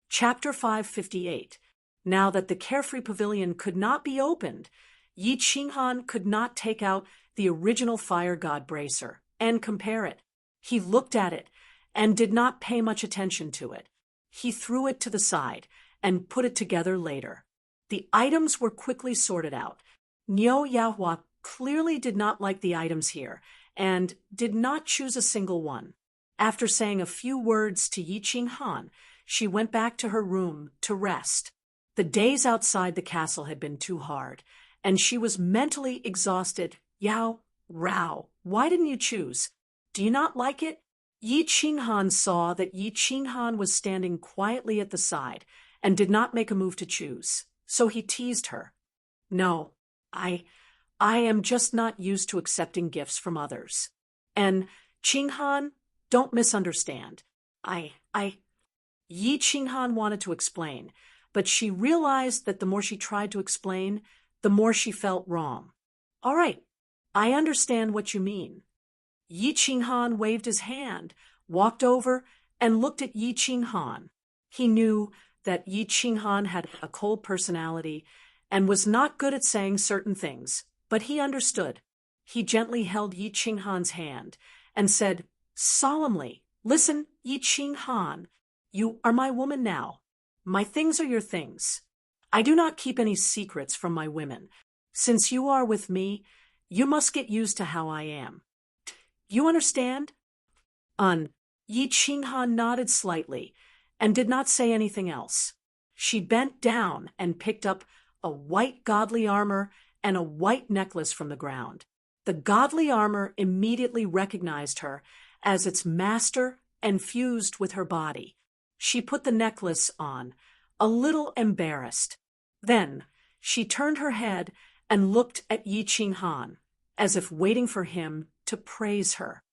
Chapter 558. Now that the carefree pavilion could not be opened, Yi Qinghan could not take out the original fire god bracer and compare it. He looked at it and did not pay much attention to it. He threw it to the side and put it together later. The items were quickly sorted out. Niu Yahua clearly did not like the items here and did not choose a single one. After saying a few words to Yi Qinghan, she went back to her room to rest. The days outside the castle had been too hard, and she was mentally exhausted. Yao, Rao, why didn't you choose? Do you not like it? Yi Qinghan saw that Yi Qinghan was standing quietly at the side and did not make a move to choose, so he teased her. No, I am just not used to accepting gifts from others. And Qinghan, don't misunderstand. Yi Qinghan wanted to explain, but she realized that the more she tried to explain, the more she felt wrong. All right, I understand what you mean. Yi Qinghan waved his hand, walked over, and looked at Yi Qinghan. He knew that Yi Qinghan had a cold personality and was not good at saying certain things, but he understood. He gently held Yi Qinghan's hand and said solemnly, "Listen, Yi Qinghan, you are my woman now. My things are your things. I do not keep any secrets from my women. Since you are with me, you must get used to how I am. You understand?" Yi Qinghan nodded slightly and did not say anything else. She bent down and picked up a white godly armor and a white necklace from the ground. The godly armor immediately recognized her as its master and fused with her body. She put the necklace on, a little embarrassed. Then she turned her head and looked at Yi Qinghan, as if waiting for him to praise her.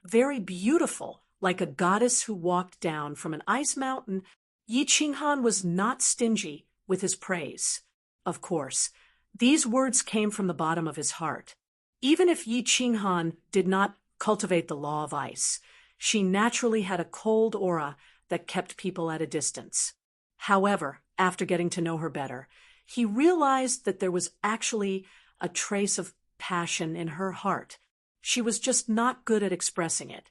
Very beautiful, like a goddess who walked down from an ice mountain, Yi Qinghan was not stingy with his praise. Of course, these words came from the bottom of his heart. Even if Yi Qinghan did not cultivate the law of ice, she naturally had a cold aura that kept people at a distance. However, after getting to know her better, he realized that there was actually a trace of passion in her heart. She was just not good at expressing it.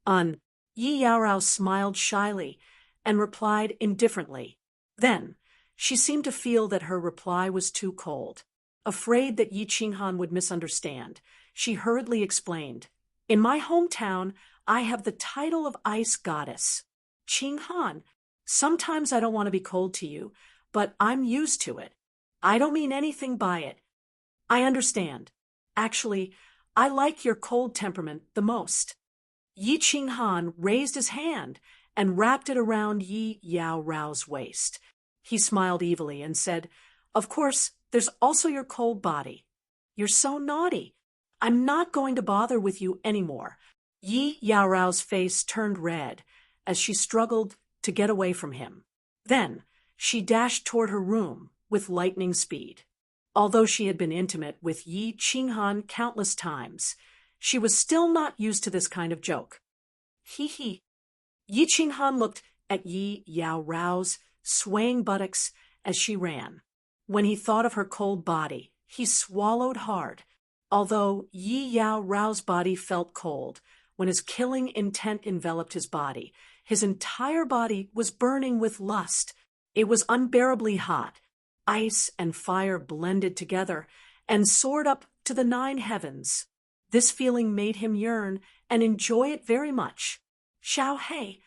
Yi Yaorao smiled shyly and replied indifferently. Then, she seemed to feel that her reply was too cold. Afraid that Yi Qinghan would misunderstand, she hurriedly explained, "In my hometown, I have the title of Ice Goddess. Qinghan, sometimes I don't want to be cold to you, but I'm used to it. I don't mean anything by it. I understand. Actually, I like your cold temperament the most." Yi Qinghan raised his hand and wrapped it around Yi Yaorao's waist. He smiled evilly and said, "Of course, there's also your cold body. You're so naughty. I'm not going to bother with you anymore." Yi Yaorao's face turned red as she struggled to get away from him. Then she dashed toward her room with lightning speed. Although she had been intimate with Yi Qinghan countless times, she was still not used to this kind of joke. Hee. Yi Qinghan looked at Yi Yaorao's swaying buttocks as she ran. When he thought of her cold body, he swallowed hard. Although Yi Yaorao's body felt cold, when his killing intent enveloped his body, his entire body was burning with lust. It was unbearably hot. Ice and fire blended together and soared up to the 9 heavens. This feeling made him yearn and enjoy it very much. Xiao Hei.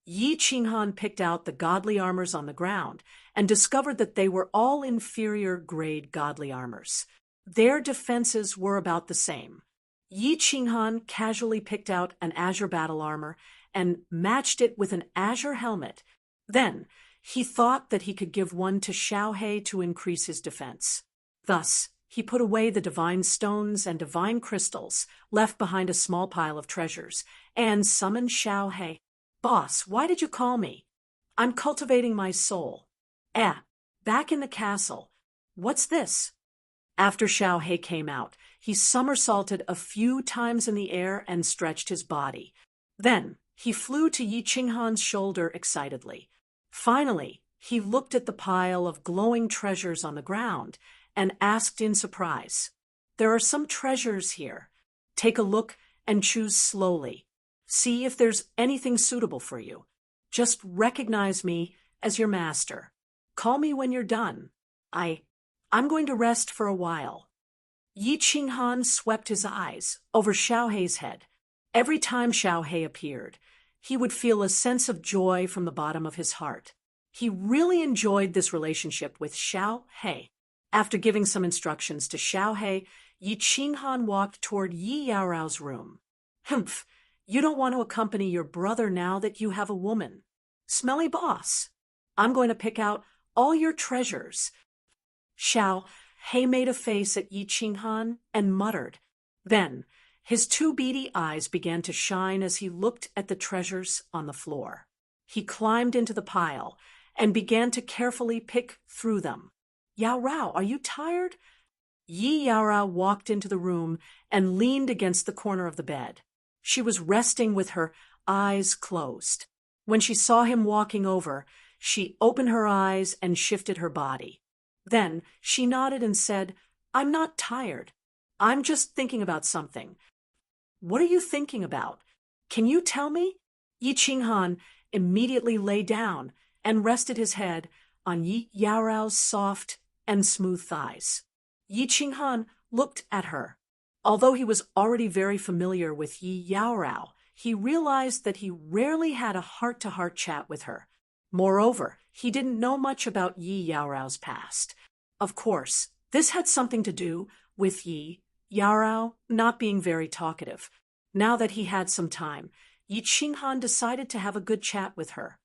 Yi Qinghan picked out the godly armors on the ground and discovered that they were all inferior grade godly armors. Their defenses were about the same. Yi Qinghan casually picked out an azure battle armor and matched it with an azure helmet. Then he thought that he could give one to Xiao Hei to increase his defense. Thus, he put away the divine stones and divine crystals, left behind a small pile of treasures, and summoned Xiao Hei. "Boss, why did you call me?" "I'm cultivating my soul." Back in the castle. What's this?" After Xiao Hei came out, he somersaulted a few times in the air and stretched his body. Then he flew to Yi Qinghan's shoulder excitedly. Finally, he looked at the pile of glowing treasures on the ground and asked in surprise, "There are some treasures here. Take a look and choose slowly. See if there's anything suitable for you. Just recognize me as your master. Call me when you're done. I'm going to rest for a while." Yi Qinghan swept his eyes over Xiaohei's head. Every time Xiaohei appeared, he would feel a sense of joy from the bottom of his heart. He really enjoyed this relationship with Xiaohei. After giving some instructions to Xiaohei, Yi Qinghan walked toward Yi Yaorao's room. "Humph, you don't want to accompany your brother now that you have a woman. Smelly boss, I'm going to pick out all your treasures." Xiaohei made a face at Yi Qinghan and muttered. Then, his two beady eyes began to shine as he looked at the treasures on the floor. He climbed into the pile and began to carefully pick through them. "Yaorao, are you tired?" Yi Yaorao walked into the room and leaned against the corner of the bed. She was resting with her eyes closed. When she saw him walking over, she opened her eyes and shifted her body. Then she nodded and said, "I'm not tired. I'm just thinking about something." "What are you thinking about? Can you tell me?" Yi Qinghan immediately lay down and rested his head on Yi Yaorao's soft and smooth thighs. Yi Qinghan looked at her. Although he was already very familiar with Yi Yaorao, he realized that he rarely had a heart-to-heart chat with her. Moreover, he didn't know much about Yi Yaorao's past. Of course, this had something to do with Yi Yaorao not being very talkative. Now that he had some time, Yi Qinghan decided to have a good chat with her.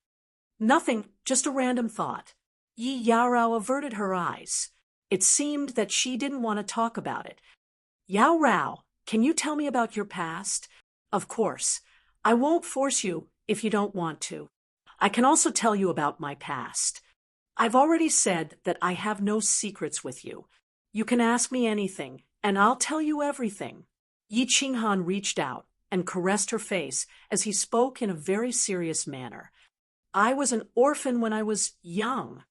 "Nothing, just a random thought." Yi Yaorao averted her eyes. It seemed that she didn't want to talk about it. "Yaorao, can you tell me about your past?" "Of course. I won't force you if you don't want to. I can also tell you about my past. I've already said that I have no secrets with you. You can ask me anything, and I'll tell you everything." Yi Qinghan reached out and caressed her face as he spoke in a very serious manner. "I was an orphan when I was young.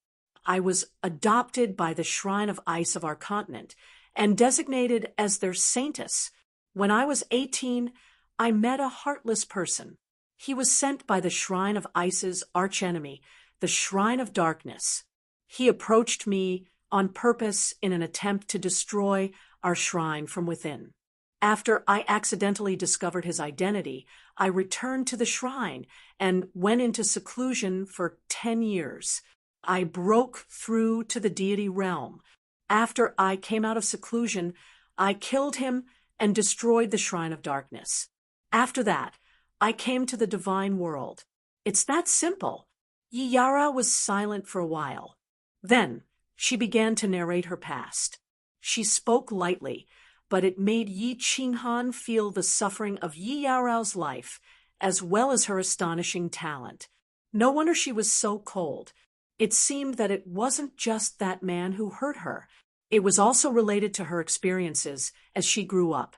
I was adopted by the Shrine of Ice of our continent and designated as their saintess. When I was 18, I met a heartless person. He was sent by the Shrine of Ice's archenemy, the Shrine of Darkness. He approached me on purpose in an attempt to destroy our shrine from within. After I accidentally discovered his identity, I returned to the shrine and went into seclusion for 10 years. I broke through to the deity realm. After I came out of seclusion, I killed him and destroyed the Shrine of Darkness. After that, I came to the divine world. It's that simple." Yi Yaorao was silent for a while. Then she began to narrate her past. She spoke lightly, but it made Yi Qinghan feel the suffering of Yi Yaorao's life, as well as her astonishing talent. No wonder she was so cold. It seemed that it wasn't just that man who hurt her. It was also related to her experiences as she grew up.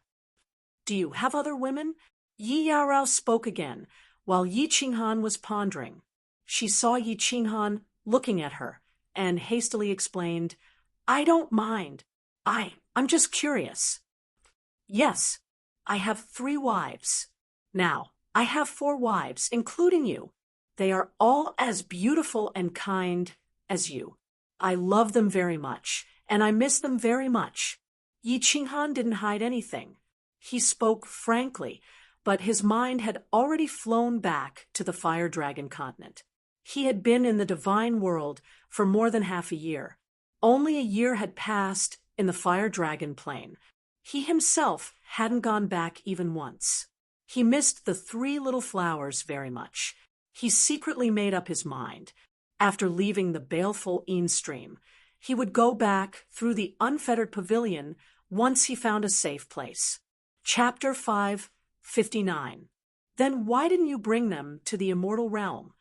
"Do you have other women?" Yi Yaorao spoke again, while Yi Qinghan was pondering. She saw Yi Qinghan looking at her and hastily explained, "I don't mind. I'm just curious." "Yes, I have 3 wives. Now, I have 4 wives, including you. They are all as beautiful and kind as you. I love them very much, and I miss them very much." Yi Qinghan didn't hide anything. He spoke frankly, but his mind had already flown back to the Fire Dragon continent. He had been in the divine world for more than half a year. Only a year had passed in the Fire Dragon plane. He himself hadn't gone back even once. He missed the 3 little flowers very much. He secretly made up his mind. After leaving the baleful Een stream, he would go back through the unfettered pavilion once he found a safe place. Chapter 5:59. "Then why didn't you bring them to the immortal realm?"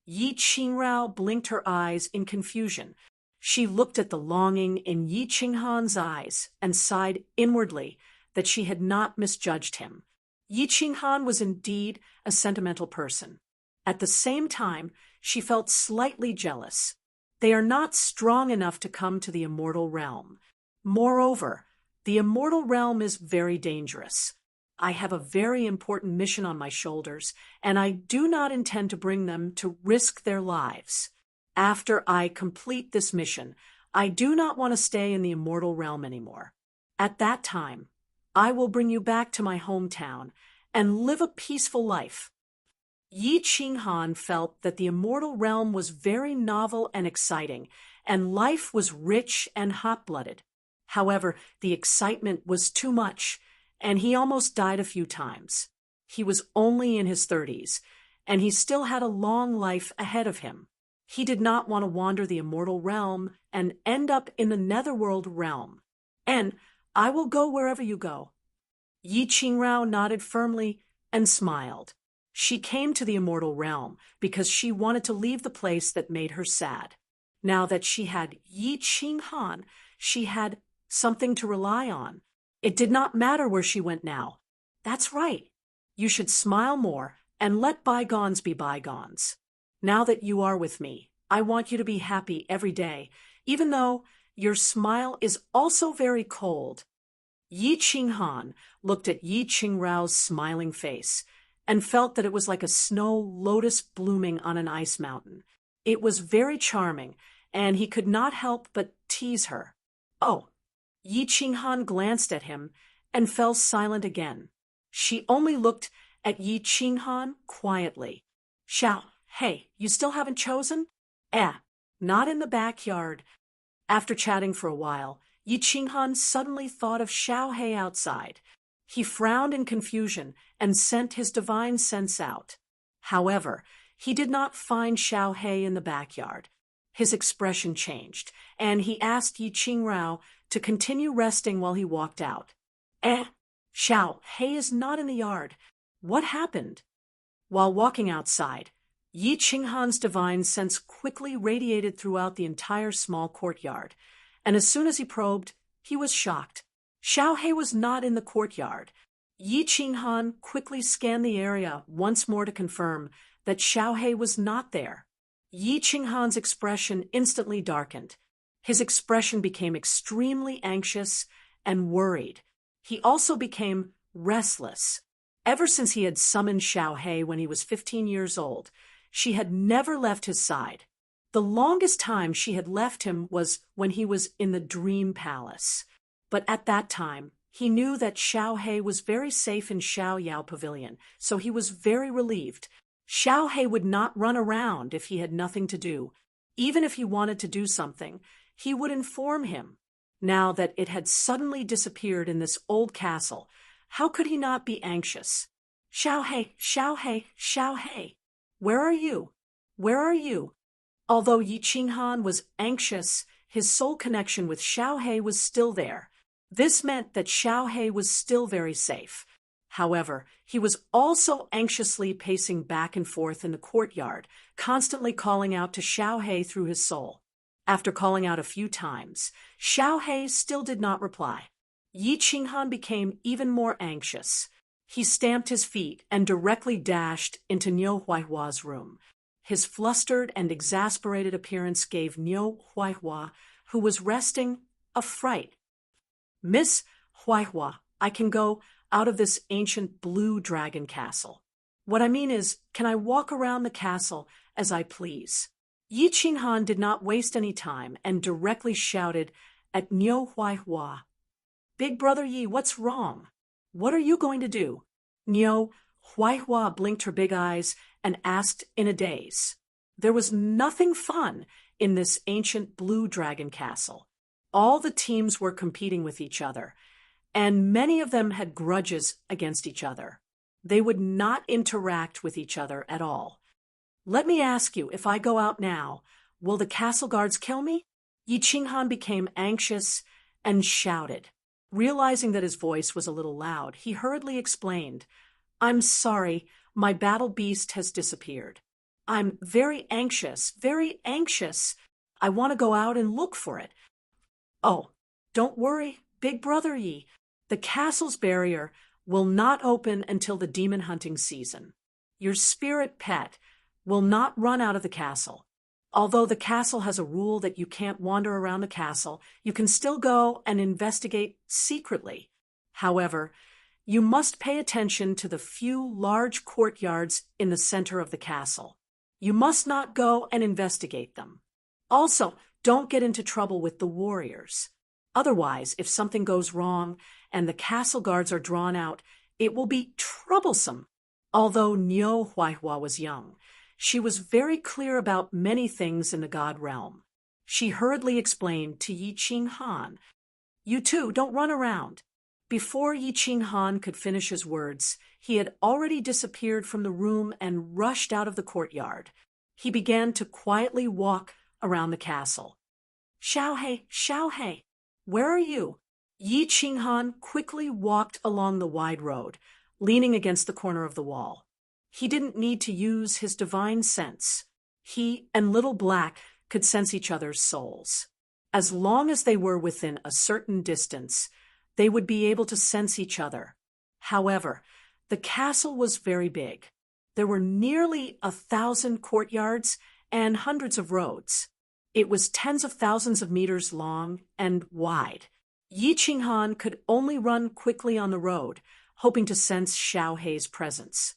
Yi Qingrao blinked her eyes in confusion. She looked at the longing in Yi Qinghan's eyes and sighed inwardly that she had not misjudged him. Yi Qinghan was indeed a sentimental person. At the same time, she felt slightly jealous. They are not strong enough to come to the immortal realm. Moreover, the immortal realm is very dangerous. I have a very important mission on my shoulders, and I do not intend to bring them to risk their lives. After I complete this mission, I do not want to stay in the immortal realm anymore. At that time, I will bring you back to my hometown and live a peaceful life. Yi Qinghan felt that the immortal realm was very novel and exciting, and life was rich and hot-blooded. However, the excitement was too much, and he almost died a few times. He was only in his 30s, and he still had a long life ahead of him. He did not want to wander the immortal realm and end up in the netherworld realm. And I will go wherever you go. Yi Qingrao nodded firmly and smiled. She came to the immortal realm because she wanted to leave the place that made her sad. Now that she had Yi Qinghan, she had something to rely on. It did not matter where she went now. That's right. You should smile more and let bygones be bygones. Now that you are with me, I want you to be happy every day, even though your smile is also very cold. Yi Qinghan looked at Yi Qingrao's smiling face and felt that it was like a snow lotus blooming on an ice mountain. It was very charming, and he could not help but tease her. Oh! Yi Qinghan glanced at him and fell silent again. She only looked at Yi Qinghan quietly. Xiao, hey, you still haven't chosen? Not in the backyard. After chatting for a while, Yi Qinghan suddenly thought of Xiao He outside. He frowned in confusion and sent his divine sense out. However, he did not find Xiao He in the backyard. His expression changed, and he asked Yi Qingrao to continue resting while he walked out. Xiao He is not in the yard. What happened? While walking outside, Yi Qinghan's divine sense quickly radiated throughout the entire small courtyard, and as soon as he probed, he was shocked. Xiao He was not in the courtyard. Yi Qinghan quickly scanned the area once more to confirm that Xiao He was not there. Yi Qinghan's expression instantly darkened. His expression became extremely anxious and worried. He also became restless. Ever since he had summoned Xiao He when he was 15 years old, she had never left his side. The longest time she had left him was when he was in the Dream Palace. But at that time, he knew that Xiao He was very safe in Xiao Yao Pavilion, so he was very relieved. Xiao He would not run around if he had nothing to do. Even if he wanted to do something, he would inform him. Now that it had suddenly disappeared in this old castle, how could he not be anxious? Xiao He, Xiao He, Xiao He. Where are you? Where are you? Although Yi Qinghan was anxious, his soul connection with Xiao He was still there. This meant that Xiao He was still very safe. However, he was also anxiously pacing back and forth in the courtyard, constantly calling out to Xiao He through his soul. After calling out a few times, Xiao He still did not reply. Yi Qinghan became even more anxious. He stamped his feet and directly dashed into Niu Huaihua's room. His flustered and exasperated appearance gave Niu Huaihua, who was resting, a fright. Miss Huaihua, I can go out of this ancient blue dragon castle. What I mean is, can I walk around the castle as I please? Yi Qinghan did not waste any time and directly shouted at Niu Huaihua. Big brother Yi, what's wrong? What are you going to do? Niu Huaihua blinked her big eyes and asked in a daze. There was nothing fun in this ancient blue dragon castle. All the teams were competing with each other, and many of them had grudges against each other. They would not interact with each other at all. Let me ask you, if I go out now, will the castle guards kill me? Yi Qinghan became anxious and shouted. Realizing that his voice was a little loud, he hurriedly explained, I'm sorry, my battle beast has disappeared. I'm very anxious, very anxious. I want to go out and look for it. Oh, don't worry, big brother Yi. The castle's barrier will not open until the demon hunting season. Your spirit pet will not run out of the castle. Although the castle has a rule that you can't wander around the castle, you can still go and investigate secretly. However, you must pay attention to the few large courtyards in the center of the castle. You must not go and investigate them. Also, don't get into trouble with the warriors. Otherwise, if something goes wrong and the castle guards are drawn out, it will be troublesome. Although Niu Huaihua was young, she was very clear about many things in the god realm. She hurriedly explained to Yi Qinghan, "You too, don't run around." Before Yi Qinghan could finish his words, he had already disappeared from the room and rushed out of the courtyard. He began to quietly walk around the castle. Xiaohei, where are you?" Yi Qinghan quickly walked along the wide road, leaning against the corner of the wall. He didn't need to use his divine sense. He and Little Black could sense each other's souls. As long as they were within a certain distance, they would be able to sense each other. However, the castle was very big. There were nearly 1,000 courtyards and hundreds of roads. It was tens of thousands of meters long and wide. Yi Qinghan could only run quickly on the road, hoping to sense Xiaohei's presence.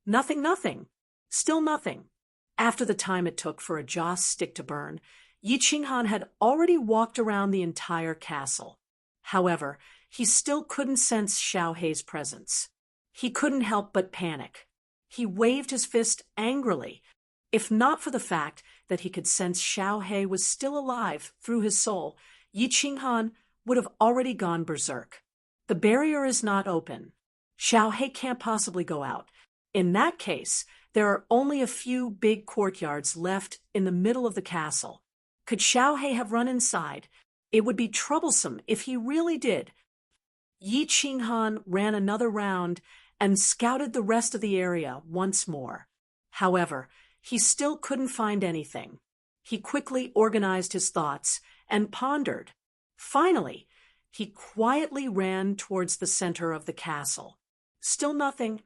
Nothing. Still nothing. After the time it took for a joss stick to burn, Yi Qinghan had already walked around the entire castle. However, he still couldn't sense Xiaohei's presence. He couldn't help but panic. He waved his fist angrily. If not for the fact that he could sense Xiaohei was still alive through his soul, Yi Qinghan would have already gone berserk. The barrier is not open. Xiaohei can't possibly go out. In that case, there are only a few big courtyards left in the middle of the castle. Could Xiaohei have run inside? It would be troublesome if he really did. Yi Qinghan ran another round and scouted the rest of the area once more. However, he still couldn't find anything. He quickly organized his thoughts and pondered. Finally, he quietly ran towards the center of the castle. Still nothing.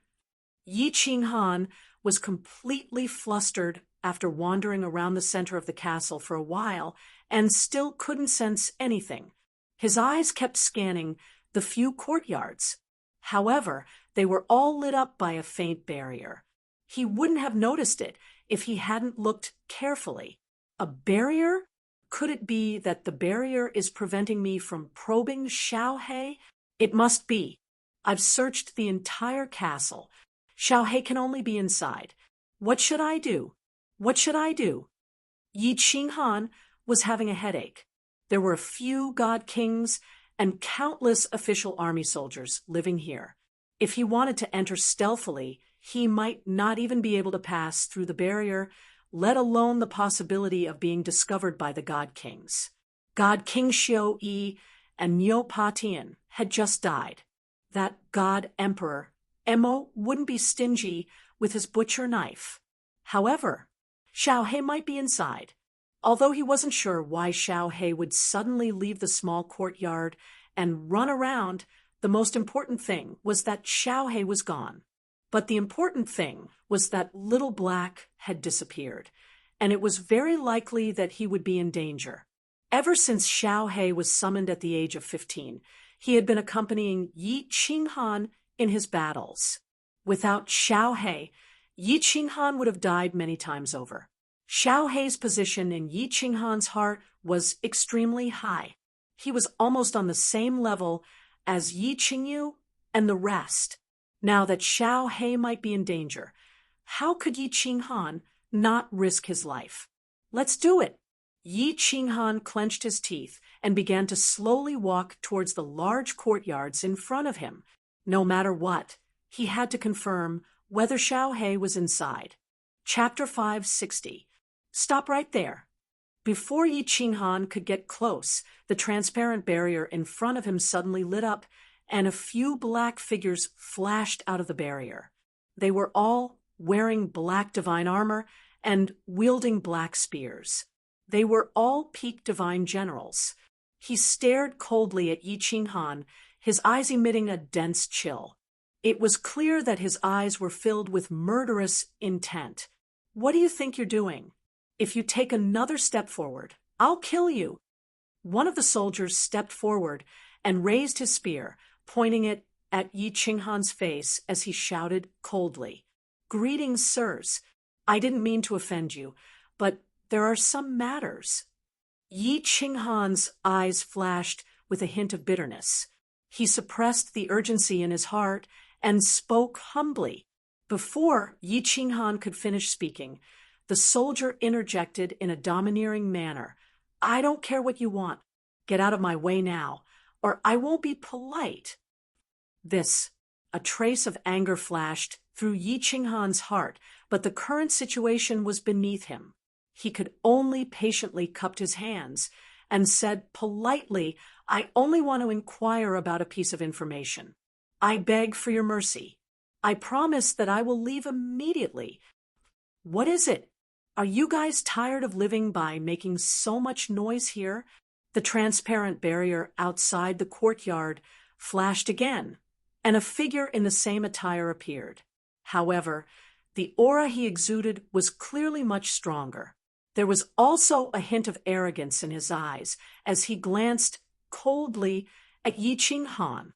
Yi Qinghan was completely flustered after wandering around the center of the castle for a while and still couldn't sense anything. His eyes kept scanning the few courtyards. However, they were all lit up by a faint barrier. He wouldn't have noticed it if he hadn't looked carefully. A barrier? Could it be that the barrier is preventing me from probing Xiaohei? It must be. I've searched the entire castle. Xiaohei can only be inside. What should I do? Yi Qinghan was having a headache. There were a few god kings and countless official army soldiers living here. If he wanted to enter stealthily, he might not even be able to pass through the barrier, let alone the possibility of being discovered by the god kings. God King Xiu Yi and Niu Patian had just died. That god emperor, Emo, wouldn't be stingy with his butcher knife. However, Xiaohei might be inside. Although he wasn't sure why Xiaohei would suddenly leave the small courtyard and run around, the most important thing was that Xiaohei was gone. But the important thing was that Little Black had disappeared, and it was very likely that he would be in danger. Ever since Xiaohei was summoned at the age of 15, he had been accompanying Yi Qinghan in his battles. Without Xiaohei, Yi Qinghan would have died many times over. Xiaohei's position in Yi Qinghan's heart was extremely high. He was almost on the same level as Yi Qingyu and the rest. Now that Xiaohei might be in danger, how could Yi Qinghan not risk his life? Let's do it! Yi Qinghan clenched his teeth and began to slowly walk towards the large courtyards in front of him. No matter what, he had to confirm whether Xiaohei was inside. Chapter 560. Stop right there. Before Yi Qinghan could get close, the transparent barrier in front of him suddenly lit up, and a few black figures flashed out of the barrier. They were all wearing black divine armor and wielding black spears. They were all peak divine generals. He stared coldly at Yi Qinghan, his eyes emitting a dense chill. It was clear that his eyes were filled with murderous intent. What do you think you're doing? If you take another step forward, I'll kill you." One of the soldiers stepped forward and raised his spear, pointing it at Yi Qinghan's face as he shouted coldly, "Greetings, sirs. I didn't mean to offend you, but there are some matters." Yi Qinghan's eyes flashed with a hint of bitterness. He suppressed the urgency in his heart and spoke humbly. Before Yi Qinghan could finish speaking, the soldier interjected in a domineering manner, "I don't care what you want. Get out of my way now, or I won't be polite." A trace of anger flashed through Yi Qinghan's heart, but the current situation was beneath him. He could only patiently cup his hands and said politely, "I only want to inquire about a piece of information. I beg for your mercy. I promise that I will leave immediately." "What is it? Are you guys tired of living by making so much noise here?" The transparent barrier outside the courtyard flashed again, and a figure in the same attire appeared. However, the aura he exuded was clearly much stronger. There was also a hint of arrogance in his eyes as he glanced coldly at Yi Qinghan.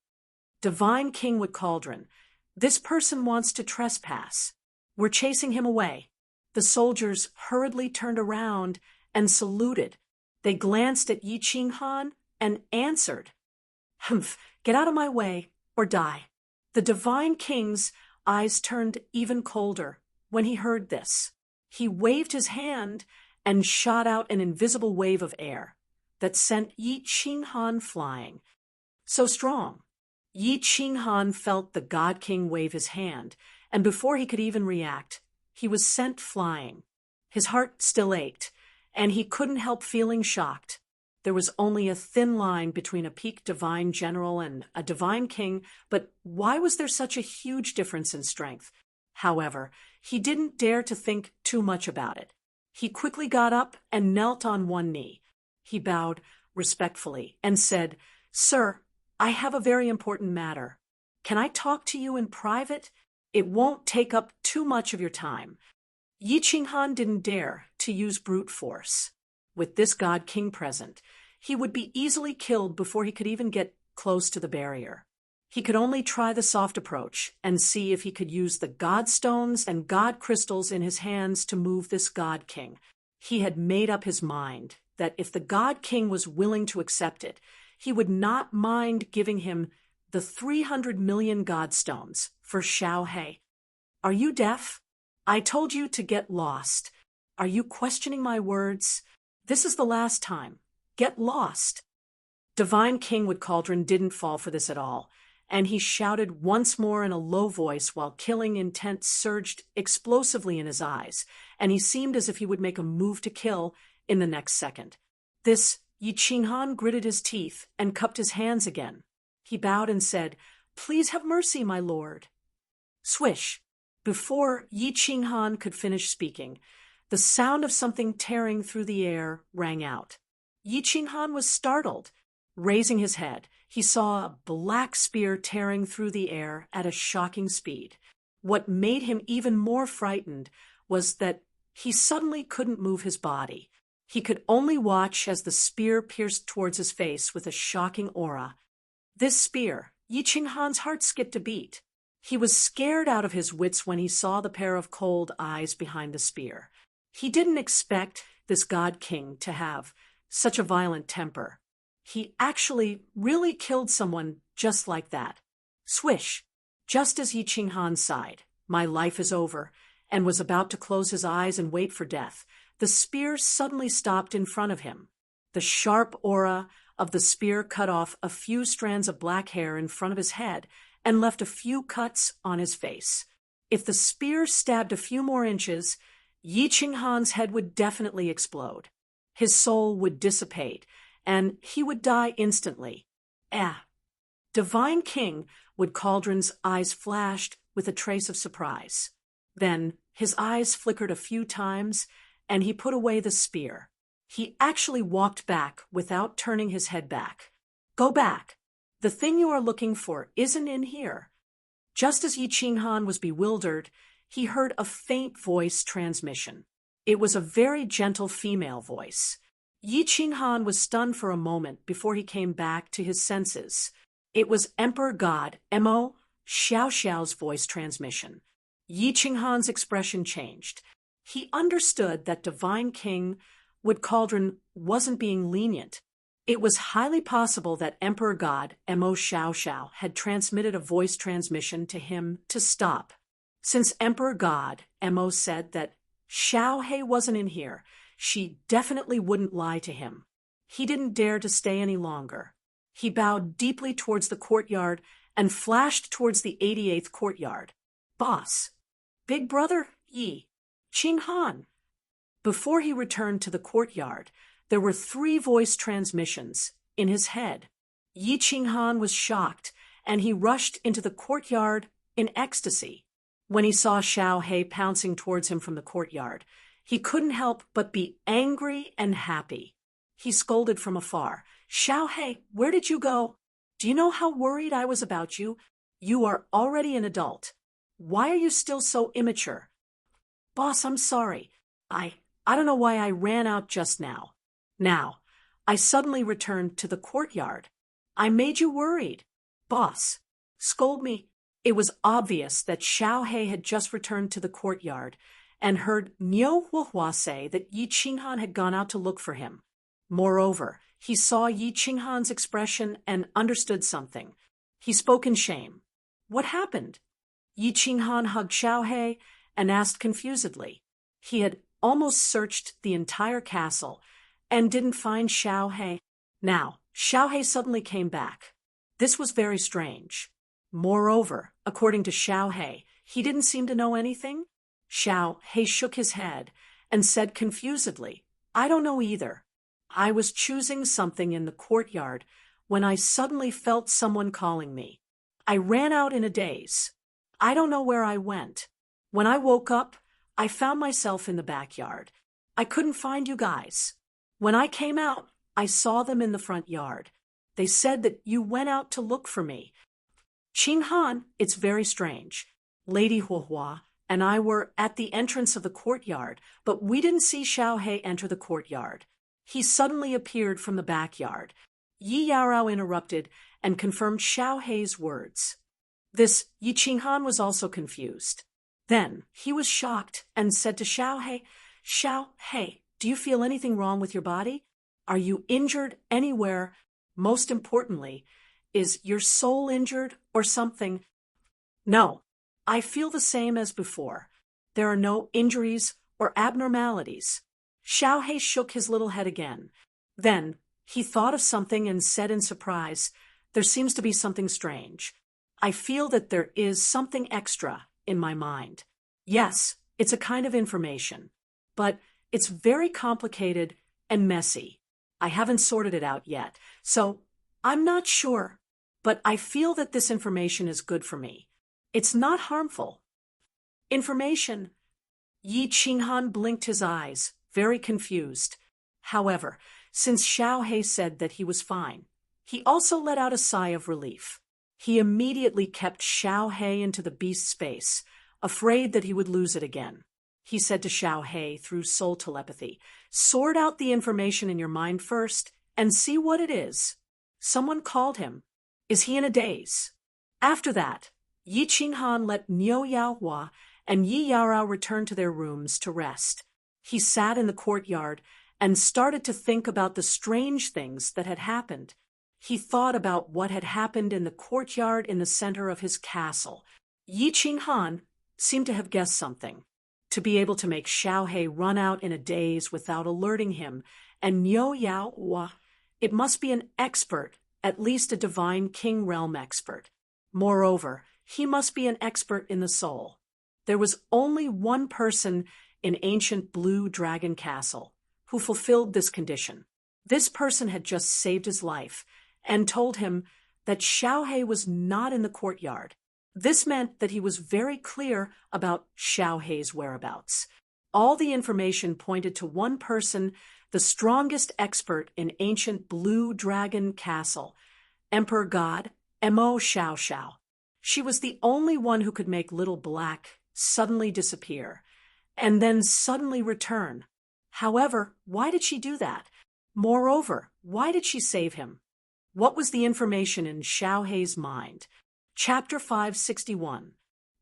"Divine King with Cauldron, this person wants to trespass. We're chasing him away." The soldiers hurriedly turned around and saluted. They glanced at Yi Qinghan and answered, "Humph, get out of my way or die." The Divine King's eyes turned even colder when he heard this. He waved his hand and shot out an invisible wave of air that sent Yi Qinghan flying. So strong. Yi Qinghan felt the God King wave his hand, and before he could even react, he was sent flying. His heart still ached, and he couldn't help feeling shocked. There was only a thin line between a peak divine general and a divine king, but why was there such a huge difference in strength? However, he didn't dare to think too much about it. He quickly got up and knelt on one knee. He bowed respectfully and said, "Sir, I have a very important matter. Can I talk to you in private? It won't take up too much of your time." Yi Qinghan didn't dare to use brute force. With this God King present, he would be easily killed before he could even get close to the barrier. He could only try the soft approach and see if he could use the God stones and God crystals in his hands to move this God King. He had made up his mind that if the God King was willing to accept it, he would not mind giving him the 300 million God stones for Xiao He. "Are you deaf? I told you to get lost. Are you questioning my words? This is the last time. Get lost." Divine King with Cauldron didn't fall for this at all, and he shouted once more in a low voice while killing intent surged explosively in his eyes, and he seemed as if he would make a move to kill in the next second. Yi Qinghan gritted his teeth and cupped his hands again. He bowed and said, "Please have mercy, my lord." Swish! Before Yi Qinghan could finish speaking, the sound of something tearing through the air rang out. Yi Qinghan was startled. Raising his head, he saw a black spear tearing through the air at a shocking speed. What made him even more frightened was that he suddenly couldn't move his body. He could only watch as the spear pierced towards his face with a shocking aura. This spear, Yi Qinghan's heart skipped a beat. He was scared out of his wits when he saw the pair of cold eyes behind the spear. He didn't expect this God King to have such a violent temper. He actually really killed someone just like that. Swish! Just as Yi Qinghan sighed, "My life is over," and was about to close his eyes and wait for death, the spear suddenly stopped in front of him. The sharp aura of the spear cut off a few strands of black hair in front of his head and left a few cuts on his face. If the spear stabbed a few more inches, Yi Qinghan's head would definitely explode. His soul would dissipate, and he would die instantly. Divine King with Cauldron's eyes flashed with a trace of surprise. Then his eyes flickered a few times, and he put away the spear. He actually walked back without turning his head back. "Go back. The thing you are looking for isn't in here." Just as Yi Qinghan was bewildered, he heard a faint voice transmission. It was a very gentle female voice. Yi Qinghan was stunned for a moment before he came back to his senses. It was Emperor God, Mo Xiao Xiao's voice transmission. Yi Qinghan's expression changed. He understood that Divine King Wood Cauldron wasn't being lenient. It was highly possible that Emperor God, Mo Xiao Xiao, had transmitted a voice transmission to him to stop. Since Emperor God, Mo said that Xiao He wasn't in here, she definitely wouldn't lie to him. He didn't dare to stay any longer. He bowed deeply towards the courtyard and flashed towards the 88th courtyard. Boss. Big brother, Yi Qinghan. Before he returned to the courtyard, there were 3 voice transmissions in his head. Yi Qinghan was shocked, and he rushed into the courtyard in ecstasy. When he saw Xiao He pouncing towards him from the courtyard, he couldn't help but be angry and happy. He scolded from afar, "Xiao He, where did you go? Do you know how worried I was about you? You are already an adult. Why are you still so immature?" "Boss, I'm sorry. I don't know why I ran out just now. Now, I suddenly returned to the courtyard. I made you worried." "Boss, scold me." It was obvious that Xiao He had just returned to the courtyard and heard Niu Huahua say that Yi Qinghan had gone out to look for him. Moreover, he saw Yi Qinghan's expression and understood something. He spoke in shame. "What happened?" Yi Qinghan hugged Xiao He and asked confusedly. He had almost searched the entire castle and didn't find Xiao He. Now, Xiao He suddenly came back. This was very strange. Moreover, according to Xiao He, he didn't seem to know anything. Xiao He shook his head and said confusedly, "I don't know either. I was choosing something in the courtyard when I suddenly felt someone calling me. I ran out in a daze. I don't know where I went. When I woke up, I found myself in the backyard. I couldn't find you guys. When I came out, I saw them in the front yard. They said that you went out to look for me. Qinghan, it's very strange. Lady Huahua and I were at the entrance of the courtyard, but we didn't see Xiao He enter the courtyard. He suddenly appeared from the backyard." Yi Yaorao interrupted and confirmed Xiao He's words. This Yi Qinghan was also confused. Then he was shocked and said to Xiao He, "Xiao He, do you feel anything wrong with your body? Are you injured anywhere? Most importantly, is your soul injured or something?" "No, I feel the same as before. There are no injuries or abnormalities." Xiao He shook his little head again. Then he thought of something and said in surprise, "There seems to be something strange. I feel that there is something extra in my mind. Yes, it's a kind of information, but it's very complicated and messy. I haven't sorted it out yet, so I'm not sure, but I feel that this information is good for me. It's not harmful." "Information?" Yi Qinghan blinked his eyes, very confused. However, since Xiao He said that he was fine, he also let out a sigh of relief. He immediately kept Xiao He into the beast's space, afraid that he would lose it again. He said to Xiao He through soul telepathy, "Sort out the information in your mind first and see what it is." Someone called him. Is he in a daze? After that, Yi Qinghan let Niu Yaohua and Yi Yaorao return to their rooms to rest. He sat in the courtyard and started to think about the strange things that had happened. He thought about what had happened in the courtyard in the center of his castle. Yi Qinghan seemed to have guessed something. To be able to make Xiao He run out in a daze without alerting him, and Niu Yaohua, it must be an expert, at least a divine king realm expert. Moreover, he must be an expert in the soul. There was only one person in ancient Blue Dragon Castle who fulfilled this condition. This person had just saved his life and told him that Xiao He was not in the courtyard. This meant that he was very clear about Xiao He's whereabouts. All the information pointed to one person, the strongest expert in ancient Blue Dragon Castle, Emperor God Mo Xiao Xiao. She was the only one who could make Little Black suddenly disappear, and then suddenly return. However, why did she do that? Moreover, why did she save him? What was the information in Xiao Hei's mind? Chapter 561.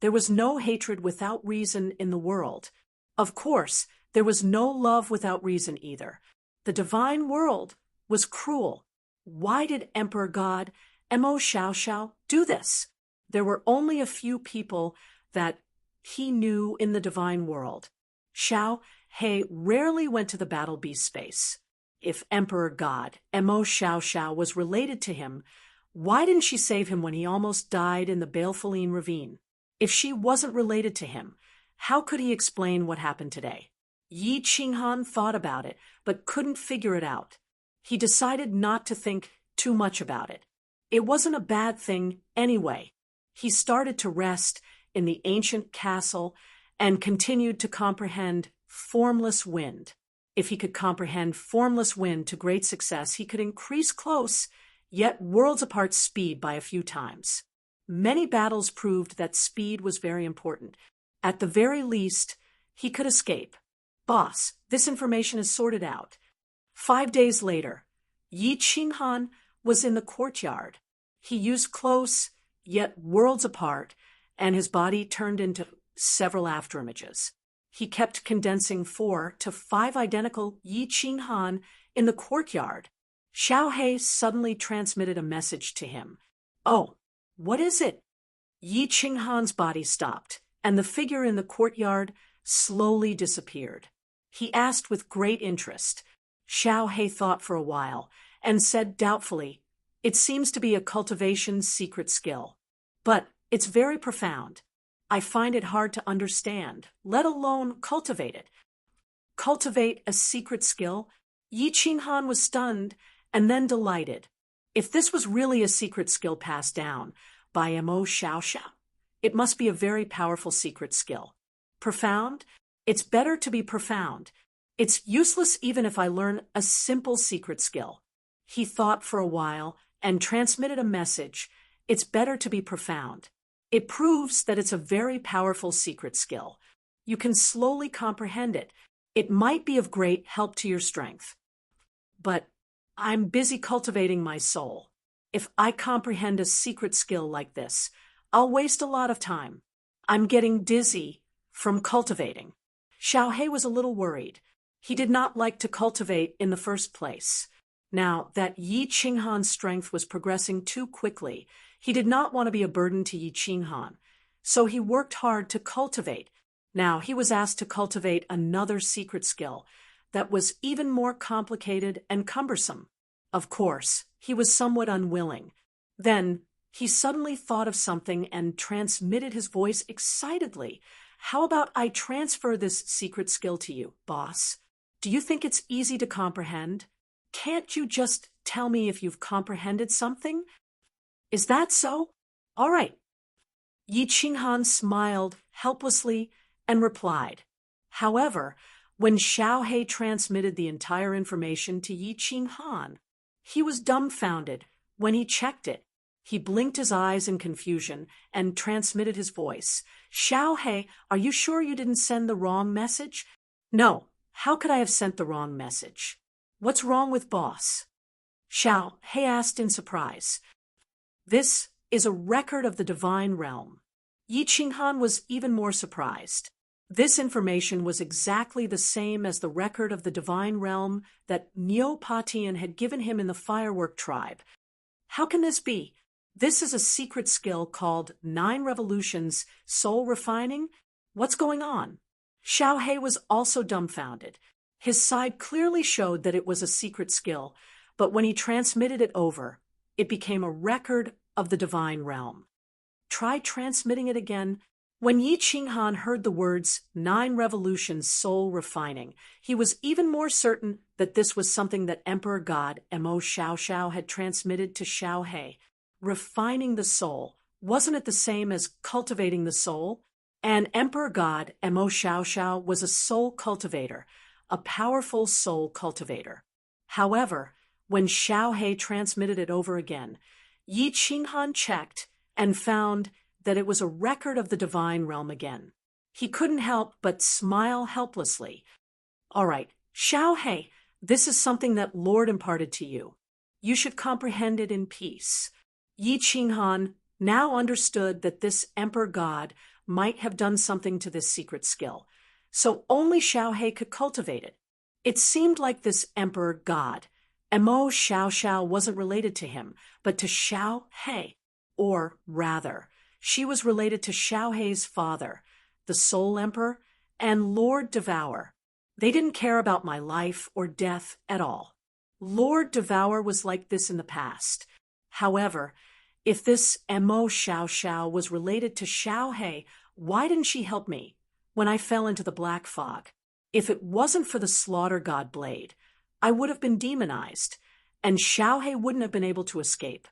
There was no hatred without reason in the world. Of course, there was no love without reason either. The divine world was cruel. Why did Emperor God, Mo Xiao Xiao, do this? There were only a few people that he knew in the divine world. Xiao Hei rarely went to the battle beast space. If Emperor God, Mo Xiao Xiao, was related to him, why didn't she save him when he almost died in the Balefulline ravine? If she wasn't related to him, how could he explain what happened today? Yi Qinghan thought about it, but couldn't figure it out. He decided not to think too much about it. It wasn't a bad thing anyway. He started to rest in the ancient castle and continued to comprehend formless wind. If he could comprehend formless wind to great success, he could increase close, yet worlds apart speed by a few times. Many battles proved that speed was very important. At the very least, he could escape. Boss, this information is sorted out. 5 days later, Yi Qinghan was in the courtyard. He used close, yet worlds apart, and his body turned into several afterimages. He kept condensing 4 to 5 identical Yi Qinghan in the courtyard. Xiao Hei suddenly transmitted a message to him. Oh, what is it? Yi Qinghan's body stopped, and the figure in the courtyard slowly disappeared. He asked with great interest. Xiao Hei thought for a while, and said doubtfully, "It seems to be a cultivation secret skill. But it's very profound. I find it hard to understand, let alone cultivate it." Cultivate a secret skill? Yi Qinghan was stunned and then delighted. If this was really a secret skill passed down by Mo Xiao Xiao, it must be a very powerful secret skill. Profound? It's better to be profound. It's useless even if I learn a simple secret skill. He thought for a while and transmitted a message. It's better to be profound. It proves that it's a very powerful secret skill. You can slowly comprehend it. It might be of great help to your strength. But I'm busy cultivating my soul. If I comprehend a secret skill like this, I'll waste a lot of time. I'm getting dizzy from cultivating. Xiao Hei was a little worried. He did not like to cultivate in the first place. Now that Yi Qinghan's strength was progressing too quickly, he did not want to be a burden to Yi Qinghan, so he worked hard to cultivate. Now he was asked to cultivate another secret skill that was even more complicated and cumbersome. Of course, he was somewhat unwilling. Then he suddenly thought of something and transmitted his voice excitedly. "How about I transfer this secret skill to you, boss? Do you think it's easy to comprehend? Can't you just tell me if you've comprehended something? Is that so? All right." Yi Qinghan smiled helplessly and replied. However, when Xiao Hei transmitted the entire information to Yi Qinghan, he was dumbfounded when he checked it. He blinked his eyes in confusion and transmitted his voice. "Xiao Hei, are you sure you didn't send the wrong message?" "No. How could I have sent the wrong message? What's wrong with boss?" Xiao Hei asked in surprise. "This is a record of the divine realm." Yi Qinghan was even more surprised. This information was exactly the same as the record of the divine realm that Neopatian had given him in the firework tribe. How can this be? This is a secret skill called 9 Revolutions Soul Refining? What's going on? Xiao Hei was also dumbfounded. His side clearly showed that it was a secret skill, but when he transmitted it over, it became a record of the divine realm. Try transmitting it again. When Yi Qinghan heard the words 9 Revolutions Soul Refining, he was even more certain that this was something that Emperor God Mo Xiao Xiao had transmitted to Xiao Hei. Refining the soul, wasn't it the same as cultivating the soul? And Emperor God Mo Xiao Xiao was a soul cultivator, a powerful soul cultivator. However, when Xiao Hei transmitted it over again, Yi Qinghan checked and found that it was a record of the divine realm again. He couldn't help but smile helplessly. All right, Xiao He, this is something that Lord imparted to you. You should comprehend it in peace. Yi Qinghan now understood that this emperor god might have done something to this secret skill, so only Xiao He could cultivate it. It seemed like this emperor god, Mo Xiao Xiao, wasn't related to him, but to Xiao He, or rather, she was related to Xiao He's father, the Soul Emperor, and Lord Devour. They didn't care about my life or death at all. Lord Devour was like this in the past. However, if this Mo Xiao Xiao was related to Xiao He, why didn't she help me when I fell into the black fog? If it wasn't for the slaughter god blade, I would have been demonized, and Xiao He wouldn't have been able to escape.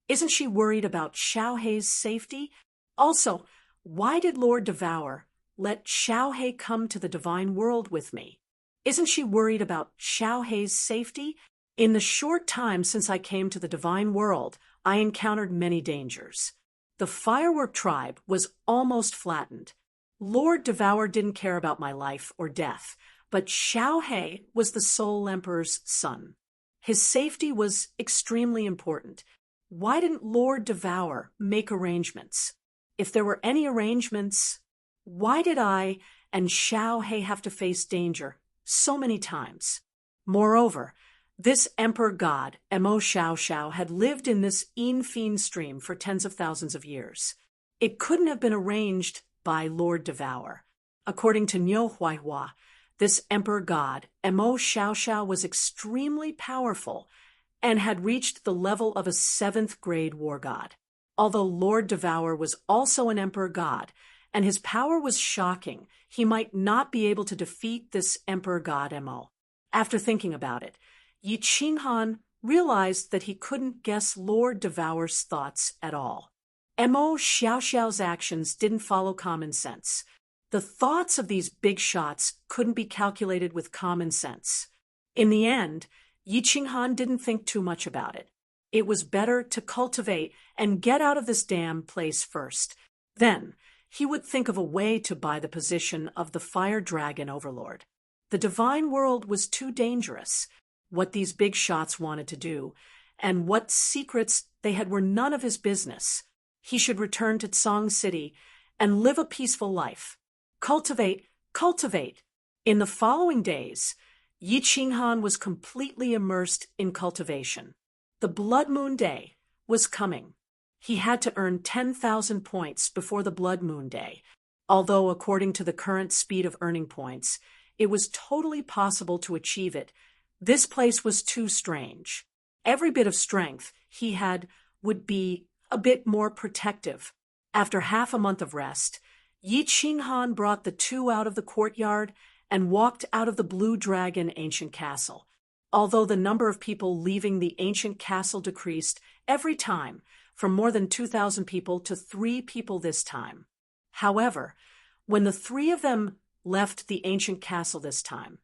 Isn't she worried about Xiao He's safety? Also, why did Lord Devour let Xiao He come to the divine world with me? Isn't she worried about Xiao He's safety? In the short time since I came to the divine world, I encountered many dangers. The firework tribe was almost flattened. Lord Devour didn't care about my life or death, but Xiao He was the Soul Emperor's son. His safety was extremely important. Why didn't Lord Devour make arrangements? If there were any arrangements, why did I and Xiao He have to face danger so many times? Moreover, this emperor god, Mo Xiao Xiao, had lived in this Enfeen stream for tens of thousands of years. It couldn't have been arranged by Lord Devour. According to Niu Huaihua, this emperor god, Mo Xiao Xiao, was extremely powerful and had reached the level of a 7th grade war god. Although Lord Devour was also an emperor god, and his power was shocking, he might not be able to defeat this emperor god Mo. After thinking about it, Yi Qinghan realized that he couldn't guess Lord Devour's thoughts at all. Mo Xiao Xiao's actions didn't follow common sense. The thoughts of these big shots couldn't be calculated with common sense. In the end, Yi Qinghan didn't think too much about it. It was better to cultivate and get out of this damn place first. Then, he would think of a way to buy the position of the Fire Dragon Overlord. The divine world was too dangerous. What these big shots wanted to do, and what secrets they had, were none of his business. He should return to Tsang City and live a peaceful life. Cultivate, cultivate. In the following days, Yi Qinghan was completely immersed in cultivation. The Blood Moon Day was coming. He had to earn 10,000 points before the Blood Moon Day, although according to the current speed of earning points, it was totally possible to achieve it. This place was too strange. Every bit of strength he had would be a bit more protective. After half a month of rest, Yi Qinghan brought the two out of the courtyard and walked out of the Blue Dragon ancient castle. Although the number of people leaving the ancient castle decreased every time, from more than 2,000 people to 3 people this time. However, when the 3 of them left the ancient castle this time,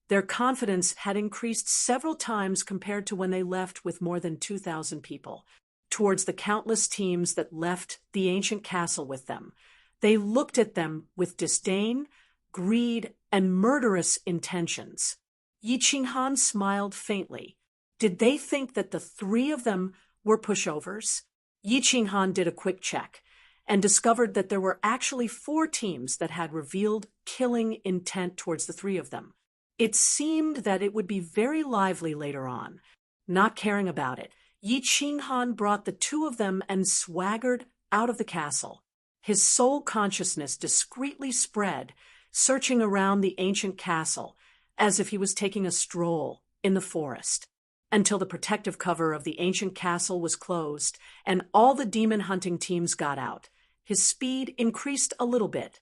their confidence had increased several times compared to when they left with more than 2,000 people. Towards the countless teams that left the ancient castle with them, they looked at them with disdain, greed, and murderous intentions. Yi Qinghan smiled faintly. Did they think that the 3 of them were pushovers? Yi Qinghan did a quick check and discovered that there were actually 4 teams that had revealed killing intent towards the 3 of them. It seemed that it would be very lively later on. Not caring about it, Yi Qinghan brought the 2 of them and swaggered out of the castle. His soul consciousness discreetly spread, searching around the ancient castle, as if he was taking a stroll in the forest, until the protective cover of the ancient castle was closed and all the demon hunting teams got out. His speed increased a little bit.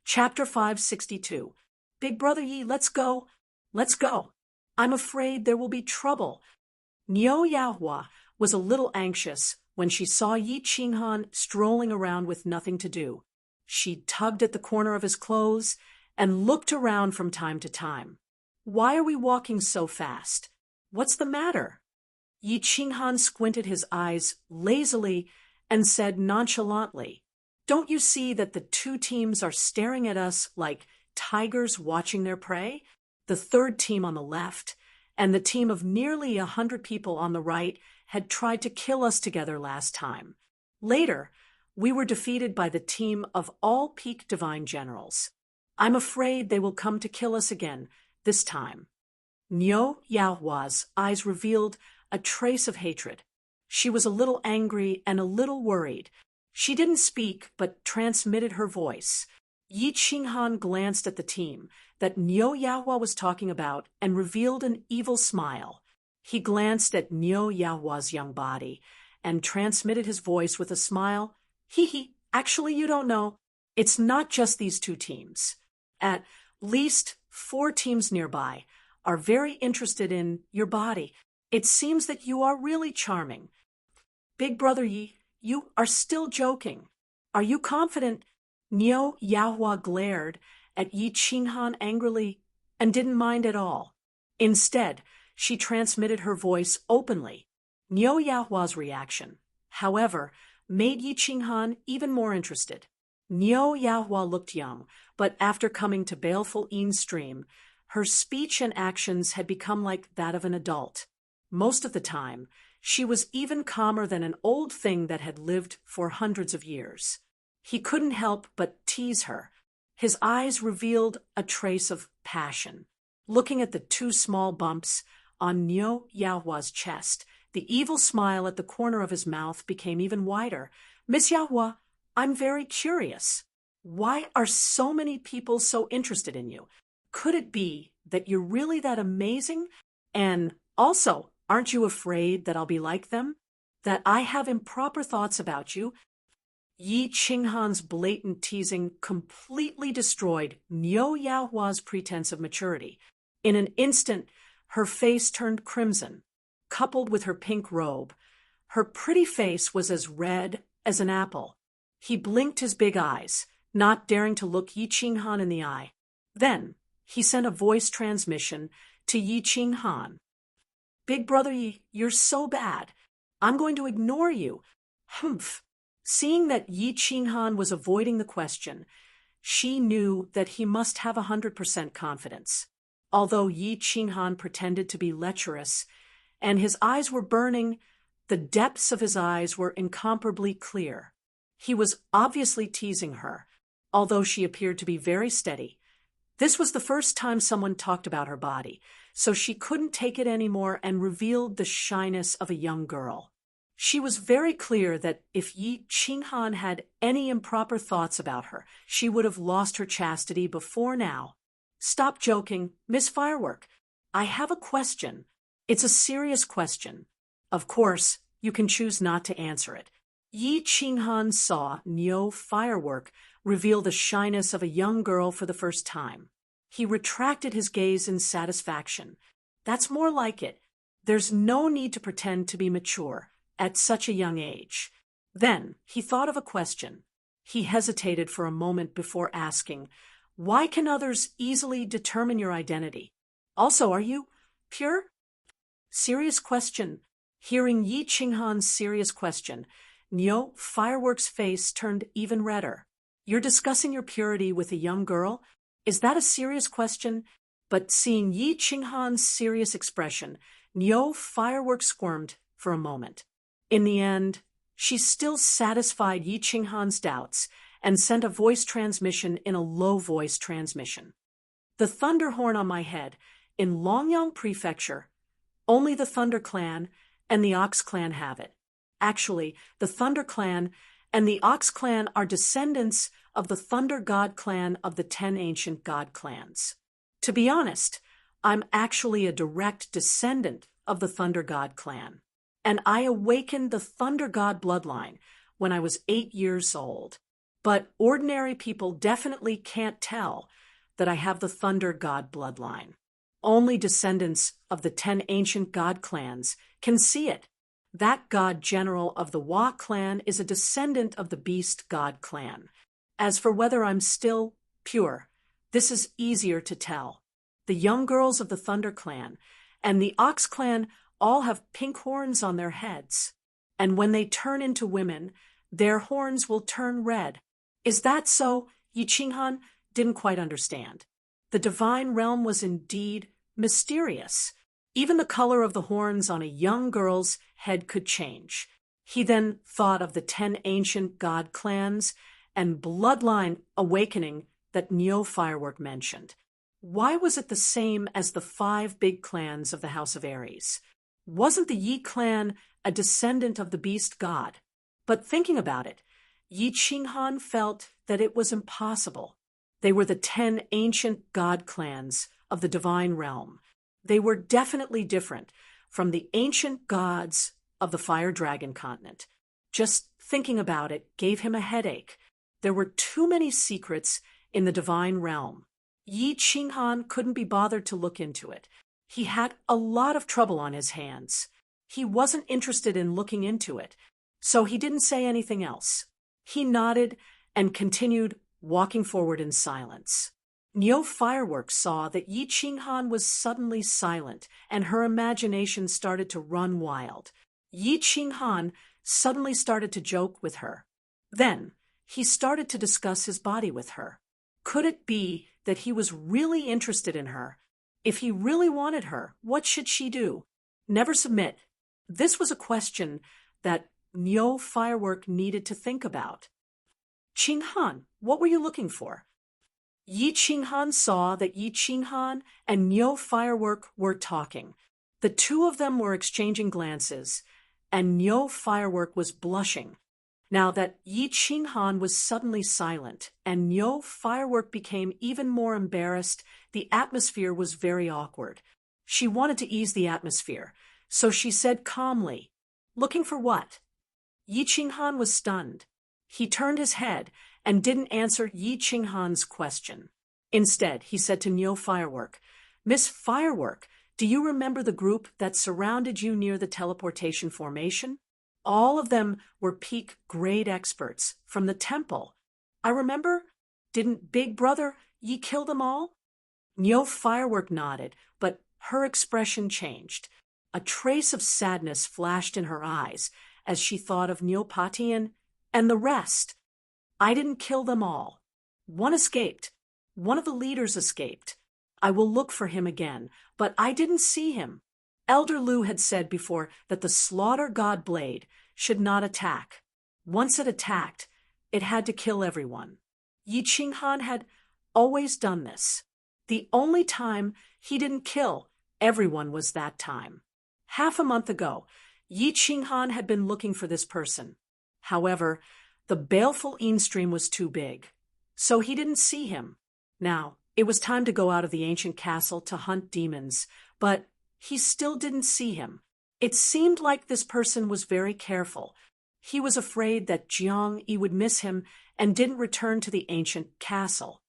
Chapter 562. Big Brother Yi, let's go. Let's go. I'm afraid there will be trouble. Niu Yahua was a little anxious when she saw Yi Qinghan strolling around with nothing to do. She tugged at the corner of his clothes and looked around from time to time. Why are we walking so fast? What's the matter? Yi Qinghan squinted his eyes lazily and said nonchalantly, Don't you see that the two teams are staring at us like tigers watching their prey? The third team on the left and the team of nearly 100 people on the right had tried to kill us together last time. Later, we were defeated by the team of all peak divine generals. I'm afraid they will come to kill us again, this time. Niu Yaohua's eyes revealed a trace of hatred. She was a little angry and a little worried. She didn't speak, but transmitted her voice. Yi Qinghan glanced at the team that Niu Yahua was talking about and revealed an evil smile. He glanced at Niu Yahua's young body and transmitted his voice with a smile. Hee, actually you don't know. It's not just these two teams. At least 4 teams nearby are very interested in your body. It seems that you are really charming. Big Brother Yi, you are still joking. Are you confident? Niu Yahua glared at Yi Qinghan angrily and didn't mind at all. Instead, she transmitted her voice openly. Niu Yahua's reaction, however, made Yi Qinghan even more interested. Niu Yahua looked young, but after coming to Baleful Yin Stream, her speech and actions had become like that of an adult. Most of the time, she was even calmer than an old thing that had lived for hundreds of years. He couldn't help but tease her. His eyes revealed a trace of passion. Looking at the 2 small bumps on Niu Yahua's chest, the evil smile at the corner of his mouth became even wider. Miss Yahua, I'm very curious. Why are so many people so interested in you? Could it be that you're really that amazing? And also, aren't you afraid that I'll be like them? That I have improper thoughts about you? Yi Qinghan's blatant teasing completely destroyed Niu Yahua's pretense of maturity. In an instant, her face turned crimson. Coupled with her pink robe, her pretty face was as red as an apple. He blinked his big eyes, not daring to look Yi Qinghan in the eye. Then, he sent a voice transmission to Yi Qinghan. Big Brother Yi, you're so bad. I'm going to ignore you. Humph. Seeing that Yi Qinghan was avoiding the question, she knew that he must have 100% confidence. Although Yi Qinghan pretended to be lecherous, and his eyes were burning, the depths of his eyes were incomparably clear. He was obviously teasing her, although she appeared to be very steady. This was the first time someone talked about her body, so she couldn't take it anymore and revealed the shyness of a young girl. She was very clear that if Yi Qinghan had any improper thoughts about her, she would have lost her chastity before now. Stop joking, Miss Firework. I have a question. It's a serious question. Of course, you can choose not to answer it. Yi Qinghan saw Niu Firework reveal the shyness of a young girl for the first time. He retracted his gaze in satisfaction. That's more like it. There's no need to pretend to be mature at such a young age. Then he thought of a question. He hesitated for a moment before asking, why can others easily determine your identity? Also, are you pure? Serious question. Hearing Yi Qinghan's serious question, Niu Firework's face turned even redder. You're discussing your purity with a young girl? Is that a serious question? But seeing Yi Qinghan's serious expression, Niu Firework squirmed for a moment. In the end, she still satisfied Yi Qinghan's doubts and sent a voice transmission in a low voice transmission. The thunder horn on my head, in Longyang Prefecture, only the Thunder Clan and the Ox Clan have it. Actually, the Thunder Clan and the Ox Clan are descendants of the Thunder God Clan of the 10 ancient God Clans. To be honest, I'm actually a direct descendant of the Thunder God Clan, and I awakened the Thunder God bloodline when I was 8 years old. But ordinary people definitely can't tell that I have the Thunder God bloodline. Only descendants of the 10 ancient God Clans can see it. That God General of the Wa Clan is a descendant of the Beast God Clan. As for whether I'm still pure, this is easier to tell. The young girls of the Thunder Clan and the Ox Clan all have pink horns on their heads, and when they turn into women, their horns will turn red. Is that so? Yi Qinghan didn't quite understand. The divine realm was indeed mysterious. Even the color of the horns on a young girl's head could change. He then thought of the 10 ancient god clans and bloodline awakening that Neo Firework mentioned. Why was it the same as the 5 big clans of the House of Aries? Wasn't the Yi clan a descendant of the beast god? But thinking about it, Yi Qinghan felt that it was impossible. They were the 10 ancient god clans of the divine realm. They were definitely different from the ancient gods of the Fire Dragon continent. Just thinking about it gave him a headache. There were too many secrets in the divine realm. Yi Qinghan couldn't be bothered to look into it. He had a lot of trouble on his hands. He wasn't interested in looking into it, so he didn't say anything else. He nodded and continued walking forward in silence. Neo Fireworks saw that Yi Qinghan was suddenly silent, and her imagination started to run wild. Yi Qinghan suddenly started to joke with her. Then, he started to discuss his body with her. Could it be that he was really interested in her? If he really wanted her, what should she do? Never submit. This was a question that Neo Firework needed to think about. Qinghan, what were you looking for? Yi Qinghan saw that Yi Qinghan and Neo Firework were talking. The two of them were exchanging glances, and Neo Firework was blushing. Now that Yi Qinghan was suddenly silent, and Neo Firework became even more embarrassed, the atmosphere was very awkward. She wanted to ease the atmosphere, so she said calmly, "Looking for what?" Yi Qinghan was stunned. He turned his head and didn't answer Yi Qinghan's question. Instead, he said to Neo Firework, "Miss Firework, do you remember the group that surrounded you near the teleportation formation? All of them were peak grade experts from the temple. I remember. Didn't Big Brother Yi kill them all?" Neo Firework nodded, but her expression changed. A trace of sadness flashed in her eyes as she thought of Neo Patian and the rest. "I didn't kill them all. One escaped. One of the leaders escaped. I will look for him again, but I didn't see him." Elder Lu had said before that the Slaughter God Blade should not attack. Once it attacked, it had to kill everyone. Yi Qinghan had always done this. The only time he didn't kill everyone was that time. Half a month ago, Yi Qinghan had been looking for this person. However, the baleful Stream was too big, so he didn't see him. Now, it was time to go out of the ancient castle to hunt demons, but he still didn't see him. It seemed like this person was very careful. He was afraid that Jiang Yi would miss him and didn't return to the ancient castle.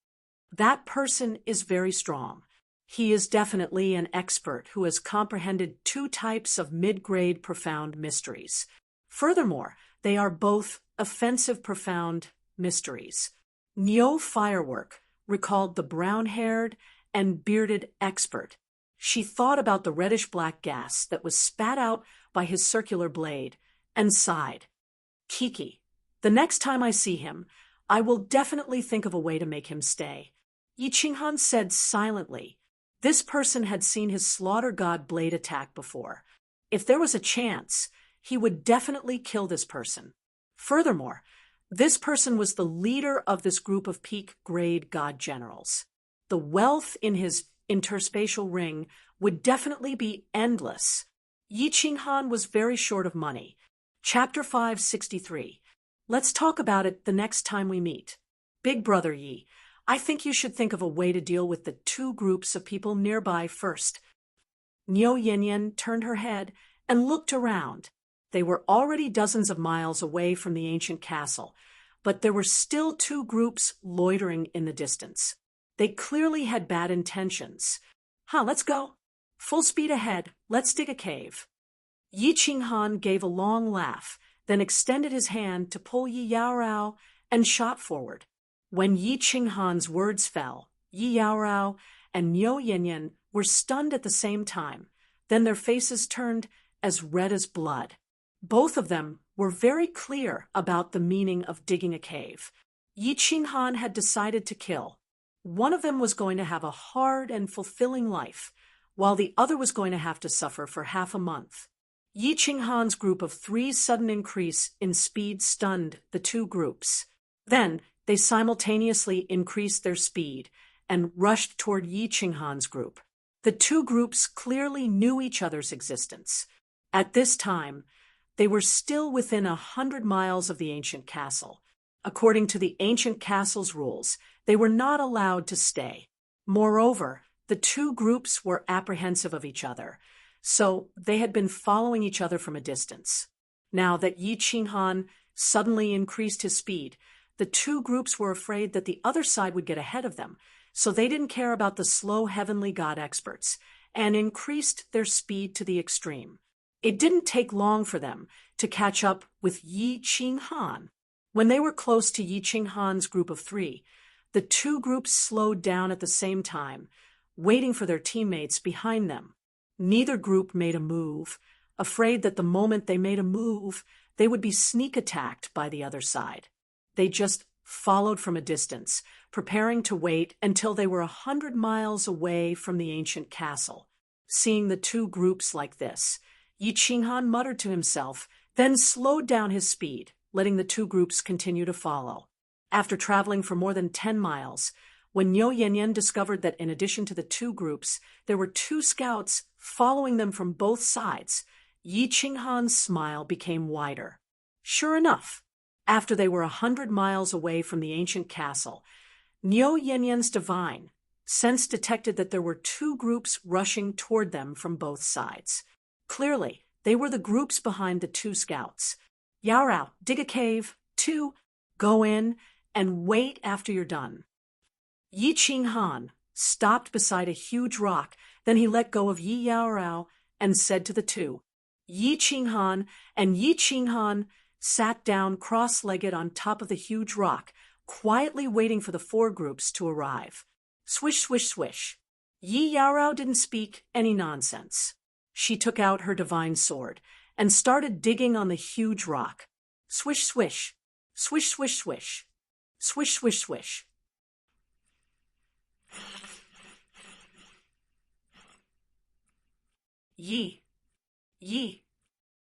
That person is very strong. He is definitely an expert who has comprehended 2 types of mid-grade profound mysteries. Furthermore, they are both offensive profound mysteries. Neo Firework recalled the brown-haired and bearded expert. She thought about the reddish-black gas that was spat out by his circular blade and sighed. "Kiki, the next time I see him, I will definitely think of a way to make him stay." Yi Qinghan said silently. This person had seen his Slaughter God Blade attack before. If there was a chance, he would definitely kill this person. Furthermore, this person was the leader of this group of peak-grade god generals. The wealth in his interspatial ring would definitely be endless. Yi Qinghan was very short of money. Chapter 563. Let's talk about it the next time we meet. Big Brother Yi, I think you should think of a way to deal with the 2 groups of people nearby first. Niu Yinyan turned her head and looked around. They were already dozens of miles away from the ancient castle, but there were still 2 groups loitering in the distance. They clearly had bad intentions. Let's go. Full speed ahead. Let's dig a cave. Yi Qinghan gave a long laugh, then extended his hand to pull Yi Yaorao and shot forward. When Yi Qinghan's words fell, Yi Yaorao and Niu Yinyan were stunned at the same time. Then their faces turned as red as blood. Both of them were very clear about the meaning of digging a cave. Yi Qinghan had decided to kill. One of them was going to have a hard and fulfilling life, while the other was going to have to suffer for half a month. Yi Qinghan's group of 3 sudden increase in speed stunned the 2 groups. Then, they simultaneously increased their speed and rushed toward Yi Qinghan's group. The 2 groups clearly knew each other's existence. At this time, they were still within 100 miles of the ancient castle. According to the ancient castle's rules, they were not allowed to stay. Moreover, the 2 groups were apprehensive of each other, so they had been following each other from a distance. Now that Yi Qinghan suddenly increased his speed, the 2 groups were afraid that the other side would get ahead of them, so they didn't care about the slow heavenly god experts and increased their speed to the extreme. It didn't take long for them to catch up with Yi Qinghan. When they were close to Yi Qinghan's group of 3, the 2 groups slowed down at the same time, waiting for their teammates behind them. Neither group made a move, afraid that the moment they made a move, they would be sneak attacked by the other side. They just followed from a distance, preparing to wait until they were 100 miles away from the ancient castle. Seeing the 2 groups like this, Yi Qinghan muttered to himself, then slowed down his speed, letting the 2 groups continue to follow. After traveling for more than 10 miles, when Niu Yanyan discovered that in addition to the 2 groups, there were 2 scouts following them from both sides, Yi Qinghan's smile became wider. Sure enough, after they were 100 miles away from the ancient castle, Niu Yanyan's divine sense detected that there were 2 groups rushing toward them from both sides. Clearly, they were the groups behind the 2 scouts. Yaorao, dig a cave. 2, go in and wait after you're done. Yi Qinghan stopped beside a huge rock, then he let go of Yi Yaorao and said to the 2, Yi Qinghan, and Yi Qinghan sat down cross-legged on top of the huge rock, quietly waiting for the 4 groups to arrive. Swish, swish, swish. Yi Yaorao didn't speak any nonsense. She took out her divine sword and started digging on the huge rock. Swish, swish. Swish, swish, swish. Swish, swish, swish. Yi.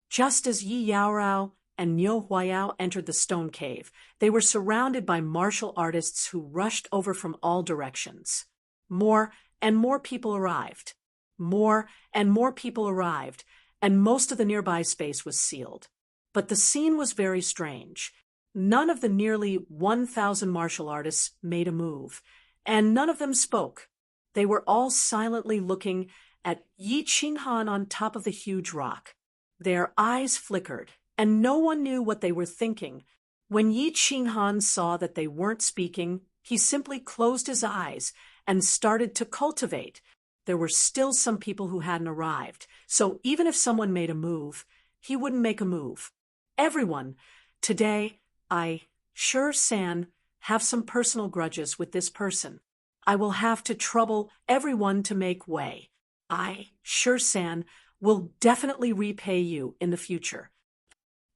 Just as Yi Yaorao and Niu Huayao entered the stone cave, they were surrounded by martial artists who rushed over from all directions. More and more people arrived. More and more people arrived, and most of the nearby space was sealed. But the scene was very strange. None of the nearly 1,000 martial artists made a move, and none of them spoke. They were all silently looking at Yi Qinghan on top of the huge rock. Their eyes flickered, and no one knew what they were thinking. When Yi Qinghan saw that they weren't speaking, he simply closed his eyes and started to cultivate. There were still some people who hadn't arrived, so even if someone made a move, he wouldn't make a move. Everyone, today, I, San, have some personal grudges with this person. I will have to trouble everyone to make way. I, San, will definitely repay you in the future.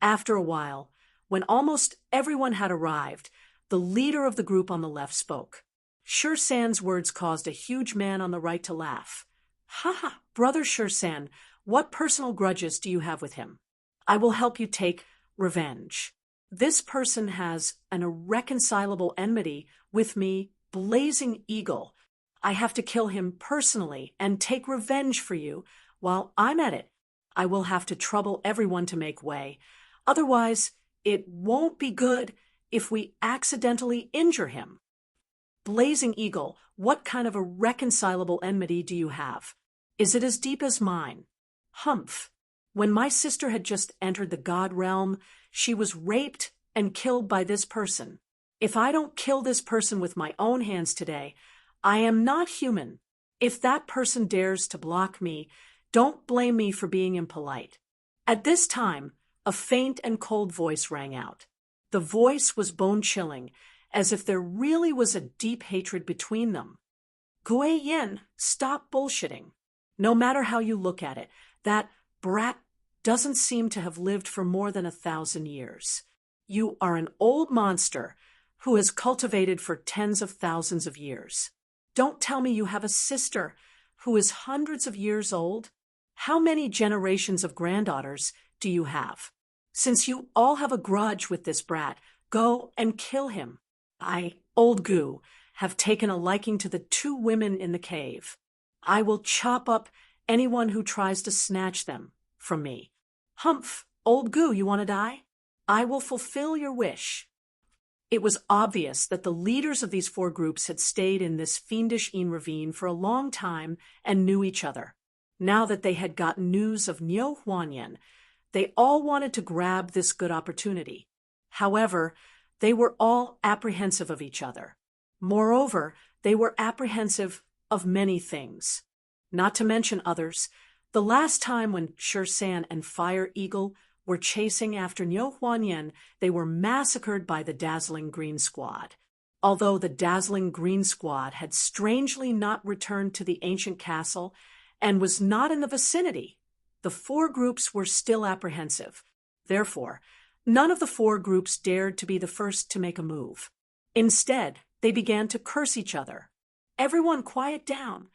After a while, when almost everyone had arrived, the leader of the group on the left spoke. San's words caused a huge man on the right to laugh. Ha ha, brother San, what personal grudges do you have with him? I will help you take revenge. This person has an irreconcilable enmity with me, Blazing Eagle. I have to kill him personally and take revenge for you. While I'm at it, I will have to trouble everyone to make way. Otherwise, it won't be good if we accidentally injure him. Blazing Eagle, what kind of irreconcilable enmity do you have? Is it as deep as mine? Humph. When my sister had just entered the god realm, she was raped and killed by this person. If I don't kill this person with my own hands today, I am not human. If that person dares to block me, don't blame me for being impolite. At this time, a faint and cold voice rang out. The voice was bone-chilling, as if there really was a deep hatred between them. Gui Yin, stop bullshitting. No matter how you look at it, that brat doesn't seem to have lived for more than 1,000 years. You are an old monster who has cultivated for tens of thousands of years. Don't tell me you have a sister who is hundreds of years old. How many generations of granddaughters do you have? Since you all have a grudge with this brat, go and kill him. I, Old Goo, have taken a liking to the two women in the cave. I will chop up anyone who tries to snatch them from me. Humph, Old Goo, you want to die? I will fulfill your wish. It was obvious that the leaders of these four groups had stayed in this fiendish ravine for a long time and knew each other. Now that they had gotten news of Niu Huanyan, they all wanted to grab this good opportunity. However, they were all apprehensive of each other. Moreover, they were apprehensive of many things. Not to mention others, the last time when Shirsan and Fire Eagle were chasing after Niu Huanyan, they were massacred by the Dazzling Green Squad. Although the Dazzling Green Squad had strangely not returned to the ancient castle and was not in the vicinity, the four groups were still apprehensive. Therefore, none of the four groups dared to be the first to make a move. Instead, they began to curse each other. Everyone quiet down.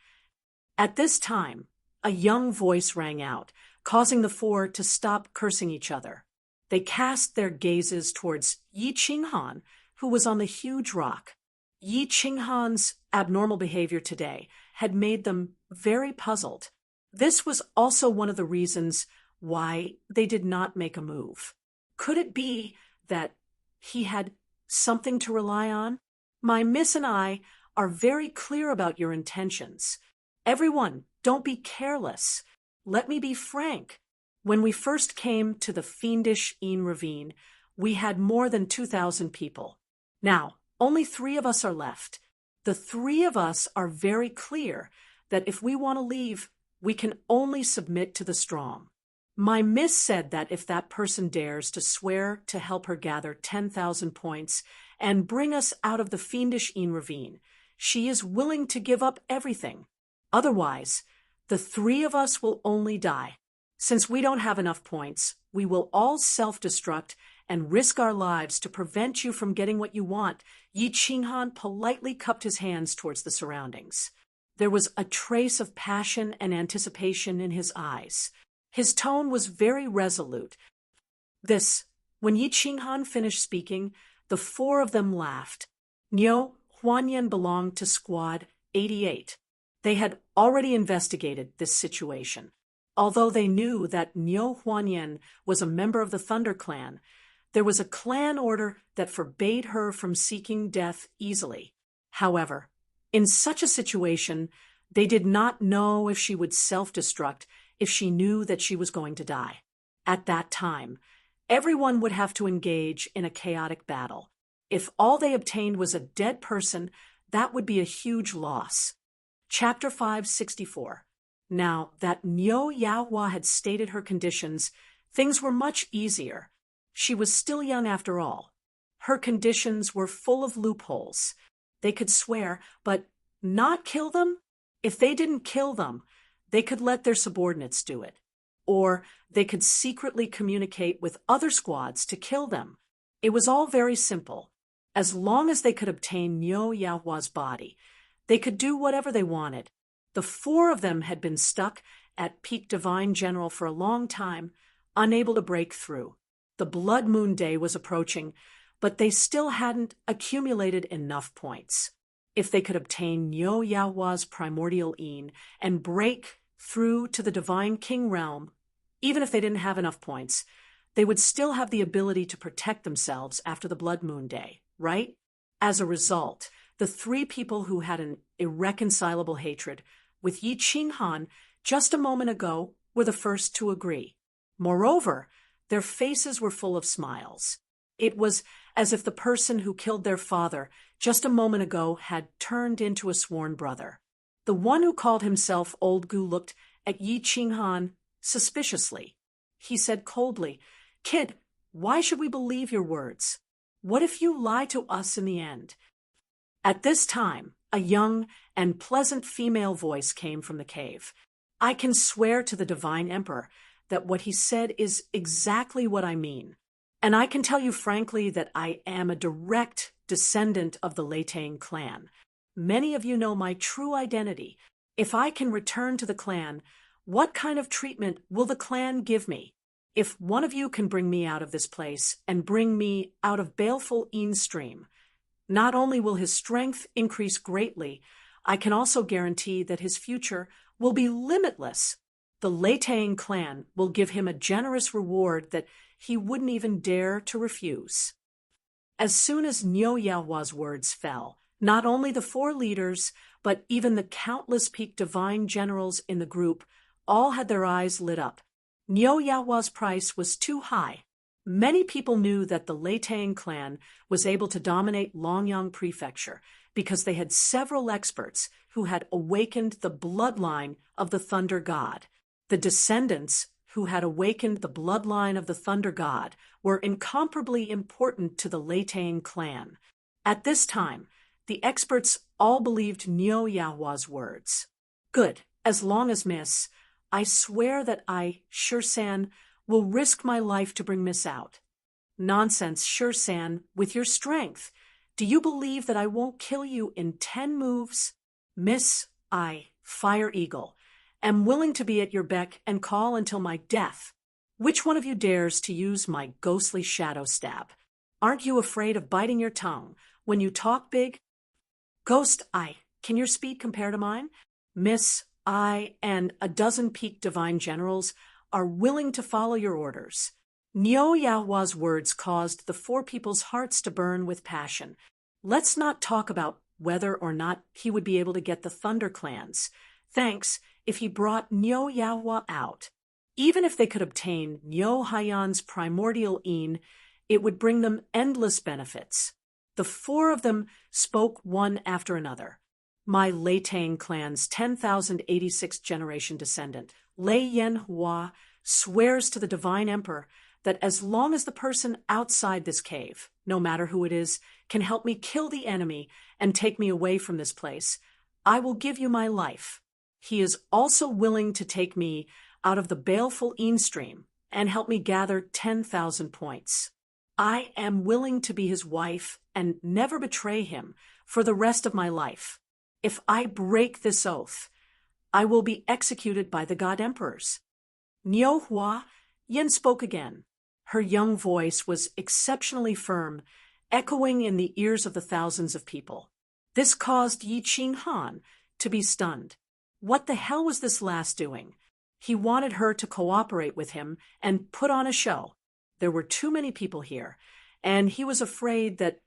At this time, a young voice rang out, causing the four to stop cursing each other. They cast their gazes towards Yi Qinghan, who was on the huge rock. Yi Qinghan's abnormal behavior today had made them very puzzled. This was also one of the reasons why they did not make a move. Could it be that he had something to rely on? My miss and I are very clear about your intentions. Everyone, don't be careless. Let me be frank. When we first came to the fiendish ravine, we had more than 2,000 people. Now, only 3 of us are left. The 3 of us are very clear that if we want to leave, we can only submit to the strong. My miss said that if that person dares to swear to help her gather 10,000 points and bring us out of the fiendish ravine, she is willing to give up everything. Otherwise, the 3 of us will only die. Since we don't have enough points, we will all self-destruct and risk our lives to prevent you from getting what you want. Yi Qinghan politely cupped his hands towards the surroundings. There was a trace of passion and anticipation in his eyes. His tone was very resolute. When Yi Qinghan finished speaking, the 4 of them laughed. Niu Huanyan belonged to Squad 88. They had already investigated this situation. Although they knew that Niu Huanyan was a member of the Thunder Clan, there was a clan order that forbade her from seeking death easily. However, in such a situation, they did not know if she would self-destruct if she knew that she was going to die. At that time, everyone would have to engage in a chaotic battle. If all they obtained was a dead person, that would be a huge loss. Chapter 564. Now that Niu Yaohua had stated her conditions, things were much easier. She was still young after all. Her conditions were full of loopholes. They could swear, but not kill them? If they didn't kill them, they could let their subordinates do it. Or they could secretly communicate with other squads to kill them. It was all very simple. As long as they could obtain Niu Yaohua's body, they could do whatever they wanted. The 4 of them had been stuck at Peak Divine General for a long time, unable to break through. The Blood Moon Day was approaching, but they still hadn't accumulated enough points. If they could obtain Niu Yaohua's primordial Yin and break through to the Divine King realm, even if they didn't have enough points, they would still have the ability to protect themselves after the Blood Moon Day, right? As a result, the 3 people who had an irreconcilable hatred with Yi Qinghan just a moment ago were the first to agree. Moreover, their faces were full of smiles. It was as if the person who killed their father just a moment ago had turned into a sworn brother. The one who called himself Old Goo looked at Yi Qinghan suspiciously. He said coldly, "Kid, why should we believe your words? What if you lie to us in the end?" At this time, a young and pleasant female voice came from the cave. "I can swear to the Divine Emperor that what he said is exactly what I mean. And I can tell you frankly that I am a direct descendant of the Latang clan. Many of you know my true identity. If I can return to the clan, what kind of treatment will the clan give me? If one of you can bring me out of this place and bring me out of baleful stream, not only will his strength increase greatly, I can also guarantee that his future will be limitless. The Latang clan will give him a generous reward that he wouldn't even dare to refuse. As soon as Nyo Yahua's words fell, not only the 4 leaders, but even the countless peak divine generals in the group all had their eyes lit up. Nyo Yahua's price was too high. Many people knew that the Latang clan was able to dominate Longyang Prefecture because they had several experts who had awakened the bloodline of the Thunder God. The descendants who had awakened the bloodline of the Thunder God were incomparably important to the Latang clan. At this time, the experts all believed Nyo Yahua's words. Good, as long as Miss, I swear that I, Shursan, will risk my life to bring Miss out. Nonsense, Shursan, with your strength. Do you believe that I won't kill you in 10 moves? Miss, I, Fire Eagle, am willing to be at your beck and call until my death. Which one of you dares to use my ghostly shadow stab? Aren't you afraid of biting your tongue when you talk big? Ghost Eye, can your speed compare to mine? Miss, I and a dozen peak divine generals are willing to follow your orders. Nyo Yahua's words caused the 4 people's hearts to burn with passion. Let's not talk about whether or not he would be able to get the Thunder clans. Thanks, if he brought Nyo Yahua out. Even if they could obtain Nyo Hayan's primordial it would bring them endless benefits. The 4 of them spoke one after another. My Latang clan's 10,086th generation descendant, Lei Yen Hua, swears to the Divine Emperor that as long as the person outside this cave, no matter who it is, can help me kill the enemy and take me away from this place, I will give you my life. He is also willing to take me out of the baleful stream and help me gather 10,000 points. I am willing to be his wife and never betray him for the rest of my life. If I break this oath, I will be executed by the God Emperors. Nyo Hua, Yen spoke again. Her young voice was exceptionally firm, echoing in the ears of the thousands of people. This caused Yi Qinghan to be stunned. What the hell was this lass doing? He wanted her to cooperate with him and put on a show. There were too many people here, and he was afraid that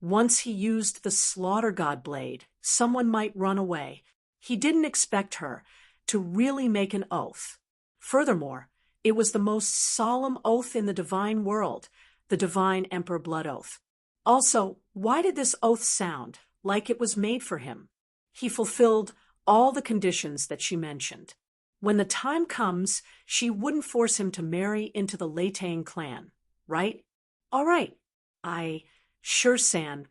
once he used the Slaughter God blade, someone might run away. He didn't expect her to really make an oath. Furthermore, it was the most solemn oath in the divine world, the Divine Emperor Blood Oath. Also, why did this oath sound like it was made for him? He fulfilled all the conditions that she mentioned. When the time comes, she wouldn't force him to marry into the Latang clan, right? All right, I, Shursan,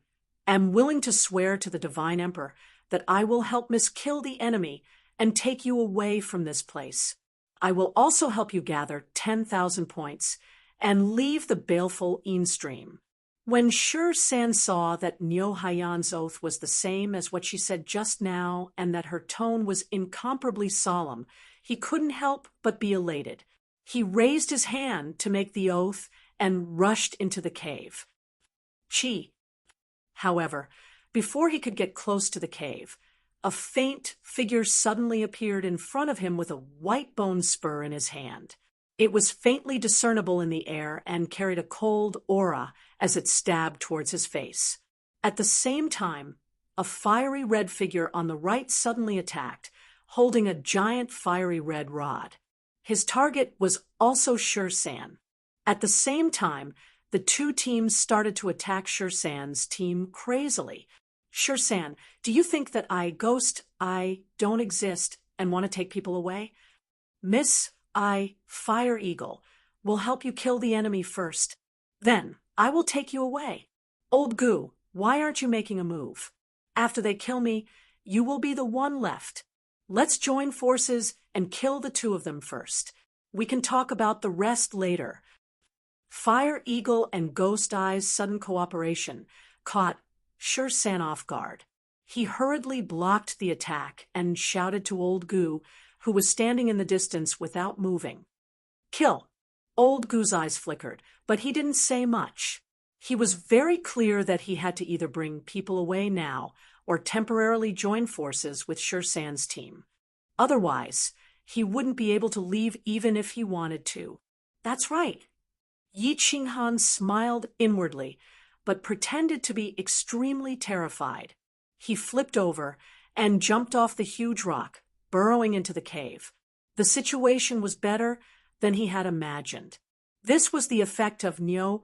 am willing to swear to the Divine Emperor that I will help Miss kill the enemy and take you away from this place. I will also help you gather 10,000 points and leave the baleful stream. When Shursan saw that Nyo Hayan's oath was the same as what she said just now and that her tone was incomparably solemn, he couldn't help but be elated. He raised his hand to make the oath and rushed into the cave. However, before he could get close to the cave, a faint figure suddenly appeared in front of him with a white bone spur in his hand. It was faintly discernible in the air and carried a cold aura as it stabbed towards his face. At the same time, a fiery red figure on the right suddenly attacked, holding a giant fiery red rod. His target was also Shursan. At the same time, the 2 teams started to attack Shursan's team crazily. Shursan, do you think that I don't exist and want to take people away? Miss, I, Fire Eagle, will help you kill the enemy first. Then I will take you away. Old Goo, why aren't you making a move? After they kill me, you will be the one left. Let's join forces and kill the 2 of them first. We can talk about the rest later. Fire Eagle and Ghost Eye's sudden cooperation caught San off guard. He hurriedly blocked the attack and shouted to Old Gu, who was standing in the distance without moving. Kill! Old Gu's eyes flickered, but he didn't say much. He was very clear that he had to either bring people away now or temporarily join forces with San's team. Otherwise, he wouldn't be able to leave even if he wanted to. That's right. Yi Qinghan smiled inwardly, but pretended to be extremely terrified. He flipped over and jumped off the huge rock, burrowing into the cave. The situation was better than he had imagined. This was the effect of Niu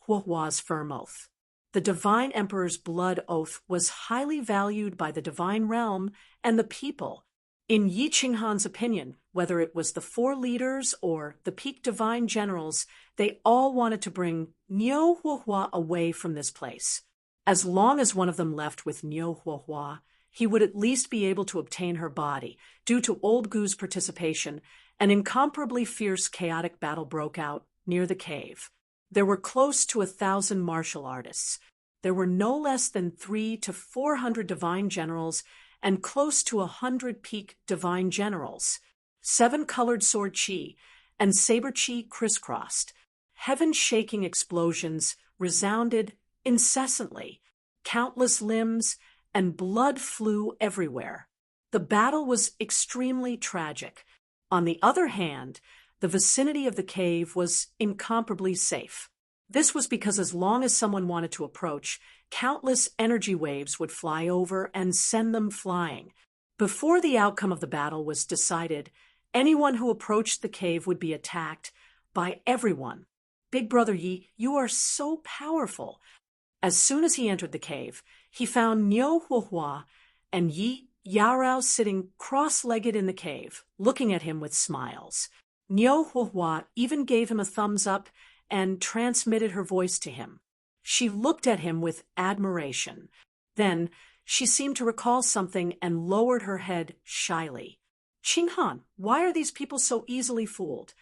Huahua's firm oath. The Divine Emperor's blood oath was highly valued by the Divine Realm and the people. In Yi Qinghan's opinion, whether it was the 4 leaders or the peak divine generals, they all wanted to bring Niu Huahua away from this place. As long as one of them left with Niu Huahua, he would at least be able to obtain her body. Due to Old Gu's participation, an incomparably fierce chaotic battle broke out near the cave. There were close to 1,000 martial artists. There were no less than 300 to 400 divine generals and close to 100 peak divine generals. 7 colored sword chi and saber chi crisscrossed. Heaven-shaking explosions resounded incessantly. Countless limbs and blood flew everywhere. The battle was extremely tragic. On the other hand, the vicinity of the cave was incomparably safe. This was because as long as someone wanted to approach, countless energy waves would fly over and send them flying. Before the outcome of the battle was decided, anyone who approached the cave would be attacked by everyone. Big Brother Yi, you are so powerful. As soon as he entered the cave, he found Niu Huahua and Yi Yarao sitting cross-legged in the cave, looking at him with smiles. Niu Huahua even gave him a thumbs up and transmitted her voice to him. She looked at him with admiration. Then she seemed to recall something and lowered her head shyly. Qinghan, why are these people so easily fooled?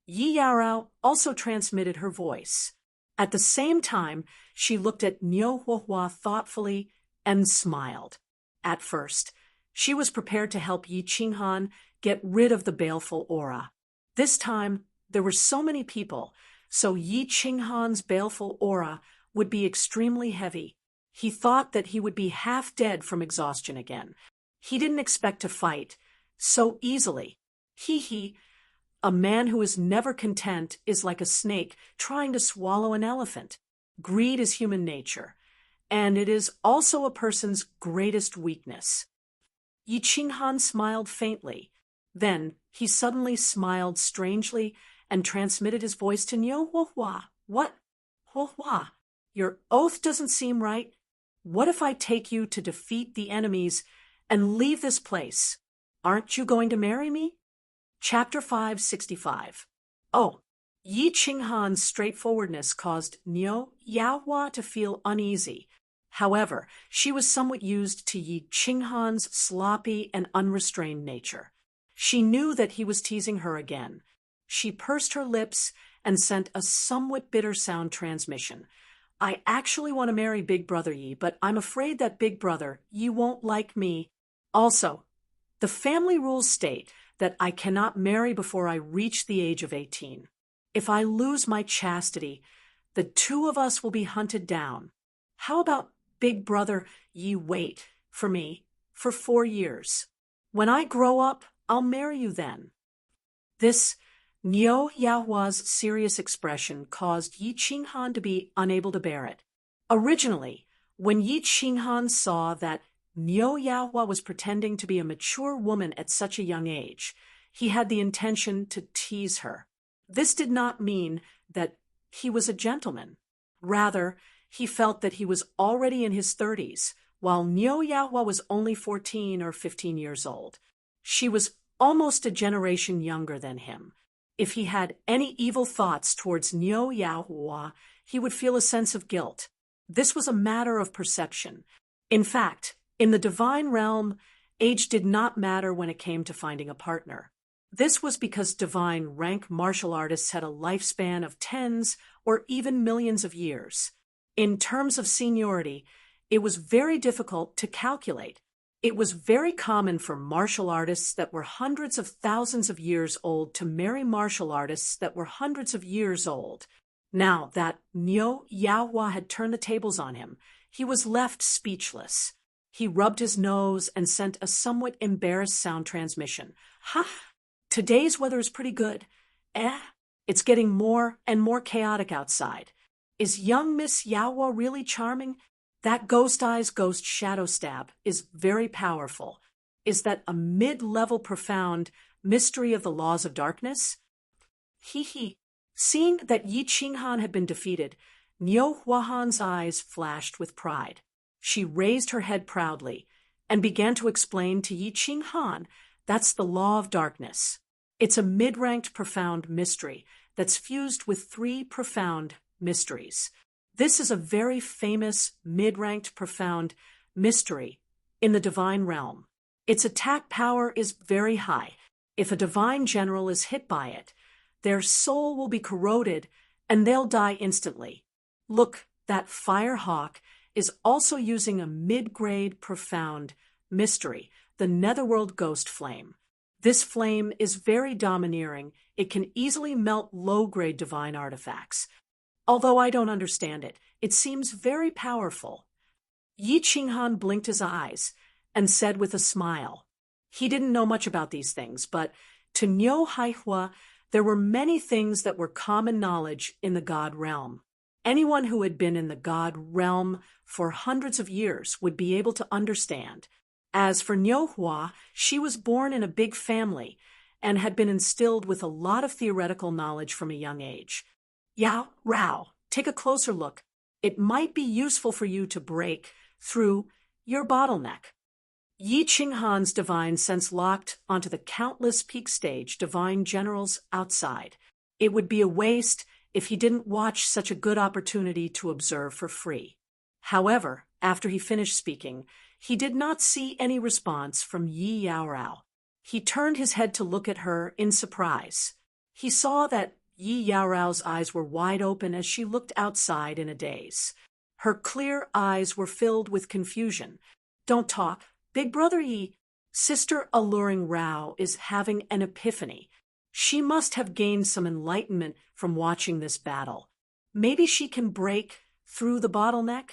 Yi Yarao also transmitted her voice. At the same time, she looked at Niu Huahua thoughtfully and smiled. At first, she was prepared to help Yi Qinghan get rid of the baleful aura. This time, there were so many people, so Yi Qinghan's baleful aura would be extremely heavy. He thought that he would be half dead from exhaustion again. He didn't expect to fight so easily. A man who is never content is like a snake trying to swallow an elephant. Greed is human nature, and it is also a person's greatest weakness. Yi Qinghan smiled faintly. Then he suddenly smiled strangely and transmitted his voice to Niu Huahua. What? Huahua, your oath doesn't seem right. What if I take you to defeat the enemies and leave this place? Aren't you going to marry me? Chapter 565. Oh, Yi Qinghan's straightforwardness caused Niu Huahua to feel uneasy. However, she was somewhat used to Yi Qinghan's sloppy and unrestrained nature. She knew that he was teasing her again. She pursed her lips and sent a somewhat bitter sound transmission. I actually want to marry Big Brother Yi, but I'm afraid that Big Brother Yi won't like me. Also, the family rules state that I cannot marry before I reach the age of 18. If I lose my chastity, the 2 of us will be hunted down. How about Big Brother Yi wait for me for 4 years? When I grow up, I'll marry you then. This Niu Huahua's serious expression caused Yi Qinghan to be unable to bear it. Originally, when Yi Qinghan saw that Niu Huahua was pretending to be a mature woman at such a young age, he had the intention to tease her. This did not mean that he was a gentleman. Rather, he felt that he was already in his 30s, while Niu Huahua was only 14 or 15 years old. She was almost a generation younger than him. If he had any evil thoughts towards Niu Huahua, he would feel a sense of guilt. This was a matter of perception. In fact, in the divine realm, age did not matter when it came to finding a partner. This was because divine rank martial artists had a lifespan of tens or even millions of years. In terms of seniority, It was very difficult to calculate. It was very common for martial artists that were hundreds of thousands of years old to marry martial artists that were hundreds of years old. Now that Niu Yaohua had turned the tables on him, he was left speechless. He rubbed his nose and sent a somewhat embarrassed sound transmission. Ha! Today's weather is pretty good. It's getting more and more chaotic outside. Is young Miss Yaohua really charming? That ghost eyes ghost shadow stab is very powerful. Is that a mid-level profound mystery of the laws of darkness? Hee. Seeing that Yi Qinghan had been defeated, Niu Huahan's eyes flashed with pride. She raised her head proudly and began to explain to Yi Qinghan that's the law of darkness. It's a mid-ranked profound mystery that's fused with 3 profound mysteries. This is a very famous mid-ranked profound mystery in the divine realm. Its attack power is very high. If a divine general is hit by it, their soul will be corroded and they'll die instantly. Look, that fire hawk is also using a mid-grade profound mystery, the Netherworld Ghost Flame. This flame is very domineering. It can easily melt low-grade divine artifacts. Although I don't understand it, it seems very powerful. Yi Qinghan blinked his eyes and said with a smile. He didn't know much about these things, but to Niu Haihua, there were many things that were common knowledge in the God realm. Anyone who had been in the God realm for hundreds of years would be able to understand. As for Niu Hua, she was born in a big family and had been instilled with a lot of theoretical knowledge from a young age. Yao Rao, take a closer look. It might be useful for you to break through your bottleneck. Yi Qinghan's divine sense locked onto the countless peak stage divine generals outside. It would be a waste if he didn't watch such a good opportunity to observe for free. However, after he finished speaking, he did not see any response from Yi Yaorao. He turned his head to look at her in surprise. He saw that Yi Yaorao's eyes were wide open as she looked outside in a daze. Her clear eyes were filled with confusion. Don't talk. Big brother Yi, Sister Alluring Rao is having an epiphany. She must have gained some enlightenment from watching this battle. Maybe she can break through the bottleneck?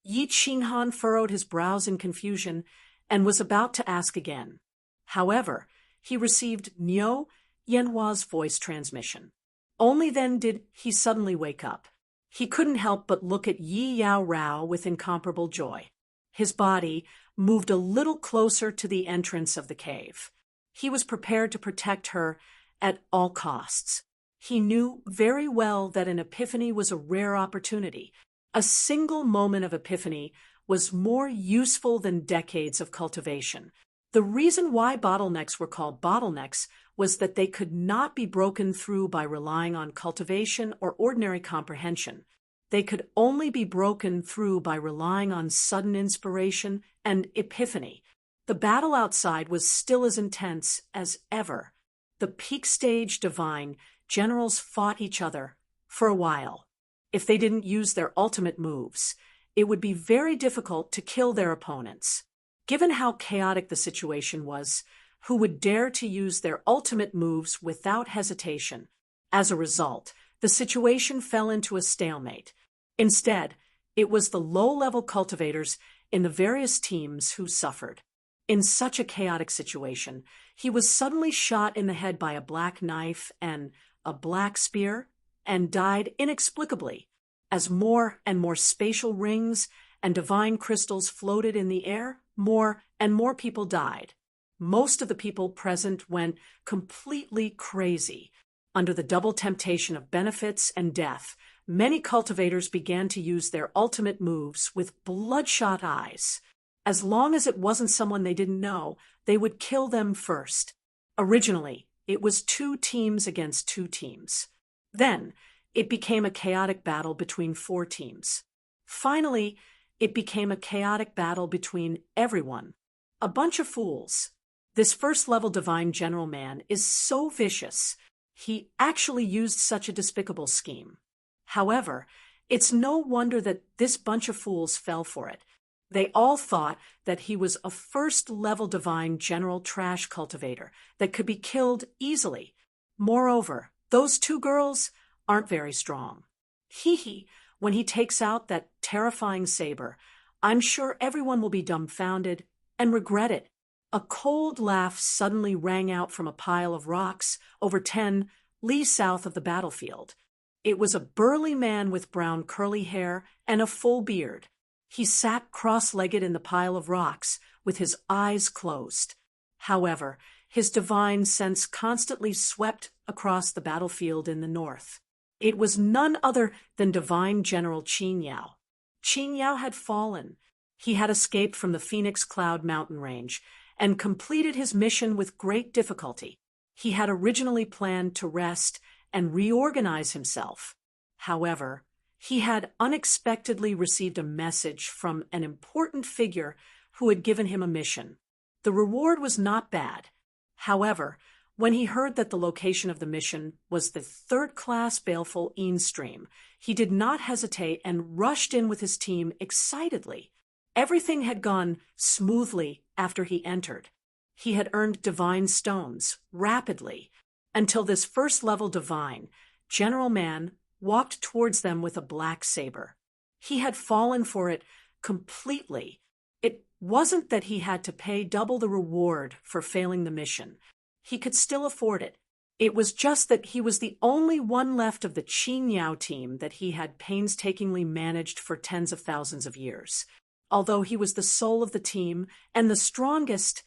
Yi Qinghan furrowed his brows in confusion and was about to ask again. However, he received Niu Yanhua's voice transmission. Only then did he suddenly wake up. He couldn't help but look at Yi Yao Rao with incomparable joy. His body moved a little closer to the entrance of the cave. He was prepared to protect her at all costs. He knew very well that an epiphany was a rare opportunity. A single moment of epiphany was more useful than decades of cultivation. The reason why bottlenecks were called bottlenecks was that they could not be broken through by relying on cultivation or ordinary comprehension. They could only be broken through by relying on sudden inspiration and epiphany. The battle outside was still as intense as ever. The peak stage divine generals fought each other for a while. If they didn't use their ultimate moves, it would be very difficult to kill their opponents. Given how chaotic the situation was, who would dare to use their ultimate moves without hesitation? As a result, the situation fell into a stalemate. Instead, it was the low-level cultivators in the various teams who suffered. In such a chaotic situation, he was suddenly shot in the head by a black knife and a black spear, and died inexplicably. As more and more spatial rings and divine crystals floated in the air, more and more people died. Most of the people present went completely crazy. Under the double temptation of benefits and death, many cultivators began to use their ultimate moves with bloodshot eyes. As long as it wasn't someone they didn't know, they would kill them first. Originally, it was 2 teams against 2 teams. Then, it became a chaotic battle between 4 teams. Finally, it became a chaotic battle between everyone. A bunch of fools. This first-level divine general man is so vicious. He actually used such a despicable scheme. However, it's no wonder that this bunch of fools fell for it. They all thought that he was a first-level divine general trash cultivator that could be killed easily. Moreover, those two girls aren't very strong. Hee, when he takes out that terrifying saber, I'm sure everyone will be dumbfounded and regret it. A cold laugh suddenly rang out from a pile of rocks over 10 li south of the battlefield. It was a burly man with brown curly hair and a full beard. He sat cross-legged in the pile of rocks, with his eyes closed. However, his divine sense constantly swept across the battlefield in the north. It was none other than Divine General Qin Yao. Qin Yao had fallen. He had escaped from the Phoenix Cloud mountain range and completed his mission with great difficulty. He had originally planned to rest and reorganize himself. However, he had unexpectedly received a message from an important figure who had given him a mission. The reward was not bad. However, when he heard that the location of the mission was the third-class baleful Een stream, he did not hesitate and rushed in with his team excitedly. Everything had gone smoothly after he entered. He had earned divine stones rapidly until this first-level divine, General Man, walked towards them with a black saber. He had fallen for it completely. It wasn't that he had to pay double the reward for failing the mission. He could still afford it. It was just that he was the only one left of the Qin Yao team that he had painstakingly managed for tens of thousands of years. Although he was the soul of the team and the strongest,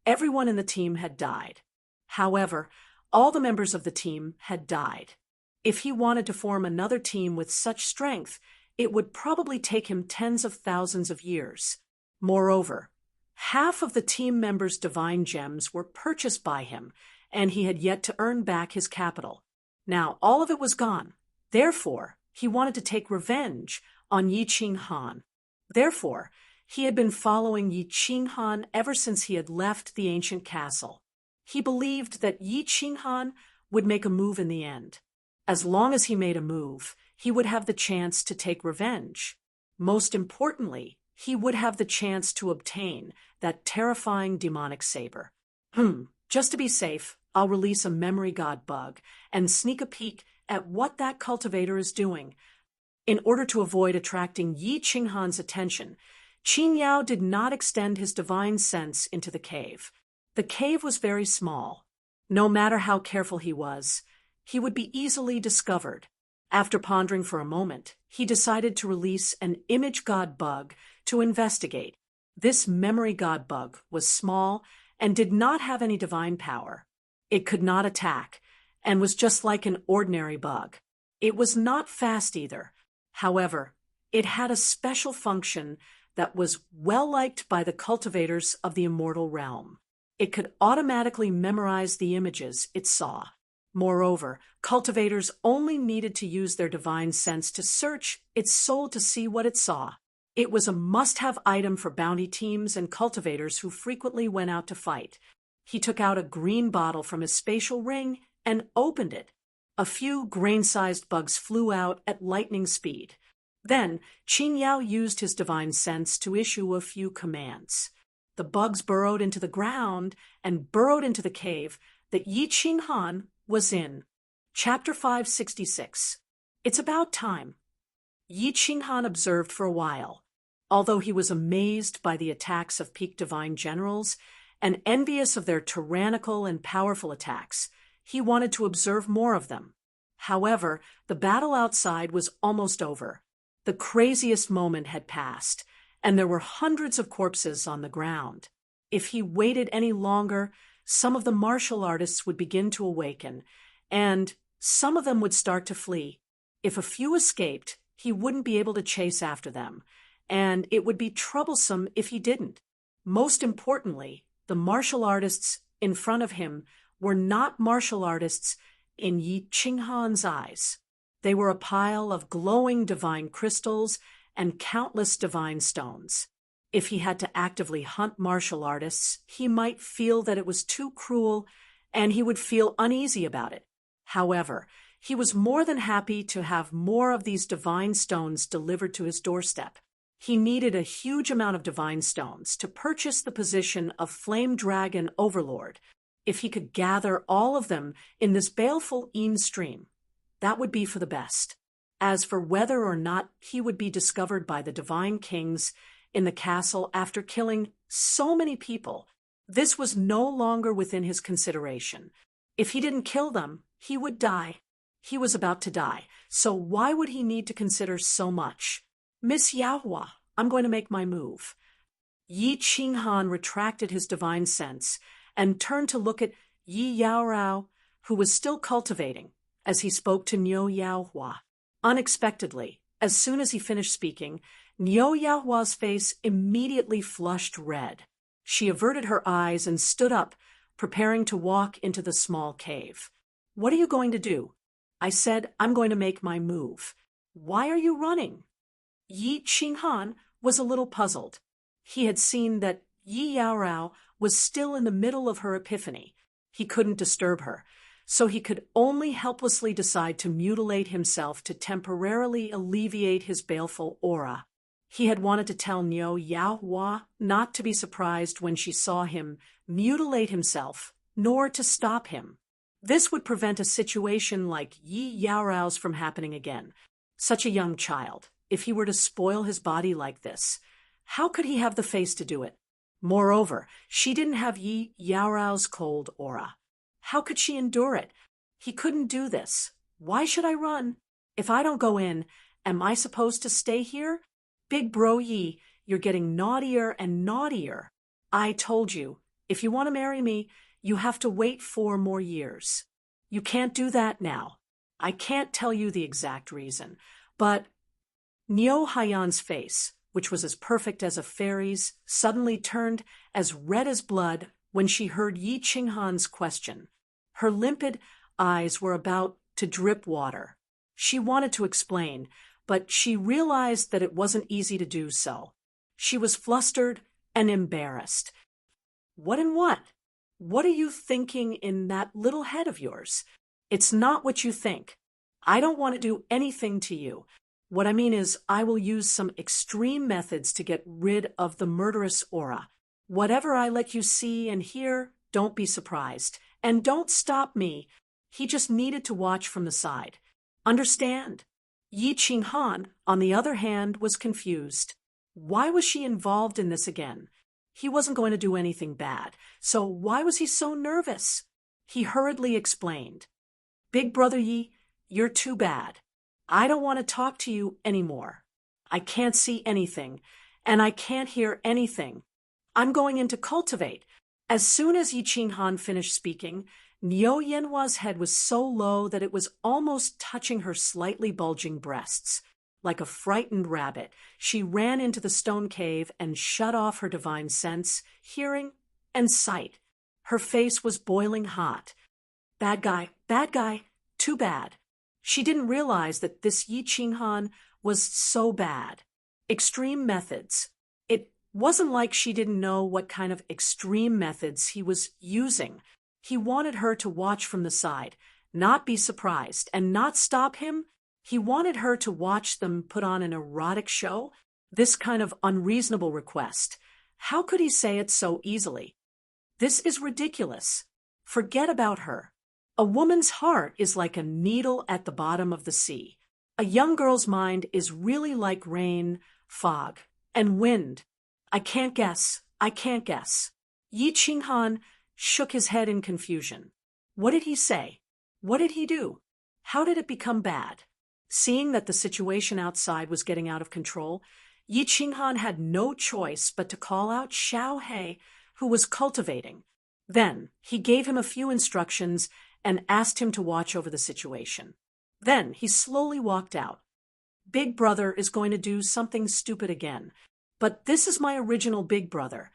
everyone in the team had died. However, all the members of the team had died. If he wanted to form another team with such strength, it would probably take him tens of thousands of years. Moreover, half of the team members' divine gems were purchased by him, and he had yet to earn back his capital. Now all of it was gone. Therefore, he wanted to take revenge on Yi Qinghan. Therefore, he had been following Yi Qinghan ever since he had left the ancient castle. He believed that Yi Qinghan would make a move in the end. As long as he made a move, he would have the chance to take revenge. Most importantly, he would have the chance to obtain that terrifying demonic saber. Just to be safe, I'll release a memory god bug and sneak a peek at what that cultivator is doing. In order to avoid attracting Yi Qinghan's attention, Qin Yao did not extend his divine sense into the cave. The cave was very small. No matter how careful he was, he would be easily discovered. After pondering for a moment, he decided to release an image god bug to investigate. This memory god bug was small and did not have any divine power. It could not attack and was just like an ordinary bug. It was not fast either. However, it had a special function that was well-liked by the cultivators of the immortal realm. It could automatically memorize the images it saw. Moreover, cultivators only needed to use their divine sense to search its soul to see what it saw. It was a must-have item for bounty teams and cultivators who frequently went out to fight. He took out a green bottle from his spatial ring and opened it. A few grain-sized bugs flew out at lightning speed. Then, Qin Yao used his divine sense to issue a few commands. The bugs burrowed into the ground and burrowed into the cave that Yi Qinghan was in. Chapter 566. It's about time. Yi Qinghan observed for a while. Although he was amazed by the attacks of peak divine generals and envious of their tyrannical and powerful attacks, he wanted to observe more of them. However, the battle outside was almost over. The craziest moment had passed, and there were hundreds of corpses on the ground. If he waited any longer, some of the martial artists would begin to awaken, and some of them would start to flee. If a few escaped, he wouldn't be able to chase after them, and it would be troublesome if he didn't. Most importantly, the martial artists in front of him were not martial artists in Yi Qinghan's eyes. They were a pile of glowing divine crystals and countless divine stones. If he had to actively hunt martial artists, he might feel that it was too cruel, and he would feel uneasy about it. However, he was more than happy to have more of these divine stones delivered to his doorstep. He needed a huge amount of divine stones to purchase the position of Flame Dragon Overlord. If he could gather all of them in this baleful stream, that would be for the best. As for whether or not he would be discovered by the divine kings in the castle after killing so many people, this was no longer within his consideration. If he didn't kill them, he would die. He was about to die, so why would he need to consider so much? Miss Yaohua, I'm going to make my move. Yi Qinghan retracted his divine sense and turned to look at Yi Yaorao, who was still cultivating, as he spoke to Niu Yaohua. Unexpectedly, as soon as he finished speaking, Niu Yaohua's face immediately flushed red. She averted her eyes and stood up, preparing to walk into the small cave. What are you going to do? I said, I'm going to make my move. Why are you running? Yi Qinghan was a little puzzled. He had seen that Yi Yaorao was still in the middle of her epiphany. He couldn't disturb her, so he could only helplessly decide to mutilate himself to temporarily alleviate his baleful aura. He had wanted to tell Niu Yaohua not to be surprised when she saw him mutilate himself, nor to stop him. This would prevent a situation like Yi Yaorao's from happening again. Such a young child, if he were to spoil his body like this, how could he have the face to do it? Moreover, she didn't have Yi Yaorao's cold aura. How could she endure it? He couldn't do this. Why should I run? If I don't go in, am I supposed to stay here? Big bro Yi, you're getting naughtier and naughtier. I told you, if you want to marry me, you have to wait 4 more years. You can't do that now. I can't tell you the exact reason, but Niu Haiyan's face, which was as perfect as a fairy's, suddenly turned as red as blood when she heard Yi Qinghan's question. Her limpid eyes were about to drip water. She wanted to explain, but she realized that it wasn't easy to do so. She was flustered and embarrassed. What and what? What are you thinking in that little head of yours? It's not what you think. I don't want to do anything to you. What I mean is, I will use some extreme methods to get rid of the murderous aura. Whatever I let you see and hear, don't be surprised. And don't stop me. He just needed to watch from the side. Understand? Yi Qinghan, on the other hand, was confused. Why was she involved in this again? He wasn't going to do anything bad, so why was he so nervous? He hurriedly explained. Big brother Yi, you're too bad. I don't want to talk to you anymore. I can't see anything, and I can't hear anything. I'm going in to cultivate. As soon as Yi Qinghan finished speaking, Niu Yanhua's head was so low that it was almost touching her slightly bulging breasts. Like a frightened rabbit, she ran into the stone cave and shut off her divine sense, hearing, and sight. Her face was boiling hot. Bad guy, too bad. She didn't realize that this Yi Qinghan was so bad. Extreme methods. It wasn't like she didn't know what kind of extreme methods he was using. He wanted her to watch from the side, not be surprised, and not stop him. He wanted her to watch them put on an erotic show. This kind of unreasonable request. How could he say it so easily? This is ridiculous. Forget about her. A woman's heart is like a needle at the bottom of the sea. A young girl's mind is really like rain, fog, and wind. I can't guess. Yi Qinghan shook his head in confusion. What did he say? What did he do? How did it become bad? Seeing that the situation outside was getting out of control, Yi Qinghan had no choice but to call out Xiao He, who was cultivating. Then he gave him a few instructions and asked him to watch over the situation. Then he slowly walked out. Big brother is going to do something stupid again, but this is my original big brother,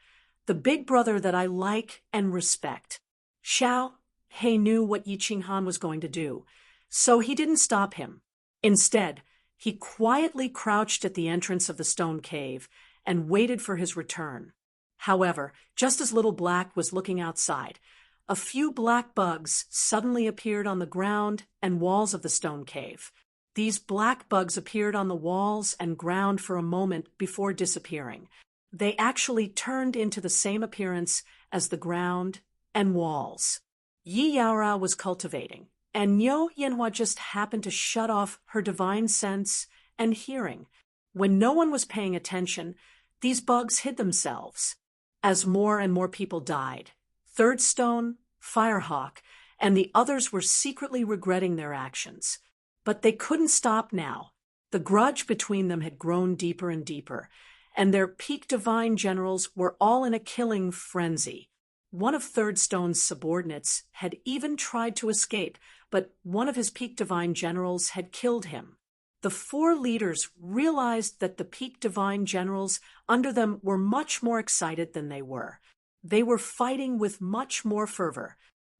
the big brother that I like and respect. Xiao He knew what Yi Qinghan was going to do, so he didn't stop him. Instead, he quietly crouched at the entrance of the stone cave and waited for his return. However, just as Little Black was looking outside, a few black bugs suddenly appeared on the ground and walls of the stone cave. These black bugs appeared on the walls and ground for a moment before disappearing. They actually turned into the same appearance as the ground and walls. Yi Yaora was cultivating, and Niu Yanhua just happened to shut off her divine sense and hearing. When no one was paying attention, these bugs hid themselves. As more and more people died, Third Stone, Firehawk, and the others were secretly regretting their actions. But they couldn't stop now. The grudge between them had grown deeper and deeper, and their peak divine generals were all in a killing frenzy. One of Third Stone's subordinates had even tried to escape, but one of his peak divine generals had killed him. The four leaders realized that the peak divine generals under them were much more excited than they were. They were fighting with much more fervor.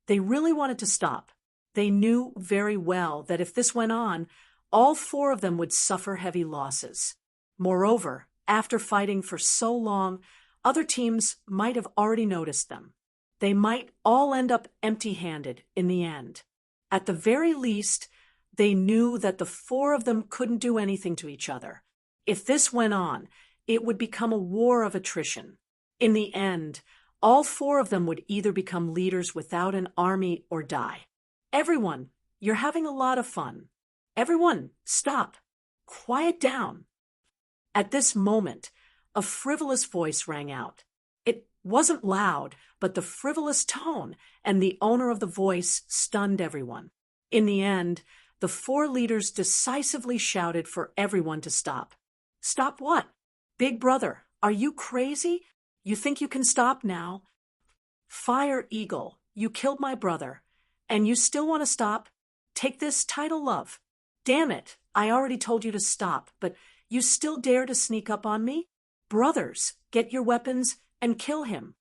They really wanted to stop. They knew very well that if this went on, all four of them would suffer heavy losses. Moreover, after fighting for so long, other teams might have already noticed them. They might all end up empty-handed in the end. At the very least, they knew that the four of them couldn't do anything to each other. If this went on, it would become a war of attrition. In the end, all four of them would either become leaders without an army or die. Everyone, you're having a lot of fun. Everyone, stop. Quiet down. At this moment, a frivolous voice rang out. It wasn't loud, but the frivolous tone and the owner of the voice stunned everyone. In the end, the four leaders decisively shouted for everyone to stop. Stop what? Big brother, are you crazy? You think you can stop now? Fire Eagle, you killed my brother, and you still want to stop? Take this title, love. Damn it, I already told you to stop, but you still dare to sneak up on me? Brothers, get your weapons and kill him.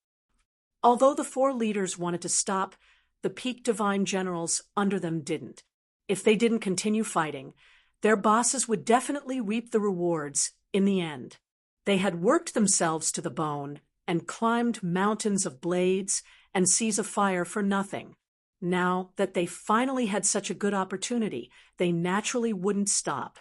Although the four leaders wanted to stop, the peak divine generals under them didn't. If they didn't continue fighting, their bosses would definitely reap the rewards in the end. They had worked themselves to the bone and climbed mountains of blades and seas of fire for nothing. Now that they finally had such a good opportunity, they naturally wouldn't stop.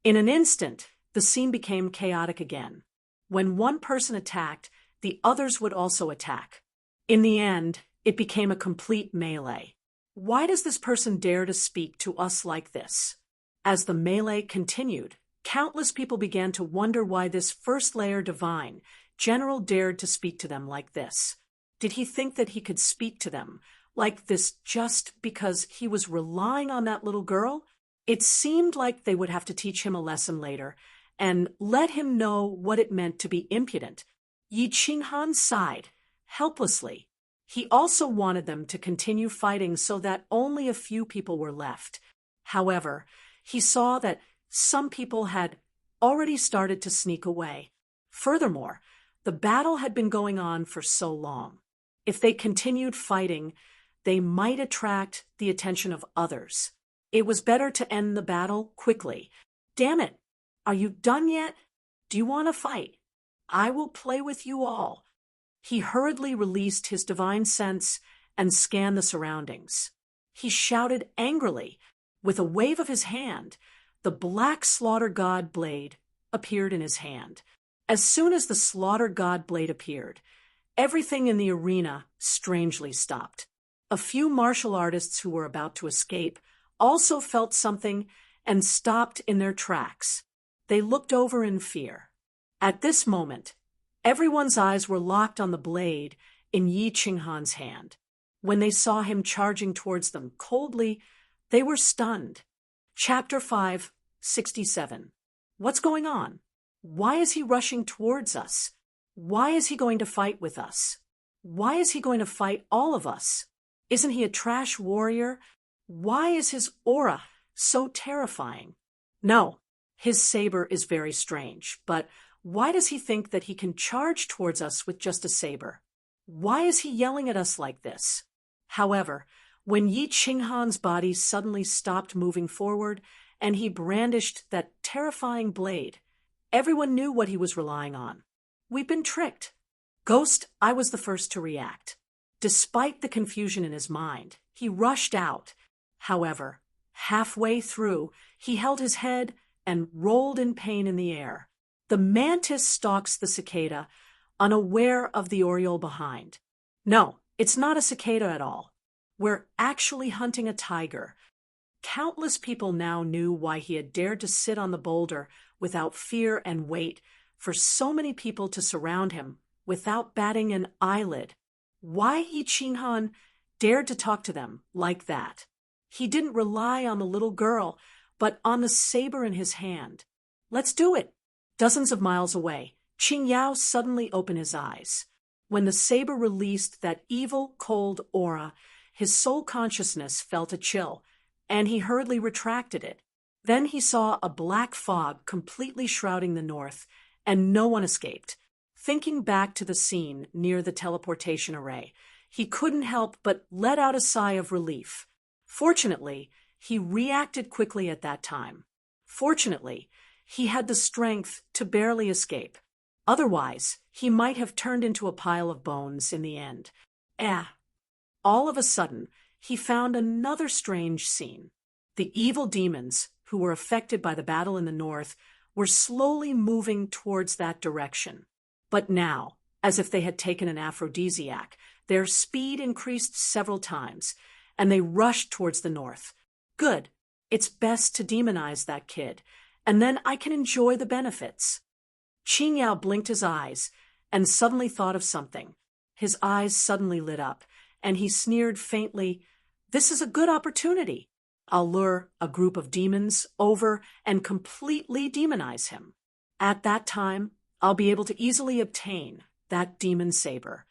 In an instant, the scene became chaotic again. When one person attacked, the others would also attack. In the end, it became a complete melee. Why does this person dare to speak to us like this? As the melee continued, countless people began to wonder why this first-layer divine general dared to speak to them like this. Did he think that he could speak to them like this just because he was relying on that little girl? It seemed like they would have to teach him a lesson later and let him know what it meant to be impudent. Yi Qinghan sighed, helplessly. He also wanted them to continue fighting so that only a few people were left. However, he saw that some people had already started to sneak away. Furthermore, the battle had been going on for so long. If they continued fighting, they might attract the attention of others. It was better to end the battle quickly. Damn it! Are you done yet? Do you want to fight? I will play with you all. He hurriedly released his divine sense and scanned the surroundings. He shouted angrily. With a wave of his hand, the black slaughter god blade appeared in his hand. As soon as the slaughter god blade appeared, everything in the arena strangely stopped. A few martial artists who were about to escape also felt something and stopped in their tracks. They looked over in fear. At this moment, everyone's eyes were locked on the blade in Yi Qinghan's hand. When they saw him charging towards them coldly, they were stunned. Chapter 5, 67. What's going on? Why is he rushing towards us? Why is he going to fight with us? Why is he going to fight all of us? Isn't he a trash warrior? Why is his aura so terrifying? No, his saber is very strange, but why does he think that he can charge towards us with just a saber? Why is he yelling at us like this? However, when Yi Qinghan's body suddenly stopped moving forward and he brandished that terrifying blade, everyone knew what he was relying on. We've been tricked. Ghost, I was the first to react. Despite the confusion in his mind, he rushed out. However, halfway through, He held his head and rolled in pain in the air. The mantis stalks the cicada, unaware of the oriole behind. No, it's not a cicada at all. We're actually hunting a tiger. Countless people now knew why he had dared to sit on the boulder without fear and wait for so many people to surround him without batting an eyelid. Why Yi Qinghan dared to talk to them like that. He didn't rely on the little girl, but on the saber in his hand. Let's do it. Dozens of miles away, Qing Yao suddenly opened his eyes. When the saber released that evil, cold aura, his soul consciousness felt a chill, and he hurriedly retracted it. Then he saw a black fog completely shrouding the north, and no one escaped. Thinking back to the scene near the teleportation array, he couldn't help but let out a sigh of relief. Fortunately, he reacted quickly at that time. Fortunately, he had the strength to barely escape. Otherwise, he might have turned into a pile of bones in the end. All of a sudden, he found another strange scene. The evil demons, who were affected by the battle in the north, were slowly moving towards that direction. But now, as if they had taken an aphrodisiac, their speed increased several times, and they rushed towards the north. Good. It's best to demonize that kid, and then I can enjoy the benefits. Qing Yao blinked his eyes and suddenly thought of something. His eyes suddenly lit up, and he sneered faintly, "This is a good opportunity. I'll lure a group of demons over and completely demonize him. At that time, I'll be able to easily obtain that demon saber."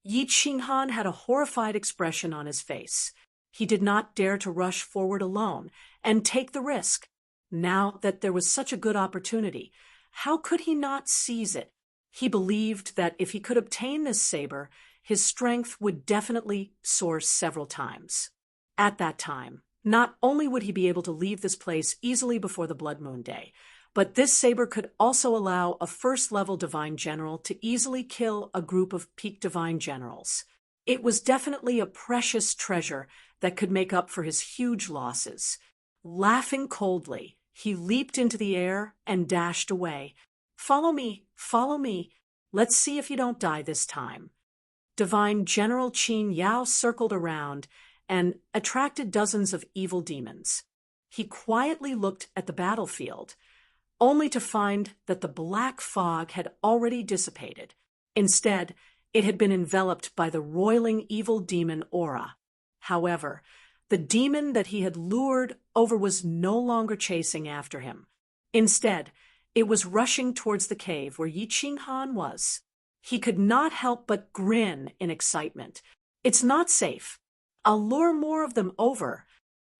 Yi Qinghan had a horrified expression on his face. He did not dare to rush forward alone and take the risk. Now that there was such a good opportunity, how could he not seize it? He believed that if he could obtain this saber, his strength would definitely soar several times. At that time, not only would he be able to leave this place easily before the Blood Moon Day, but this saber could also allow a first-level Divine General to easily kill a group of peak Divine Generals. It was definitely a precious treasure that could make up for his huge losses. Laughing coldly, he leaped into the air and dashed away. Follow me, follow me. Let's see if you don't die this time." Divine General Qin Yao circled around and attracted dozens of evil demons. He quietly looked at the battlefield, only to find that the black fog had already dissipated. Instead, it had been enveloped by the roiling evil demon aura. However, the demon that he had lured over was no longer chasing after him. Instead, it was rushing towards the cave where Yi Qinghan was. He could not help but grin in excitement. "It's not safe. I'll lure more of them over."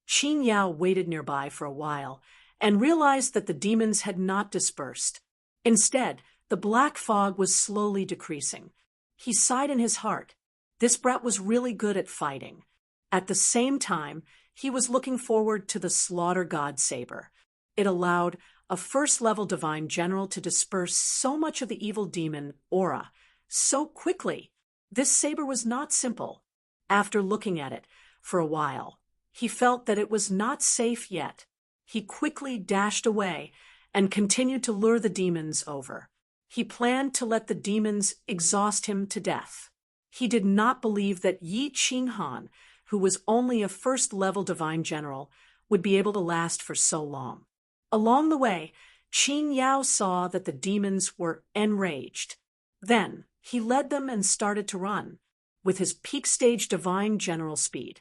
Qin Yao waited nearby for a while and realized that the demons had not dispersed. Instead, the black fog was slowly decreasing. He sighed in his heart. This brat was really good at fighting. At the same time, he was looking forward to the Slaughter God Saber. It allowed a first-level Divine General to disperse so much of the evil demon aura so quickly. This saber was not simple. After looking at it for a while, he felt that it was not safe yet. He quickly dashed away and continued to lure the demons over. He planned to let the demons exhaust him to death. He did not believe that Yi Qinghan, who was only a first-level Divine General, would be able to last for so long. Along the way, Qin Yao saw that the demons were enraged. Then, he led them and started to run, with his peak-stage Divine General speed.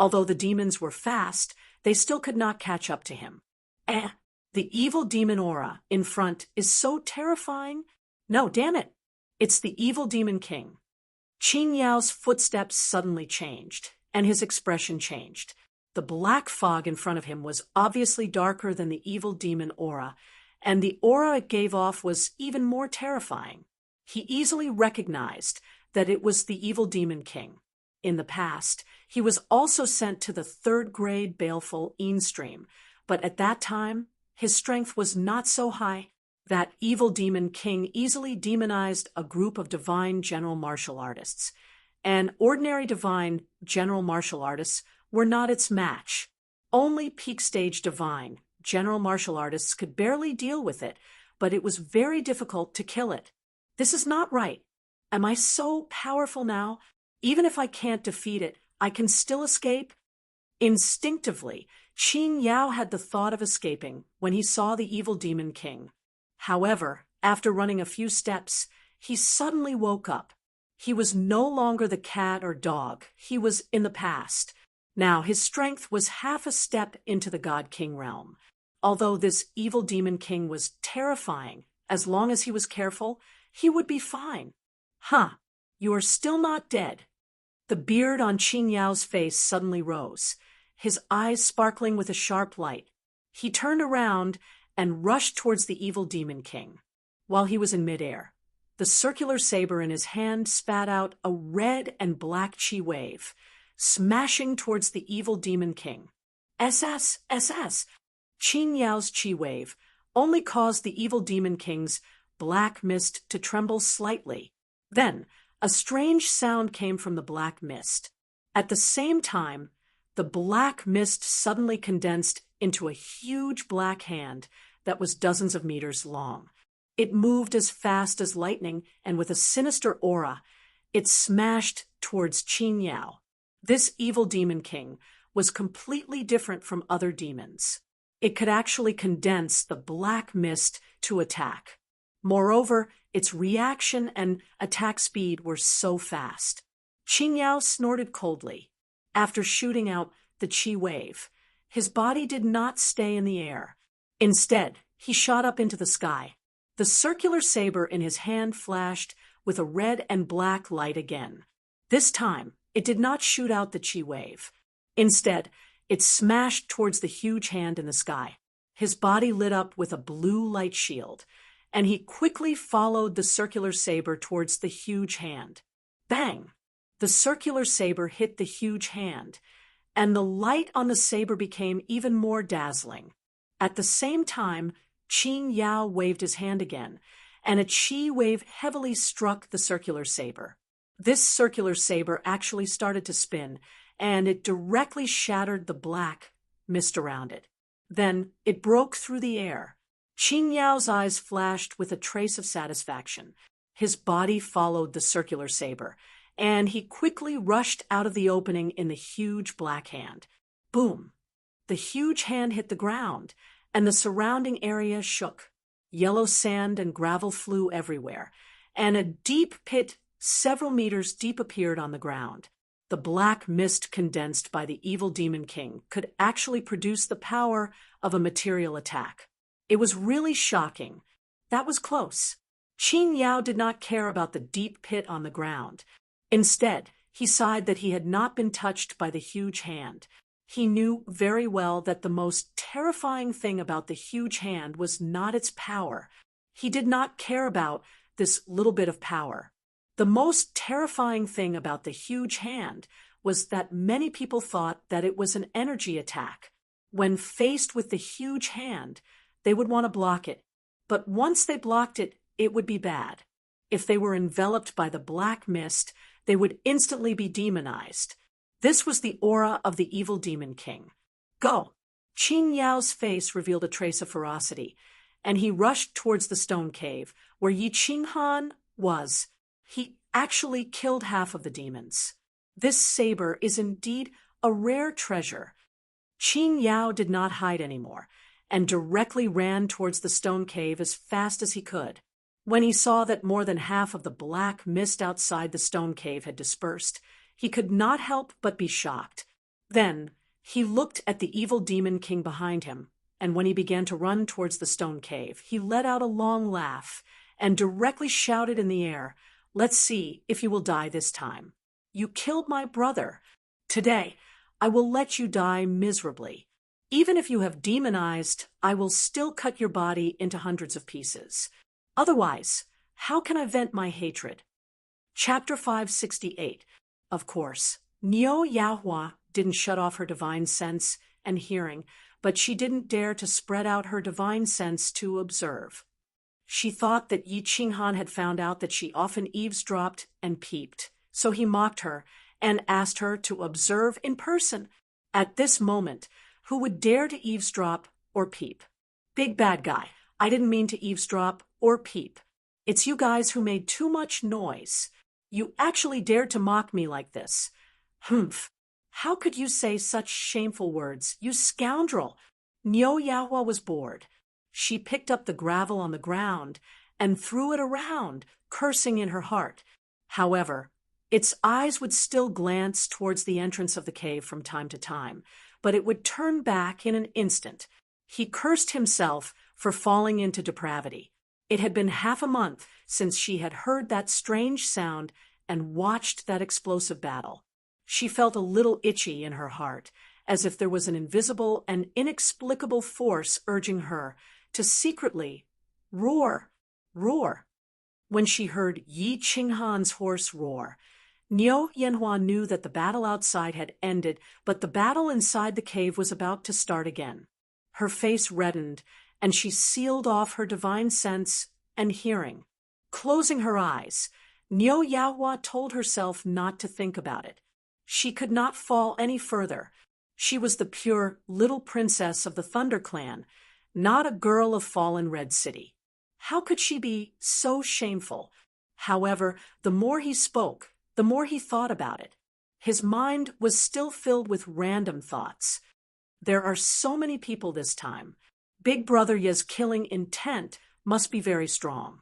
Although the demons were fast, they still could not catch up to him. The evil demon aura in front is so terrifying. No, damn it. It's the evil demon king. Qin Yao's footsteps suddenly changed, and his expression changed. The black fog in front of him was obviously darker than the evil demon aura, and the aura it gave off was even more terrifying. He easily recognized that it was the evil demon king. In the past, he was also sent to the third-grade baleful Stream, but at that time, his strength was not so high. That evil demon king easily demonized a group of divine general martial artists, and ordinary divine general martial artists were not its match. Only peak-stage divine general martial artists could barely deal with it, but it was very difficult to kill it. This is not right. Am I so powerful now? Even if I can't defeat it, I can still escape? Instinctively, Qin Yao had the thought of escaping when he saw the evil demon king. However, after running a few steps, he suddenly woke up. He was no longer the cat or dog. He was in the past. Now his strength was half a step into the God King realm. Although this evil demon king was terrifying, as long as he was careful, he would be fine. Huh, you are still not dead. The beard on Qin Yao's face suddenly rose, his eyes sparkling with a sharp light. He turned around and rushed towards the evil demon king. While he was in midair, the circular saber in his hand spat out a red and black chi wave, smashing towards the evil demon king. SS! Qin Yao's chi wave only caused the evil demon king's black mist to tremble slightly. Then, a strange sound came from the black mist. At the same time, the black mist suddenly condensed into a huge black hand that was dozens of meters long. It moved as fast as lightning, and with a sinister aura, it smashed towards Qin Yao. This evil demon king was completely different from other demons. It could actually condense the black mist to attack. Moreover, its reaction and attack speed were so fast. Qin Yao snorted coldly. After shooting out the chi wave, his body did not stay in the air. Instead, he shot up into the sky. The circular saber in his hand flashed with a red and black light again. This time, it did not shoot out the chi wave. Instead, it smashed towards the huge hand in the sky. His body lit up with a blue light shield, and he quickly followed the circular saber towards the huge hand. Bang! The circular saber hit the huge hand, and the light on the saber became even more dazzling. At the same time, Qin Yao waved his hand again, and a chi wave heavily struck the circular saber. This circular saber actually started to spin, and it directly shattered the black mist around it. Then it broke through the air. Qin Yao's eyes flashed with a trace of satisfaction. His body followed the circular saber, and he quickly rushed out of the opening in the huge black hand. Boom! The huge hand hit the ground, and the surrounding area shook. Yellow sand and gravel flew everywhere, and a deep pit several meters deep appeared on the ground. The black mist condensed by the evil demon king could actually produce the power of a material attack. It was really shocking. That was close. Qin Yao did not care about the deep pit on the ground. Instead, he sighed that he had not been touched by the huge hand. He knew very well that the most terrifying thing about the huge hand was not its power. He did not care about this little bit of power. The most terrifying thing about the huge hand was that many people thought that it was an energy attack. When faced with the huge hand, they would want to block it. But once they blocked it, it would be bad. If they were enveloped by the black mist, they would instantly be demonized. This was the aura of the evil demon king. Go! Qin Yao's face revealed a trace of ferocity, and he rushed towards the stone cave where Yi Qinghan was. He actually killed half of the demons. This saber is indeed a rare treasure. Qin Yao did not hide anymore, and directly ran towards the stone cave as fast as he could. When he saw that more than half of the black mist outside the stone cave had dispersed, he could not help but be shocked. Then he looked at the evil demon king behind him, and when he began to run towards the stone cave, he let out a long laugh and directly shouted in the air, "Let's see if you will die this time. You killed my brother. Today, I will let you die miserably. Even if you have demonized, I will still cut your body into hundreds of pieces. Otherwise, how can I vent my hatred?" Chapter 568. Of course, Niu Yahua didn't shut off her divine sense and hearing, but she didn't dare to spread out her divine sense to observe. She thought that Yi Qinghan had found out that she often eavesdropped and peeped, so he mocked her and asked her to observe in person. At this moment, who would dare to eavesdrop or peep. Big bad guy, I didn't mean to eavesdrop or peep. It's you guys who made too much noise. You actually dared to mock me like this. Humph. How could you say such shameful words, you scoundrel? Nyo Yahua was bored. She picked up the gravel on the ground and threw it around, cursing in her heart. However, its eyes would still glance towards the entrance of the cave from time to time, but it would turn back in an instant. He cursed himself for falling into depravity. It had been half a month since she had heard that strange sound and watched that explosive battle. She felt a little itchy in her heart, as if there was an invisible and inexplicable force urging her to secretly roar, roar. When she heard Yi Qinghan's horse roar, Niu Yanhua knew that the battle outside had ended, but the battle inside the cave was about to start again. Her face reddened, and she sealed off her divine sense and hearing. Closing her eyes, Niu Yahua told herself not to think about it. She could not fall any further. She was the pure little princess of the Thunder Clan, not a girl of fallen Red City. How could she be so shameful? However, the more he spoke, the more he thought about it. His mind was still filled with random thoughts. There are so many people this time. Big Brother Ye's killing intent must be very strong.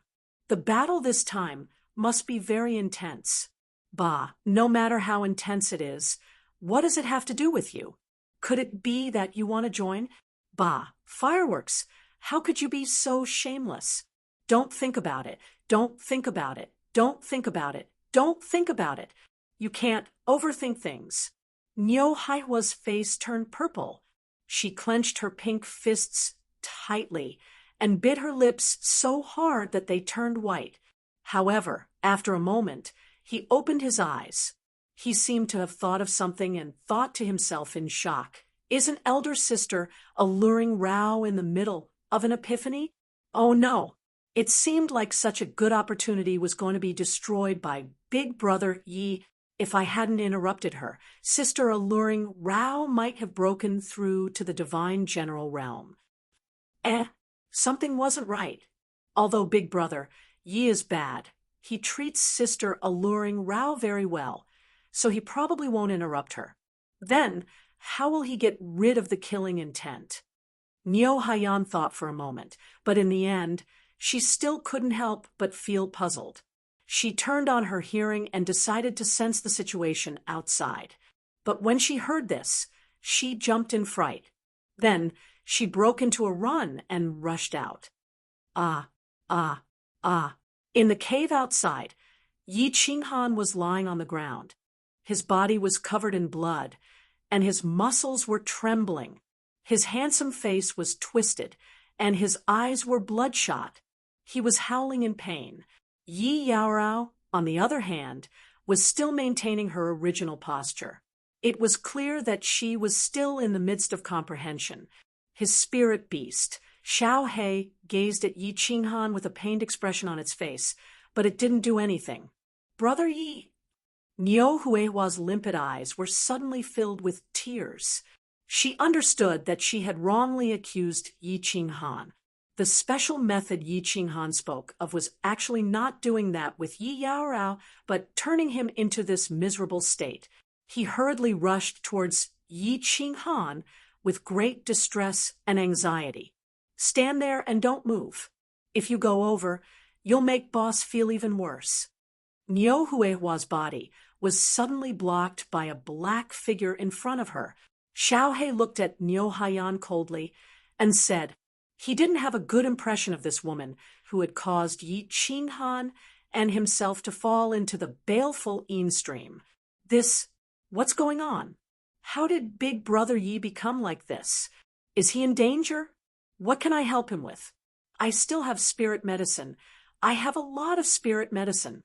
The battle this time must be very intense. Bah, no matter how intense it is, what does it have to do with you? Could it be that you want to join? Bah, fireworks. How could you be so shameless? Don't think about it. Don't think about it. Don't think about it. Don't think about it. You can't overthink things. Nyo Haihua's face turned purple. She clenched her pink fists tightly and bit her lips so hard that they turned white. However, after a moment, he opened his eyes. He seemed to have thought of something and thought to himself in shock. Is an elder sister alluring Rao in the middle of an epiphany? Oh no! It seemed like such a good opportunity was going to be destroyed by Big Brother Yi. If I hadn't interrupted her, sister alluring Rao might have broken through to the divine general realm. Something wasn't right. Although Big Brother Yi is bad, he treats sister alluring Rao very well, so he probably won't interrupt her. Then, how will he get rid of the killing intent? Nyo Haiyan thought for a moment, but in the end, she still couldn't help but feel puzzled. She turned on her hearing and decided to sense the situation outside. But when she heard this, she jumped in fright. Then, she broke into a run and rushed out. Ah, ah, ah. In the cave outside, Yi Qinghan was lying on the ground. His body was covered in blood, and his muscles were trembling. His handsome face was twisted, and his eyes were bloodshot. He was howling in pain. Yi Yaorao, on the other hand, was still maintaining her original posture. It was clear that she was still in the midst of comprehension. His spirit beast, Xiao He, gazed at Yi Qinghan with a pained expression on its face, but it didn't do anything. Brother Yi. Niu Huihua's limpid eyes were suddenly filled with tears. She understood that she had wrongly accused Yi Qinghan. The special method Yi Qinghan spoke of was actually not doing that with Yi Yaorao, but turning him into this miserable state. He hurriedly rushed towards Yi Qinghan with great distress and anxiety. Stand there and don't move. If you go over, you'll make boss feel even worse. Niu Huihua's body was suddenly blocked by a black figure in front of her. Xiao He looked at Niu Haiyan coldly and said he didn't have a good impression of this woman who had caused Yi Qinghan and himself to fall into the baleful Yin stream. What's going on? How did Big Brother Yi become like this? Is he in danger? What can I help him with? I still have spirit medicine. I have a lot of spirit medicine.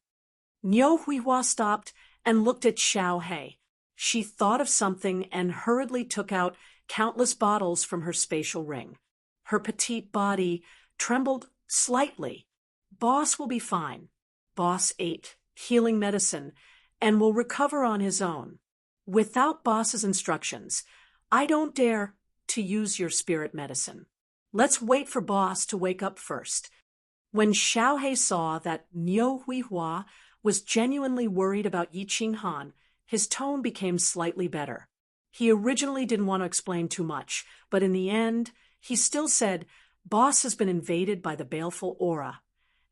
Niu Huihua stopped and looked at Xiao He. She thought of something and hurriedly took out countless bottles from her spatial ring. Her petite body trembled slightly. Boss will be fine. Boss ate healing medicine and will recover on his own. Without Boss's instructions, I don't dare to use your spirit medicine. Let's wait for boss to wake up first. When Xiaohei saw that Niu Huihua was genuinely worried about Yi Qinghan, his tone became slightly better. He originally didn't want to explain too much, but in the end, he still said, boss has been invaded by the baleful aura,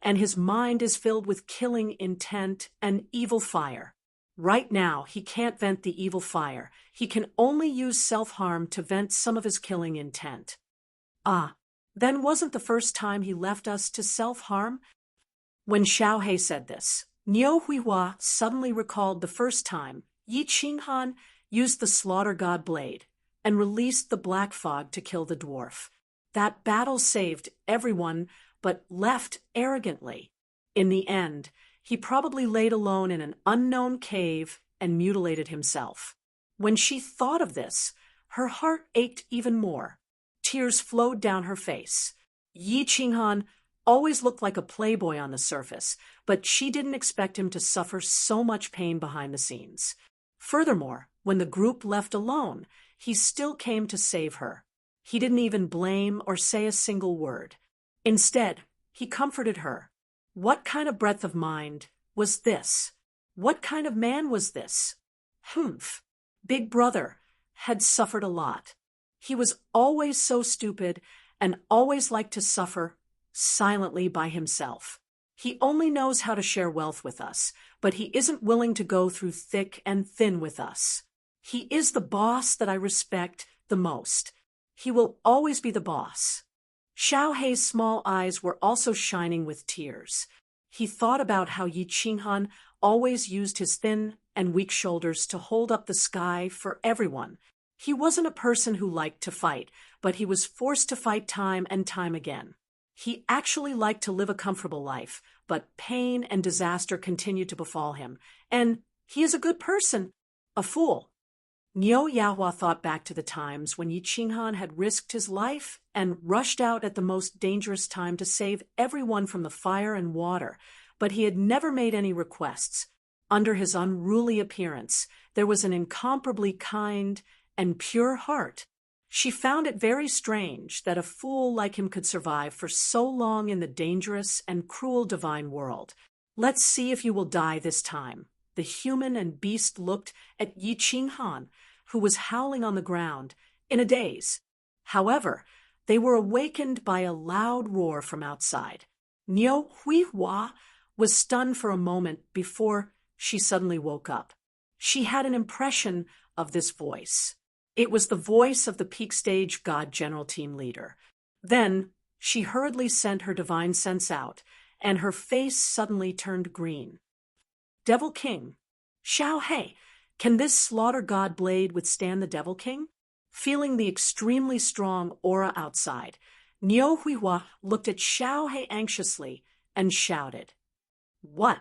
and his mind is filled with killing intent and evil fire. Right now, he can't vent the evil fire. He can only use self-harm to vent some of his killing intent. Ah, then wasn't the first time he left us to self-harm? When Xiaohei said this, Niu Huihua suddenly recalled the first time Yi Qinghan used the slaughter god blade and released the black fog to kill the dwarf. That battle saved everyone, but left arrogantly. In the end, he probably laid alone in an unknown cave and mutilated himself. When she thought of this, her heart ached even more. Tears flowed down her face. Yi Qinghan always looked like a playboy on the surface, but she didn't expect him to suffer so much pain behind the scenes. Furthermore, when the group left alone, he still came to save her. He didn't even blame or say a single word. Instead, he comforted her. What kind of breadth of mind was this? What kind of man was this? Humph. Big Brother had suffered a lot. He was always so stupid and always liked to suffer silently by himself. He only knows how to share wealth with us, but he isn't willing to go through thick and thin with us. He is the boss that I respect the most. He will always be the boss. Xiaohei's small eyes were also shining with tears. He thought about how Yi Qinghan always used his thin and weak shoulders to hold up the sky for everyone. He wasn't a person who liked to fight, but he was forced to fight time and time again. He actually liked to live a comfortable life, but pain and disaster continued to befall him. And he is a good person, a fool. Niu Yahua thought back to the times when Yi Qinghan had risked his life and rushed out at the most dangerous time to save everyone from the fire and water, but he had never made any requests. Under his unruly appearance, there was an incomparably kind and pure heart. She found it very strange that a fool like him could survive for so long in the dangerous and cruel divine world. Let's see if you will die this time. The human and beast looked at Yi Qinghan, who was howling on the ground, in a daze. However, they were awakened by a loud roar from outside. Niu Huihua was stunned for a moment before she suddenly woke up. She had an impression of this voice. It was the voice of the Peak Stage God General Team Leader. Then she hurriedly sent her divine sense out, and her face suddenly turned green. Devil King, Xiaohei, can this slaughter god blade withstand the Devil King? Feeling the extremely strong aura outside, Niu Huihua looked at Xiaohei anxiously and shouted, "What?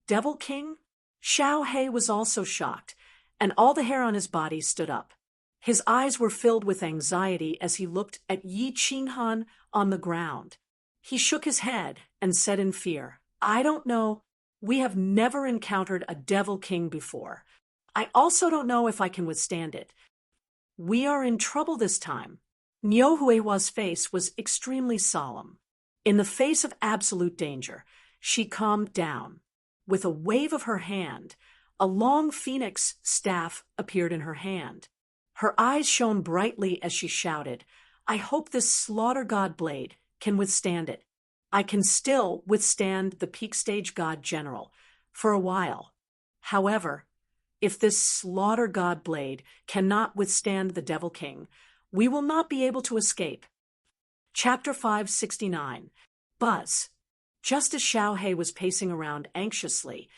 Devil King?" Xiaohei was also shocked, and all the hair on his body stood up. His eyes were filled with anxiety as he looked at Yi Qinghan on the ground. He shook his head and said in fear, "I don't know. We have never encountered a Devil King before. I also don't know if I can withstand it. We are in trouble this time." Niu Huihua's face was extremely solemn. In the face of absolute danger, she calmed down. With a wave of her hand, a long phoenix staff appeared in her hand. Her eyes shone brightly as she shouted, "I hope this slaughter god blade can withstand it. I can still withstand the Peak Stage God General for a while. However, if this slaughter god blade cannot withstand the Devil King, we will not be able to escape." Chapter 569. Buzz. Just as Xiaohei was pacing around anxiously,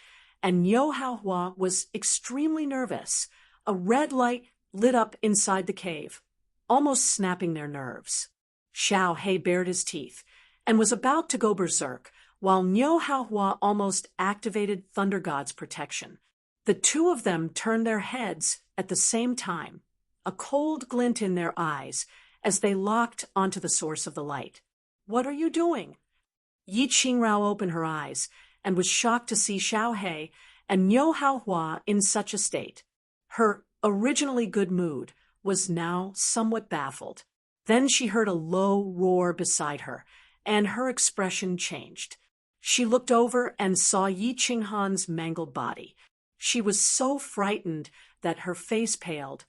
and Niu Huihua was extremely nervous, a red light lit up inside the cave, almost snapping their nerves. Xiaohei bared his teeth and was about to go berserk, while Niu Huihua almost activated Thunder God's protection. The two of them turned their heads at the same time, a cold glint in their eyes as they locked onto the source of the light. "What are you doing?" Yi Qingrao opened her eyes and was shocked to see Xiaohei and Niu Huihua in such a state. Her originally good mood was now somewhat baffled. Then she heard a low roar beside her, and her expression changed. She looked over and saw Yi Qinghan's mangled body. She was so frightened that her face paled,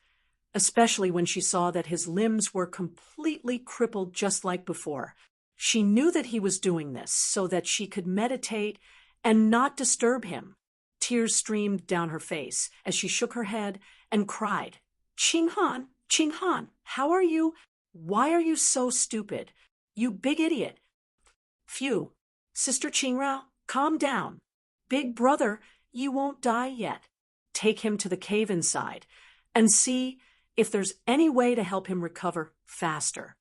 especially when she saw that his limbs were completely crippled just like before. She knew that he was doing this so that she could meditate and not disturb him. Tears streamed down her face as she shook her head and cried, "Qinghan, Qinghan, how are you? Why are you so stupid? You big idiot." "Phew, Sister Qingrao, calm down. Big brother, you won't die yet. Take him to the cave inside and see if there's any way to help him recover faster.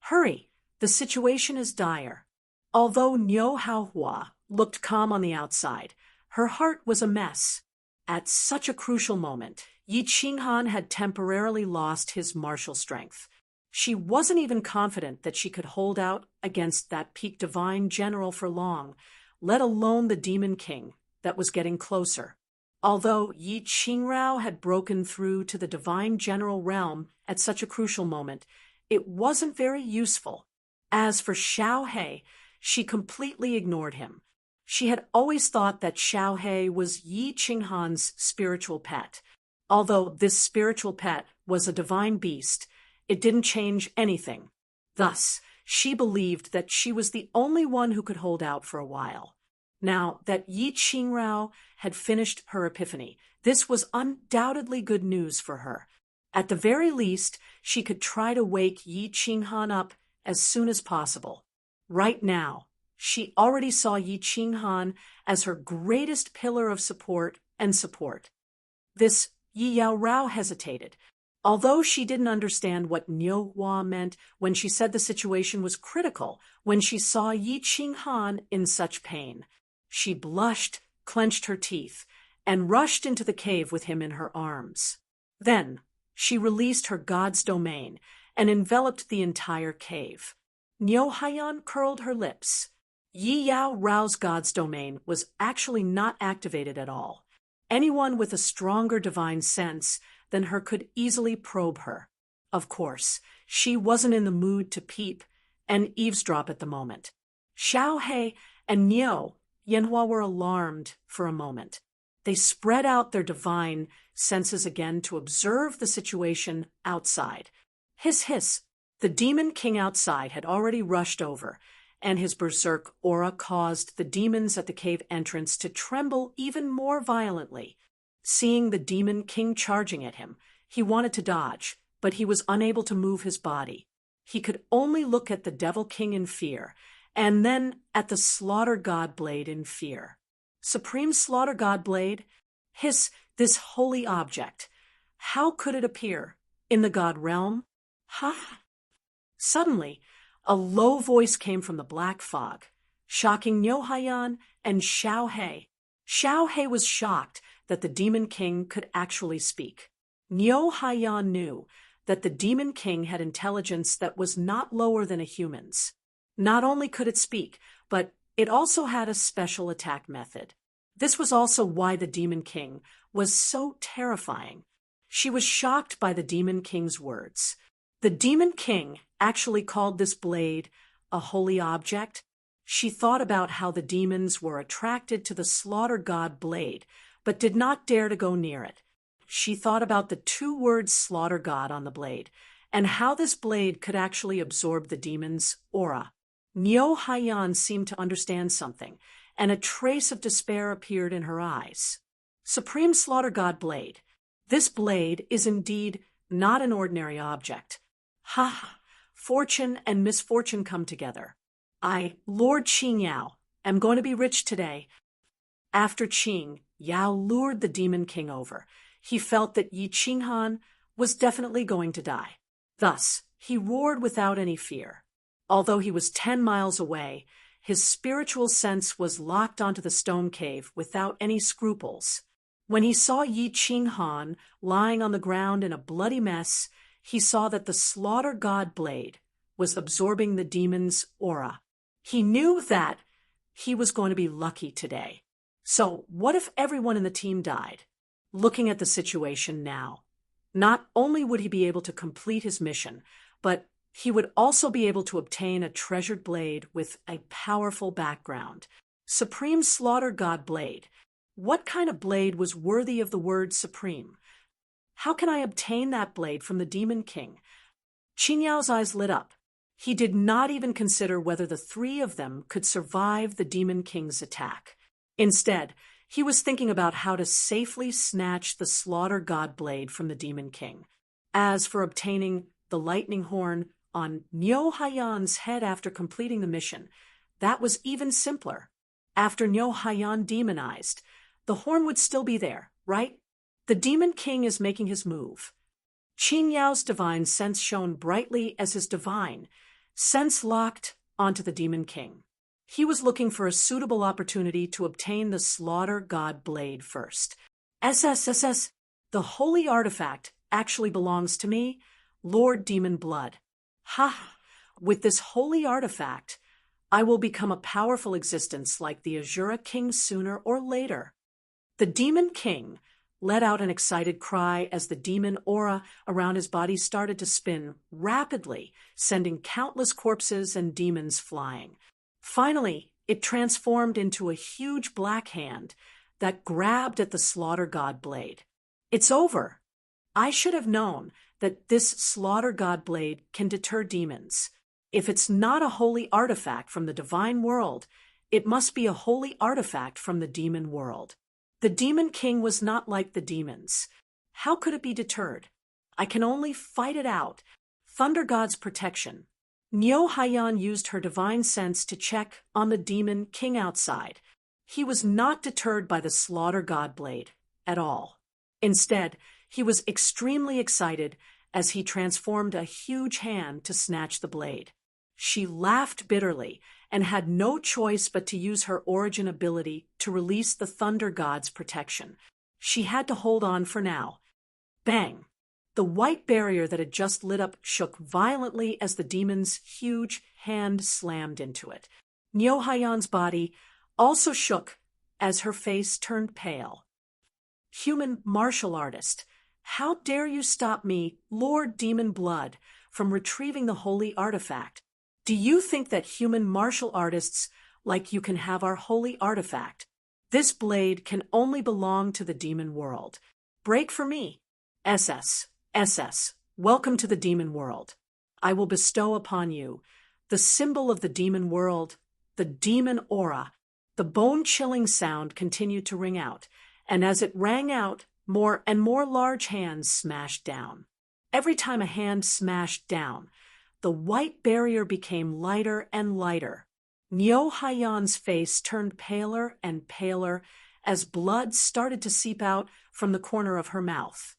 Hurry, the situation is dire." Although Niu Haohua looked calm on the outside, her heart was a mess. At such a crucial moment, Yi Qinghan had temporarily lost his martial strength. She wasn't even confident that she could hold out against that peak divine general for long, let alone the demon king that was getting closer. Although Yi Qingrao had broken through to the divine general realm at such a crucial moment, it wasn't very useful. As for Xiao He, she completely ignored him. She had always thought that Xiao He was Yi Qinghan's spiritual pet. Although this spiritual pet was a divine beast, it didn't change anything. Thus, she believed that she was the only one who could hold out for a while. Now that Yi Qingrao had finished her epiphany, this was undoubtedly good news for her. At the very least, she could try to wake Yi Qinghan up as soon as possible. Right now, she already saw Yi Qinghan as her greatest pillar of support and support. This Yi Yaorao hesitated. Although she didn't understand what Niu Hua meant when she said the situation was critical, when she saw Yi Qinghan in such pain, she blushed, clenched her teeth, and rushed into the cave with him in her arms. Then she released her god's domain and enveloped the entire cave. Niu Haiyan curled her lips. Yi Yao Rao's god's domain was actually not activated at all. Anyone with a stronger divine sense than her could easily probe her. Of course, she wasn't in the mood to peep and eavesdrop at the moment. Xiao He and Niu Yanhua were alarmed for a moment. They spread out their divine senses again to observe the situation outside. Hiss, hiss. The demon king outside had already rushed over, and his berserk aura caused the demons at the cave entrance to tremble even more violently. Seeing the demon king charging at him, he wanted to dodge, but he was unable to move his body. He could only look at the devil king in fear, and then at the slaughter god blade in fear. Supreme slaughter god blade? This holy object. How could it appear in the god realm? Ha! Suddenly, a low voice came from the black fog, shocking Niu Haiyan and Xiao He. Xiao He was shocked that the demon king could actually speak. Niu Haiyan knew that the demon king had intelligence that was not lower than a human's. Not only could it speak, but it also had a special attack method. This was also why the demon king was so terrifying. She was shocked by the demon king's words. The demon king actually called this blade a holy object. She thought about how the demons were attracted to the slaughter god blade, but did not dare to go near it. She thought about the two words slaughter god on the blade, and how this blade could actually absorb the demon's aura. Niu Haiyan seemed to understand something, and a trace of despair appeared in her eyes. Supreme slaughter god blade. This blade is indeed not an ordinary object. Ha! Fortune and misfortune come together. I, Lord Qing Yao, am going to be rich today. After Qing, Yao lured the demon king over. He felt that Yi Qinghan was definitely going to die. Thus, he roared without any fear. Although he was 10 miles away, his spiritual sense was locked onto the stone cave without any scruples. When he saw Yi Qinghan lying on the ground in a bloody mess, he saw that the slaughter god blade was absorbing the demon's aura. He knew that he was going to be lucky today. So what if everyone in the team died? Looking at the situation now, not only would he be able to complete his mission, but He would also be able to obtain a treasured blade with a powerful background. Supreme Slaughter God Blade. What kind of blade was worthy of the word supreme? How can I obtain that blade from the Demon King? Qin Yao's eyes lit up. He did not even consider whether the three of them could survive the Demon King's attack. Instead, he was thinking about how to safely snatch the Slaughter God Blade from the Demon King. As for obtaining the lightning horn on Niu Haiyan's head after completing the mission, that was even simpler. After Niu Haiyan demonized, the horn would still be there, right? The Demon King is making his move. Qin Yao's divine sense shone brightly as his divine sense locked onto the Demon King. He was looking for a suitable opportunity to obtain the Slaughter God Blade first. SSSS, the holy artifact actually belongs to me, Lord Demon Blood. Ha! With this holy artifact, I will become a powerful existence like the Azura King sooner or later. The Demon King let out an excited cry as the demon aura around his body started to spin rapidly, sending countless corpses and demons flying. Finally, it transformed into a huge black hand that grabbed at the Slaughter God Blade. It's over. I should have known that this Slaughter God Blade can deter demons. If it's not a holy artifact from the divine world, it must be a holy artifact from the demon world. The Demon King was not like the demons. How could it be deterred? I can only fight it out. Thunder God's protection. Niu Haiyan used her divine sense to check on the Demon King outside. He was not deterred by the Slaughter God Blade at all. Instead, he was extremely excited as he transformed a huge hand to snatch the blade. She laughed bitterly and had no choice but to use her origin ability to release the Thunder God's protection. She had to hold on for now. Bang! The white barrier that had just lit up shook violently as the demon's huge hand slammed into it. Niu Haiyan's body also shook as her face turned pale. Human martial artist, how dare you stop me, Lord Demon Blood, from retrieving the holy artifact? Do you think that human martial artists like you can have our holy artifact? This blade can only belong to the demon world. Break for me. SS, welcome to the demon world. I will bestow upon you the symbol of the demon world, the demon aura. The bone-chilling sound continued to ring out, and as it rang out, more and more large hands smashed down. Every time a hand smashed down, the white barrier became lighter and lighter. Niu Haiyan's face turned paler and paler as blood started to seep out from the corner of her mouth.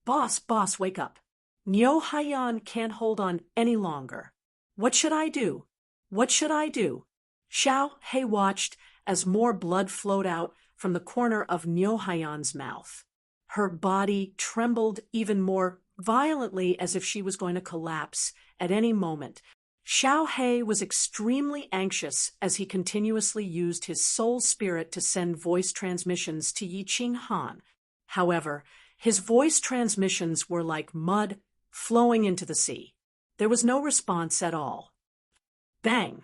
Boss, wake up. Niu Haiyan can't hold on any longer. What should I do? Xiao He watched as more blood flowed out from the corner of Niu Haiyan's mouth. Her body trembled even more violently as if she was going to collapse at any moment. Xiao He was extremely anxious as he continuously used his soul spirit to send voice transmissions to Yiqing Han. However, his voice transmissions were like mud flowing into the sea. There was no response at all. Bang!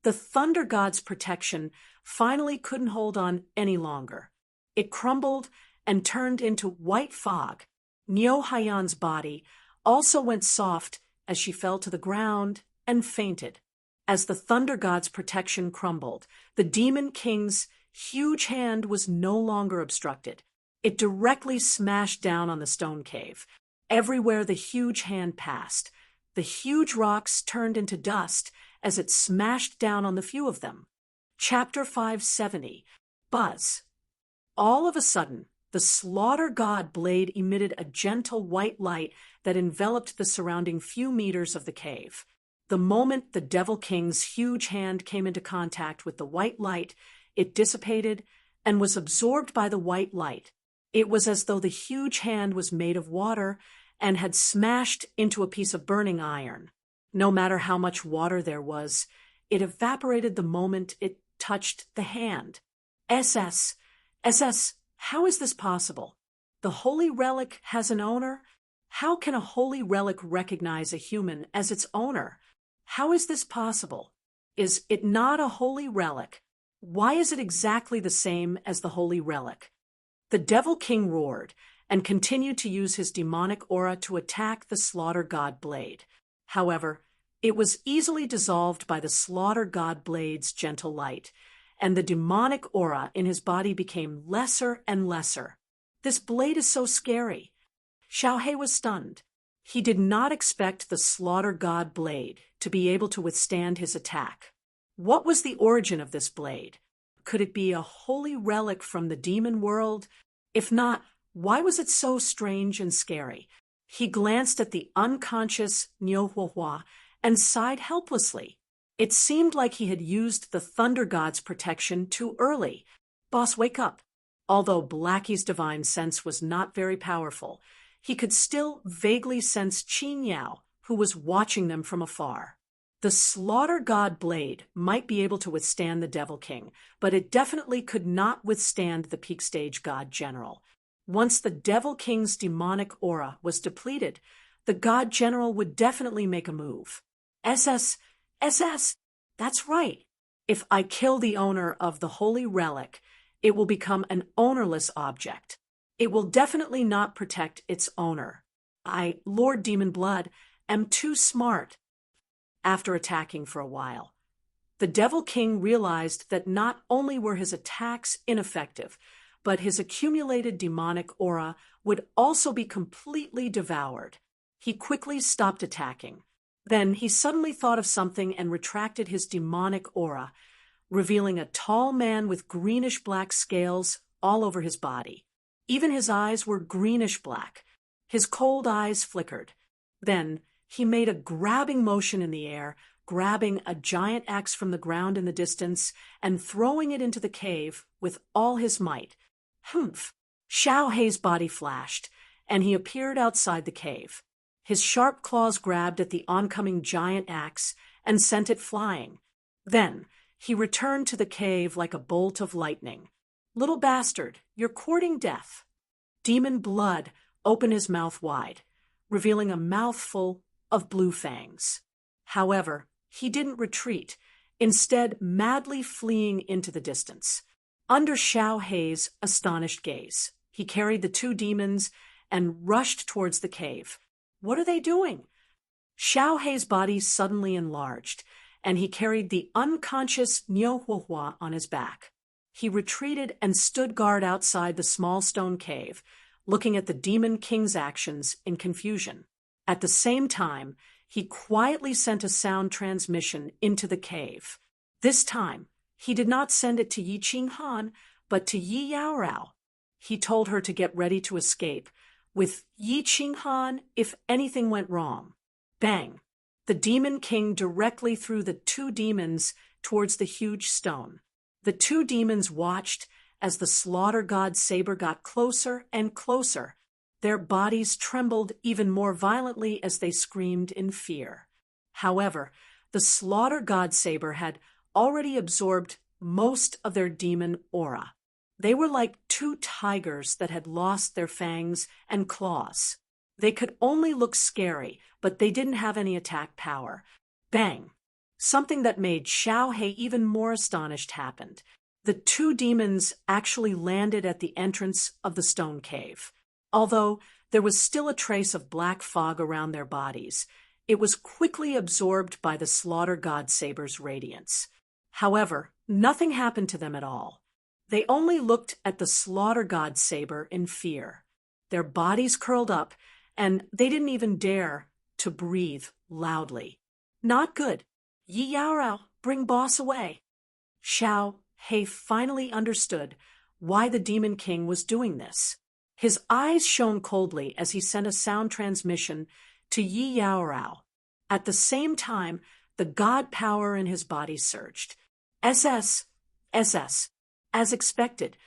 The Thunder God's protection finally couldn't hold on any longer. It crumbled and turned into white fog. Niu Haiyan's body also went soft as she fell to the ground and fainted. As the Thunder God's protection crumbled, the Demon King's huge hand was no longer obstructed. It directly smashed down on the stone cave. Everywhere the huge hand passed, the huge rocks turned into dust as it smashed down on the few of them. Chapter 570. Buzz. All of a sudden, the Slaughter God Blade emitted a gentle white light that enveloped the surrounding few meters of the cave. The moment the Devil King's huge hand came into contact with the white light, it dissipated and was absorbed by the white light. It was as though the huge hand was made of water and had smashed into a piece of burning iron. No matter how much water there was, it evaporated the moment it touched the hand. SS, how is this possible? The holy relic has an owner? How can a holy relic recognize a human as its owner? How is this possible? Is it not a holy relic? Why is it exactly the same as the holy relic? The Devil King roared and continued to use his demonic aura to attack the Slaughter God blade. However, it was easily dissolved by the Slaughter God blade's gentle light, and the demonic aura in his body became lesser and lesser. This blade is so scary. Xiaohei was stunned. He did not expect the Slaughter God blade to be able to withstand his attack. What was the origin of this blade? Could it be a holy relic from the demon world? If not, why was it so strange and scary? He glanced at the unconscious Niu Huohua and sighed helplessly. It seemed like he had used the Thunder God's protection too early. Boss, wake up. Although Blackie's divine sense was not very powerful, he could still vaguely sense Qin Yao, who was watching them from afar. The Slaughter God blade might be able to withstand the Devil King, but it definitely could not withstand the Peak Stage God General. Once the Devil King's demonic aura was depleted, the God General would definitely make a move. SS, that's right. If I kill the owner of the holy relic, it will become an ownerless object. It will definitely not protect its owner. I, Lord Demon Blood, am too smart. After attacking for a while, the Devil King realized that not only were his attacks ineffective, but his accumulated demonic aura would also be completely devoured. He quickly stopped attacking. Then he suddenly thought of something and retracted his demonic aura, revealing a tall man with greenish-black scales all over his body. Even his eyes were greenish-black. His cold eyes flickered. Then he made a grabbing motion in the air, grabbing a giant axe from the ground in the distance and throwing it into the cave with all his might. Humph! Xiaohei's body flashed, and he appeared outside the cave. His sharp claws grabbed at the oncoming giant axe and sent it flying. Then he returned to the cave like a bolt of lightning. Little bastard, you're courting death. Demon Blood opened his mouth wide, revealing a mouthful of blue fangs. However, he didn't retreat, instead madly fleeing into the distance. Under Xiaohei's astonished gaze, he carried the two demons and rushed towards the cave. What are they doing? Xiaohei's body suddenly enlarged, and he carried the unconscious Niu Huohua on his back. He retreated and stood guard outside the small stone cave, looking at the Demon King's actions in confusion. At the same time, he quietly sent a sound transmission into the cave. This time, he did not send it to Yi Qinghan, but to Yi Yaorao. He told her to get ready to escape, with Yi Qinghan if anything went wrong. Bang! The Demon King directly threw the two demons towards the huge stone. The two demons watched as the Slaughter God saber got closer and closer. Their bodies trembled even more violently as they screamed in fear. However, the Slaughter God saber had already absorbed most of their demon aura. They were like two tigers that had lost their fangs and claws. They could only look scary, but they didn't have any attack power. Bang! Something that made Xiaohei even more astonished happened. The two demons actually landed at the entrance of the stone cave. Although there was still a trace of black fog around their bodies, it was quickly absorbed by the Slaughter God saber's radiance. However, nothing happened to them at all. They only looked at the Slaughter God saber in fear. Their bodies curled up, and they didn't even dare to breathe loudly. Not good. Yi Yaorao, bring boss away. Xiaohei finally understood why the Demon King was doing this. His eyes shone coldly as he sent a sound transmission to Yi Yaorao. At the same time, the god power in his body surged. SS. As expected,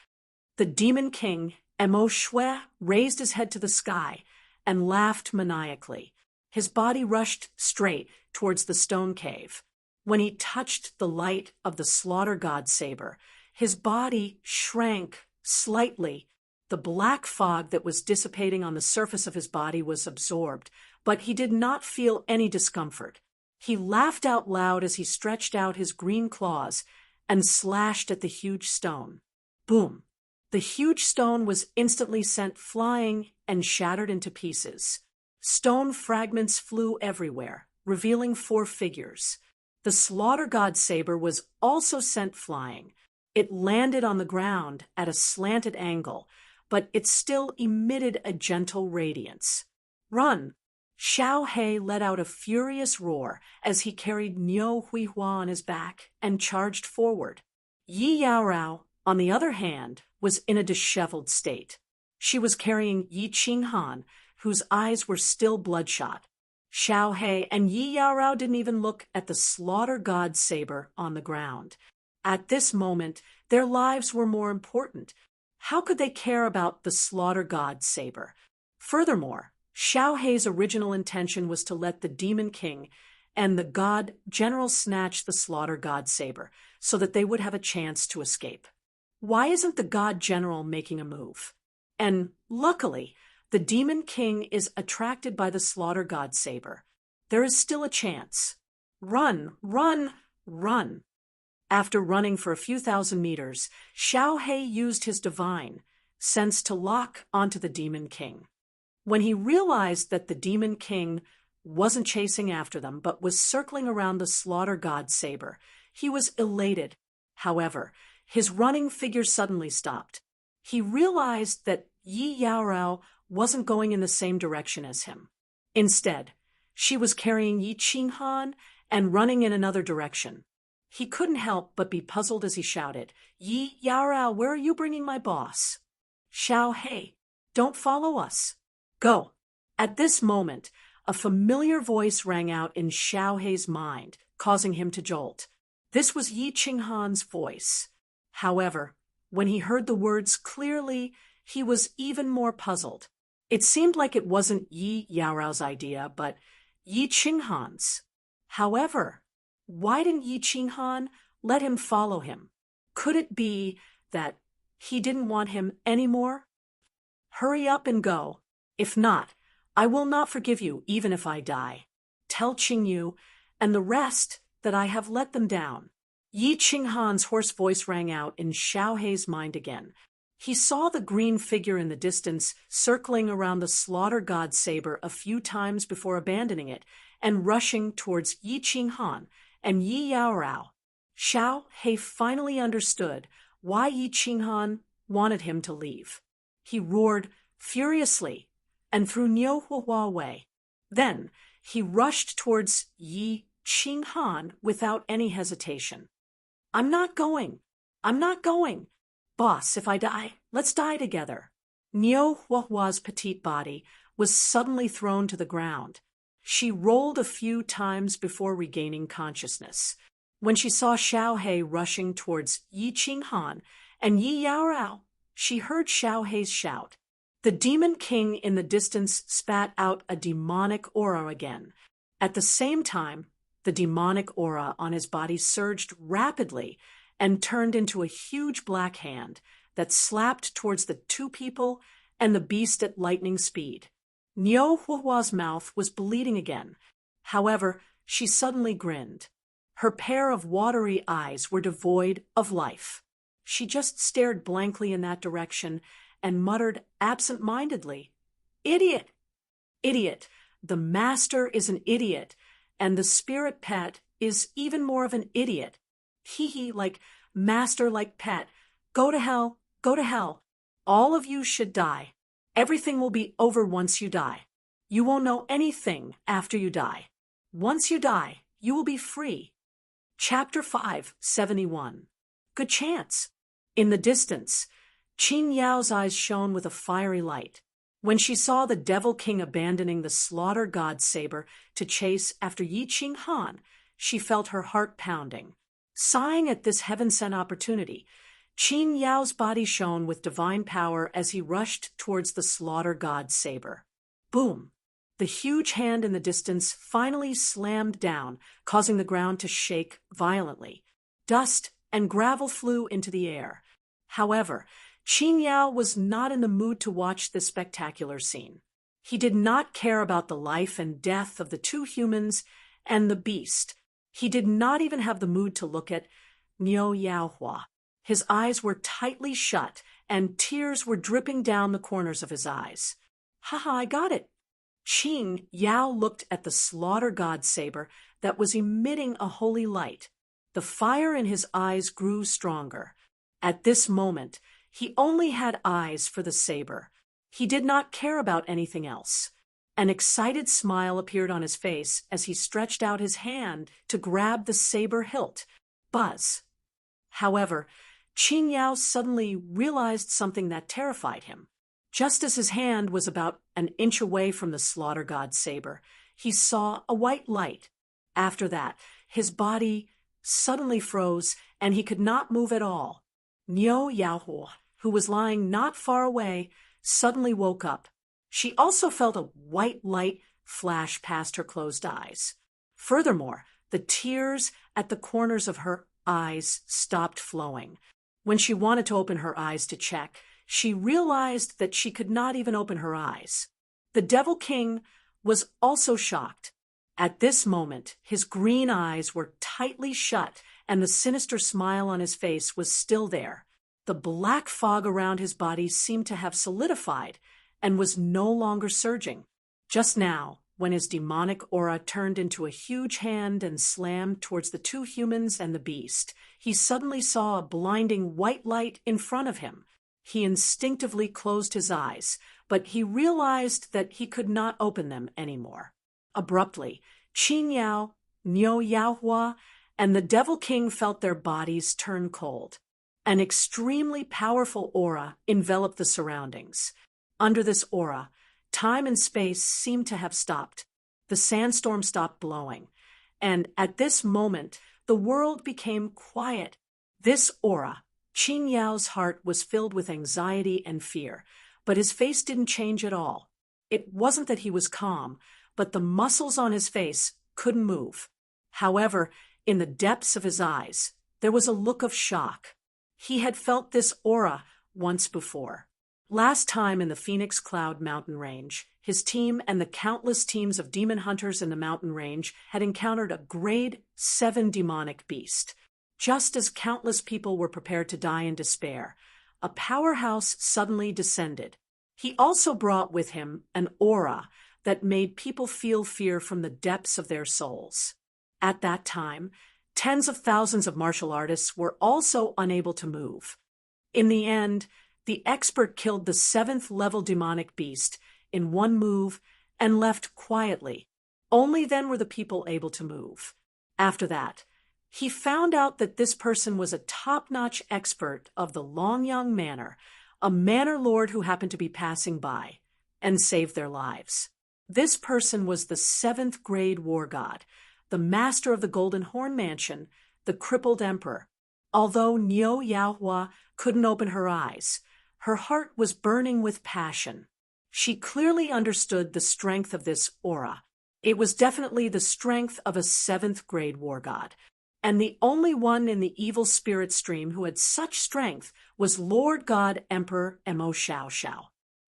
the Demon King, Emo Shui, raised his head to the sky and laughed maniacally. His body rushed straight towards the stone cave. When he touched the light of the Slaughter God saber, his body shrank slightly. The The black fog that was dissipating on the surface of his body was absorbed, but he did not feel any discomfort. He laughed out loud as he stretched out his green claws and slashed at the huge stone. Boom! The huge stone was instantly sent flying and shattered into pieces. Stone fragments flew everywhere, revealing 4 figures. The slaughter god saber was also sent flying. It landed on the ground at a slanted angle, but it still emitted a gentle radiance. Run! Xiao He let out a furious roar as he carried Niu Huihua on his back and charged forward. Yi Yaorao, on the other hand, was in a disheveled state. She was carrying Yi Qinghan, whose eyes were still bloodshot. Xiao He and Yi Yaorao didn't even look at the slaughter god saber on the ground. At this moment, their lives were more important. How could they care about the slaughter god saber? Furthermore, Xiao He's original intention was to let the Demon King and the god general snatch the slaughter god saber, so that they would have a chance to escape. Why isn't the god general making a move? And luckily, the Demon King is attracted by the slaughter god saber. There is still a chance. Run, run, run. After running for a few thousand meters, Xiao He used his divine sense to lock onto the Demon King. When he realized that the Demon King wasn't chasing after them, but was circling around the slaughter god saber, he was elated. However, his running figure suddenly stopped. He realized that Yi Yaorao wasn't going in the same direction as him. Instead, she was carrying Yi Qinghan and running in another direction. He couldn't help but be puzzled as he shouted, "Yi Yaorao, where are you bringing my boss?" "Xiao He, don't follow us. Go." At this moment, a familiar voice rang out in Xiao He's mind, causing him to jolt. This was Yi Qinghan's voice. However, when he heard the words clearly, he was even more puzzled. It seemed like it wasn't Yi Yaorao's idea, but Yi Qinghan's. However, why didn't Yi Qinghan let him follow him? Could it be that he didn't want him anymore? Hurry up and go. If not, I will not forgive you even if I die. Tell Qingyu and the rest that I have let them down. Yi Qinghan's hoarse voice rang out in Xiao He's mind again. He saw the green figure in the distance circling around the slaughter god saber a few times before abandoning it and rushing towards Yi Qinghan and Yi Yaorao. Xiao He finally understood why Yi Qinghan wanted him to leave. He roared furiously and threw Niu Huihua away. Then he rushed towards Yi Qinghan without any hesitation. "I'm not going. I'm not going. Boss, if I die, let's die together." Niu Huihua's petite body was suddenly thrown to the ground. She rolled a few times before regaining consciousness. When she saw Xiao He rushing towards Yi Qinghan and Yi Yaorao, she heard Xiao He's shout. The Demon King in the distance spat out a demonic aura again. At the same time, the demonic aura on his body surged rapidly and turned into a huge black hand that slapped towards the 2 people and the beast at lightning speed. Niu Huihua's mouth was bleeding again. However, she suddenly grinned. Her pair of watery eyes were devoid of life. She just stared blankly in that direction and muttered absent-mindedly, "Idiot! Idiot! The master is an idiot, and the spirit pet is even more of an idiot. Hee, like master, like pet. Go to hell, go to hell. All of you should die. Everything will be over once you die. You won't know anything after you die. Once you die, you will be free." Chapter 571. Good chance. In the distance, Qin Yao's eyes shone with a fiery light. When she saw the Devil King abandoning the slaughter god saber to chase after Yi Qinghan, she felt her heart pounding. Sighing at this heaven-sent opportunity, Qin Yao's body shone with divine power as he rushed towards the slaughter god saber. Boom! The huge hand in the distance finally slammed down, causing the ground to shake violently. Dust and gravel flew into the air. However, Qin Yao was not in the mood to watch this spectacular scene. He did not care about the life and death of the two humans and the beast. He did not even have the mood to look at Niu Yaohua. His eyes were tightly shut, and tears were dripping down the corners of his eyes. Haha, I got it. Qin Yao looked at the slaughter god saber that was emitting a holy light. The fire in his eyes grew stronger. At this moment, he only had eyes for the saber. He did not care about anything else. An excited smile appeared on his face as he stretched out his hand to grab the saber hilt. Buzz. However, Qin Yao suddenly realized something that terrified him. Just as his hand was about an inch away from the slaughter god saber, he saw a white light. After that, his body suddenly froze and he could not move at all. Niu Yaohua, who was lying not far away, suddenly woke up. She also felt a white light flash past her closed eyes. Furthermore, the tears at the corners of her eyes stopped flowing. When she wanted to open her eyes to check, she realized that she could not even open her eyes. The Devil King was also shocked. At this moment, his green eyes were tightly shut, and the sinister smile on his face was still there. The black fog around his body seemed to have solidified and was no longer surging. Just now, when his demonic aura turned into a huge hand and slammed towards the two humans and the beast, he suddenly saw a blinding white light in front of him. He instinctively closed his eyes, but he realized that he could not open them anymore. Abruptly, Qin Yao, Niu Yaohua, and the Devil King felt their bodies turn cold. An extremely powerful aura enveloped the surroundings. Under this aura, time and space seemed to have stopped. The sandstorm stopped blowing, and at this moment, the world became quiet. This aura, Qin Yao's heart was filled with anxiety and fear, but his face didn't change at all. It wasn't that he was calm, but the muscles on his face couldn't move. However, in the depths of his eyes, there was a look of shock. He had felt this aura once before. Last time in the Phoenix Cloud mountain range, his team and the countless teams of demon hunters in the mountain range had encountered a grade 7 demonic beast. Just as countless people were prepared to die in despair, a powerhouse suddenly descended. He also brought with him an aura that made people feel fear from the depths of their souls. At that time, tens of thousands of martial artists were also unable to move. In the end, the expert killed the 7th level demonic beast in one move and left quietly. Only then were the people able to move. After that, he found out that this person was a top-notch expert of the Longyang Manor, a manor lord who happened to be passing by, and saved their lives. This person was the 7th grade war god, the master of the Golden Horn Mansion, the crippled emperor. Although Niu Yaohua couldn't open her eyes, her heart was burning with passion. She clearly understood the strength of this aura. It was definitely the strength of a 7th grade war god. And the only one in the evil spirit stream who had such strength was Lord God Emperor Mo Xiaoxiao.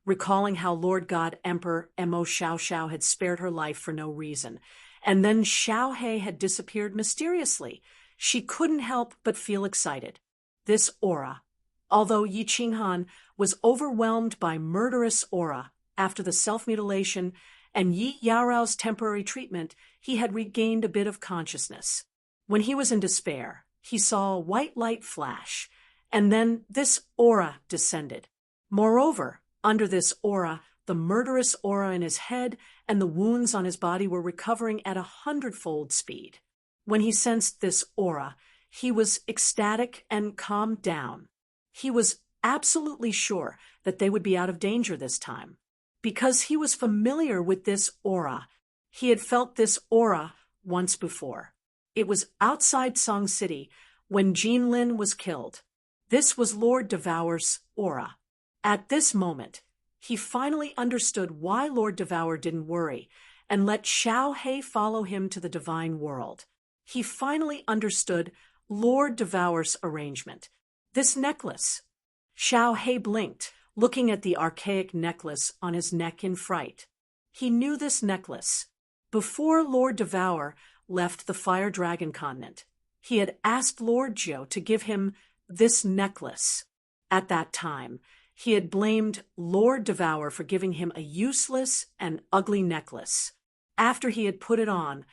Recalling how Lord God Emperor Mo Xiaoxiao had spared her life for no reason, and then Xiao He had disappeared mysteriously, she couldn't help but feel excited. This aura, although Yi Qinghan was overwhelmed by murderous aura after the self-mutilation and Yi Yaorao's temporary treatment, he had regained a bit of consciousness. When he was in despair, he saw a white light flash, and then this aura descended. Moreover, under this aura, the murderous aura in his head and the wounds on his body were recovering at 100-fold speed. When he sensed this aura, he was ecstatic and calmed down. He was absolutely sure that they would be out of danger this time. Because he was familiar with this aura, he had felt this aura once before. It was outside Song City when Jin Lin was killed. This was Lord Devour's aura. At this moment, he finally understood why Lord Devour didn't worry and let Xiao He follow him to the divine world. He finally understood Lord Devour's arrangement. This necklace. Xiao He blinked, looking at the archaic necklace on his neck in fright. He knew this necklace. Before Lord Devour left the Fire Dragon continent, he had asked Lord Jiu to give him this necklace. At that time, he had blamed Lord Devour for giving him a useless and ugly necklace. After he had put it on,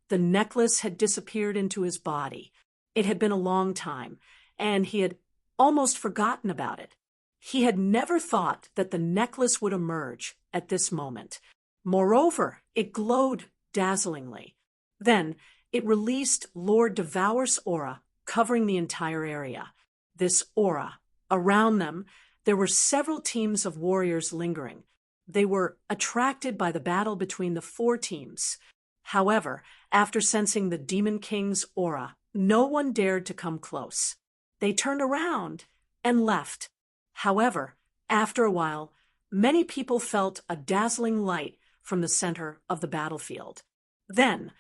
the necklace had disappeared into his body. It had been a long time, and he had almost forgotten about it. He had never thought that the necklace would emerge at this moment. Moreover, it glowed dazzlingly. Then, it released Lord Devour's aura, covering the entire area. This aura, around them, there were several teams of warriors lingering. They were attracted by the battle between the 4 teams. However, after sensing the Demon King's aura, no one dared to come close. They turned around and left. However, after a while, many people felt a dazzling light from the center of the battlefield. Then,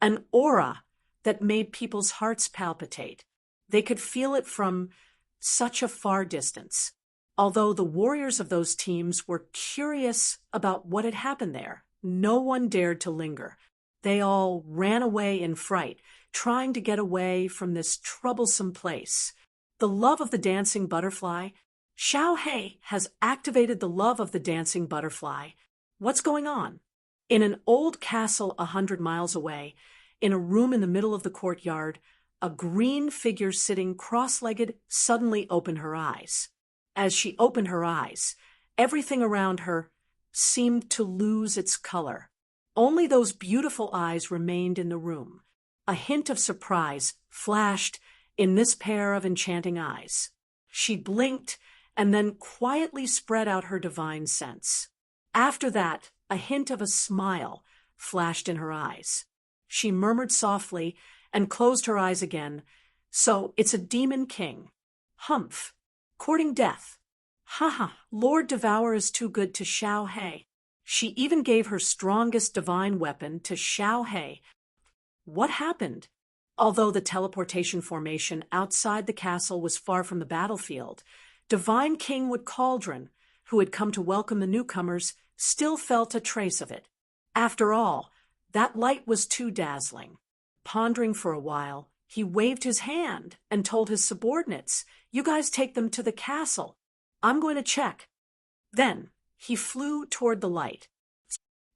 an aura that made people's hearts palpitate. They could feel it from such a far distance. Although the warriors of those teams were curious about what had happened there, no one dared to linger. They all ran away in fright, trying to get away from this troublesome place. The love of the dancing butterfly. Xiao He has activated the love of the dancing butterfly. What's going on? In an old castle 100 miles away, in a room in the middle of the courtyard, a green figure sitting cross-legged suddenly opened her eyes. As she opened her eyes, everything around her seemed to lose its color. Only those beautiful eyes remained in the room. A hint of surprise flashed in this pair of enchanting eyes. She blinked and then quietly spread out her divine sense. After that, a hint of a smile flashed in her eyes. She murmured softly and closed her eyes again. So it's a Demon King. Humph. Courting death. Haha, Lord Devour is too good to Xiao He. She even gave her strongest divine weapon to Xiao He. What happened? Although the teleportation formation outside the castle was far from the battlefield, Divine King Wood Cauldron, who had come to welcome the newcomers, still felt a trace of it. After all, that light was too dazzling. Pondering for a while, he waved his hand and told his subordinates, "You guys take them to the castle. I'm going to check." Then he flew toward the light.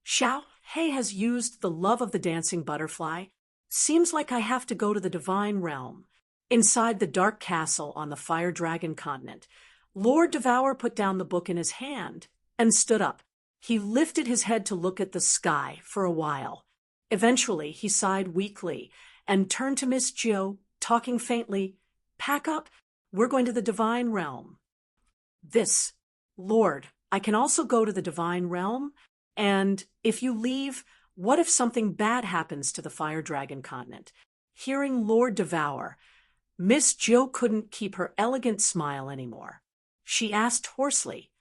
Xiao He has used the love of the dancing butterfly. Seems like I have to go to the divine realm. Inside the dark castle on the Fire Dragon continent, Lord Devour put down the book in his hand and stood up. He lifted his head to look at the sky for a while. Eventually, he sighed weakly and turned to Miss Jiu, talking faintly, "Pack up. We're going to the divine realm." "This, Lord, I can also go to the divine realm? And if you leave, what if something bad happens to the Fire Dragon continent?" Hearing Lord Devour, Miss Jiu couldn't keep her elegant smile anymore. She asked hoarsely,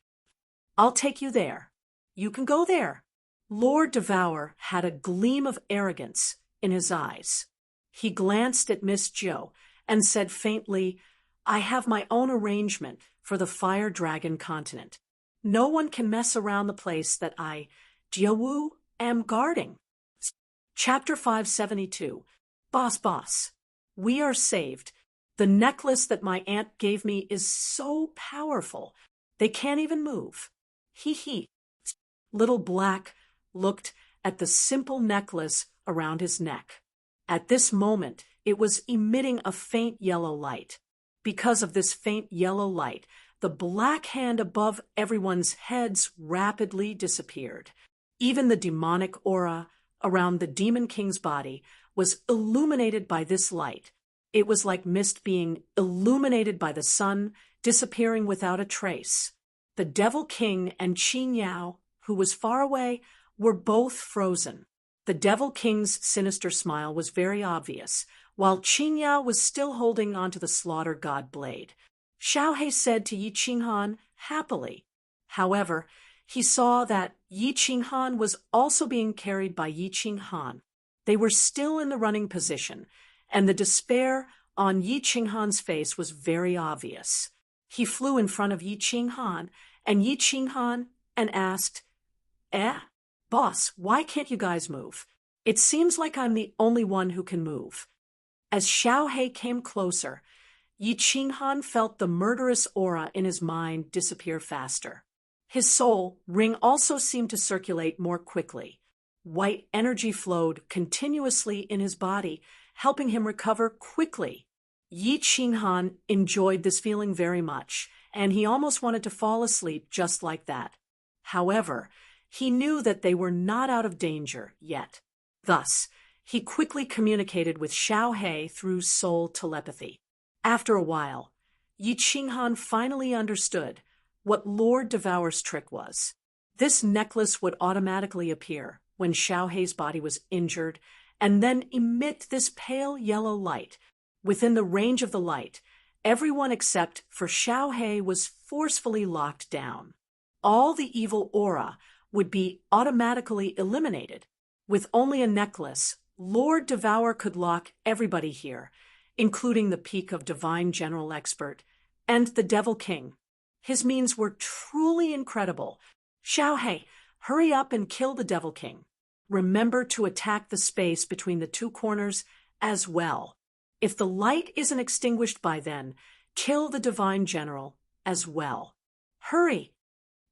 "I'll take you there. You can go there." Lord Devour had a gleam of arrogance in his eyes. He glanced at Miss Jiu and said faintly, "I have my own arrangement for the Fire Dragon continent. No one can mess around the place that I, Jiu, am guarding." Chapter 572. Boss. We are saved. The necklace that my aunt gave me is so powerful. They can't even move. He. Little Black looked at the simple necklace around his neck. At this moment, it was emitting a faint yellow light. Because of this faint yellow light, the black hand above everyone's heads rapidly disappeared. Even the demonic aura around the Demon King's body was illuminated by this light. It was like mist being illuminated by the sun, disappearing without a trace. The Devil King and Qin Yao, who was far away, were both frozen. The Devil King's sinister smile was very obvious, while Qin Yao was still holding onto the Slaughter God blade. Xiao He said to Yi Qinghan happily. However, he saw that Yi Qinghan was also being carried by Yi Qinghan. They were still in the running position, and the despair on Yi Qinghan's face was very obvious. He flew in front of Yi Qinghan and asked, boss, why can't you guys move? It seems like I'm the only one who can move. As Xiao He came closer, Yi Qinghan felt the murderous aura in his mind disappear faster. His soul ring also seemed to circulate more quickly. White energy flowed continuously in his body, helping him recover quickly. Yi Qinghan enjoyed this feeling very much, and he almost wanted to fall asleep just like that. However, he knew that they were not out of danger yet. Thus, he quickly communicated with Xiao He through soul telepathy. After a while, Yi Qinghan finally understood what Lord Devour's trick was. This necklace would automatically appear when Xiao He's body was injured and then emit this pale yellow light. Within the range of the light, everyone except for Xiao He was forcefully locked down. All the evil aura would be automatically eliminated. With only a necklace, Lord Devour could lock everybody here, including the peak of Divine General Expert and the Devil King. His means were truly incredible. Xiao He, hurry up and kill the Devil King. Remember to attack the space between the two corners as well. If the light isn't extinguished by then, kill the Divine General as well. Hurry!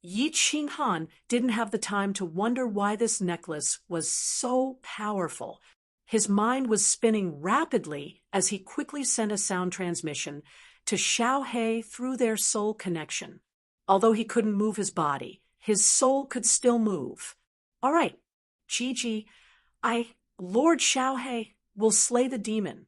Yi Qinghan didn't have the time to wonder why this necklace was so powerful. His mind was spinning rapidly as he quickly sent a sound transmission to Xiao He through their soul connection. Although he couldn't move his body, his soul could still move. All right, Gigi, Lord Xiao He, will slay the demon.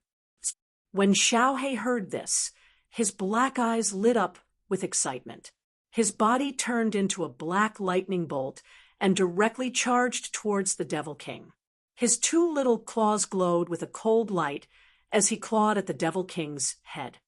When Xiao He heard this, his black eyes lit up with excitement. His body turned into a black lightning bolt and directly charged towards the Devil King. His two little claws glowed with a cold light as he clawed at the Devil King's head.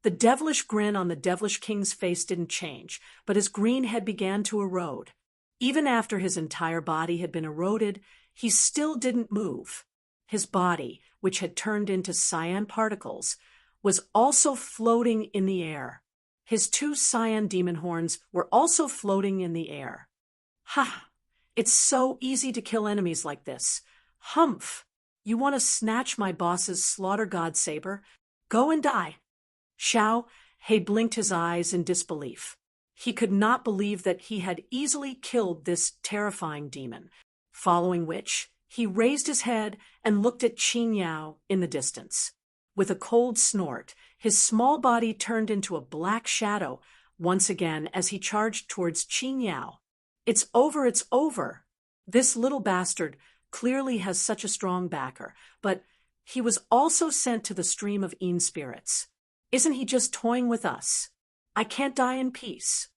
The devilish grin on the devilish king's face didn't change, but his green head began to erode. Even after his entire body had been eroded, he still didn't move. His body, which had turned into cyan particles, was also floating in the air. His two cyan demon horns were also floating in the air. Ha! It's so easy to kill enemies like this. Humph! You want to snatch my boss's slaughter god saber? Go and die. Xiao He blinked his eyes in disbelief. He could not believe that he had easily killed this terrifying demon, following which he raised his head and looked at Qin Yao in the distance. With a cold snort, his small body turned into a black shadow once again as he charged towards Qin Yao. It's over, it's over. This little bastard clearly has such a strong backer, but he was also sent to the stream of Een spirits. Isn't he just toying with us? I can't die in peace.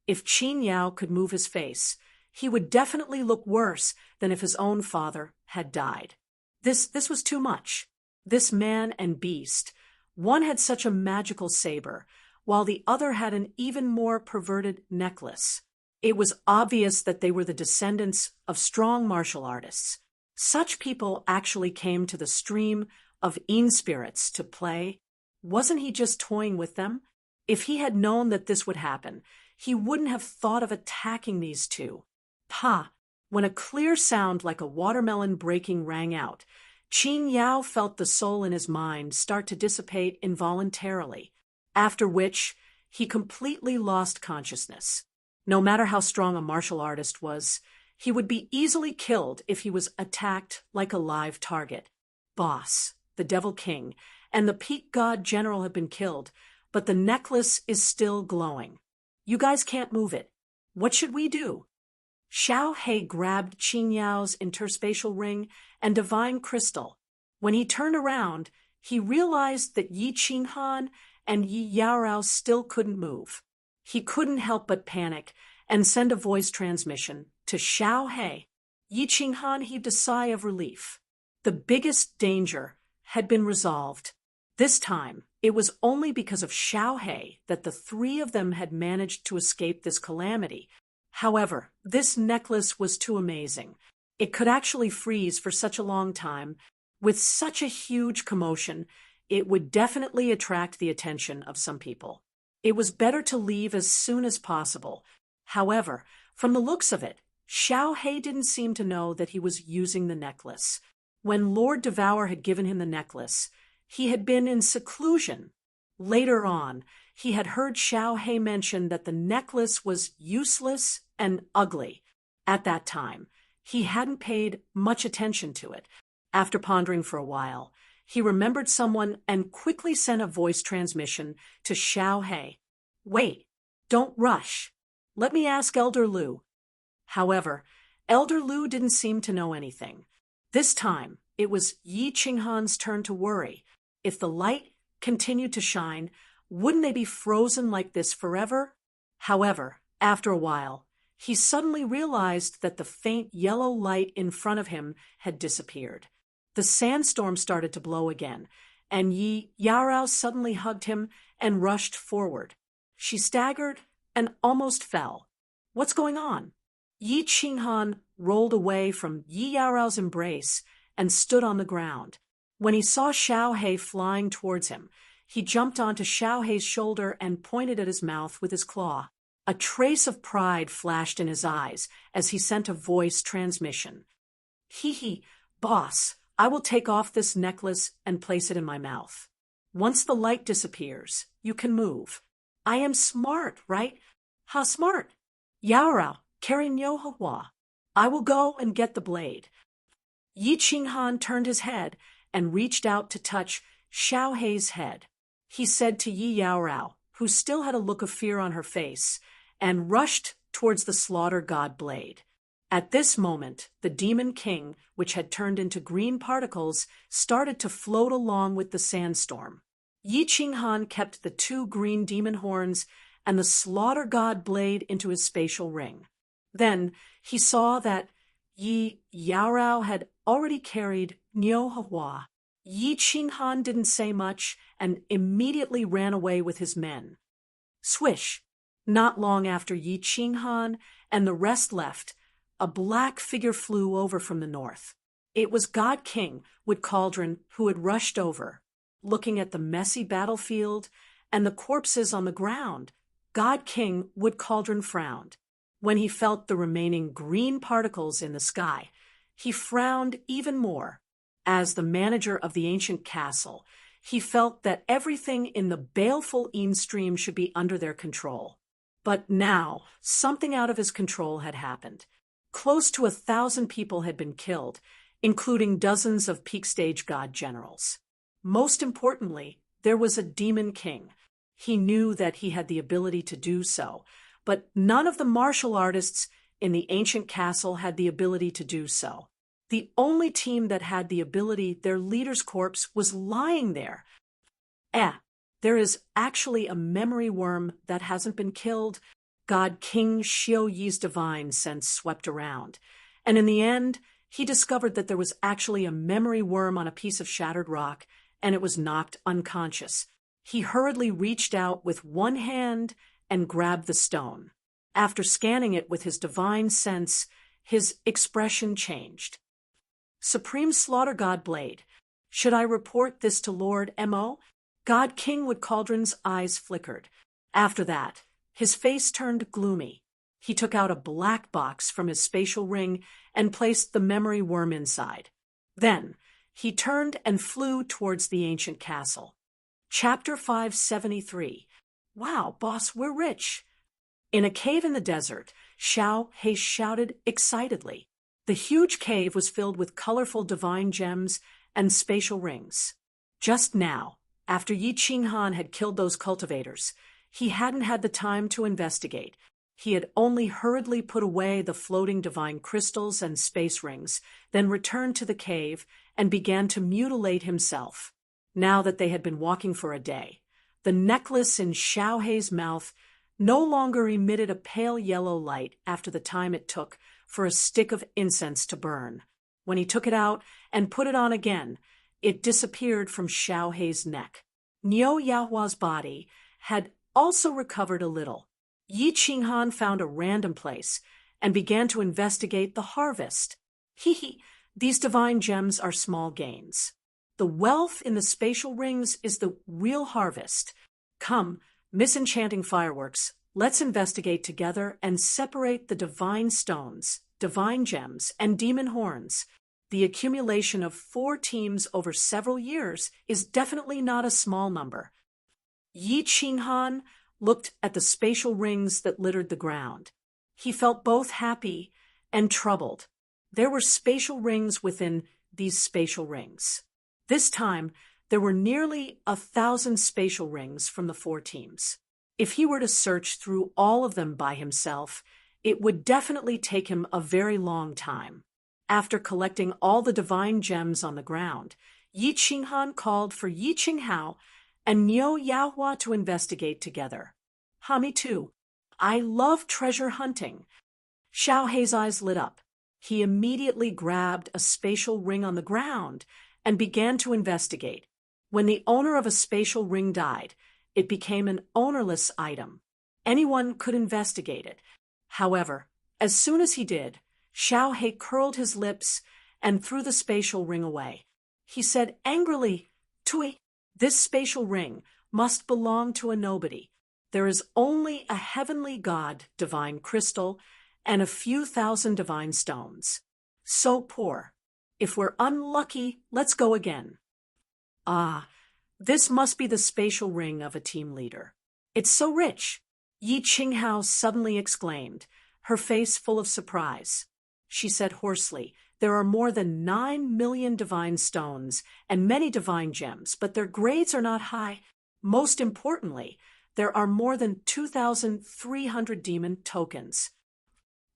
If Qin Yao could move his face, he would definitely look worse than if his own father had died. This was too much. This man and beast, one had such a magical saber, while the other had an even more perverted necklace. It was obvious that they were the descendants of strong martial artists. Such people actually came to the stream of Een spirits to play. Wasn't he just toying with them? If he had known that this would happen, he wouldn't have thought of attacking these two. When a clear sound like a watermelon breaking rang out, Qin Yao felt the soul in his mind start to dissipate involuntarily, after which he completely lost consciousness. No matter how strong a martial artist was, he would be easily killed if he was attacked like a live target. Boss, the Devil King, and the Peak God General have been killed, but the necklace is still glowing. You guys can't move it. What should we do? Xiao He grabbed Qin Yao's interspatial ring and divine crystal. When he turned around, he realized that Yi Qinghan and Yi Yaorao still couldn't move. He couldn't help but panic and send a voice transmission to Xiao He. Yi Qinghan heaved a sigh of relief. The biggest danger had been resolved. This time, it was only because of Xiao He that the three of them had managed to escape this calamity. However, this necklace was too amazing. It could actually freeze for such a long time. With such a huge commotion, it would definitely attract the attention of some people. It was better to leave as soon as possible. However, from the looks of it, Xiao He didn't seem to know that he was using the necklace. When Lord Devour had given him the necklace, he had been in seclusion. Later on, he had heard Xiao He mention that the necklace was useless and ugly. At that time, he hadn't paid much attention to it. After pondering for a while, he remembered someone and quickly sent a voice transmission to Xiao He. "Wait, don't rush. Let me ask Elder Lu." However, Elder Lu didn't seem to know anything. This time, it was Yi Qinghan's turn to worry. If the light continued to shine, wouldn't they be frozen like this forever? However, after a while, he suddenly realized that the faint yellow light in front of him had disappeared. The sandstorm started to blow again, and Yi Yaorao suddenly hugged him and rushed forward. She staggered and almost fell. "What's going on?" Yi Qinghan rolled away from Yi Yaorao's embrace and stood on the ground. When he saw Xiao He flying towards him, he jumped onto Xiao He's shoulder and pointed at his mouth with his claw. A trace of pride flashed in his eyes as he sent a voice transmission. "Hee, boss, I will take off this necklace and place it in my mouth. Once the light disappears, you can move. I am smart, right? How smart? Yaorao, carry Nyohua. I will go and get the blade." Yi Qinghan turned his head and reached out to touch Xiao He's head. He said to Yi Yaorao, who still had a look of fear on her face, and rushed towards the slaughter god blade. At this moment, the demon king, which had turned into green particles, started to float along with the sandstorm. Yi Qinghan kept the 2 green demon horns and the slaughter god blade into his spatial ring. Then he saw that Yi Yaorao had already carried Nyohua. Yi Qinghan didn't say much and immediately ran away with his men. Swish! Not long after Yi Qinghan and the rest left, a black figure flew over from the north. It was God King Wood Cauldron who had rushed over. Looking at the messy battlefield and the corpses on the ground, God King Wood Cauldron frowned. When he felt the remaining green particles in the sky, he frowned even more. As the manager of the ancient castle, he felt that everything in the baleful Eam stream should be under their control. But now, something out of his control had happened. Close to 1,000 people had been killed, including dozens of peak stage god generals. Most importantly, there was a demon king. He knew that he had the ability to do so, but none of the martial artists in the ancient castle had the ability to do so. The only team that had the ability, their leader's corpse, was lying there. There is actually a memory worm that hasn't been killed. God King Xiao Yi's divine sense swept around, and in the end, he discovered that there was actually a memory worm on a piece of shattered rock, and it was knocked unconscious. He hurriedly reached out with one hand and grabbed the stone. After scanning it with his divine sense, his expression changed. "Supreme Slaughter God Blade, should I report this to Lord M.O.?" God King Wood Cauldron's eyes flickered. After that, his face turned gloomy. He took out a black box from his spatial ring and placed the memory worm inside. Then, he turned and flew towards the ancient castle. Chapter 573. "Wow, boss, we're rich." In a cave in the desert, Xiao He shouted excitedly. The huge cave was filled with colorful divine gems and spatial rings. Just now, after Yi Qinghan had killed those cultivators, he hadn't had the time to investigate. He had only hurriedly put away the floating divine crystals and space rings, then returned to the cave and began to mutilate himself. Now that they had been walking for a day, the necklace in Xiao He's mouth no longer emitted a pale yellow light after the time it took for a stick of incense to burn. When he took it out and put it on again, it disappeared from Xiao He's neck. Niu Yahua's body had also recovered a little. Yi Qinghan found a random place and began to investigate the harvest. These divine gems are small gains. The wealth in the spatial rings is the real harvest. Come, Enchanting fireworks, let's investigate together and separate the divine stones, divine gems, and demon horns. The accumulation of 4 teams over several years is definitely not a small number. Yi Qinghan looked at the spatial rings that littered the ground. He felt both happy and troubled. There were spatial rings within these spatial rings. This time, there were nearly 1,000 spatial rings from the 4 teams. If he were to search through all of them by himself, it would definitely take him a very long time. After collecting all the divine gems on the ground, Yi Qinghan called for Yi Qinghao and Niu Yaohua to investigate together. Me too. I love treasure hunting. Xiao Hei's eyes lit up. He immediately grabbed a spatial ring on the ground and began to investigate. When the owner of a spatial ring died, it became an ownerless item. Anyone could investigate it. However, as soon as he did, Xiao Hei curled his lips and threw the spatial ring away. He said angrily, "Tui, this spatial ring must belong to a nobody. There is only a heavenly god, divine crystal, and a few thousand divine stones. So poor. If we're unlucky, let's go again." Ah, this must be the spatial ring of a team leader. It's so rich. Yi Qinghao suddenly exclaimed, her face full of surprise. She said hoarsely, "There are more than 9 million divine stones and many divine gems, but their grades are not high. Most importantly, there are more than 2,300 demon tokens."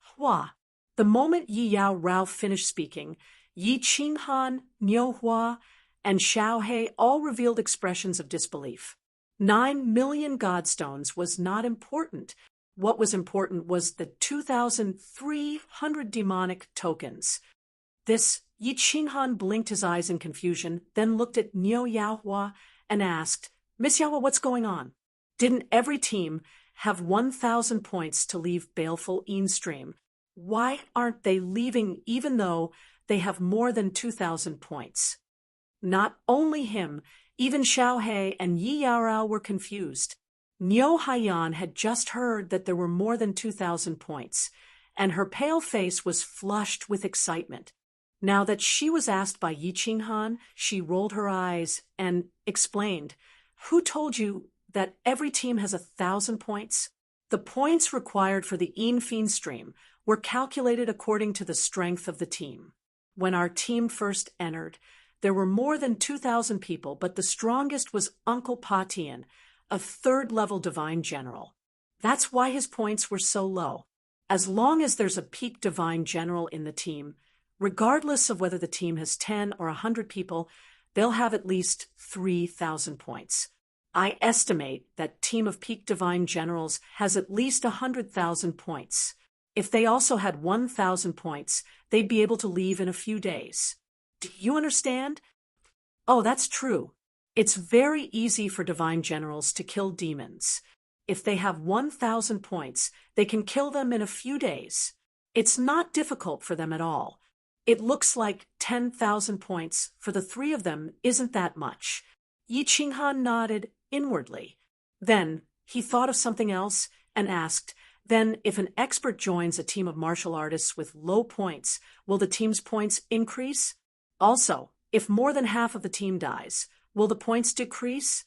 Hua. The moment Yi Yao Rao finished speaking, Yi Qinghan, Niu Hua, and Xiao Hei all revealed expressions of disbelief. 9 million godstones was not important. What was important was the 2,300 demonic tokens. Yi Qinghan blinked his eyes in confusion, then looked at Niu Yaohua and asked, "Miss Yaohua, what's going on? Didn't every team have 1,000 points to leave Baleful Stream? Why aren't they leaving even though they have more than 2,000 points?" Not only him, even Xiao Hei and Yi Yaorao were confused. Niu Haiyan had just heard that there were more than 2,000 points, and her pale face was flushed with excitement. Now that she was asked by Yi Qinghan, she rolled her eyes and explained, "Who told you that every team has 1,000 points? The points required for the Stream were calculated according to the strength of the team. When our team first entered, there were more than 2,000 people, but the strongest was Uncle Patian, a 3rd-level divine general. That's why his points were so low. As long as there's a peak divine general in the team, regardless of whether the team has 10 or 100 people, they'll have at least 3,000 points. I estimate that team of peak divine generals has at least 100,000 points. If they also had 1,000 points, they'd be able to leave in a few days. Do you understand?" "Oh, that's true. It's very easy for divine generals to kill demons. If they have 1,000 points, they can kill them in a few days. It's not difficult for them at all. It looks like 10,000 points for the 3 of them isn't that much." Yi Qinghan nodded inwardly. Then he thought of something else and asked, "Then if an expert joins a team of martial artists with low points, will the team's points increase? Also, if more than half of the team dies, will the points decrease?"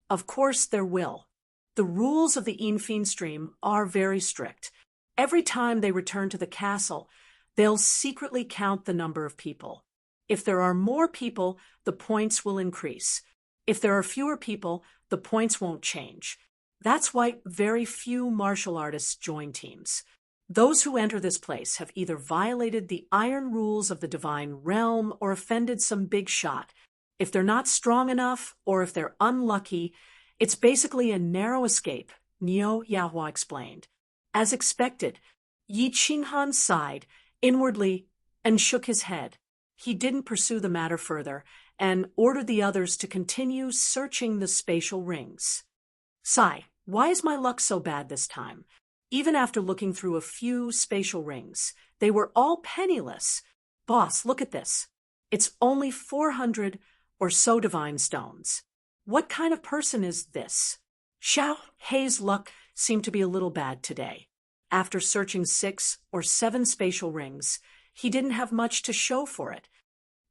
"Of course there will. The rules of the Stream are very strict. Every time they return to the castle, they'll secretly count the number of people. If there are more people, the points will increase. If there are fewer people, the points won't change. That's why very few martial artists join teams. Those who enter this place have either violated the iron rules of the divine realm or offended some big shot. If they're not strong enough, or if they're unlucky, it's basically a narrow escape," Niu Yaohua explained. As expected, Yi Qinghan sighed inwardly and shook his head. He didn't pursue the matter further and ordered the others to continue searching the spatial rings. "Sai, why is my luck so bad this time? Even after looking through a few spatial rings, they were all penniless. Boss, look at this. It's only 400 or so divine stones. What kind of person is this?" Xiao Hei's luck seemed to be a little bad today. After searching 6 or 7 spatial rings, he didn't have much to show for it.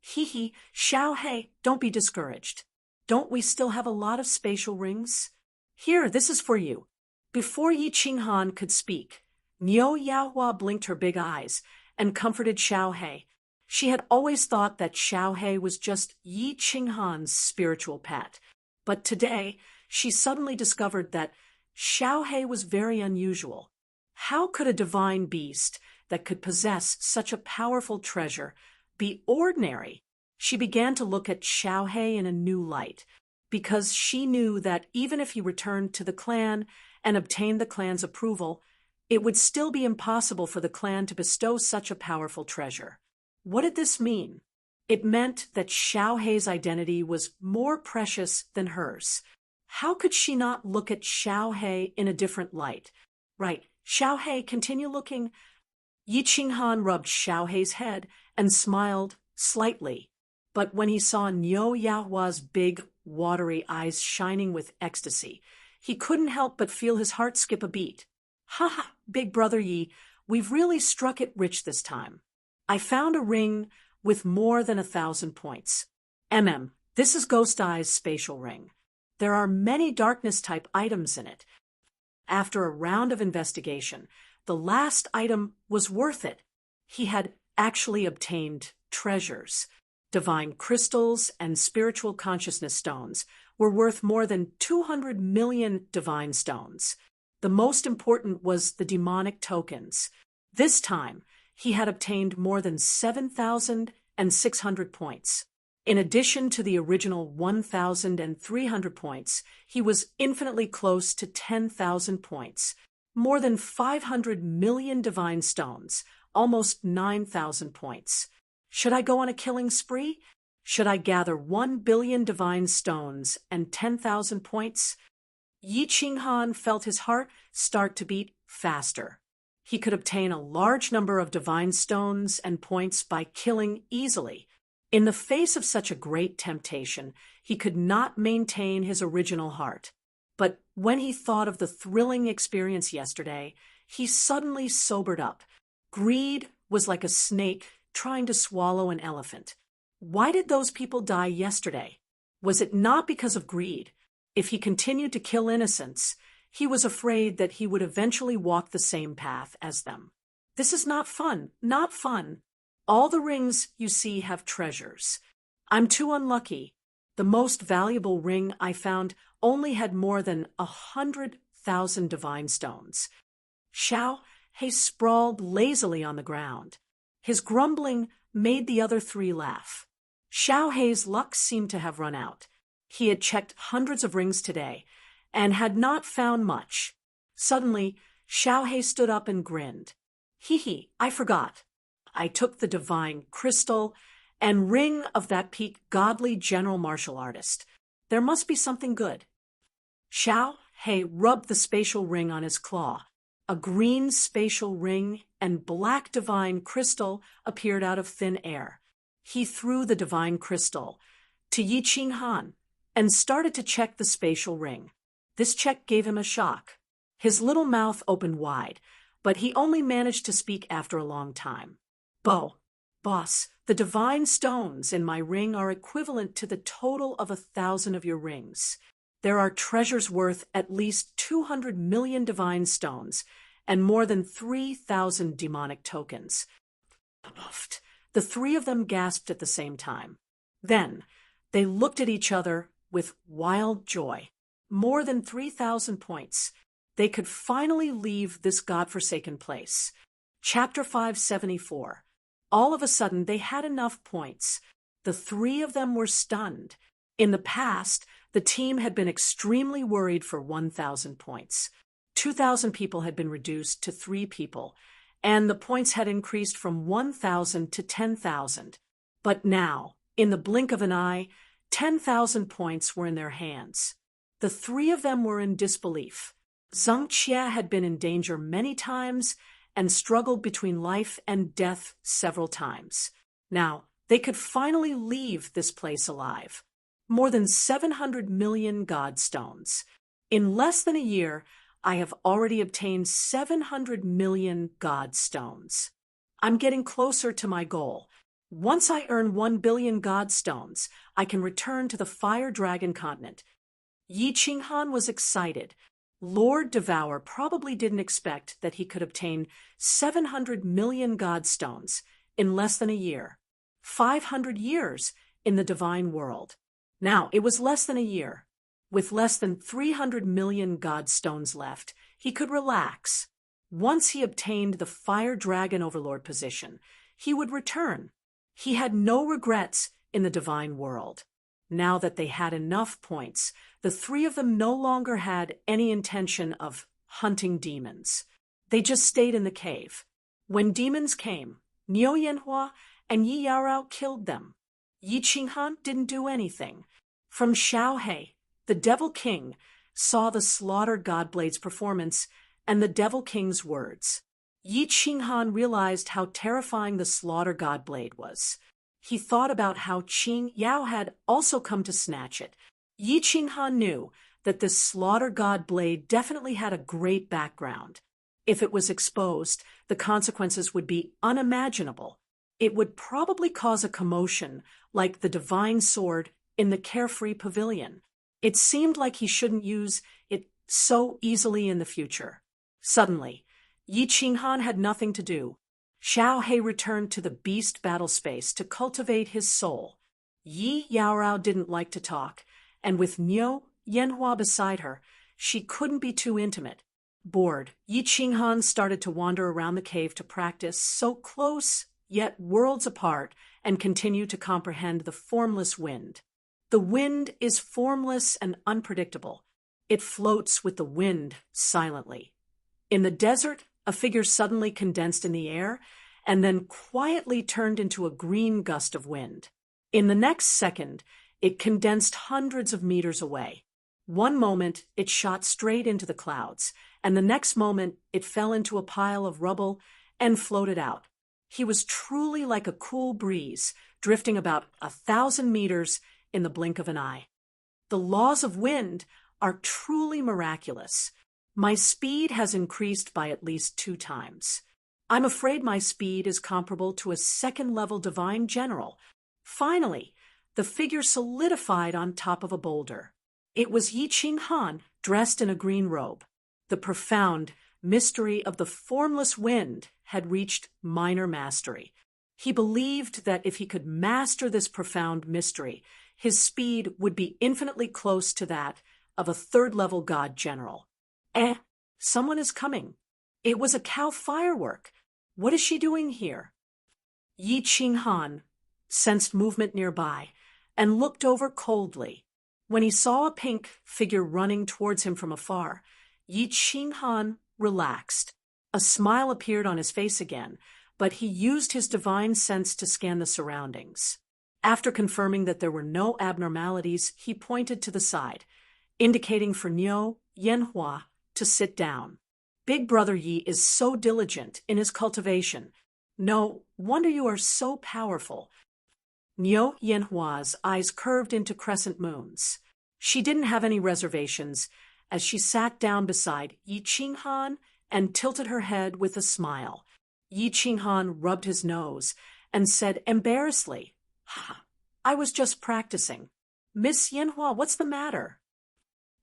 Hee, Xiao Hei, don't be discouraged. Don't we still have a lot of spatial rings? Here, this is for you. Before Yi Qinghan could speak, Niu Yaohua blinked her big eyes and comforted Xiao Hei. She had always thought that Xiao Hei was just Yi Qinghan's spiritual pet, but today she suddenly discovered that Xiao Hei was very unusual. How could a divine beast that could possess such a powerful treasure be ordinary? She began to look at Xiao Hei in a new light, because she knew that even if he returned to the clan and obtained the clan's approval, it would still be impossible for the clan to bestow such a powerful treasure. What did this mean? It meant that Xiao Hei's identity was more precious than hers. How could she not look at Xiao Hei in a different light? Right, Xiao Hei, continue looking. Yi Qinghan rubbed Xiao Hei's head and smiled slightly. But when he saw Niu Yaohua's big, watery eyes shining with ecstasy, he couldn't help but feel his heart skip a beat. Ha ha, big brother Yi, we've really struck it rich this time. I found a ring with more than 1,000 points. This is Ghost Eye's spatial ring. There are many darkness-type items in it. After a round of investigation, the last item was worth it. He had actually obtained treasures. Divine crystals and spiritual consciousness stones were worth more than 200 million divine stones. The most important was the demonic tokens. This time, he had obtained more than 7,600 points. In addition to the original 1,300 points, he was infinitely close to 10,000 points. More than 500 million divine stones, almost 9,000 points. Should I go on a killing spree? Should I gather 1 billion divine stones and 10,000 points? Yi Qinghan felt his heart start to beat faster. He could obtain a large number of divine stones and points by killing easily. In the face of such a great temptation, he could not maintain his original heart. But when he thought of the thrilling experience yesterday, he suddenly sobered up. Greed was like a snake trying to swallow an elephant. Why did those people die yesterday? Was it not because of greed? If he continued to kill innocents, he was afraid that he would eventually walk the same path as them. This is not fun, not fun. All the rings you see have treasures. I'm too unlucky. The most valuable ring I found only had more than 100,000 divine stones. Xiao Hei sprawled lazily on the ground. His grumbling made the other 3 laugh. Xiao Hei's luck seemed to have run out. He had checked hundreds of rings today and had not found much. Suddenly, Xiao Hei stood up and grinned. Hee, I forgot. I took the divine crystal and ring of that peak godly general martial artist. There must be something good. Xiao Hei rubbed the spatial ring on his claw. A green spatial ring and black divine crystal appeared out of thin air. He threw the divine crystal to Yi Qinghan and started to check the spatial ring. This check gave him a shock. His little mouth opened wide, but he only managed to speak after a long time. Boss, the divine stones in my ring are equivalent to the total of 1,000 of your rings. There are treasures worth at least 200 million divine stones and more than 3,000 demonic tokens. The 3 of them gasped at the same time. Then they looked at each other with wild joy. More than 3,000 points. They could finally leave this godforsaken place. Chapter 574. All of a sudden, they had enough points. The 3 of them were stunned. In the past, the team had been extremely worried for 1,000 points. 2,000 people had been reduced to 3 people, and the points had increased from 1,000 to 10,000. But now, in the blink of an eye, 10,000 points were in their hands. The 3 of them were in disbelief. Zheng Qie had been in danger many times and struggled between life and death several times. Now, they could finally leave this place alive. More than 700 million god stones. In less than a year, I have already obtained 700 million God stones. I'm getting closer to my goal. Once I earn 1 billion God stones, I can return to the Fire Dragon continent. Yi Qinghan was excited. Lord Devour probably didn't expect that he could obtain 700 million God stones in less than a year. 500 years in the divine world. Now, it was less than a year. With less than 300 million God stones left, he could relax. Once he obtained the Fire Dragon Overlord position, he would return. He had no regrets in the divine world. Now that they had enough points, the three of them no longer had any intention of hunting demons. They just stayed in the cave. When demons came, Niu Yanhua and Yi Yaorao killed them. Yi Qinghan didn't do anything. From Xiaohe, the Devil King saw the slaughtered Godblade's performance and the Devil King's words. Yi Qinghan realized how terrifying the slaughter Godblade was. He thought about how Qing Yao had also come to snatch it. Yi Qinghan knew that this slaughter god blade definitely had a great background. If it was exposed, the consequences would be unimaginable. It would probably cause a commotion, like the divine sword in the Carefree Pavilion. It seemed like he shouldn't use it so easily in the future. Suddenly, Yi Qinghan had nothing to do. Xiaohe returned to the beast battle space to cultivate his soul. Yi Yaorao didn't like to talk, and with Niu Yanhua beside her, she couldn't be too intimate. Bored, Yi Qinghan started to wander around the cave to practice, so close, yet worlds apart, and continue to comprehend the formless wind. The wind is formless and unpredictable. It floats with the wind silently. In the desert, a figure suddenly condensed in the air and then quietly turned into a green gust of wind. In the next second, it condensed hundreds of meters away. One moment, it shot straight into the clouds, and the next moment, it fell into a pile of rubble and floated out. He was truly like a cool breeze, drifting about 1,000 meters in the blink of an eye. The laws of wind are truly miraculous. My speed has increased by at least 2 times. I'm afraid my speed is comparable to a second-level divine general. Finally, the figure solidified on top of a boulder. It was Yi Qinghan, dressed in a green robe. The profound mystery of the formless wind had reached minor mastery. He believed that if he could master this profound mystery, his speed would be infinitely close to that of a third-level god general. Someone is coming. It was a cow firework. What is she doing here? Yi Qinghan sensed movement nearby and looked over coldly. When he saw a pink figure running towards him from afar, Yi Qinghan relaxed. A smile appeared on his face again, but he used his divine sense to scan the surroundings. After confirming that there were no abnormalities, he pointed to the side, indicating for Niu Yanhua to sit down. Big Brother Yi is so diligent in his cultivation. No wonder you are so powerful. Niu Yanhua's eyes curved into crescent moons. She didn't have any reservations as she sat down beside Yi Qinghan and tilted her head with a smile. Yi Qinghan rubbed his nose and said embarrassedly, I was just practicing. Miss Yanhua, what's the matter?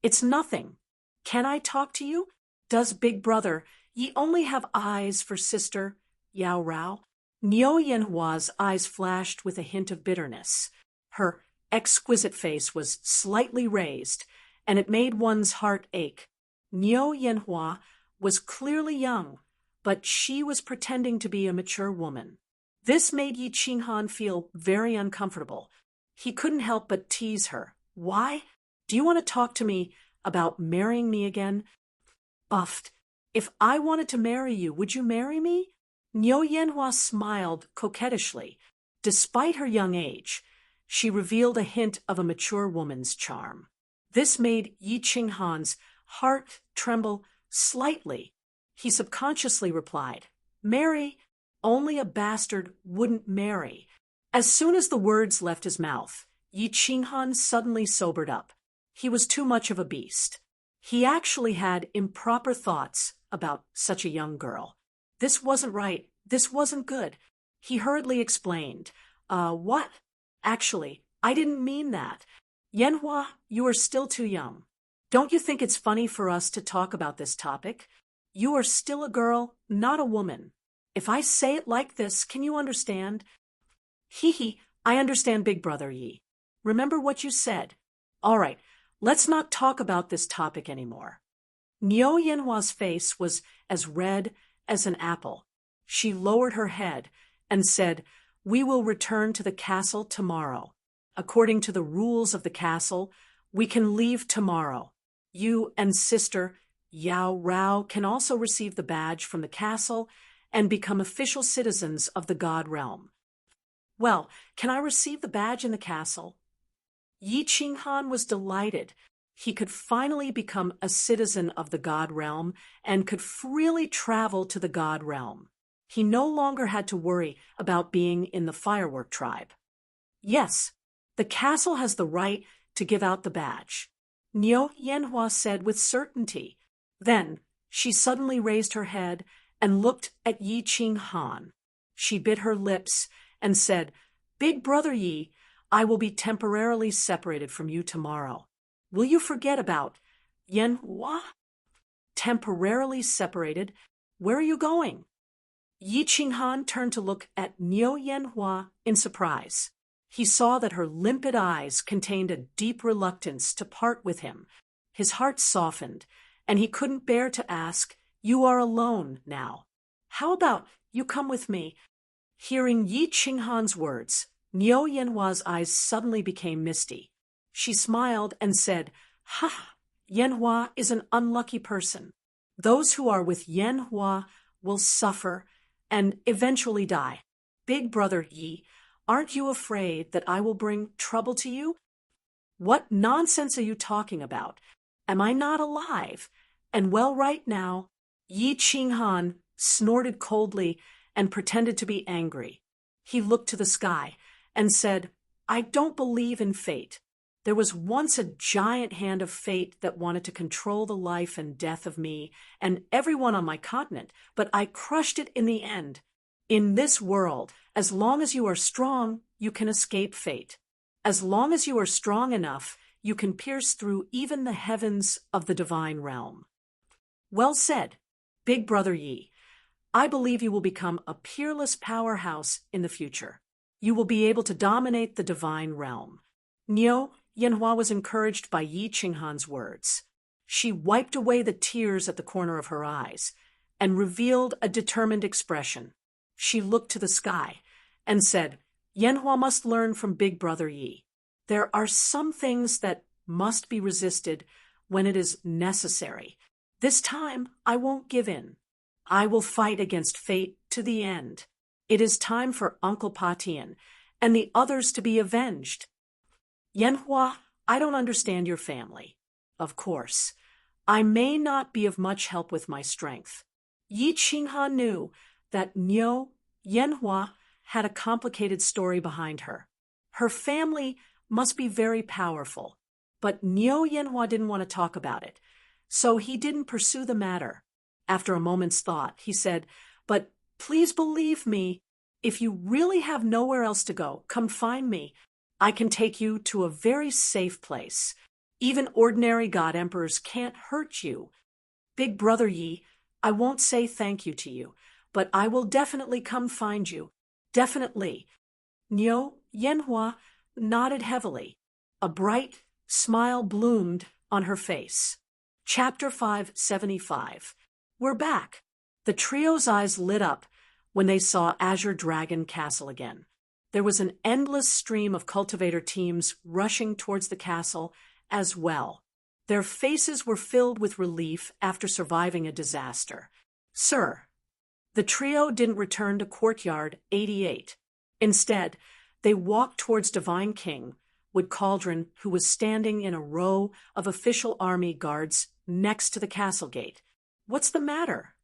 It's nothing. Can I talk to you? Does Big Brother Yi only have eyes for Sister Yao Rao? Niu Yanhua's eyes flashed with a hint of bitterness. Her exquisite face was slightly raised, and it made one's heart ache. Niu Yanhua was clearly young, but she was pretending to be a mature woman. This made Yi Qinghan feel very uncomfortable. He couldn't help but tease her. Why? Do you want to talk to me about marrying me again? Buffed. If I wanted to marry you, would you marry me? Niu Yanhua smiled coquettishly. Despite her young age, she revealed a hint of a mature woman's charm. This made Yi Qinghan's heart tremble slightly. He subconsciously replied, Marry? Only a bastard wouldn't marry. As soon as the words left his mouth, Yi Qinghan suddenly sobered up. He was too much of a beast. He actually had improper thoughts about such a young girl. This wasn't right. This wasn't good. He hurriedly explained, what? Actually, I didn't mean that. Yanhua, you are still too young. Don't you think it's funny for us to talk about this topic? You are still a girl, not a woman. If I say it like this, can you understand? Hee hee, I understand, Big Brother Yi. Remember what you said. All right, let's not talk about this topic anymore. Niu Yanhua's face was as red as an apple. She lowered her head and said, "We will return to the castle tomorrow. According to the rules of the castle, we can leave tomorrow. You and Sister Yao Rao can also receive the badge from the castle and become official citizens of the God Realm." Well, can I receive the badge in the castle? Yi Qinghan was delighted. He could finally become a citizen of the God Realm and could freely travel to the God Realm. He no longer had to worry about being in the firework tribe. Yes, the castle has the right to give out the badge, Niu Yanhua said with certainty. Then she suddenly raised her head and looked at Yi Qinghan. She bit her lips and said, "Big Brother Yi, I will be temporarily separated from you tomorrow. Will you forget about Yanhua?" Temporarily separated? Where are you going? Yi Qinghan turned to look at Niu Yanhua in surprise. He saw that her limpid eyes contained a deep reluctance to part with him. His heart softened, and he couldn't bear to ask, "You are alone now. How about you come with me?" Hearing Yi Qinghan's words, Niu Yanhua's eyes suddenly became misty. She smiled and said, "Ha! Yanhua is an unlucky person. Those who are with Yanhua will suffer and eventually die. Big Brother Yi, aren't you afraid that I will bring trouble to you?" "What nonsense are you talking about? Am I not alive? And well right now?" Yi Qinghan snorted coldly and pretended to be angry. He looked to the sky and said, "I don't believe in fate. There was once a giant hand of fate that wanted to control the life and death of me and everyone on my continent, but I crushed it in the end. In this world, as long as you are strong, you can escape fate. As long as you are strong enough, you can pierce through even the heavens of the divine realm." Well said, Big Brother Yi. I believe you will become a peerless powerhouse in the future. You will be able to dominate the divine realm. Niu Yanhua was encouraged by Yi Qinghan's words. She wiped away the tears at the corner of her eyes and revealed a determined expression. She looked to the sky and said, "Yanhua must learn from Big Brother Yi. There are some things that must be resisted when it is necessary. This time, I won't give in. I will fight against fate to the end. It is time for Uncle Patian and the others to be avenged." "Yanhua, I don't understand your family. Of course, I may not be of much help with my strength." Yi Qinghan knew that Niu Yanhua had a complicated story behind her. Her family must be very powerful, but Niu Yanhua didn't want to talk about it, so he didn't pursue the matter. After a moment's thought, he said, "But please believe me, if you really have nowhere else to go, come find me. I can take you to a very safe place. Even ordinary God Emperors can't hurt you. Big Brother Yi, I won't say thank you to you, but I will definitely come find you. Definitely." Niu Yanhua nodded heavily. A bright smile bloomed on her face. Chapter 575. We're back. The trio's eyes lit up when they saw Azure Dragon Castle again. There was an endless stream of cultivator teams rushing towards the castle as well. Their faces were filled with relief after surviving a disaster. "Sir." The trio didn't return to Courtyard 88. Instead, they walked towards Divine King, Wood Cauldron, who was standing in a row of official army guards next to the castle gate. "What's the matter?"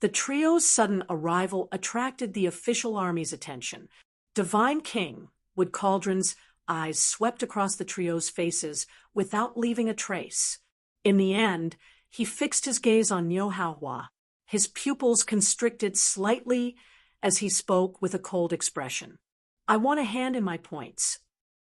The trio's sudden arrival attracted the official army's attention. Divine King, Wood Cauldron's eyes swept across the trio's faces without leaving a trace. In the end, he fixed his gaze on Niu Haohua. His pupils constricted slightly as he spoke with a cold expression. I want a hand in my points.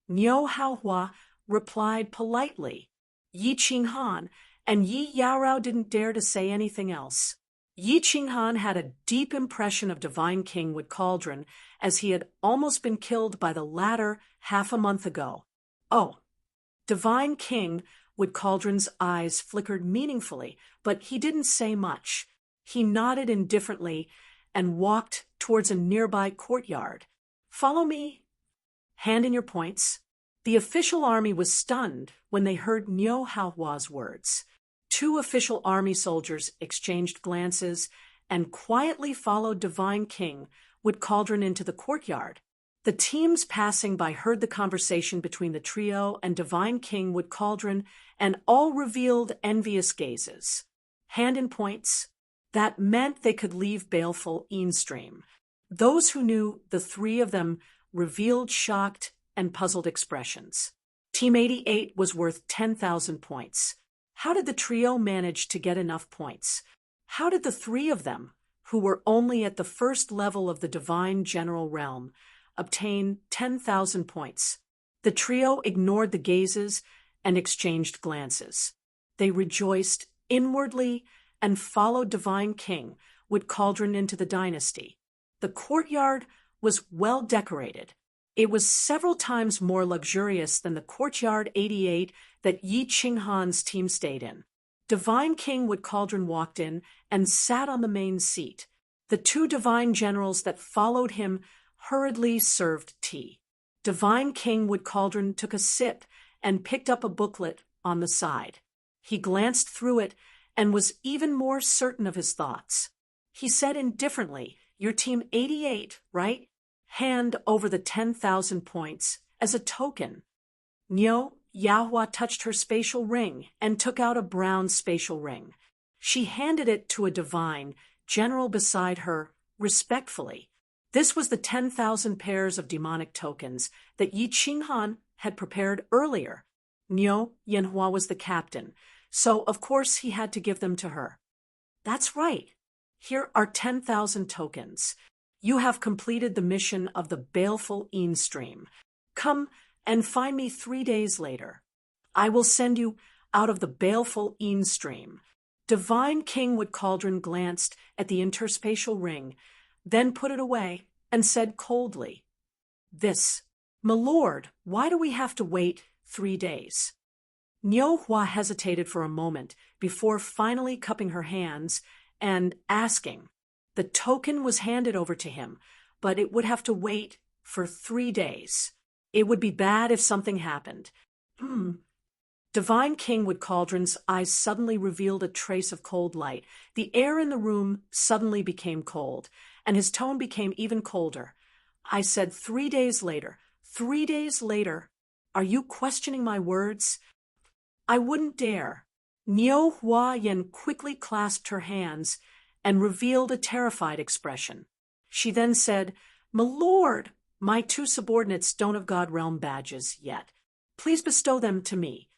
Niu Haohua replied politely. Yi Qinghan and Yi Yaorao didn't dare to say anything else. Yi Qinghan had a deep impression of Divine King Wood Cauldron, as he had almost been killed by the latter half a month ago. Oh, Divine King Wood Cauldron's eyes flickered meaningfully, but he didn't say much. He nodded indifferently and walked towards a nearby courtyard. Follow me. Hand in your points. The official army was stunned when they heard Niu Haohua's words. 2 official army soldiers exchanged glances and quietly followed Divine King Wood Cauldron into the courtyard. The teams passing by heard the conversation between the trio and Divine King Wood Cauldron, and all revealed envious gazes. Hand in points. That meant they could leave baleful Enstream. Those who knew the 3 of them revealed shocked and puzzled expressions. Team 88 was worth 10,000 points. How did the trio manage to get enough points? How did the 3 of them, who were only at the first level of the Divine General Realm, obtain 10,000 points? The trio ignored the gazes and exchanged glances. They rejoiced inwardly and followed Divine King Wood Cauldron into the dynasty. The courtyard was well decorated. It was several times more luxurious than the courtyard 88 that Yi Qinghan's team stayed in. Divine King Wood Cauldron walked in and sat on the main seat. The 2 divine generals that followed him hurriedly served tea. Divine King Wood Cauldron took a sip and picked up a booklet on the side. He glanced through it and was even more certain of his thoughts. He said indifferently, "You're Team 88, right? Hand over the 10,000 points as a token." Niu Haohua touched her spatial ring and took out a brown spatial ring. She handed it to a divine general beside her, respectfully. This was the 10,000 pairs of demonic tokens that Yi Qinghan had prepared earlier. Niu Yanhua was the captain, so of course he had to give them to her. That's right. Here are 10,000 tokens. You have completed the mission of the baleful Enstream. Come and find me 3 days later. I will send you out of the baleful Enstream. Divine King Wood Cauldron glanced at the interspatial ring, then put it away and said coldly, My lord, why do we have to wait 3 days? Niu Hua hesitated for a moment before finally cupping her hands and asking. The token was handed over to him, but it would have to wait for 3 days. It would be bad if something happened. Divine King Wood Cauldron's eyes suddenly revealed a trace of cold light. The air in the room suddenly became cold, and his tone became even colder. I said 3 days later. 3 days later. Are you questioning my words? I wouldn't dare. Niu Huayan quickly clasped her hands and revealed a terrified expression. She then said, My lord, my 2 subordinates don't have God Realm badges yet. Please bestow them to me.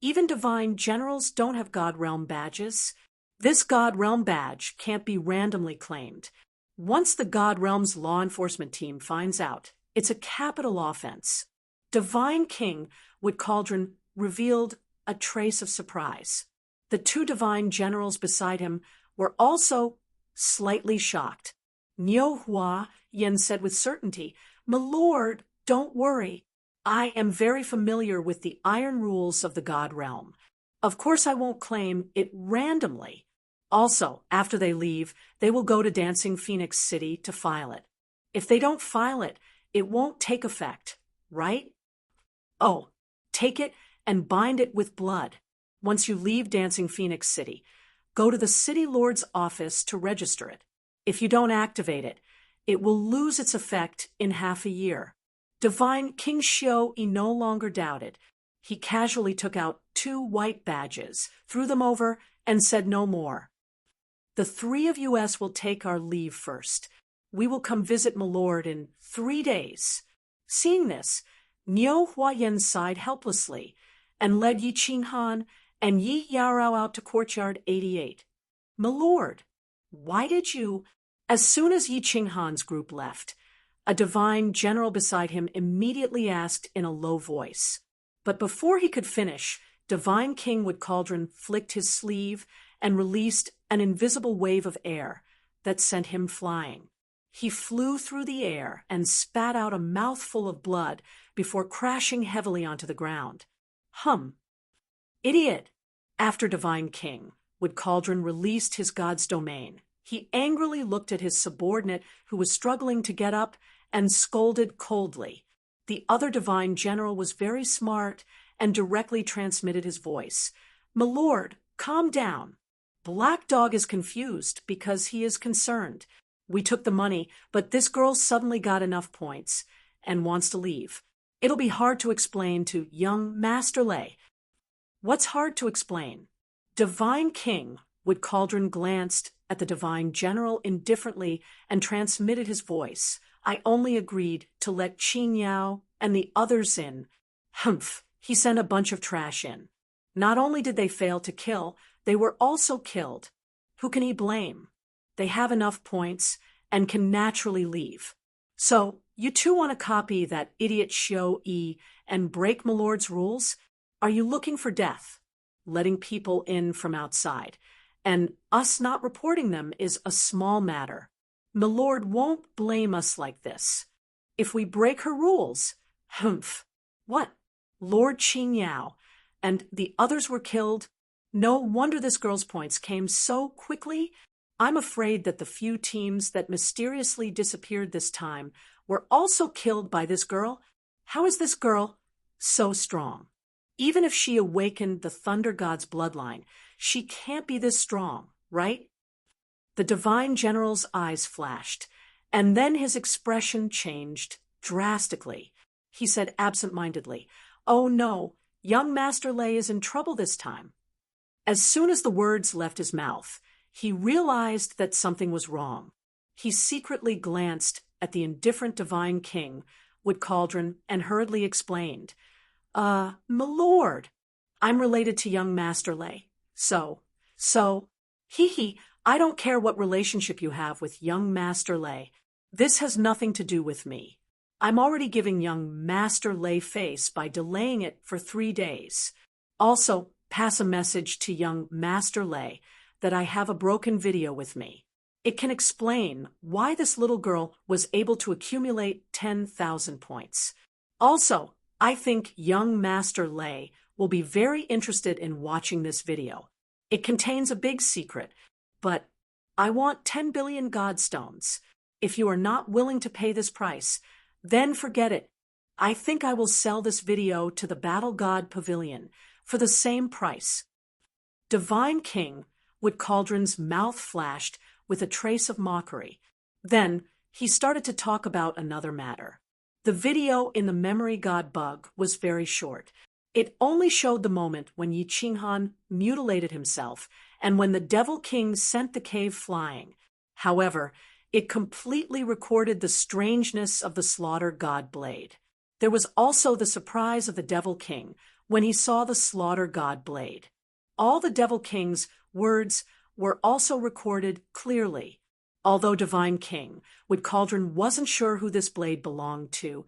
Even divine generals don't have God Realm badges. This God Realm badge can't be randomly claimed. Once the God Realm's law enforcement team finds out, it's a capital offense. Divine King Wood Cauldron revealed a trace of surprise. The 2 divine generals beside him were also slightly shocked. Niu Huayan said with certainty, My lord, don't worry. I am very familiar with the iron rules of the God Realm. Of course I won't claim it randomly. Also, after they leave, they will go to Dancing Phoenix City to file it. If they don't file it, it won't take effect, right? Oh, take it and bind it with blood. Once you leave Dancing Phoenix City, go to the City Lord's office to register it. If you don't activate it, it will lose its effect in half a year. Divine King Xiu no longer doubted. He casually took out 2 white badges, threw them over, and said no more. The 3 of us will take our leave first. We will come visit my lord in 3 days. Seeing this, Niu Huayan sighed helplessly and led Yi Qinghan and Yi Yarao out to courtyard 88. My lord, why did you— As soon as Yi Qinghan's group left, a divine general beside him immediately asked in a low voice. But before he could finish, Divine King Wood Cauldron flicked his sleeve and released an invisible wave of air that sent him flying. He flew through the air and spat out a mouthful of blood before crashing heavily onto the ground. Idiot! After Divine King Wood Cauldron released his god's domain, he angrily looked at his subordinate who was struggling to get up and scolded coldly. The other divine general was very smart and directly transmitted his voice. My lord, calm down. Black Dog is confused because he is concerned. We took the money, but this girl suddenly got enough points and wants to leave. It'll be hard to explain to young Master Lei. What's hard to explain? Divine King Wood Cauldron glanced at the divine general indifferently and transmitted his voice. I only agreed to let Qin Yao and the others in. He sent a bunch of trash in. Not only did they fail to kill, they were also killed. Who can he blame? They have enough points and can naturally leave. So, you two want to copy that idiot Xiao Yi and break my lord's rules? Are you looking for death? Letting people in from outside, and us not reporting them is a small matter. My lord won't blame us like this. If we break her rules, What? Lord Qin Yao and the others were killed? No wonder this girl's points came so quickly. I'm afraid that the few teams that mysteriously disappeared this time were also killed by this girl. How is this girl so strong? Even if she awakened the Thunder God's bloodline, she can't be this strong, right? The divine general's eyes flashed, and then his expression changed drastically. He said absent-mindedly, "Oh no, young Master Lei is in trouble this time." As soon as the words left his mouth, he realized that something was wrong. He secretly glanced at the indifferent divine king, Wood Cauldron, and hurriedly explained, my lord, I'm related to young Master Lei. So, I don't care what relationship you have with young Master Lei. This has nothing to do with me. I'm already giving young Master Lei face by delaying it for 3 days. Also, pass a message to young Master Lei that I have a broken video with me. It can explain why this little girl was able to accumulate 10,000 points. Also, I think young Master Lei will be very interested in watching this video. It contains a big secret, but I want 10 billion Godstones. If you are not willing to pay this price, then forget it. I think I will sell this video to the Battle God Pavilion for the same price. Divine King Wood Cauldron's mouth flashed with a trace of mockery. Then he started to talk about another matter. The video in the Memory God bug was very short. It only showed the moment when Yi Qinghan mutilated himself and when the Devil King sent the cave flying. However, it completely recorded the strangeness of the Slaughter God blade. There was also the surprise of the Devil King when he saw the Slaughter God blade. All the Devil King's words were also recorded clearly. Although Divine King Wood Cauldron wasn't sure who this blade belonged to,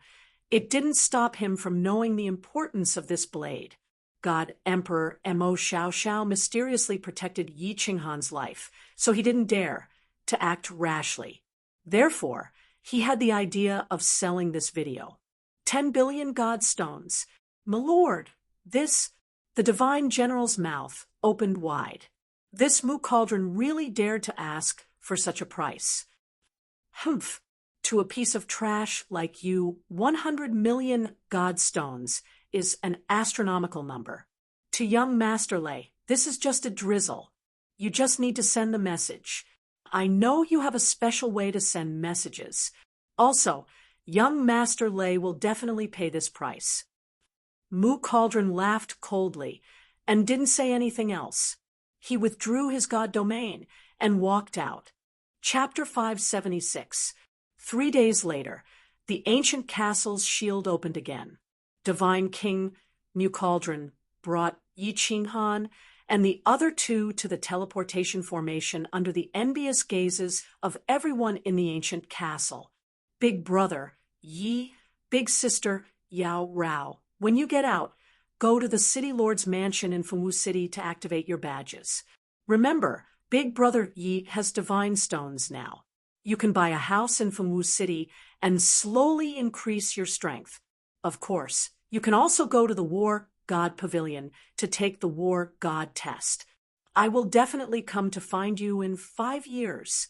it didn't stop him from knowing the importance of this blade. God Emperor Mo Xiao mysteriously protected Yi Qinghan's life, so he didn't dare to act rashly. Therefore, he had the idea of selling this video. 10 billion Godstones. My lord, the divine general's mouth opened wide. This Moo Cauldron really dared to ask for such a price. To a piece of trash like you, 100 million Godstones is an astronomical number. To young Master Lei, this is just a drizzle. You just need to send the message. I know you have a special way to send messages. Also, young Master Lei will definitely pay this price. Moo Cauldron laughed coldly and didn't say anything else. He withdrew his god domain and walked out. Chapter 576. 3 days later, the ancient castle's shield opened again. Divine King Moo Cauldron brought Yi Qinghan, and the other two to the teleportation formation under the envious gazes of everyone in the ancient castle. Big brother, Yi, big sister, Yao Rao. When you get out, go to the City Lord's mansion in Fengwu City to activate your badges. Remember, Big Brother Yi has divine stones now. You can buy a house in Fengwu City and slowly increase your strength. Of course, you can also go to the War God Pavilion to take the War God test. I will definitely come to find you in 5 years.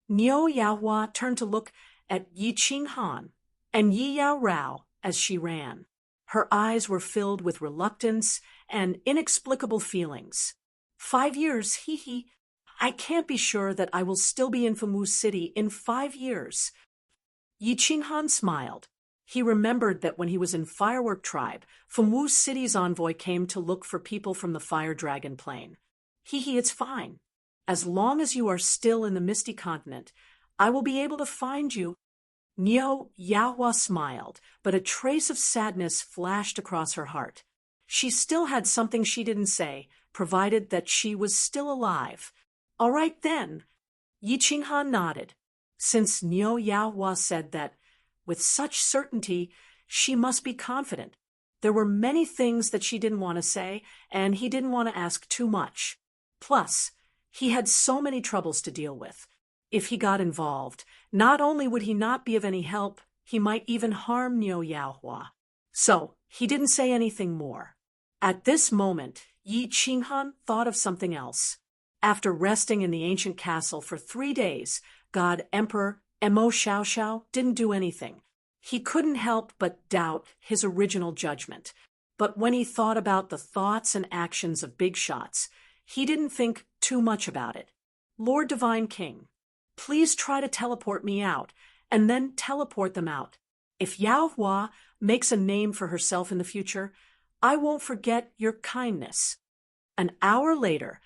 Niu Yaohua turned to look at Yi Qinghan and Yi Yao Rao as she ran. Her eyes were filled with reluctance and inexplicable feelings. 5 years, hee. I can't be sure that I will still be in Fengwu City in 5 years. Yi Qinghan smiled. He remembered that when he was in Firework Tribe, Fengwu City's envoy came to look for people from the Fire Dragon Plain. Hee, it's fine. As long as you are still in the Misty Continent, I will be able to find you. Niu Yaohua smiled, but a trace of sadness flashed across her heart. She still had something she didn't say, provided that she was still alive. All right then. Yi Qinghan nodded. Since Niu Yaohua said that, with such certainty, she must be confident. There were many things that she didn't want to say, and he didn't want to ask too much. Plus, he had so many troubles to deal with. If he got involved, not only would he not be of any help, he might even harm Niu Yaohua. So, he didn't say anything more. At this moment, Yi Qinghan thought of something else. After resting in the ancient castle for 3 days, God Emperor Mo Xiaoxiao didn't do anything. He couldn't help but doubt his original judgment. But when he thought about the thoughts and actions of Big Shots, he didn't think too much about it. Lord Divine King, please try to teleport me out, and then teleport them out. If Yaohua makes a name for herself in the future, I won't forget your kindness. An hour later,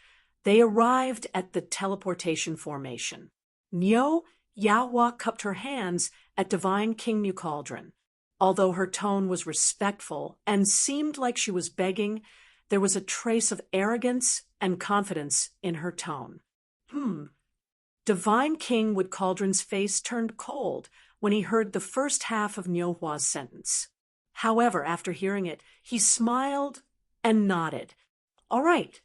they arrived at the teleportation formation. Niu Yaohua cupped her hands at Divine King Mucaldrin. Although her tone was respectful and seemed like she was begging, there was a trace of arrogance and confidence in her tone. Divine King Woodcauldron's face turned cold when he heard the first half of Niuhua's sentence. However, after hearing it, he smiled and nodded. All right.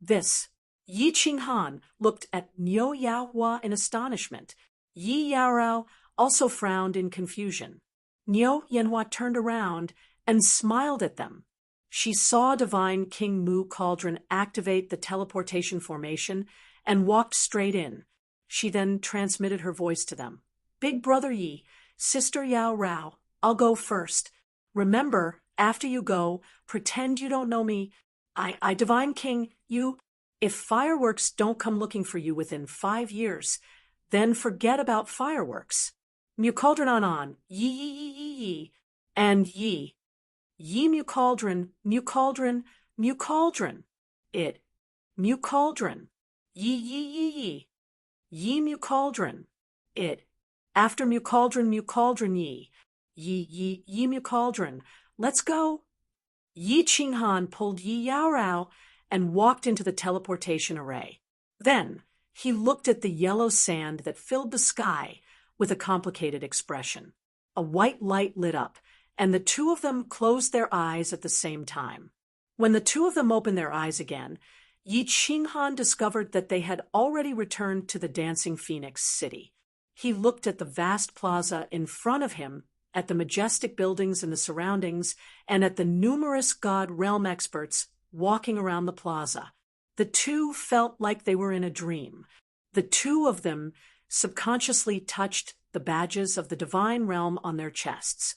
This. Yi Qinghan looked at Niu Yaohua in astonishment. Yi Yaorao also frowned in confusion. Niu Yanhua turned around and smiled at them. She saw Divine King Mu Cauldron activate the teleportation formation and walked straight in. She then transmitted her voice to them. Big Brother Yi, Sister Yao Rao, I'll go first. Remember, after you go, pretend you don't know me. I Divine King, you. If fireworks don't come looking for you within 5 years, then forget about fireworks. Mucaldron on. Yi. And Yi. Yi Mucaldron. It. Mucaldron. Yi. Yi Mucaldron. It. After Mucaldron Yi. Yi Mucaldron. Let's go. Yi Qinghan pulled Yi Yaorao and walked into the teleportation array. Then, he looked at the yellow sand that filled the sky with a complicated expression. A white light lit up, and the two of them closed their eyes at the same time. When the two of them opened their eyes again, Yi Qinghan discovered that they had already returned to the Dancing Phoenix City. He looked at the vast plaza in front of him, at the majestic buildings in the surroundings, and at the numerous God Realm experts walking around the plaza. The two felt like they were in a dream. The two of them subconsciously touched the badges of the Divine Realm on their chests.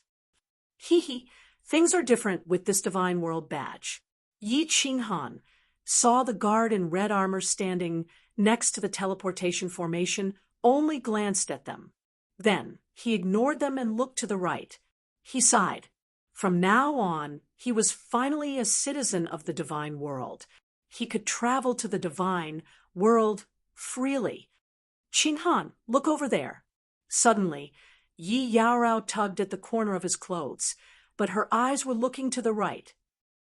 Things are different with this Divine World badge. Yi Qinghan saw the guard in red armor standing next to the teleportation formation, only glanced at them. Then he ignored them and looked to the right. He sighed. From now on, he was finally a citizen of the Divine World. He could travel to the Divine World freely. Qinghan, look over there. Suddenly, Yi Yaorao tugged at the corner of his clothes, but her eyes were looking to the right.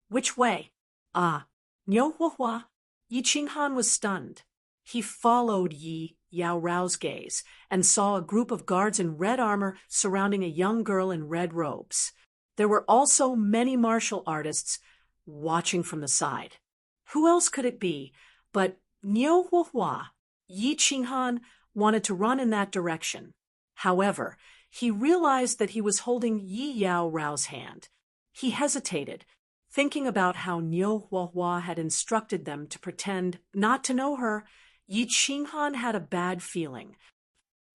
Which way? Ah, Niu Huahua. Yi Qinghan was stunned. He followed Yi Yao Rao's gaze and saw a group of guards in red armor surrounding a young girl in red robes. There were also many martial artists watching from the side. Who else could it be but Niu Huahua? Yi Qinghan wanted to run in that direction. However, he realized that he was holding Yi Yao Rao's hand. He hesitated, thinking about how Niu Huahua had instructed them to pretend not to know her. Yi Qinghan had a bad feeling.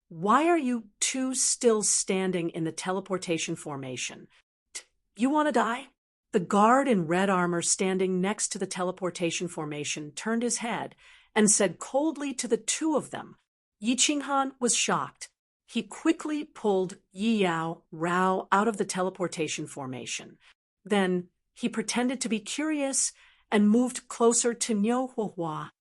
Why are you two still standing in the teleportation formation? You want to die? The guard in red armor standing next to the teleportation formation turned his head and said coldly to the two of them. Yi Qinghan was shocked. He quickly pulled Yi Yao Rao out of the teleportation formation. Then he pretended to be curious and moved closer to Niu Huahua.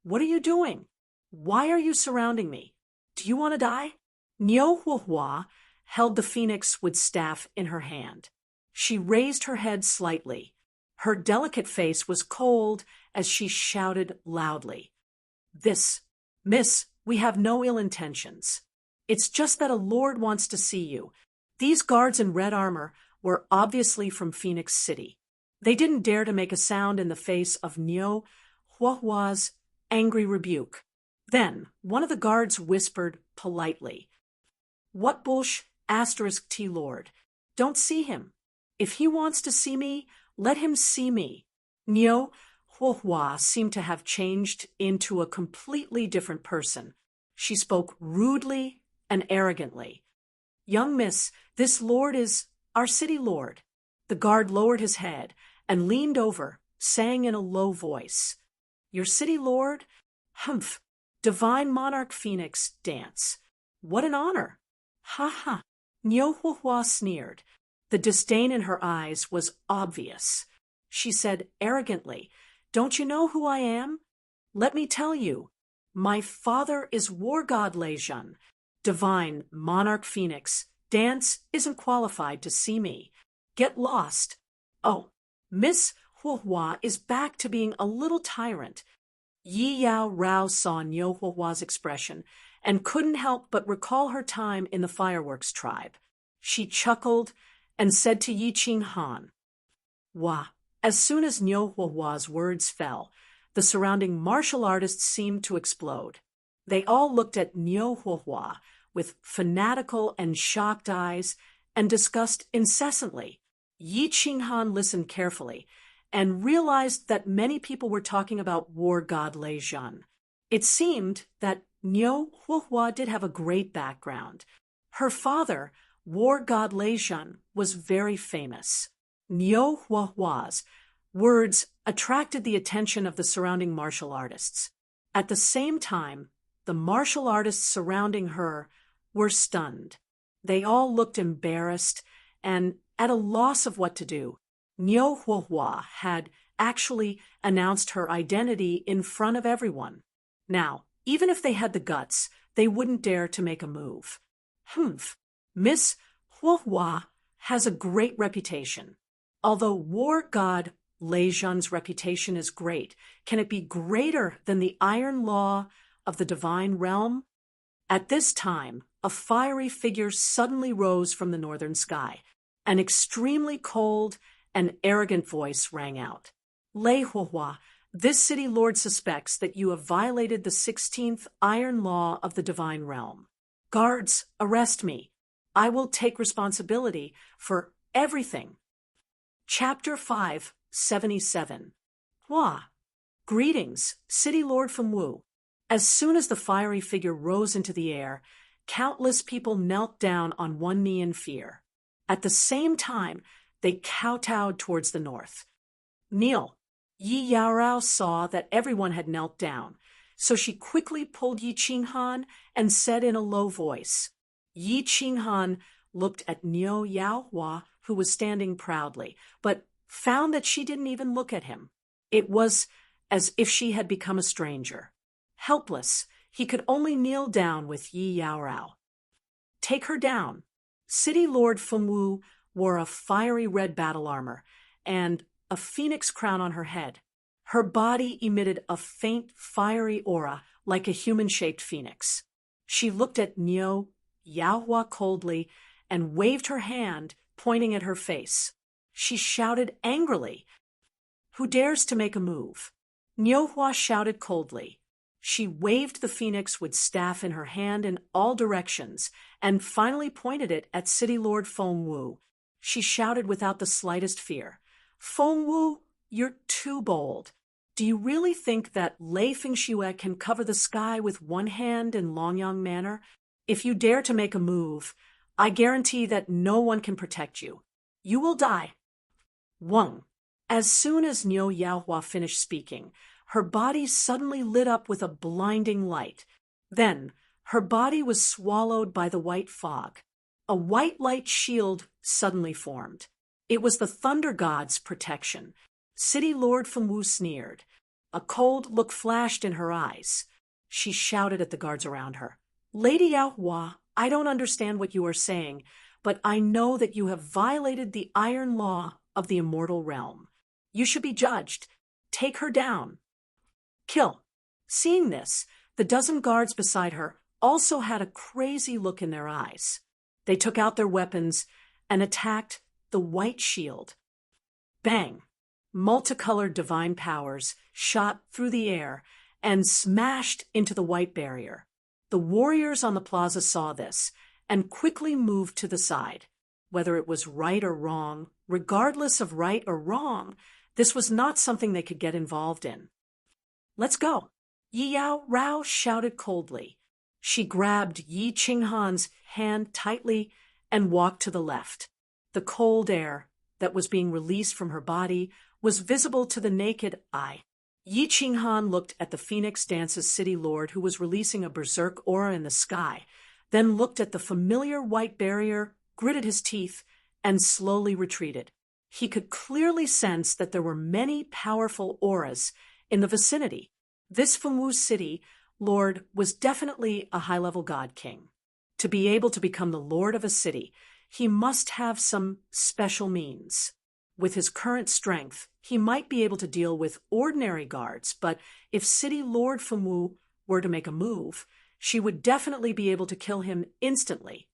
What are you doing? Why are you surrounding me? Do you want to die? Niu Huahua held the phoenix with staff in her hand. She raised her head slightly. Her delicate face was cold as she shouted loudly. Miss, we have no ill intentions. It's just that a lord wants to see you. These guards in red armor were obviously from Phoenix City. They didn't dare to make a sound in the face of Niu Huahua's angry rebuke. Then one of the guards whispered politely, "What bullsh *T Lord? Don't see him. If he wants to see me, let him see me." Niu Huahua seemed to have changed into a completely different person. She spoke rudely and arrogantly. "Young miss, this lord is our city lord." The guard lowered his head and leaned over, saying in a low voice, "Your city lord? Humph, divine monarch phoenix dance. What an honor." "Ha ha." Niu Huahua sneered. The disdain in her eyes was obvious. She said arrogantly, "Don't you know who I am? Let me tell you. My father is war god Leijun. Divine monarch phoenix dance isn't qualified to see me. Get lost." "Oh, Miss Huahua is back to being a little tyrant." Yi Yao Rao saw Niu Huahua's expression and couldn't help but recall her time in the fireworks tribe. She chuckled and said to Yi Qinghan, "Wah." As soon as Niu Huahua's words fell, the surrounding martial artists seemed to explode. They all looked at Niu Huahua with fanatical and shocked eyes and discussed incessantly. Yi Qinghan listened carefully and realized that many people were talking about war god Leijun. It seemed that Niu Huahua did have a great background. Her father, war god Leijun, was very famous. Niu Huahua's words attracted the attention of the surrounding martial artists. At the same time, the martial artists surrounding her were stunned. They all looked embarrassed and at a loss of what to do. Niu Huahua had actually announced her identity in front of everyone. Now, even if they had the guts, they wouldn't dare to make a move. Miss Huahua has a great reputation. Although war god Leijun's reputation is great, can it be greater than the iron law of the divine realm? At this time, a fiery figure suddenly rose from the northern sky. An extremely cold and arrogant voice rang out. "Lei Huahua, this city lord suspects that you have violated the 16th iron law of the divine realm. Guards, arrest me. I will take responsibility for everything." Chapter 577. Hua. Greetings, City Lord from Wu. As soon as the fiery figure rose into the air, countless people knelt down on one knee in fear. At the same time, they kowtowed towards the north. "Kneel." Yi Yaorao saw that everyone had knelt down, so she quickly pulled Yi Qinghan and said in a low voice. Yi Qinghan looked at Niu Yaohua, who was standing proudly, but found that she didn't even look at him. It was as if she had become a stranger. Helpless, he could only kneel down with Yi Yaorao. "Take her down." City Lord Fengwu wore a fiery red battle armor, and a phoenix crown on her head. Her body emitted a faint, fiery aura like a human-shaped phoenix. She looked at Niu Yaohua coldly and waved her hand, pointing at her face. She shouted angrily, "Who dares to make a move?" Niuhua shouted coldly. She waved the phoenix with staff in her hand in all directions and finally pointed it at City Lord Fengwu. She shouted without the slightest fear, "Fengwu, you're too bold. Do you really think that Lei Fengxue can cover the sky with one hand in Longyang Manor? If you dare to make a move, I guarantee that no one can protect you. You will die." Wang. As soon as Niu Yaohua finished speaking, her body suddenly lit up with a blinding light. Then, her body was swallowed by the white fog. A white light shield suddenly formed. It was the Thunder God's protection. City Lord Fengwu sneered. A cold look flashed in her eyes. She shouted at the guards around her, "Lady Yaohua, I don't understand what you are saying, but I know that you have violated the iron law of the immortal realm. You should be judged. Take her down. Kill." Seeing this, the dozen guards beside her also had a crazy look in their eyes. They took out their weapons and attacked the white shield. Bang! Multicolored divine powers shot through the air and smashed into the white barrier. The warriors on the plaza saw this and quickly moved to the side. Whether it was right or wrong, regardless of right or wrong, this was not something they could get involved in. "Let's go," Yi Yao Rao shouted coldly. She grabbed Yi Qinghan's hand tightly and walked to the left. The cold air that was being released from her body was visible to the naked eye. Yi Qinghan looked at the Phoenix Dance's city lord who was releasing a berserk aura in the sky, then looked at the familiar white barrier, gritted his teeth, and slowly retreated. He could clearly sense that there were many powerful auras in the vicinity. This Fengwu city lord was definitely a high-level god king. To be able to become the lord of a city, he must have some special means. With his current strength, he might be able to deal with ordinary guards, but if City Lord Fengwu were to make a move, she would definitely be able to kill him instantly.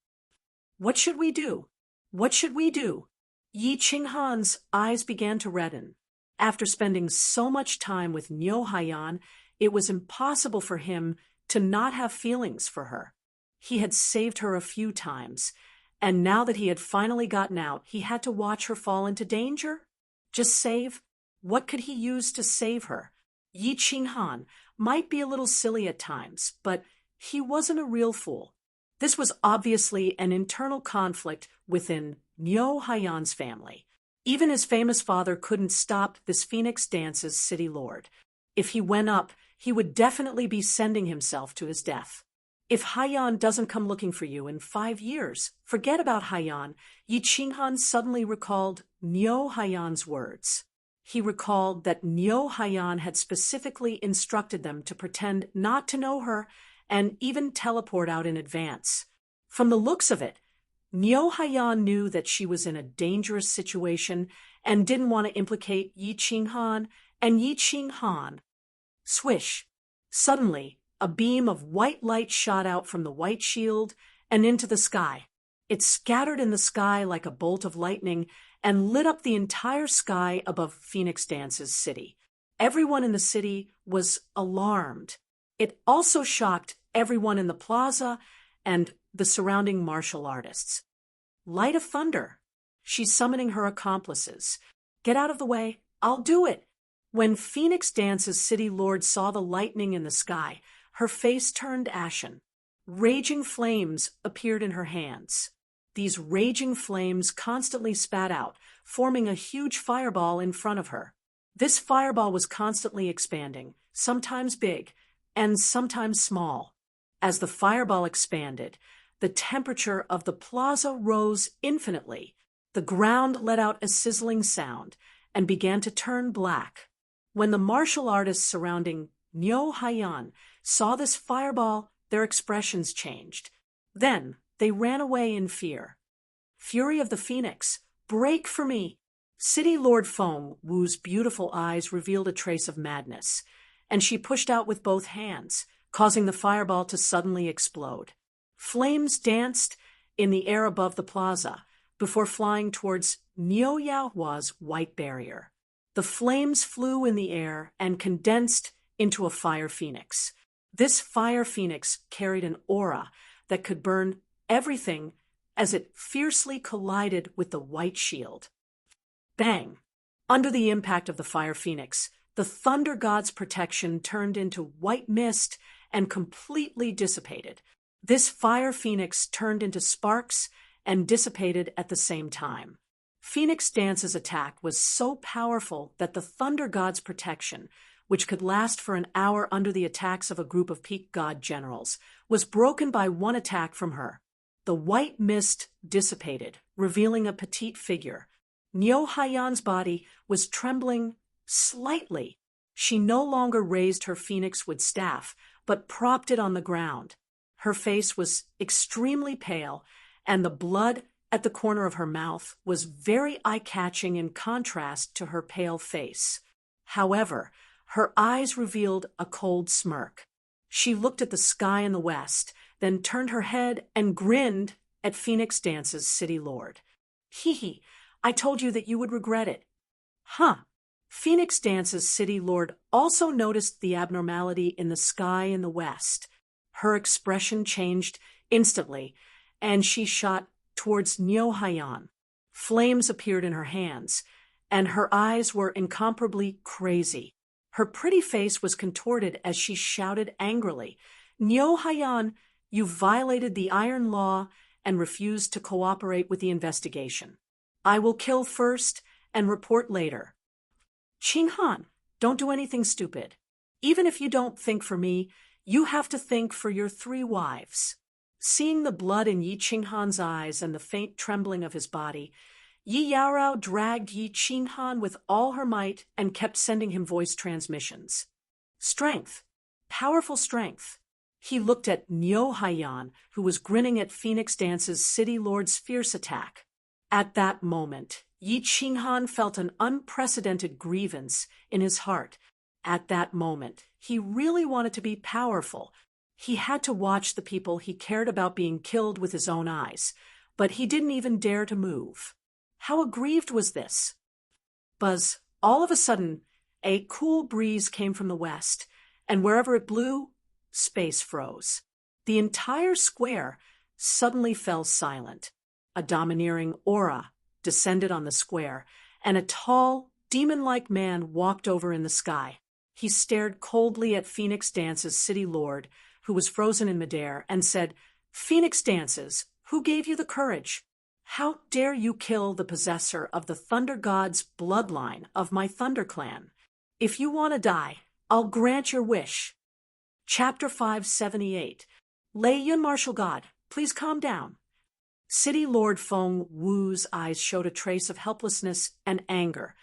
"What should we do? What should we do?" Yi Qinghan's eyes began to redden. After spending so much time with Niu Haiyan, it was impossible for him to not have feelings for her. He had saved her a few times, and now that he had finally gotten out, he had to watch her fall into danger? Just save? What could he use to save her? Yi Qinghan might be a little silly at times, but he wasn't a real fool. This was obviously an internal conflict within Niu Haiyan's family. Even his famous father couldn't stop this Phoenix Dance's city lord. If he went up, he would definitely be sending himself to his death. If Haiyan doesn't come looking for you in 5 years, forget about Haiyan. Yi Qinghan suddenly recalled Niu Haiyan's words. He recalled that Niu Haiyan had specifically instructed them to pretend not to know her and even teleport out in advance. From the looks of it, Niu Haiyan knew that she was in a dangerous situation and didn't want to implicate Yi Qinghan, and Yi Qinghan. Swish! Suddenly, a beam of white light shot out from the white shield and into the sky. It scattered in the sky like a bolt of lightning and lit up the entire sky above Phoenix Dance's city. Everyone in the city was alarmed. It also shocked everyone in the plaza and the surrounding martial artists. Light of Thunder. She's summoning her accomplices. Get out of the way. I'll do it. When Phoenix Dance's city lord saw the lightning in the sky, her face turned ashen. Raging flames appeared in her hands. These raging flames constantly spat out, forming a huge fireball in front of her. This fireball was constantly expanding, sometimes big and sometimes small. As the fireball expanded, the temperature of the plaza rose infinitely. The ground let out a sizzling sound and began to turn black. When the martial artists surrounding Niu Haiyan saw this fireball, their expressions changed. Then they ran away in fear. Fury of the Phoenix, break for me! City Lord Feng Wu's beautiful eyes revealed a trace of madness, and she pushed out with both hands, causing the fireball to suddenly explode. Flames danced in the air above the plaza before flying towards Niu Yaohua's white barrier. The flames flew in the air and condensed into a fire phoenix. This fire phoenix carried an aura that could burn everything as it fiercely collided with the white shield. Bang! Under the impact of the fire phoenix, the thunder god's protection turned into white mist and completely dissipated. This fire phoenix turned into sparks and dissipated at the same time. Phoenix Dance's attack was so powerful that the thunder god's protection, which could last for an hour under the attacks of a group of peak god generals, was broken by one attack from her. The white mist dissipated, revealing a petite figure. Niu Haiyan's body was trembling slightly. She no longer raised her phoenix wood staff, but propped it on the ground. Her face was extremely pale, and the blood at the corner of her mouth was very eye-catching in contrast to her pale face. However, her eyes revealed a cold smirk. She looked at the sky in the west, then turned her head and grinned at Phoenix Dance's city lord. Hee, I told you that you would regret it. Huh. Phoenix Dance's city lord also noticed the abnormality in the sky in the west. Her expression changed instantly, and she shot towards Niu Haiyan. Flames appeared in her hands, and her eyes were incomparably crazy. Her pretty face was contorted as she shouted angrily, Niu Haiyan, you violated the Iron Law and refused to cooperate with the investigation. I will kill first and report later. Qinghan, don't do anything stupid. Even if you don't think for me, you have to think for your 3 wives. Seeing the blood in Yi Qinghan's eyes and the faint trembling of his body, Yi Yaorao dragged Yi Qinghan with all her might and kept sending him voice transmissions. Strength. Powerful strength. He looked at Niu Haiyan, who was grinning at Phoenix Dance's city lord's fierce attack. At that moment, Yi Qinghan felt an unprecedented grievance in his heart. At that moment, he really wanted to be powerful. He had to watch the people he cared about being killed with his own eyes, but he didn't even dare to move. How aggrieved was this? Buzz, all of a sudden, a cool breeze came from the west, and wherever it blew, space froze. The entire square suddenly fell silent. A domineering aura descended on the square, and a tall, demon-like man walked over in the sky. He stared coldly at Phoenix Dance's city lord, who was frozen in midair, and said, Phoenix Dances, who gave you the courage? How dare you kill the possessor of the Thunder God's bloodline of my Thunder Clan? If you want to die, I'll grant your wish. Chapter 578. Lei Yun Martial God, please calm down. City Lord Feng Wu's eyes showed a trace of helplessness and anger,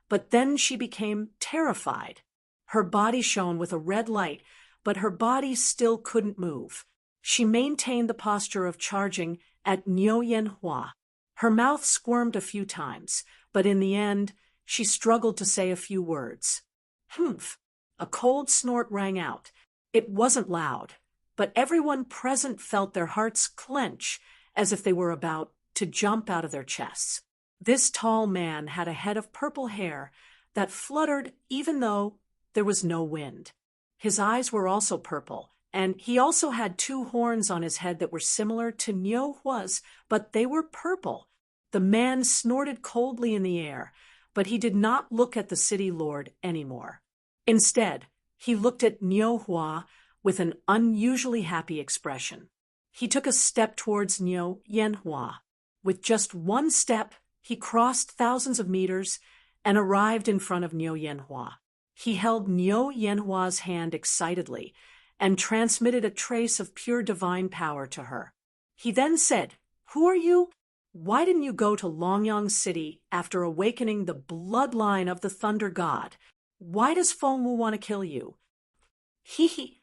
but then she became terrified. Her body shone with a red light, but her body still couldn't move. She maintained the posture of charging at Niu Yanhua. Her mouth squirmed a few times, but in the end, she struggled to say a few words. Humph! A cold snort rang out. It wasn't loud, but everyone present felt their hearts clench as if they were about to jump out of their chests. This tall man had a head of purple hair that fluttered even though there was no wind. His eyes were also purple, and he also had 2 horns on his head that were similar to Niu Hua's, but they were purple. The man snorted coldly in the air, but he did not look at the city lord anymore. Instead, he looked at Niu Hua with an unusually happy expression. He took a step towards Niu Yanhua. With just one step, he crossed thousands of meters and arrived in front of Niu Yanhua. He held Niu Yanhua's hand excitedly and transmitted a trace of pure divine power to her. He then said, Who are you? Why didn't you go to Longyang City after awakening the bloodline of the Thunder God? Why does Feng Wu want to kill you?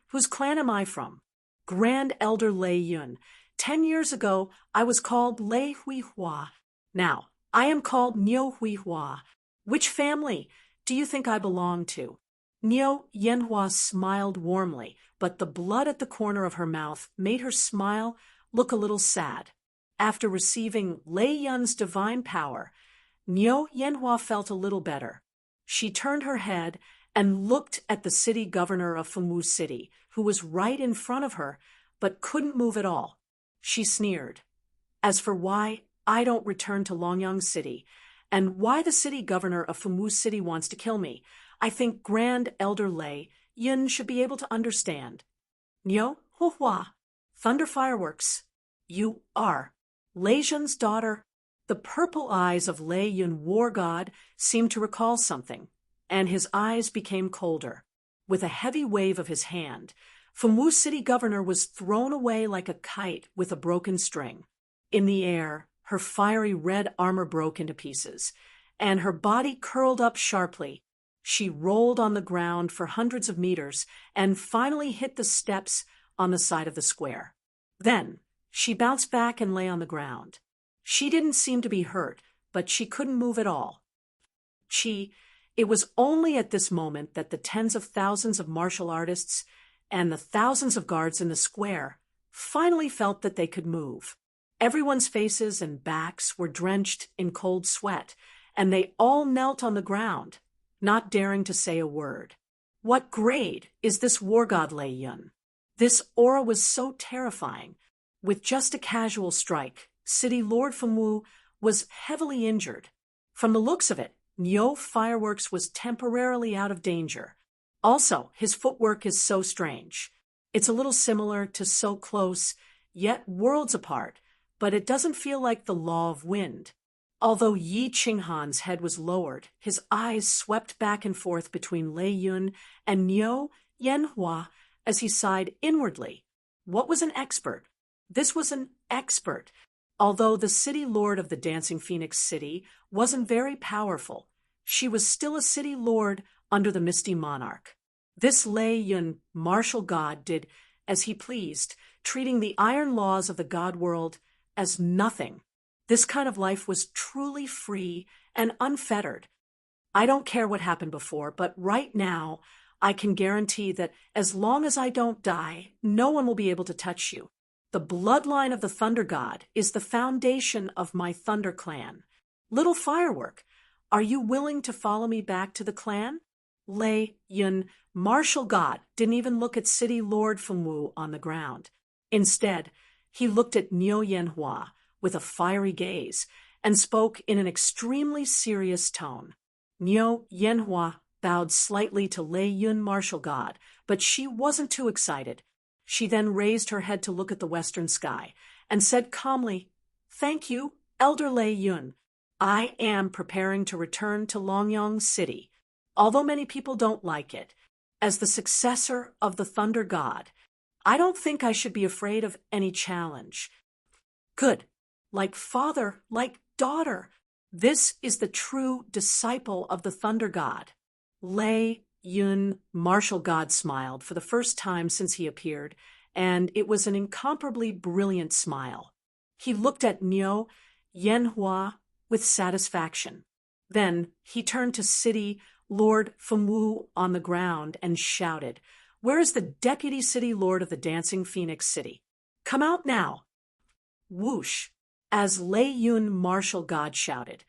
Whose clan am I from? Grand Elder Lei Yun. 10 years ago, I was called Lei Huihua. Now, I am called Niu Huihua. Which family do you think I belong to? Niu Yanhua smiled warmly, but the blood at the corner of her mouth made her smile look a little sad. After receiving Lei Yun's divine power, Niu Yanhua felt a little better. She turned her head and looked at the city governor of Fengwu City, who was right in front of her, but couldn't move at all. She sneered. As for why I don't return to Longyang City, and why the city governor of Fengwu City wants to kill me, I think Grand Elder Lei Yun should be able to understand. Niu Huihua, thunder fireworks. You are Lei Yun's daughter. The purple eyes of Lei Yun War God seemed to recall something, and his eyes became colder. With a heavy wave of his hand, Fengwu City governor was thrown away like a kite with a broken string. In the air, her fiery red armor broke into pieces, and her body curled up sharply. She rolled on the ground for hundreds of meters and finally hit the steps on the side of the square. Then, she bounced back and lay on the ground. She didn't seem to be hurt, but she couldn't move at all. It was only at this moment that the tens of thousands of martial artists and the thousands of guards in the square finally felt that they could move. Everyone's faces and backs were drenched in cold sweat, and they all knelt on the ground, not daring to say a word. What grade is this war god Lei Yun? This aura was so terrifying. With just a casual strike, City Lord Fengwu was heavily injured. From the looks of it, Niu Fireworks was temporarily out of danger. Also, his footwork is so strange. It's a little similar to So Close, yet worlds apart, but it doesn't feel like the law of wind. Although Yi Qinghan's head was lowered, his eyes swept back and forth between Lei Yun and Niu Yanhua as he sighed inwardly. What was an expert? This was an expert. Although the city lord of the Dancing Phoenix City wasn't very powerful, she was still a city lord under the Misty Monarch. This Lei Yun martial god did as he pleased, treating the iron laws of the god world as nothing. This kind of life was truly free and unfettered. I don't care what happened before, but right now I can guarantee that as long as I don't die, no one will be able to touch you. The bloodline of the Thunder God is the foundation of my Thunder clan. Little Firework, are you willing to follow me back to the clan? Lei Yun, martial god, didn't even look at City Lord Fengwu on the ground. Instead, he looked at Niu Yanhua with a fiery gaze and spoke in an extremely serious tone. Niu Yanhua bowed slightly to Lei Yun, martial god, but she wasn't too excited. She then raised her head to look at the western sky and said calmly, "Thank you, Elder Lei Yun. I am preparing to return to Longyang City. Although many people don't like it, as the successor of the Thunder God, I don't think I should be afraid of any challenge." Good. Like father, like daughter. This is the true disciple of the Thunder God. Lei Yun, martial god, smiled for the first time since he appeared, and it was an incomparably brilliant smile. He looked at Niu Yanhua with satisfaction. Then he turned to City Lord Fengwu on the ground and shouted, "Where is the Deputy City Lord of the Dancing Phoenix City? Come out now!" Whoosh! As Lei Yun, martial god, shouted,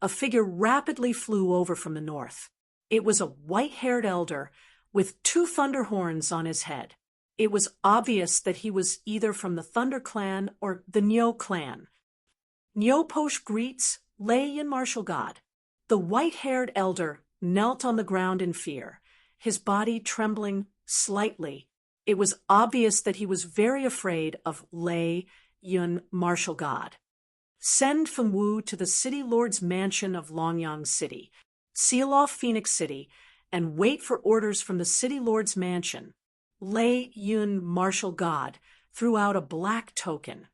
a figure rapidly flew over from the north. It was a white-haired elder with 2 thunder horns on his head. It was obvious that he was either from the Thunder Clan or the Niu clan. Niu Posh greets Lei Yun, martial god. The white-haired elder knelt on the ground in fear, his body trembling slightly. It was obvious that he was very afraid of Lei Yun, martial god. Send Fengwu to the City Lord's mansion of Longyang City. Seal off Phoenix City and wait for orders from the City Lord's mansion. Lei Yun, martial god, threw out a black token,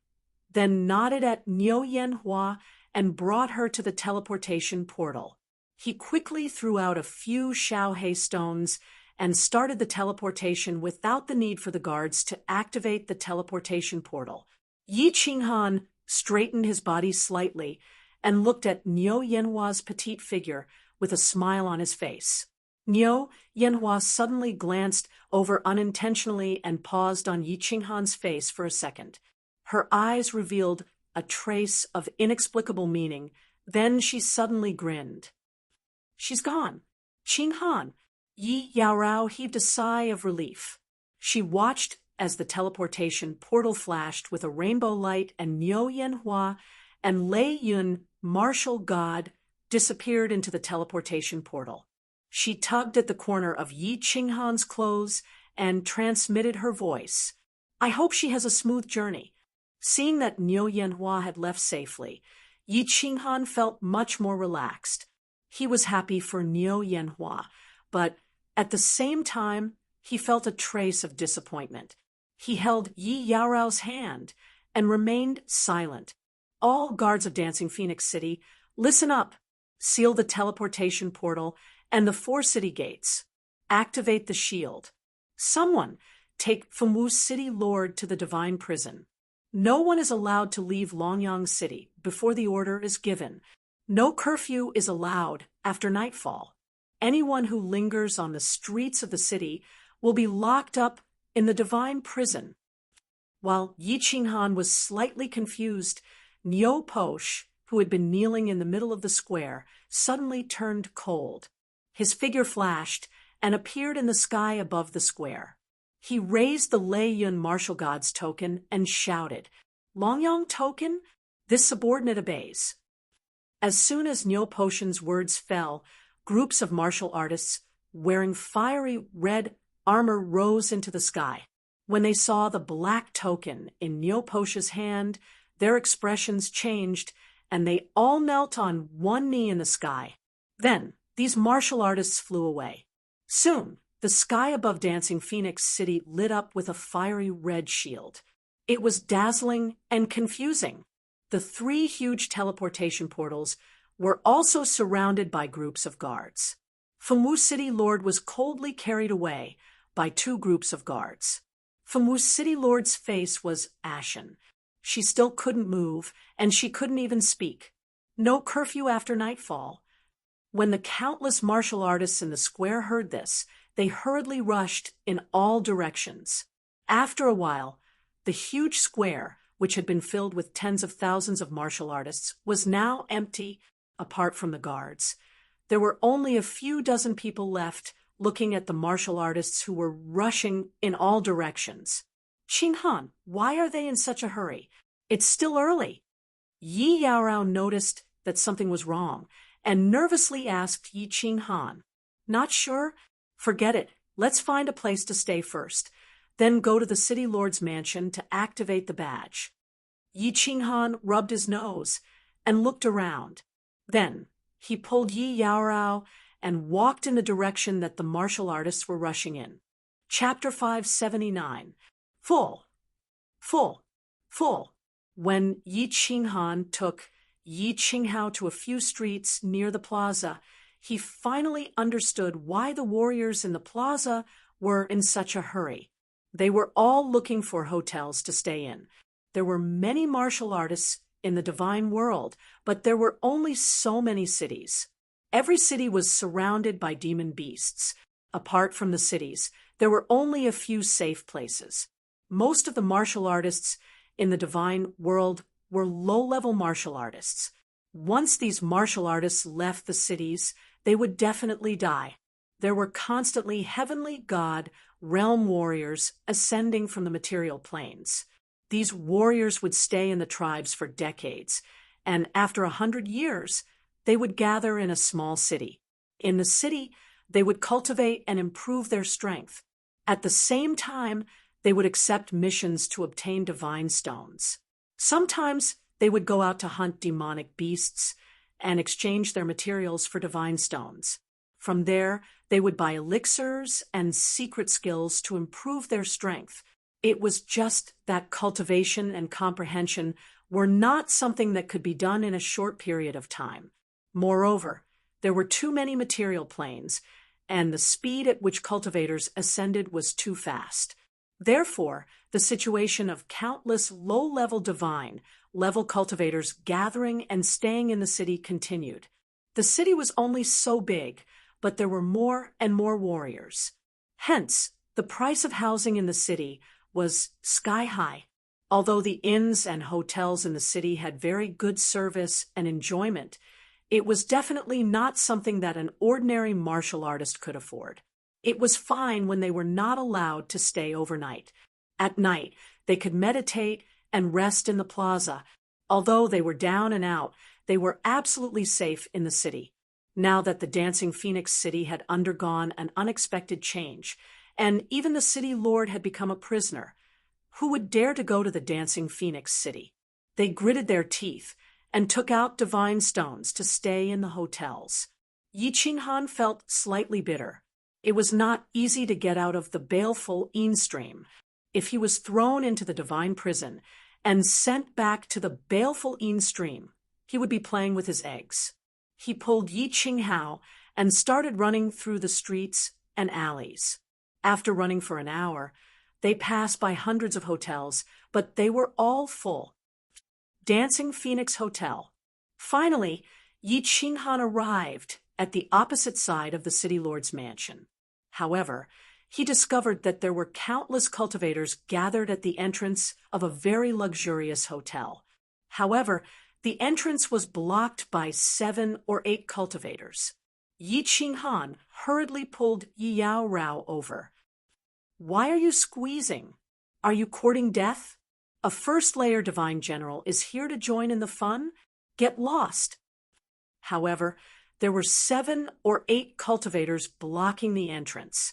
then nodded at Niu Yanhua and brought her to the teleportation portal. He quickly threw out a few Xiaohei stones and started the teleportation without the need for the guards to activate the teleportation portal. Yi Qinghan straightened his body slightly and looked at Niu Yanhua's petite figure with a smile on his face. Niu Yanhua suddenly glanced over unintentionally and paused on Yi Qinghan's face for a second. Her eyes revealed a trace of inexplicable meaning. Then she suddenly grinned. "She's gone. Qinghan." Yi Yaorao heaved a sigh of relief. She watched as the teleportation portal flashed with a rainbow light, and Niu Yanhua and Lei Yun, martial god, disappeared into the teleportation portal. She tugged at the corner of Yi Qinghan's clothes and transmitted her voice. "I hope she has a smooth journey." Seeing that Niu Yanhua had left safely, Yi Qinghan felt much more relaxed. He was happy for Niu Yanhua, but at the same time, he felt a trace of disappointment. He held Yi Yaorao's hand and remained silent. "All guards of Dancing Phoenix City, listen up. Seal the teleportation portal and the 4 city gates. Activate the shield. Someone take Famu City Lord to the Divine Prison. No one is allowed to leave Longyang City before the order is given. No curfew is allowed after nightfall. Anyone who lingers on the streets of the city will be locked up in the Divine Prison." While Yi Qinghan was slightly confused, Niu Posh, who had been kneeling in the middle of the square, suddenly turned cold. His figure flashed and appeared in the sky above the square. He raised the Lei Yun martial god's token and shouted, "Longyang token? This subordinate obeys." As soon as Niu Poshin's words fell, groups of martial artists wearing fiery red armor rose into the sky. When they saw the black token in Niu Poshin's hand, their expressions changed, and they all knelt on one knee in the sky. Then, these martial artists flew away. Soon, the sky above Dancing Phoenix City lit up with a fiery red shield. It was dazzling and confusing. The 3 huge teleportation portals were also surrounded by groups of guards. Famu City Lord was coldly carried away by 2 groups of guards. Famu City Lord's face was ashen. She still couldn't move, and she couldn't even speak. No curfew after nightfall. When the countless martial artists in the square heard this, they hurriedly rushed in all directions. After a while, the huge square, which had been filled with tens of thousands of martial artists, was now empty, apart from the guards. There were only a few dozen people left, looking at the martial artists who were rushing in all directions. "Qinghan, why are they in such a hurry? It's still early." Yi Yaorao noticed that something was wrong and nervously asked Yi Qinghan, "Not sure? Forget it. Let's find a place to stay first. Then go to the city lord's mansion to activate the badge." Yi Qinghan rubbed his nose and looked around. Then he pulled Yi Yaorao and walked in the direction that the martial artists were rushing in. Chapter 579. Full. When Yi Qinghan took Yi Qinghao to a few streets near the plaza, he finally understood why the warriors in the plaza were in such a hurry. They were all looking for hotels to stay in. There were many martial artists in the divine world, but there were only so many cities. Every city was surrounded by demon beasts. Apart from the cities, there were only a few safe places. Most of the martial artists in the divine world were low-level martial artists. Once these martial artists left the cities, they would definitely die. There were constantly heavenly god realm warriors ascending from the material planes. These warriors would stay in the tribes for decades, and after 100 years, they would gather in a small city. In the city, they would cultivate and improve their strength. At the same time, they would accept missions to obtain divine stones. Sometimes they would go out to hunt demonic beasts and exchange their materials for divine stones. From there, they would buy elixirs and secret skills to improve their strength. It was just that cultivation and comprehension were not something that could be done in a short period of time. Moreover, there were too many material planes, and the speed at which cultivators ascended was too fast. Therefore, the situation of countless low-level divine-level cultivators gathering and staying in the city continued. The city was only so big, but there were more and more warriors. Hence, the price of housing in the city was sky-high. Although the inns and hotels in the city had very good service and enjoyment, it was definitely not something that an ordinary martial artist could afford. It was fine when they were not allowed to stay overnight. At night, they could meditate and rest in the plaza. Although they were down and out, they were absolutely safe in the city. Now that the Dancing Phoenix City had undergone an unexpected change, and even the city lord had become a prisoner, who would dare to go to the Dancing Phoenix City? They gritted their teeth and took out divine stones to stay in the hotels. Yi Qinghan felt slightly bitter. It was not easy to get out of the baleful Yin stream. If he was thrown into the divine prison and sent back to the baleful Yin stream, he would be playing with his eggs. He pulled Yi Qinghao and started running through the streets and alleys. After running for an hour, they passed by hundreds of hotels, but they were all full. Dancing Phoenix Hotel. Finally, Yi Qinghan arrived at the opposite side of the city lord's mansion. However, he discovered that there were countless cultivators gathered at the entrance of a very luxurious hotel. However, the entrance was blocked by 7 or 8 cultivators. Yi Qinghan hurriedly pulled Yi Yao Rao over. "Why are you squeezing? Are you courting death? A first-layer divine general is here to join in the fun? Get lost." However, there were 7 or 8 cultivators blocking the entrance.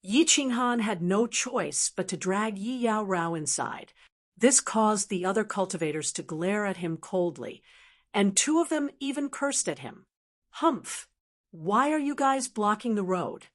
Yi Qinghan had no choice but to drag Yi Yao Rao inside. This caused the other cultivators to glare at him coldly, and 2 of them even cursed at him. "Humph! Why are you guys blocking the road?"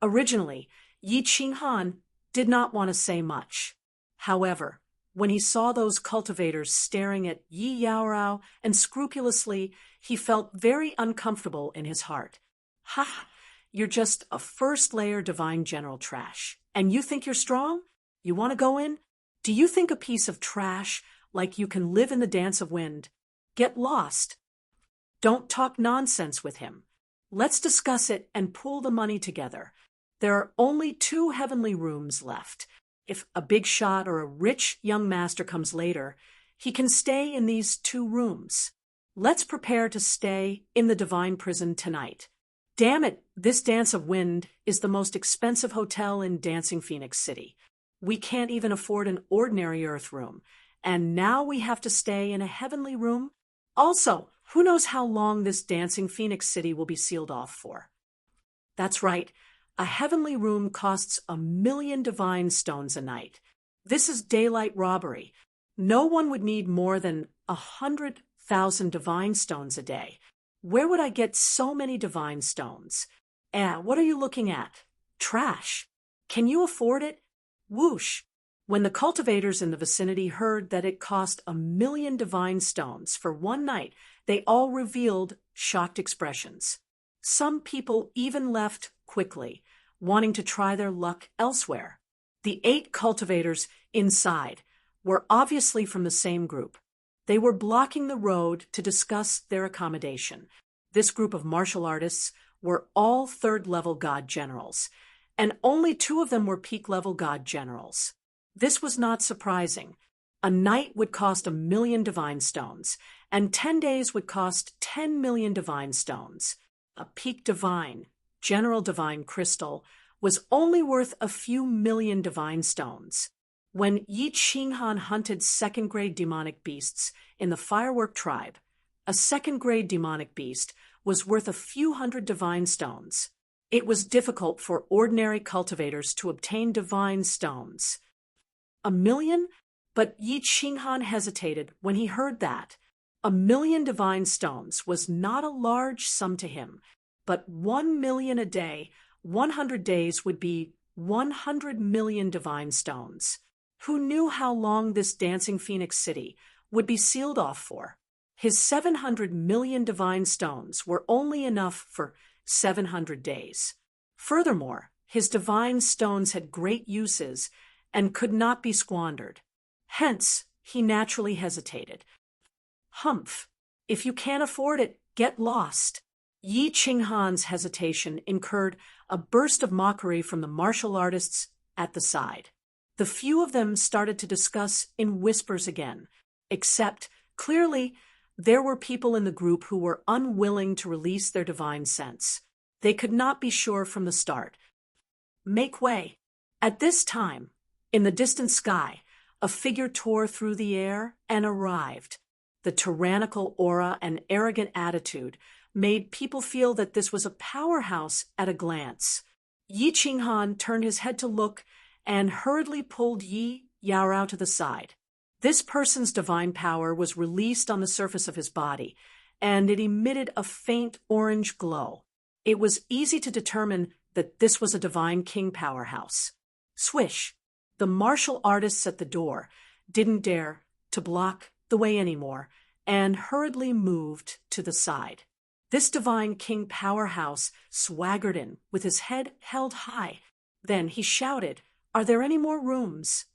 Originally, Yi Qinghan did not want to say much. However, when he saw those cultivators staring at Yi Yao Rao and scrupulously, he felt very uncomfortable in his heart. "Ha! You're just a first-layer divine general trash. And you think you're strong? You want to go in? Do you think a piece of trash like you can live in the dance of wind? Get lost. Don't talk nonsense with him. Let's discuss it and pool the money together. There are only 2 heavenly rooms left. If a big shot or a rich young master comes later, he can stay in these 2 rooms. Let's prepare to stay in the divine prison tonight. Damn it, this Dance of Wind is the most expensive hotel in Dancing Phoenix City. We can't even afford an ordinary earth room, and now we have to stay in a heavenly room? Also, who knows how long this Dancing Phoenix City will be sealed off for?" That's right. A heavenly room costs 1,000,000 divine stones a night. This is daylight robbery. No one would need more than 100,000 divine stones a day. Where would I get so many divine stones? What are you looking at? Trash. Can you afford it? Whoosh. When the cultivators in the vicinity heard that it cost 1,000,000 divine stones for one night, they all revealed shocked expressions. Some people even left quickly, wanting to try their luck elsewhere. The 8 cultivators inside were obviously from the same group. They were blocking the road to discuss their accommodation. This group of martial artists were all 3rd-level god generals, and only 2 of them were peak-level god generals. This was not surprising. A night would cost 1,000,000 divine stones, and 10 days would cost 10,000,000 divine stones. A peak divine, general divine crystal, was only worth a few million divine stones. When Yi Qinghan hunted 2nd-grade demonic beasts in the Firework tribe, a 2nd-grade demonic beast was worth a few hundred divine stones. It was difficult for ordinary cultivators to obtain divine stones. 1,000,000? But Yi Qinghan hesitated when he heard that. 1,000,000 divine stones was not a large sum to him, but 1,000,000 a day, 100 days would be 100,000,000 divine stones. Who knew how long this Dancing Phoenix City would be sealed off for? His 700,000,000 divine stones were only enough for 700 days. Furthermore, his divine stones had great uses, and could not be squandered. Hence, he naturally hesitated. Humph! If you can't afford it, get lost. Yi Qinghan's hesitation incurred a burst of mockery from the martial artists at the side. The few of them started to discuss in whispers again, except, clearly, there were people in the group who were unwilling to release their divine sense. They could not be sure from the start. Make way. At this time, in the distant sky, a figure tore through the air and arrived. The tyrannical aura and arrogant attitude made people feel that this was a powerhouse at a glance. Yi Qinghan turned his head to look and hurriedly pulled Yi Yaorao to the side. This person's divine power was released on the surface of his body, and it emitted a faint orange glow. It was easy to determine that this was a divine king powerhouse. Swish! The martial artists at the door didn't dare to block the way anymore and hurriedly moved to the side. This divine king powerhouse swaggered in with his head held high. Then he shouted, "Are there any more rooms?"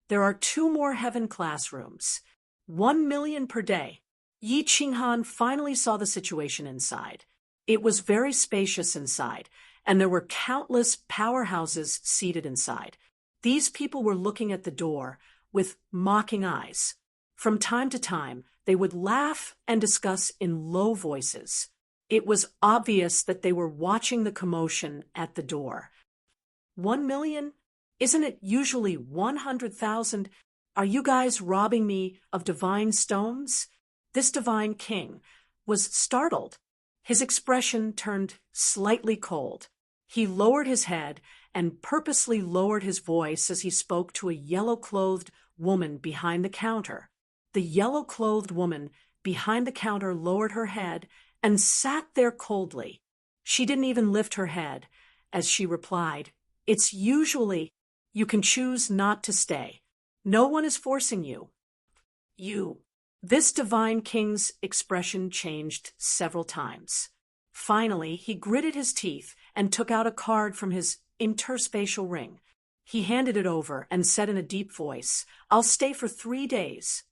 "There are 2 more heaven classrooms. 1 million per day." Yi Qinghan finally saw the situation inside. It was very spacious inside, and there were countless powerhouses seated inside. These people were looking at the door with mocking eyes. From time to time, they would laugh and discuss in low voices. It was obvious that they were watching the commotion at the door. 1 million? Isn't it usually 100,000? Are you guys robbing me of divine stones? This divine king was startled. His expression turned slightly cold. He lowered his head and purposely lowered his voice as he spoke to a yellow-clothed woman behind the counter. The yellow-clothed woman behind the counter lowered her head and sat there coldly. She didn't even lift her head as she replied, "It's usually, you can choose not to stay. No one is forcing you." You. This divine king's expression changed several times. Finally, he gritted his teeth and took out a card from his interspatial ring. He handed it over and said in a deep voice, "I'll stay for 3 days.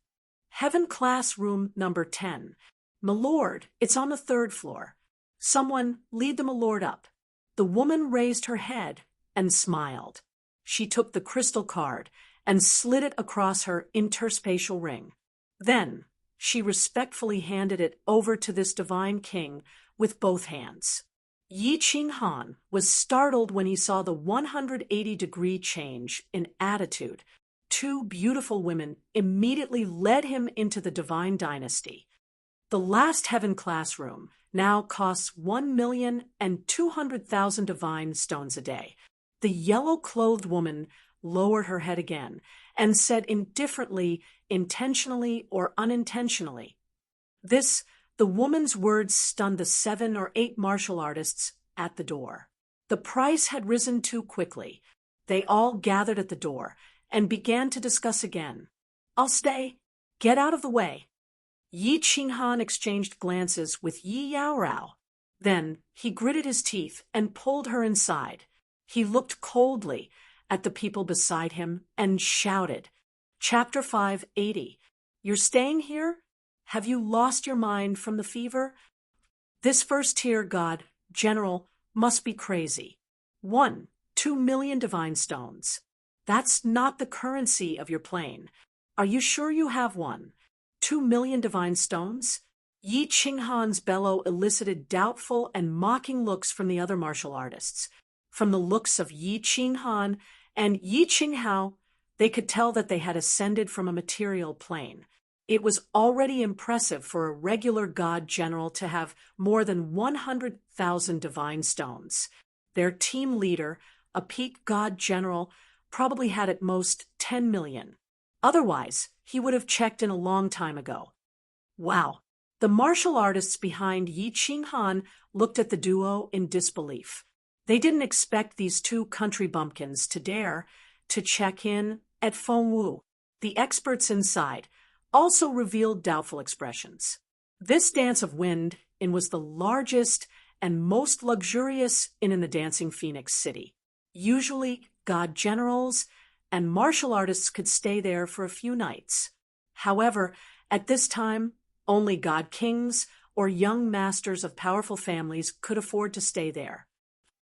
Heaven class room number 10. Milord, it's on the 3rd floor. Someone lead the milord up." The woman raised her head and smiled. She took the crystal card and slid it across her interspatial ring. Then she respectfully handed it over to this divine king with both hands. Yi Qinghan was startled when he saw the 180-degree change in attitude. 2 beautiful women immediately led him into the divine dynasty. The last heaven classroom now costs 1,200,000 divine stones a day. The yellow-clothed woman lowered her head again and said indifferently, intentionally or unintentionally. The woman's words stunned the 7 or 8 martial artists at the door. The price had risen too quickly. They all gathered at the door and began to discuss again. "I'll stay. Get out of the way." Yi Qinghan exchanged glances with Yi Yaorao. Then he gritted his teeth and pulled her inside. He looked coldly at the people beside him and shouted, "Chapter 580. You're staying here? Have you lost your mind from the fever? This first-tier god, general, must be crazy. 2 million divine stones. That's not the currency of your plane. Are you sure you have one? 2 million divine stones?" Yi Qinghan's bellow elicited doubtful and mocking looks from the other martial artists. From the looks of Yi Qinghan and Yi Qinghao, they could tell that they had ascended from a material plane. It was already impressive for a regular god general to have more than 100,000 divine stones. Their team leader, a peak god general, probably had at most 10 million. Otherwise, he would have checked in a long time ago. Wow. The martial artists behind Yi Qinghan looked at the duo in disbelief. They didn't expect these 2 country bumpkins to dare to check in at Fengwu. The experts inside also revealed doubtful expressions. This dance of wind was the largest and most luxurious in the Dancing Phoenix city. Usually, god generals and martial artists could stay there for a few nights. However, at this time, only god kings or young masters of powerful families could afford to stay there.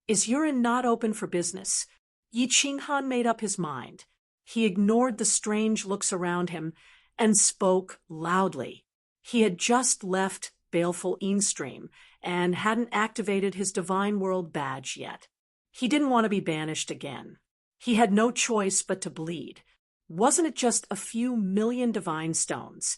Is Yurin not open for business? Yi Qinghan made up his mind. He ignored the strange looks around him and spoke loudly. He had just left Baleful Eanstream and hadn't activated his Divine World badge yet. He didn't want to be banished again. He had no choice but to bleed. Wasn't it just a few million divine stones?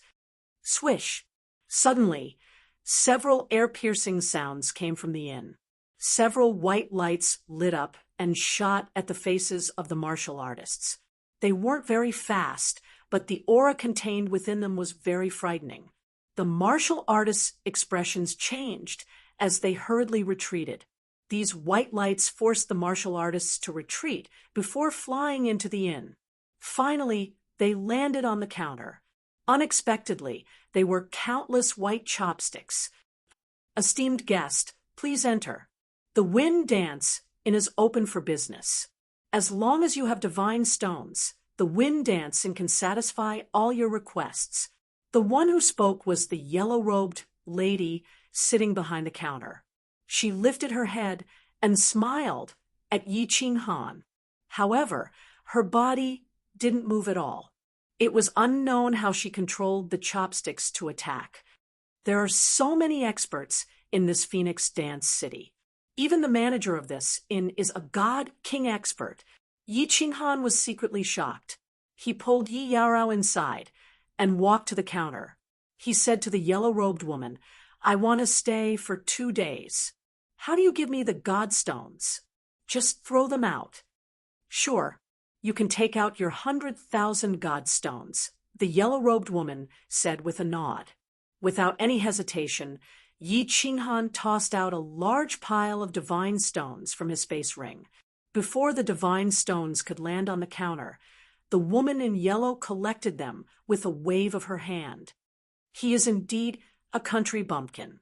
Swish! Suddenly, several air-piercing sounds came from the inn. Several white lights lit up and shot at the faces of the martial artists. They weren't very fast, but the aura contained within them was very frightening. The martial artists' expressions changed as they hurriedly retreated. These white lights forced the martial artists to retreat before flying into the inn. Finally, they landed on the counter. Unexpectedly, they were countless white chopsticks. Esteemed guest, please enter. The Wind Dance Inn is open for business. As long as you have divine stones, the Wind Dance Inn can satisfy all your requests. The one who spoke was the yellow-robed lady sitting behind the counter. She lifted her head and smiled at Yi Qinghan. However, her body didn't move at all. It was unknown how she controlled the chopsticks to attack. There are so many experts in this Phoenix Dance City. Even the manager of this inn is a god king expert. Yi Qinghan was secretly shocked. He pulled Yi Yaorao inside and walked to the counter. He said to the yellow-robed woman, "I want to stay for 2 days. How do you give me the godstones? Just throw them out." "Sure, you can take out your 100,000 godstones," the yellow-robed woman said with a nod. Without any hesitation, Yi Qinghan tossed out a large pile of divine stones from his face ring. Before the divine stones could land on the counter, the woman in yellow collected them with a wave of her hand. He is indeed a country bumpkin.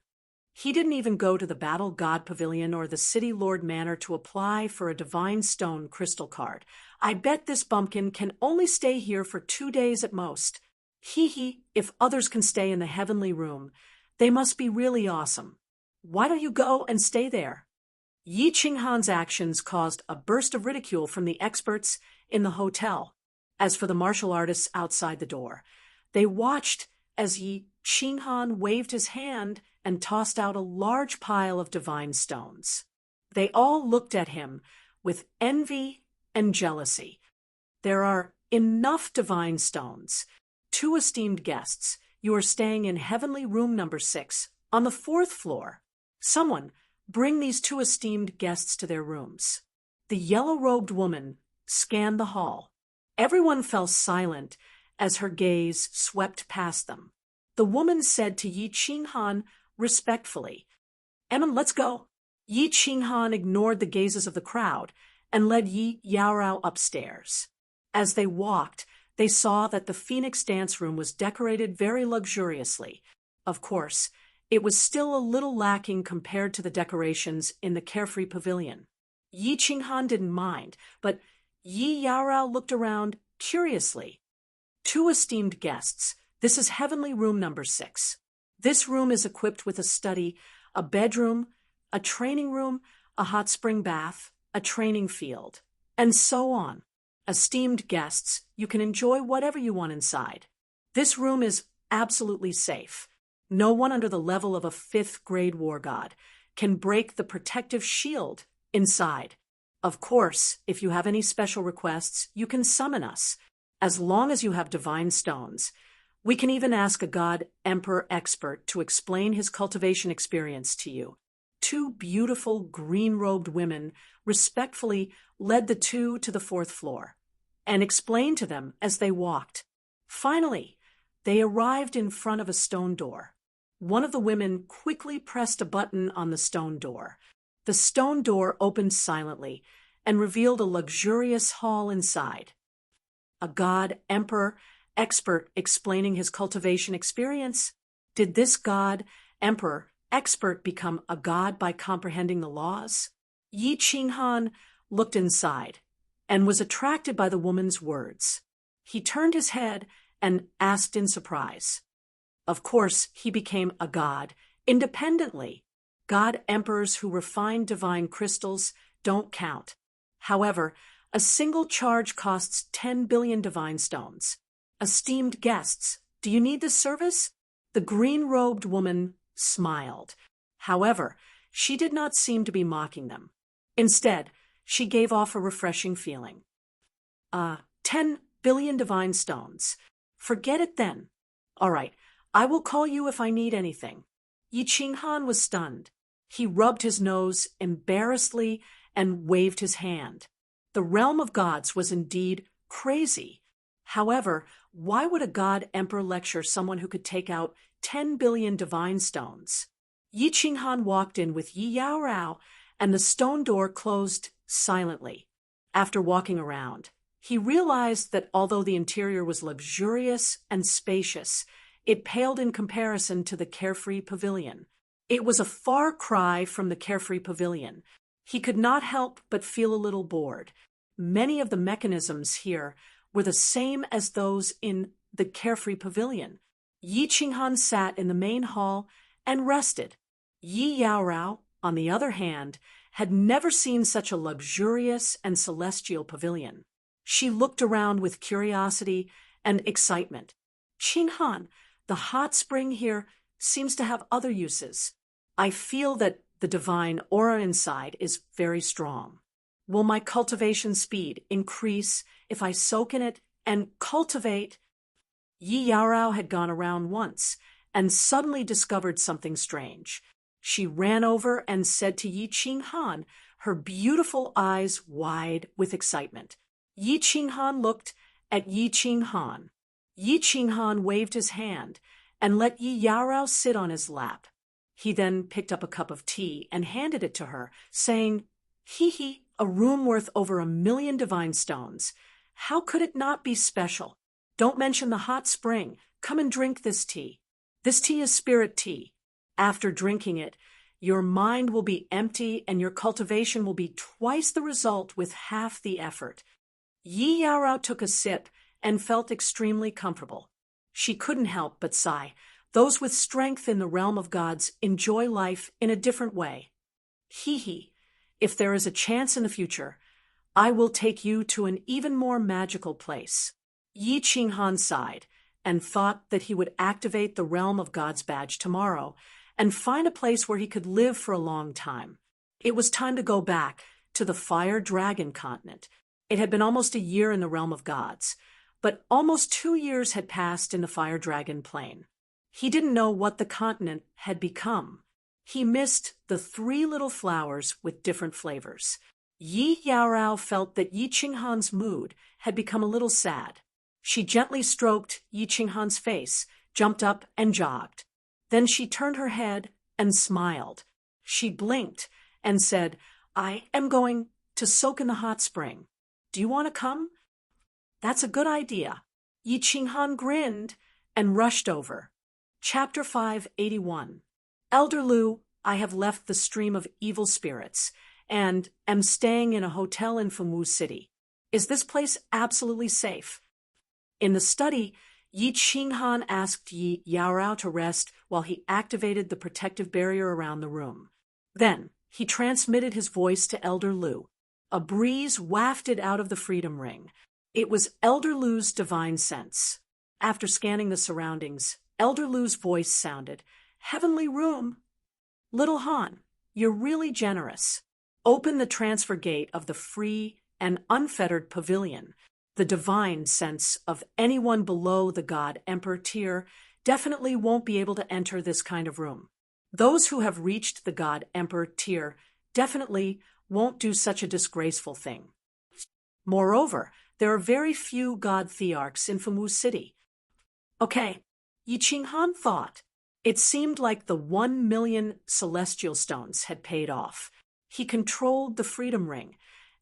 He didn't even go to the Battle God Pavilion or the City Lord Manor to apply for a Divine Stone crystal card. I bet this bumpkin can only stay here for 2 days at most. If others can stay in the heavenly room, they must be really awesome. Why don't you go and stay there? Yi Qinghan's actions caused a burst of ridicule from the experts in the hotel. As for the martial artists outside the door, they watched as Yi Qinghan waved his hand and tossed out a large pile of divine stones. They all looked at him with envy and jealousy. There are enough divine stones. 2 esteemed guests, you are staying in heavenly room number 6 on the 4th floor. Someone, bring these 2 esteemed guests to their rooms. The yellow-robed woman scanned the hall. Everyone fell silent as her gaze swept past them. The woman said to Yi Qinghan respectfully, "Emin, let's go." Yi Qinghan ignored the gazes of the crowd and led Yi Yaorao upstairs. As they walked, they saw that the Phoenix Dance Room was decorated very luxuriously. Of course, it was still a little lacking compared to the decorations in the Carefree Pavilion. Yi Qinghan didn't mind, but Yi Yaorao looked around curiously. 2 esteemed guests. This is heavenly room number 6. This room is equipped with a study, a bedroom, a training room, a hot spring bath, a training field, and so on. Esteemed guests, you can enjoy whatever you want inside. This room is absolutely safe. No one under the level of a 5th grade war god can break the protective shield inside. Of course, if you have any special requests, you can summon us. As long as you have divine stones, we can even ask a god emperor expert to explain his cultivation experience to you. 2 beautiful green-robed women respectfully led the 2 to the 4th floor and explained to them as they walked. Finally, they arrived in front of a stone door. One of the women quickly pressed a button on the stone door. The stone door opened silently and revealed a luxurious hall inside. A god emperor expert explaining his cultivation experience? Did this god emperor expert become a god by comprehending the laws? Yi Qinghan looked inside. and was attracted by the woman's words. He turned his head and asked in surprise. Of course, he became a god, independently. God emperors who refine divine crystals don't count. However, a single charge costs 10 billion divine stones. Esteemed guests, do you need this service? The green-robed woman smiled. However, she did not seem to be mocking them. Instead, she gave off a refreshing feeling. 10 billion divine stones. Forget it then. All right, I will call you if I need anything. Yi Qinghan was stunned. He rubbed his nose embarrassedly and waved his hand. The realm of gods was indeed crazy. However, why would a god emperor lecture someone who could take out 10 billion divine stones? Yi Qinghan walked in with Yi Yaorao, and the stone door closed silently. After walking around, he realized that although the interior was luxurious and spacious, it paled in comparison to the carefree pavilion. It was a far cry from the carefree pavilion. He could not help but feel a little bored. Many of the mechanisms here were the same as those in the carefree pavilion. Yi Qinghan sat in the main hall and rested. Yi Yaorao, on the other hand, had never seen such a luxurious and celestial pavilion. She looked around with curiosity and excitement. Qinghan, the hot spring here seems to have other uses. I feel that the divine aura inside is very strong. Will my cultivation speed increase if I soak in it and cultivate? Yi Yaorao had gone around once and suddenly discovered something strange. She ran over and said to Yi Qinghan, her beautiful eyes wide with excitement. Yi Qinghan looked at Yi Qinghan. Yi Qinghan waved his hand and let Yi Yaorao sit on his lap. He then picked up a cup of tea and handed it to her, saying, "Hee, a room worth over 1 million divine stones. How could it not be special? Don't mention the hot spring. Come and drink this tea. This tea is spirit tea. After drinking it, your mind will be empty and your cultivation will be twice the result with half the effort." Yi Yaorao took a sip and felt extremely comfortable. She couldn't help but sigh. Those with strength in the realm of gods enjoy life in a different way. Hee, if there is a chance in the future, I will take you to an even more magical place. Yi Qinghan sighed and thought that he would activate the Realm of Gods badge tomorrow and find a place where he could live for a long time. It was time to go back to the Fire Dragon continent. It had been almost a year in the Realm of Gods, but almost 2 years had passed in the Fire Dragon Plain. He didn't know what the continent had become. He missed the 3 little flowers with different flavors. Yi Yaorao felt that Yi Qinghan's mood had become a little sad. She gently stroked Yi Qinghan's face, jumped up and jogged. Then she turned her head and smiled. She blinked and said, "I am going to soak in the hot spring. Do you want to come?" "That's a good idea." Yi Qinghan grinned and rushed over. Chapter 581. Elder Lu, I have left the stream of evil spirits and am staying in a hotel in Fumu City. Is this place absolutely safe? In the study, Yi Qinghan asked Yi Yaorao to rest while he activated the protective barrier around the room. Then, he transmitted his voice to Elder Lu. A breeze wafted out of the Freedom Ring. It was Elder Lu's divine sense. After scanning the surroundings, Elder Lu's voice sounded, "Heavenly room. Little Han, you're really generous. Open the transfer gate of the free and unfettered pavilion. The divine sense of anyone below the God Emperor tier definitely won't be able to enter this kind of room. Those who have reached the God Emperor tier definitely won't do such a disgraceful thing. Moreover, there are very few God Thearchs in Fumu City." Okay, Yi Qinghan thought. It seemed like the 1 million celestial stones had paid off. He controlled the Freedom Ring,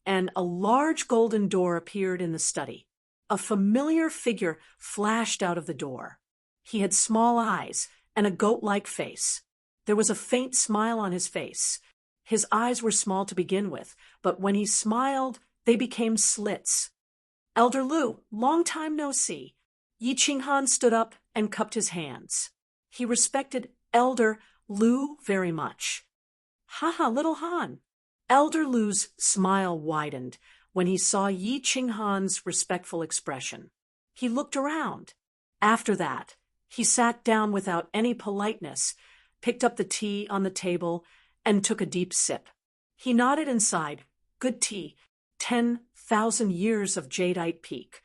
and a large golden door appeared in the study. A familiar figure flashed out of the door. He had small eyes and a goat-like face. There was a faint smile on his face. His eyes were small to begin with, but when he smiled, They became slits. Elder Lu, long time no see. Yi Qinghan stood up and cupped his hands. He respected Elder Lu very much. "Ha, little Han." Elder Lu's smile widened when he saw Yi Qinghan's respectful expression. He looked around. After that, he sat down without any politeness, picked up the tea on the table, and took a deep sip. He nodded and sighed. "Good tea. 10,000 years of jadeite peak.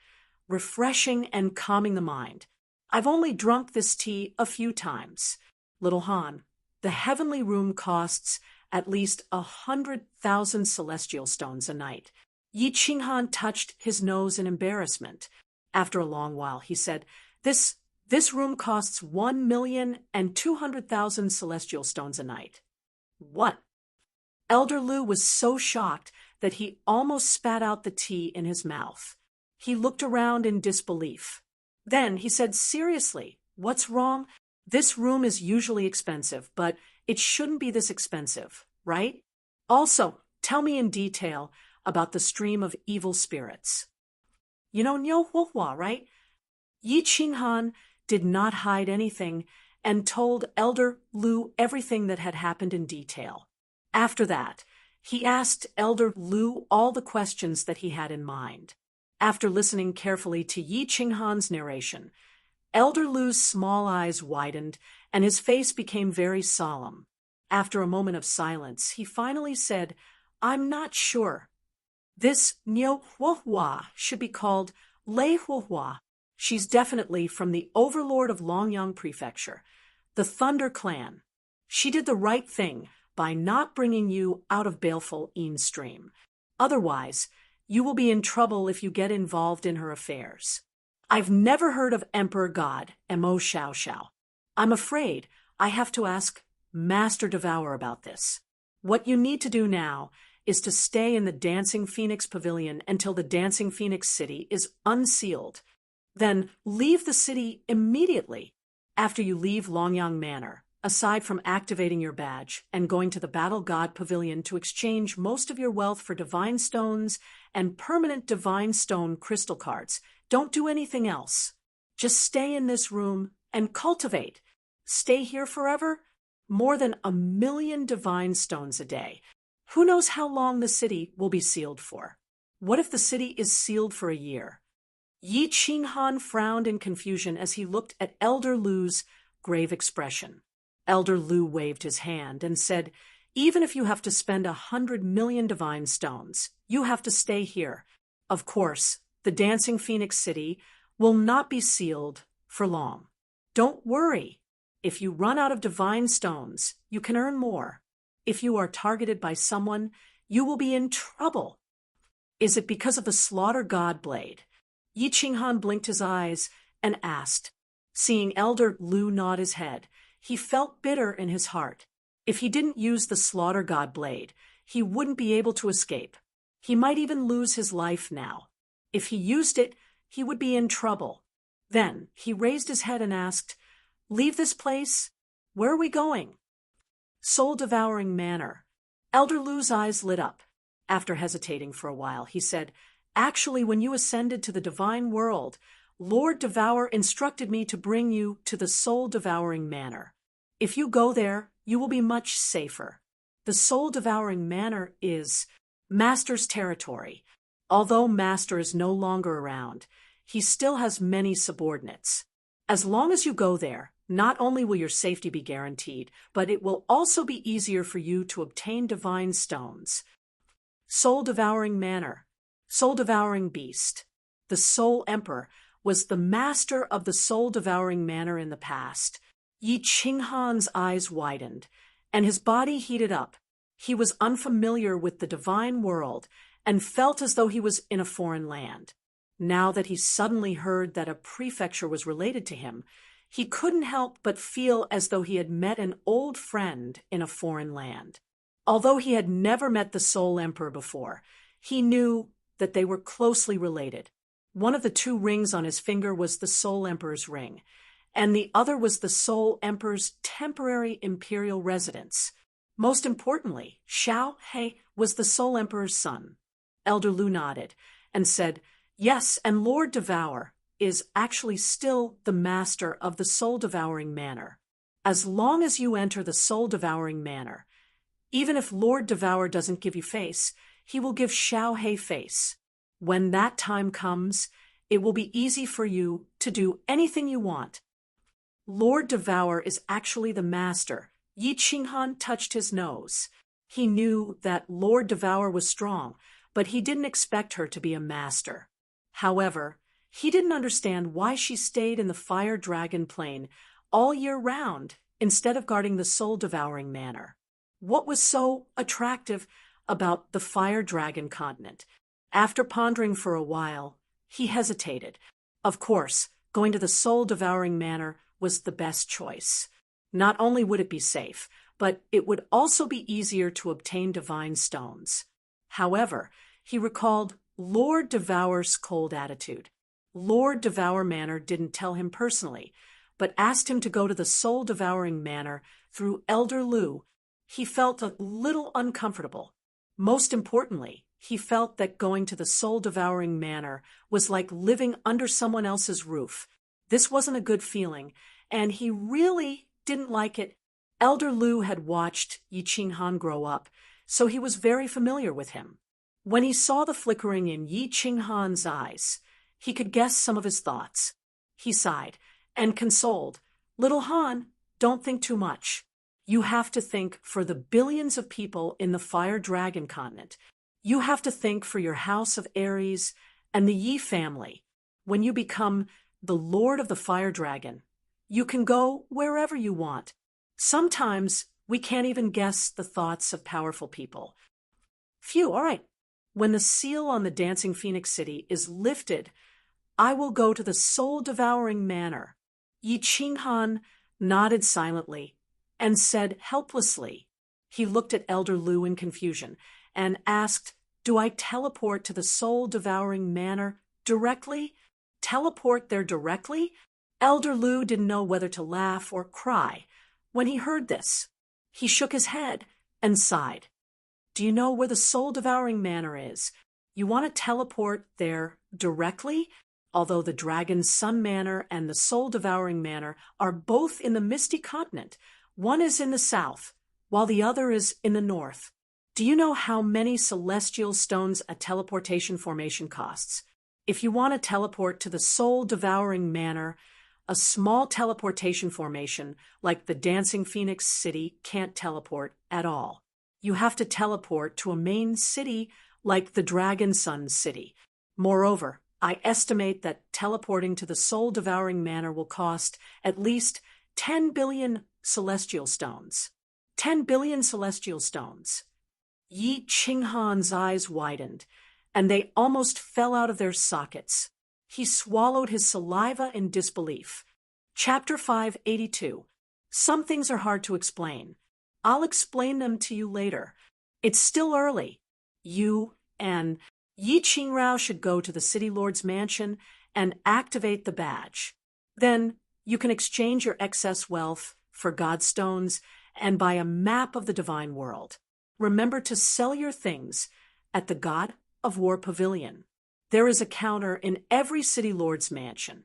Refreshing and calming the mind. I've only drunk this tea a few times. Little Han, the heavenly room costs at least 100,000 celestial stones a night." Yi Qinghan touched his nose in embarrassment. After a long while, he said, This room costs 1,200,000 celestial stones a night." "What?" Elder Lu was so shocked that he almost spat out the tea in his mouth. He looked around in disbelief. Then he said, "Seriously, what's wrong? This room is usually expensive, but it shouldn't be this expensive, right? Also, tell me in detail about the stream of evil spirits." "You know Niu Huohua, right?" Yi Qinghan did not hide anything and told Elder Lu everything that had happened in detail. After that, he asked Elder Lu all the questions that he had in mind. After listening carefully to Yi Qinghan's narration, Elder Lu's small eyes widened and his face became very solemn. After a moment of silence, he finally said, "I'm not sure. This Niu Huohua should be called Lei Huohua. She's definitely from the overlord of Longyang Prefecture, the Thunder Clan. She did the right thing by not bringing you out of baleful Yin Stream. Otherwise, you will be in trouble if you get involved in her affairs. I've never heard of Emperor God, Mo Xiao Xiao. I'm afraid I have to ask Master Devourer about this. What you need to do now is to stay in the Dancing Phoenix Pavilion until the Dancing Phoenix City is unsealed. Then leave the city immediately. After you leave Longyang Manor, aside from activating your badge and going to the Battle God Pavilion to exchange most of your wealth for divine stones and permanent divine stone crystal cards, don't do anything else. Just stay in this room and cultivate. Stay here forever? More than 1,000,000 divine stones a day. Who knows how long the city will be sealed for? What if the city is sealed for a year?" Yi Qinghan frowned in confusion as he looked at Elder Lu's grave expression. Elder Lu waved his hand and said, "Even if you have to spend 100,000,000 divine stones, you have to stay here. Of course, the Dancing Phoenix City will not be sealed for long. Don't worry. If you run out of divine stones, you can earn more. If you are targeted by someone, you will be in trouble." "Is it because of the Slaughter God Blade?" Yi Qinghan blinked his eyes and asked. Seeing Elder Lu nod his head, he felt bitter in his heart. If he didn't use the Slaughter God Blade, he wouldn't be able to escape. He might even lose his life now. If he used it, he would be in trouble. Then he raised his head and asked, "Leave this place? Where are we going?" "Soul-devouring manor." Elder Lu's eyes lit up. After hesitating for a while, he said, "Actually, when you ascended to the divine world, Lord Devourer instructed me to bring you to the Soul-devouring manor. If you go there, you will be much safer. The Soul-devouring manor is Master's territory. Although Master is no longer around, he still has many subordinates. As long as you go there, not only will your safety be guaranteed, but it will also be easier for you to obtain divine stones." Soul-devouring manor. Soul-devouring beast. The Soul Emperor was the master of the soul-devouring manor in the past. Yi Qinghan's eyes widened, and his body heated up. He was unfamiliar with the divine world and felt as though he was in a foreign land. Now that he suddenly heard that a prefecture was related to him, he couldn't help but feel as though he had met an old friend in a foreign land. Although he had never met the Soul Emperor before, he knew that they were closely related. One of the two rings on his finger was the Soul Emperor's ring, and the other was the Soul Emperor's temporary imperial residence. Most importantly, Xiao He was the Soul Emperor's son. Elder Lu nodded and said, "Yes, and Lord Devour is actually still the master of the soul-devouring manor. As long as you enter the soul-devouring manor, even if Lord Devour doesn't give you face, he will give Xiao Hei face. When that time comes, it will be easy for you to do anything you want." Lord Devour is actually the master. Yi Qinghan touched his nose. He knew that Lord Devour was strong, but he didn't expect her to be a master. However, he didn't understand why she stayed in the Fire Dragon Plain all year round instead of guarding the soul-devouring manor. What was so attractive about the Fire Dragon continent? After pondering for a while, he hesitated. Of course, going to the soul-devouring manor was the best choice. Not only would it be safe, but it would also be easier to obtain divine stones. However, he recalled Lord Devour's cold attitude. Lord Devour Manor didn't tell him personally, but asked him to go to the soul-devouring manor through Elder Lu. He felt a little uncomfortable. Most importantly, he felt that going to the soul-devouring manor was like living under someone else's roof. This wasn't a good feeling, and he really didn't like it. Elder Lu had watched Yi Qinghan grow up, so he was very familiar with him. When he saw the flickering in Yi Qinghan's eyes, he could guess some of his thoughts. He sighed and consoled, "Little Han, don't think too much. You have to think for the billions of people in the Fire Dragon continent. You have to think for your House of Aries and the Yi family. When you become the Lord of the Fire Dragon, you can go wherever you want. Sometimes we can't even guess the thoughts of powerful people." Phew, all right. When the seal on the Dancing Phoenix City is lifted, I will go to the soul-devouring manor. Yi Qinghan nodded silently and said helplessly. He looked at Elder Lu in confusion and asked, "Do I teleport to the soul-devouring manor directly? Teleport there directly?" Elder Lu didn't know whether to laugh or cry when he heard this. He shook his head and sighed. "Do you know where the soul-devouring manor is? You want to teleport there directly?" Although the Dragon's Sun Manor and the Soul-Devouring Manor are both in the Misty Continent, one is in the south, while the other is in the north. Do you know how many celestial stones a teleportation formation costs? If you want to teleport to the Soul-Devouring Manor, a small teleportation formation like the Dancing Phoenix City can't teleport at all. You have to teleport to a main city like the Dragon Sun City. Moreover, I estimate that teleporting to the soul-devouring manor will cost at least 10 billion celestial stones. 10 billion celestial stones. Yi Qinghan's eyes widened, and they almost fell out of their sockets. He swallowed his saliva in disbelief. Chapter 582. Some things are hard to explain. I'll explain them to you later. It's still early. You and Yi Qingrao should go to the City Lord's mansion and activate the badge. Then you can exchange your excess wealth for godstones and buy a map of the divine world. Remember to sell your things at the God of War Pavilion. There is a counter in every City Lord's mansion.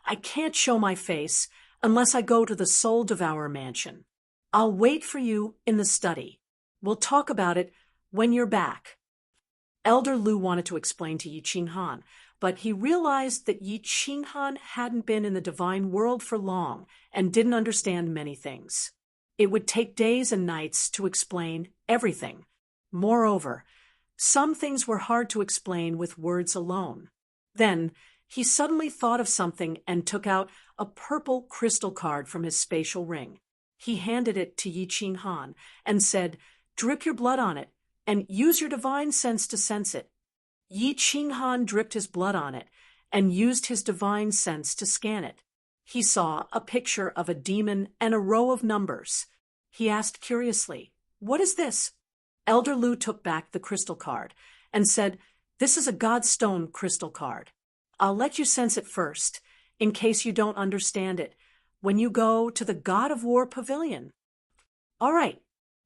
I can't show my face unless I go to the Soul Devourer mansion. I'll wait for you in the study. We'll talk about it when you're back. Elder Lu wanted to explain to Yi Qinghan, but he realized that Yi Qinghan hadn't been in the divine world for long and didn't understand many things. It would take days and nights to explain everything. Moreover, some things were hard to explain with words alone. Then, he suddenly thought of something and took out a purple crystal card from his spatial ring. He handed it to Yi Qinghan and said, "Drip your blood on it and use your divine sense to sense it." Yi Qinghan dripped his blood on it and used his divine sense to scan it. He saw a picture of a demon and a row of numbers. He asked curiously, "What is this?" Elder Lu took back the crystal card and said, "This is a Godstone crystal card. I'll let you sense it first, in case you don't understand it, when you go to the God of War Pavilion." "All right,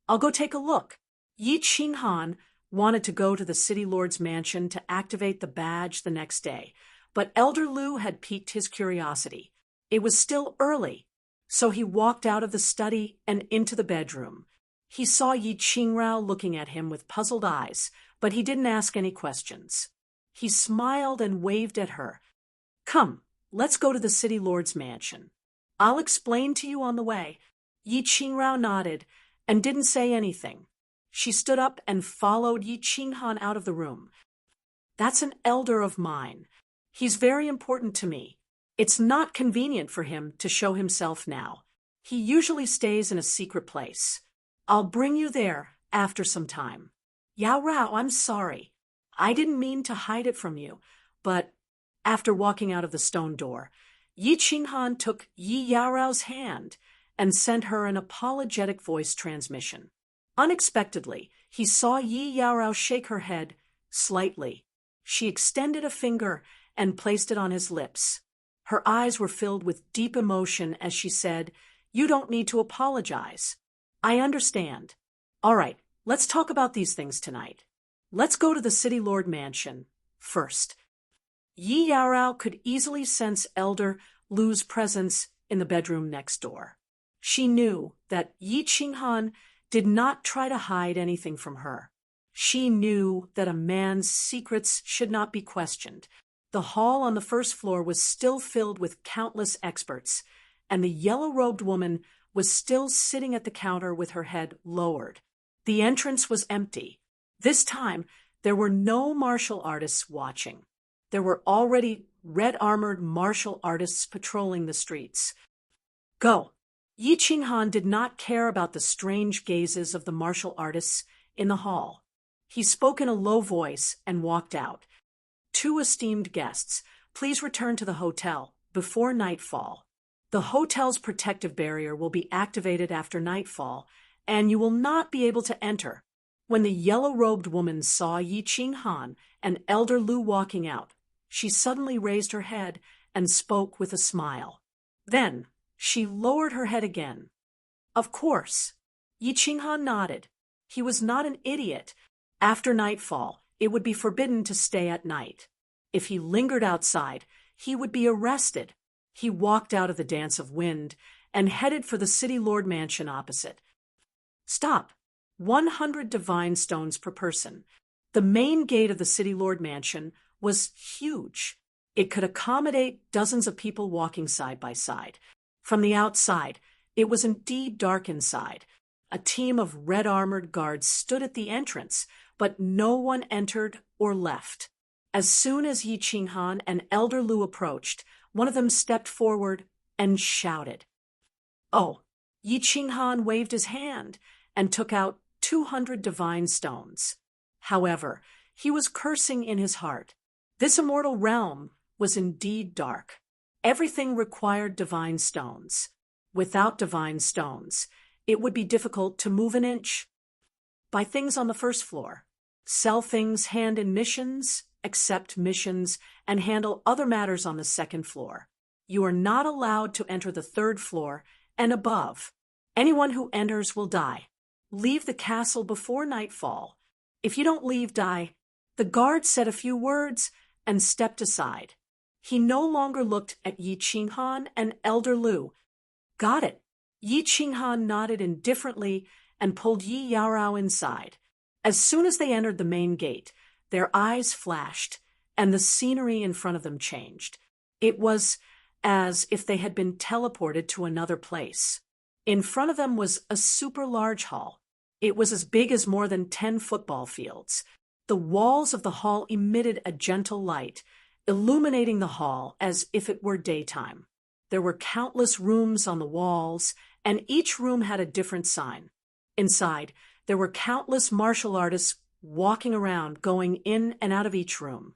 I'll go take a look." Yi Qinghan wanted to go to the city lord's mansion to activate the badge the next day, but Elder Lu had piqued his curiosity. It was still early, so he walked out of the study and into the bedroom. He saw Yi Qingrao looking at him with puzzled eyes, but he didn't ask any questions. He smiled and waved at her. "Come, let's go to the city lord's mansion. I'll explain to you on the way." Yi Qingrao nodded and didn't say anything. She stood up and followed Yi Qinghan out of the room. "That's an elder of mine. He's very important to me. It's not convenient for him to show himself now. He usually stays in a secret place. I'll bring you there after some time." "Yao Rao, I'm sorry. I didn't mean to hide it from you, but..." After walking out of the stone door, Yi Qinghan took Yi Yaorao's hand and sent her an apologetic voice transmission. Unexpectedly, he saw Yi Yaorao shake her head slightly. She extended a finger and placed it on his lips. Her eyes were filled with deep emotion as she said, "You don't need to apologize. I understand. All right, let's talk about these things tonight. Let's go to the city lord mansion first." Yi Yaorao could easily sense Elder Lu's presence in the bedroom next door. She knew that Yi Qinghan did not try to hide anything from her. She knew that a man's secrets should not be questioned. The hall on the first floor was still filled with countless experts, and the yellow-robed woman was still sitting at the counter with her head lowered. The entrance was empty. This time, there were no martial artists watching. There were already red-armored martial artists patrolling the streets. "Go." Yi Qinghan did not care about the strange gazes of the martial artists in the hall. He spoke in a low voice and walked out. "Two esteemed guests, please return to the hotel before nightfall. The hotel's protective barrier will be activated after nightfall, and you will not be able to enter." When the yellow-robed woman saw Yi Qinghan and Elder Lu walking out, she suddenly raised her head and spoke with a smile. Then she lowered her head again. "Of course." Yi Qinghan nodded. He was not an idiot. After nightfall, it would be forbidden to stay at night. If he lingered outside, he would be arrested. He walked out of the dance of wind and headed for the city lord mansion opposite. "Stop. 100 divine stones per person." The main gate of the city lord mansion was huge. It could accommodate dozens of people walking side by side. From the outside, it was indeed dark inside. A team of red-armored guards stood at the entrance, but no one entered or left. As soon as Yi Qinghan and Elder Lu approached, one of them stepped forward and shouted. "Oh!" Yi Qinghan waved his hand and took out 200 divine stones. However, he was cursing in his heart. This immortal realm was indeed dark. Everything required divine stones. Without divine stones, it would be difficult to move an inch. "Buy things on the first floor. Sell things, hand in missions, accept missions, and handle other matters on the second floor. You are not allowed to enter the third floor and above. Anyone who enters will die. Leave the castle before nightfall. If you don't leave, die." The guard said a few words and stepped aside. He no longer looked at Yi Qinghan and Elder Lu. "Got it." Yi Qinghan nodded indifferently and pulled Yi Yaorao inside. As soon as they entered the main gate, their eyes flashed, and the scenery in front of them changed. It was as if they had been teleported to another place. In front of them was a super large hall. It was as big as more than 10 football fields. The walls of the hall emitted a gentle light, illuminating the hall as if it were daytime. There were countless rooms on the walls, and each room had a different sign. Inside, there were countless martial artists walking around, going in and out of each room.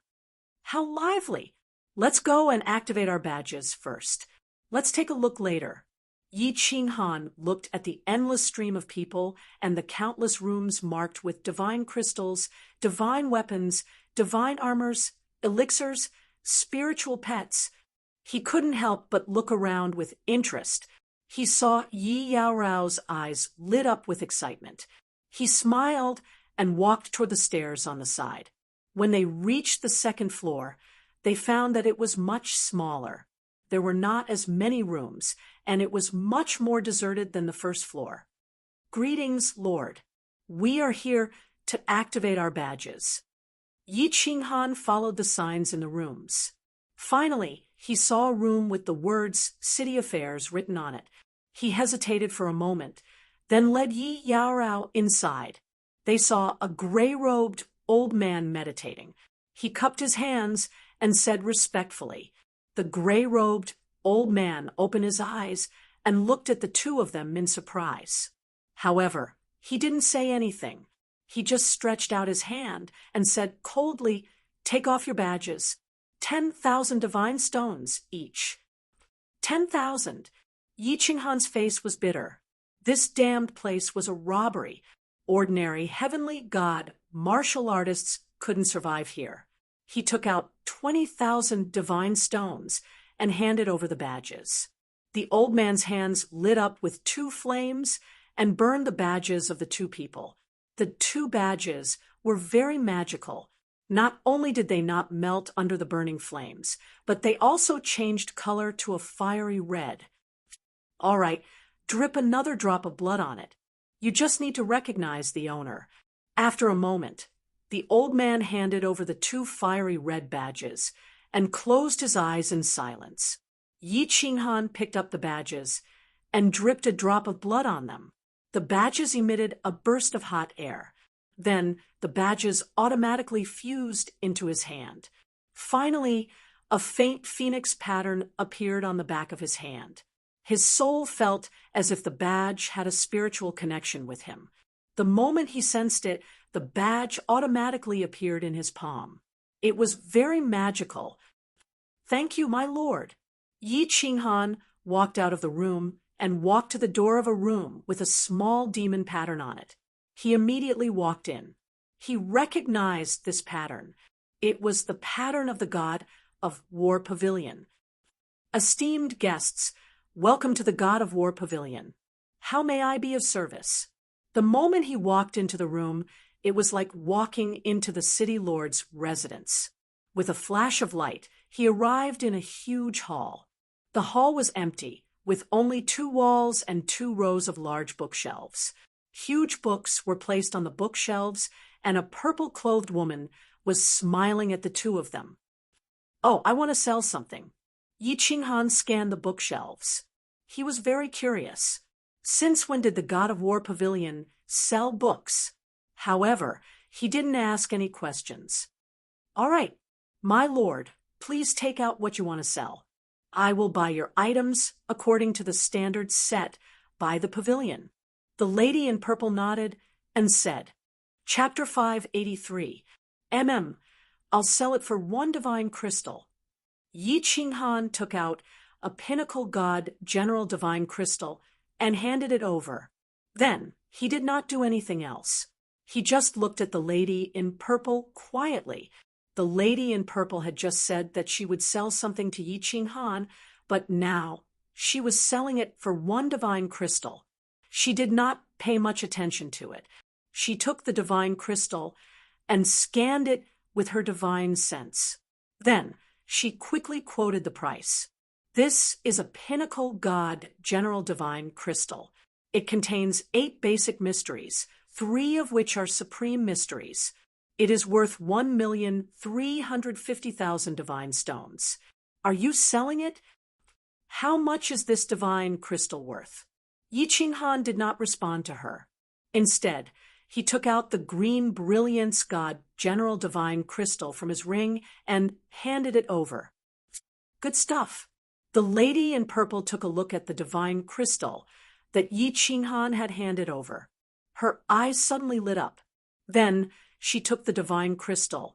"How lively! Let's go and activate our badges first. Let's take a look later." Yi Qinghan looked at the endless stream of people and the countless rooms marked with divine crystals, divine weapons, divine armors, elixirs, spiritual pets. He couldn't help but look around with interest. He saw Yi Yaorao's eyes lit up with excitement. He smiled and walked toward the stairs on the side. When they reached the second floor, they found that it was much smaller. There were not as many rooms, and it was much more deserted than the first floor. "Greetings, Lord. We are here to activate our badges." Yi Qinghan followed the signs in the rooms. Finally, he saw a room with the words City Affairs written on it. He hesitated for a moment, then led Yi Yaorao inside. They saw a gray-robed old man meditating. He cupped his hands and said respectfully. The gray-robed old man opened his eyes and looked at the two of them in surprise. However, he didn't say anything. He just stretched out his hand and said coldly, "Take off your badges. 10,000 divine stones each." 10,000. Yi Qinghan's face was bitter. This damned place was a robbery. Ordinary heavenly god martial artists couldn't survive here. He took out 20,000 divine stones and handed over the badges. The old man's hands lit up with 2 flames and burned the badges of the 2 people. The 2 badges were very magical. Not only did they not melt under the burning flames, but they also changed color to a fiery red. "All right, drip another drop of blood on it. You just need to recognize the owner." After a moment, the old man handed over the 2 fiery red badges and closed his eyes in silence. Yi Qinghan picked up the badges and dripped a drop of blood on them. The badges emitted a burst of hot air. Then the badges automatically fused into his hand. Finally, a faint phoenix pattern appeared on the back of his hand. His soul felt as if the badge had a spiritual connection with him. The moment he sensed it, the badge automatically appeared in his palm. It was very magical. "Thank you, my lord." Yi Qinghan walked out of the room and walked to the door of a room with a small demon pattern on it. He immediately walked in. He recognized this pattern. It was the pattern of the god of War Pavilion. "Esteemed guests, welcome to the God of War Pavilion. How may I be of service?" The moment he walked into the room, it was like walking into the city lord's residence. With a flash of light, he arrived in a huge hall. The hall was empty, with only 2 walls and 2 rows of large bookshelves. Huge books were placed on the bookshelves, and a purple-clothed woman was smiling at the 2 of them. "Oh, I want to sell something." Yi Qinghan scanned the bookshelves. He was very curious. Since when did the God of War Pavilion sell books? However, he didn't ask any questions. "All right, my lord, please take out what you want to sell. I will buy your items according to the standards set by the pavilion." The lady in purple nodded and said, "Chapter 583, I'll sell it for 1 divine crystal." Yi Qinghan took out a pinnacle god general divine crystal and handed it over. Then he did not do anything else. He just looked at the lady in purple quietly. The lady in purple had just said that she would sell something to Yi Qinghan, but now she was selling it for 1 divine crystal. She did not pay much attention to it. She took the divine crystal and scanned it with her divine sense. Then she quickly quoted the price. "This is a pinnacle god general divine crystal. It contains 8 basic mysteries, 3 of which are supreme mysteries. It is worth 1,350,000 divine stones. Are you selling it? How much is this divine crystal worth?" Yi Qinghan did not respond to her. Instead, he took out the green brilliance god general divine crystal from his ring and handed it over. "Good stuff." The lady in purple took a look at the divine crystal that Yi Qinghan had handed over. Her eyes suddenly lit up. Then she took the divine crystal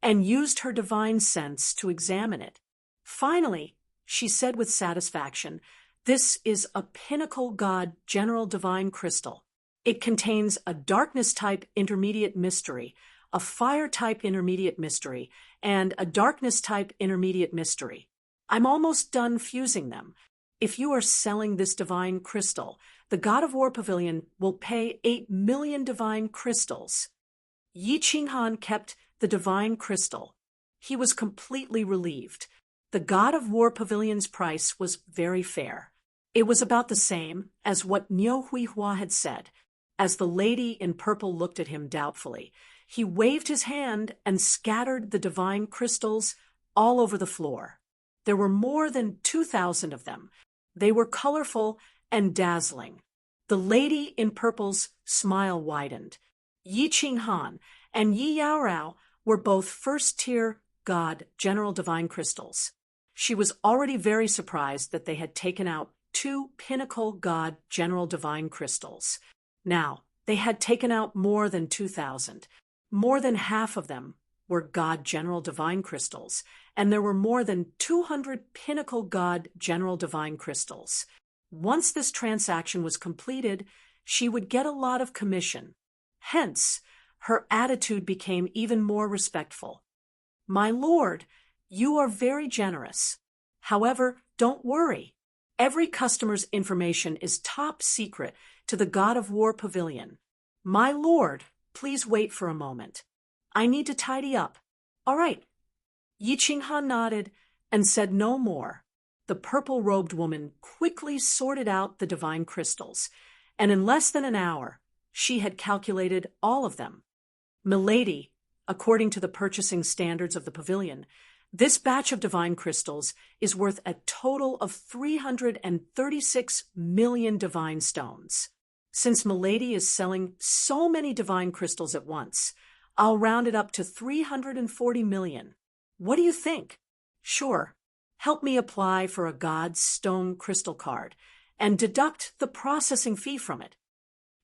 and used her divine sense to examine it. Finally, she said with satisfaction, "This is a pinnacle god general divine crystal. It contains a darkness-type intermediate mystery, a fire-type intermediate mystery, and a darkness-type intermediate mystery. I'm almost done fusing them. If you are selling this divine crystal, the God of War Pavilion will pay 8 million divine crystals." Yi Qinghan kept the divine crystal. He was completely relieved. The God of War Pavilion's price was very fair. It was about the same as what Niu Huihua had said. As the lady in purple looked at him doubtfully, he waved his hand and scattered the divine crystals all over the floor. There were more than 2,000 of them. They were colorful and dazzling. The lady in purple's smile widened. Yi Qinghan and Yi Yaorao were both first-tier God General Divine Crystals. She was already very surprised that they had taken out 2 Pinnacle God General Divine Crystals. Now, they had taken out more than 2,000. More than half of them were God General Divine Crystals, and there were more than 200 Pinnacle God General Divine Crystals. Once this transaction was completed, she would get a lot of commission. Hence, her attitude became even more respectful. "My lord, you are very generous. However, don't worry. Every customer's information is top secret to the God of War Pavilion. My lord, please wait for a moment. I need to tidy up." "All right." Yi Qinghan nodded and said no more. The purple-robed woman quickly sorted out the divine crystals, and in less than an hour, she had calculated all of them. "Milady, according to the purchasing standards of the pavilion, this batch of divine crystals is worth a total of 336 million divine stones. Since Milady is selling so many divine crystals at once, I'll round it up to 340 million. What do you think?" "Sure. Help me apply for a God's Stone Crystal card and deduct the processing fee from it."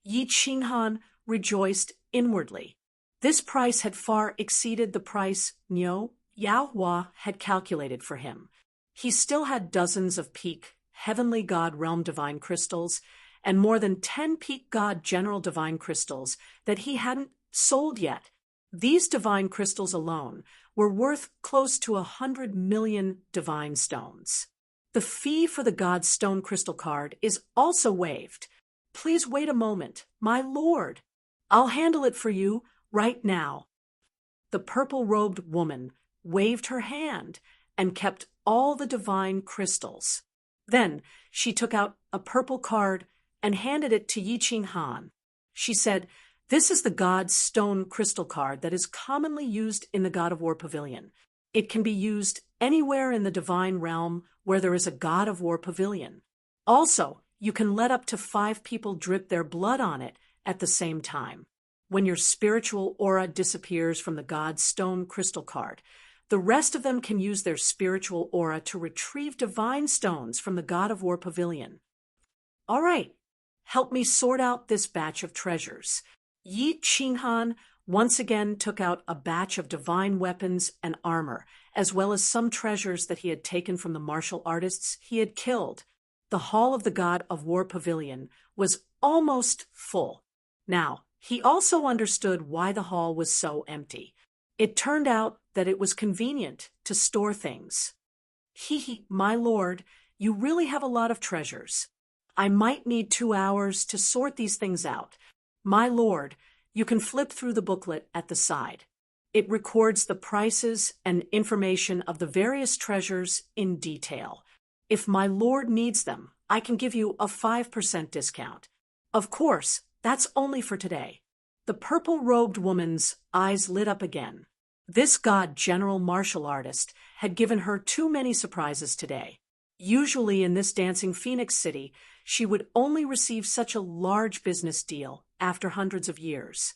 Yi Qinghan rejoiced inwardly. This price had far exceeded the price Niu Yaohua had calculated for him. He still had dozens of peak Heavenly God Realm Divine Crystals and more than 10 peak God General Divine Crystals that he hadn't sold yet. These divine crystals alone were worth close to 100 million divine stones. "The fee for the God's Stone Crystal card is also waived. Please wait a moment, my lord. I'll handle it for you right now." The purple-robed woman waved her hand and kept all the divine crystals. Then she took out a purple card and handed it to Yi Qinghan. She said, "This is the God's Stone Crystal card that is commonly used in the God of War Pavilion. It can be used anywhere in the divine realm where there is a God of War Pavilion. Also, you can let up to 5 people drip their blood on it at the same time. When your spiritual aura disappears from the God's Stone Crystal card, the rest of them can use their spiritual aura to retrieve divine stones from the God of War Pavilion." "All right, help me sort out this batch of treasures." Yi Qinghan once again took out a batch of divine weapons and armor, as well as some treasures that he had taken from the martial artists he had killed. The hall of the God of War Pavilion was almost full. Now, he also understood why the hall was so empty. It turned out that it was convenient to store things. My lord, you really have a lot of treasures. I might need 2 hours to sort these things out. My lord, you can flip through the booklet at the side. It records the prices and information of the various treasures in detail. If my lord needs them, I can give you a 5% discount. Of course, that's only for today." The purple-robed woman's eyes lit up again. This God General martial artist had given her too many surprises today. Usually in this dancing Phoenix City, she would only receive such a large business deal after hundreds of years.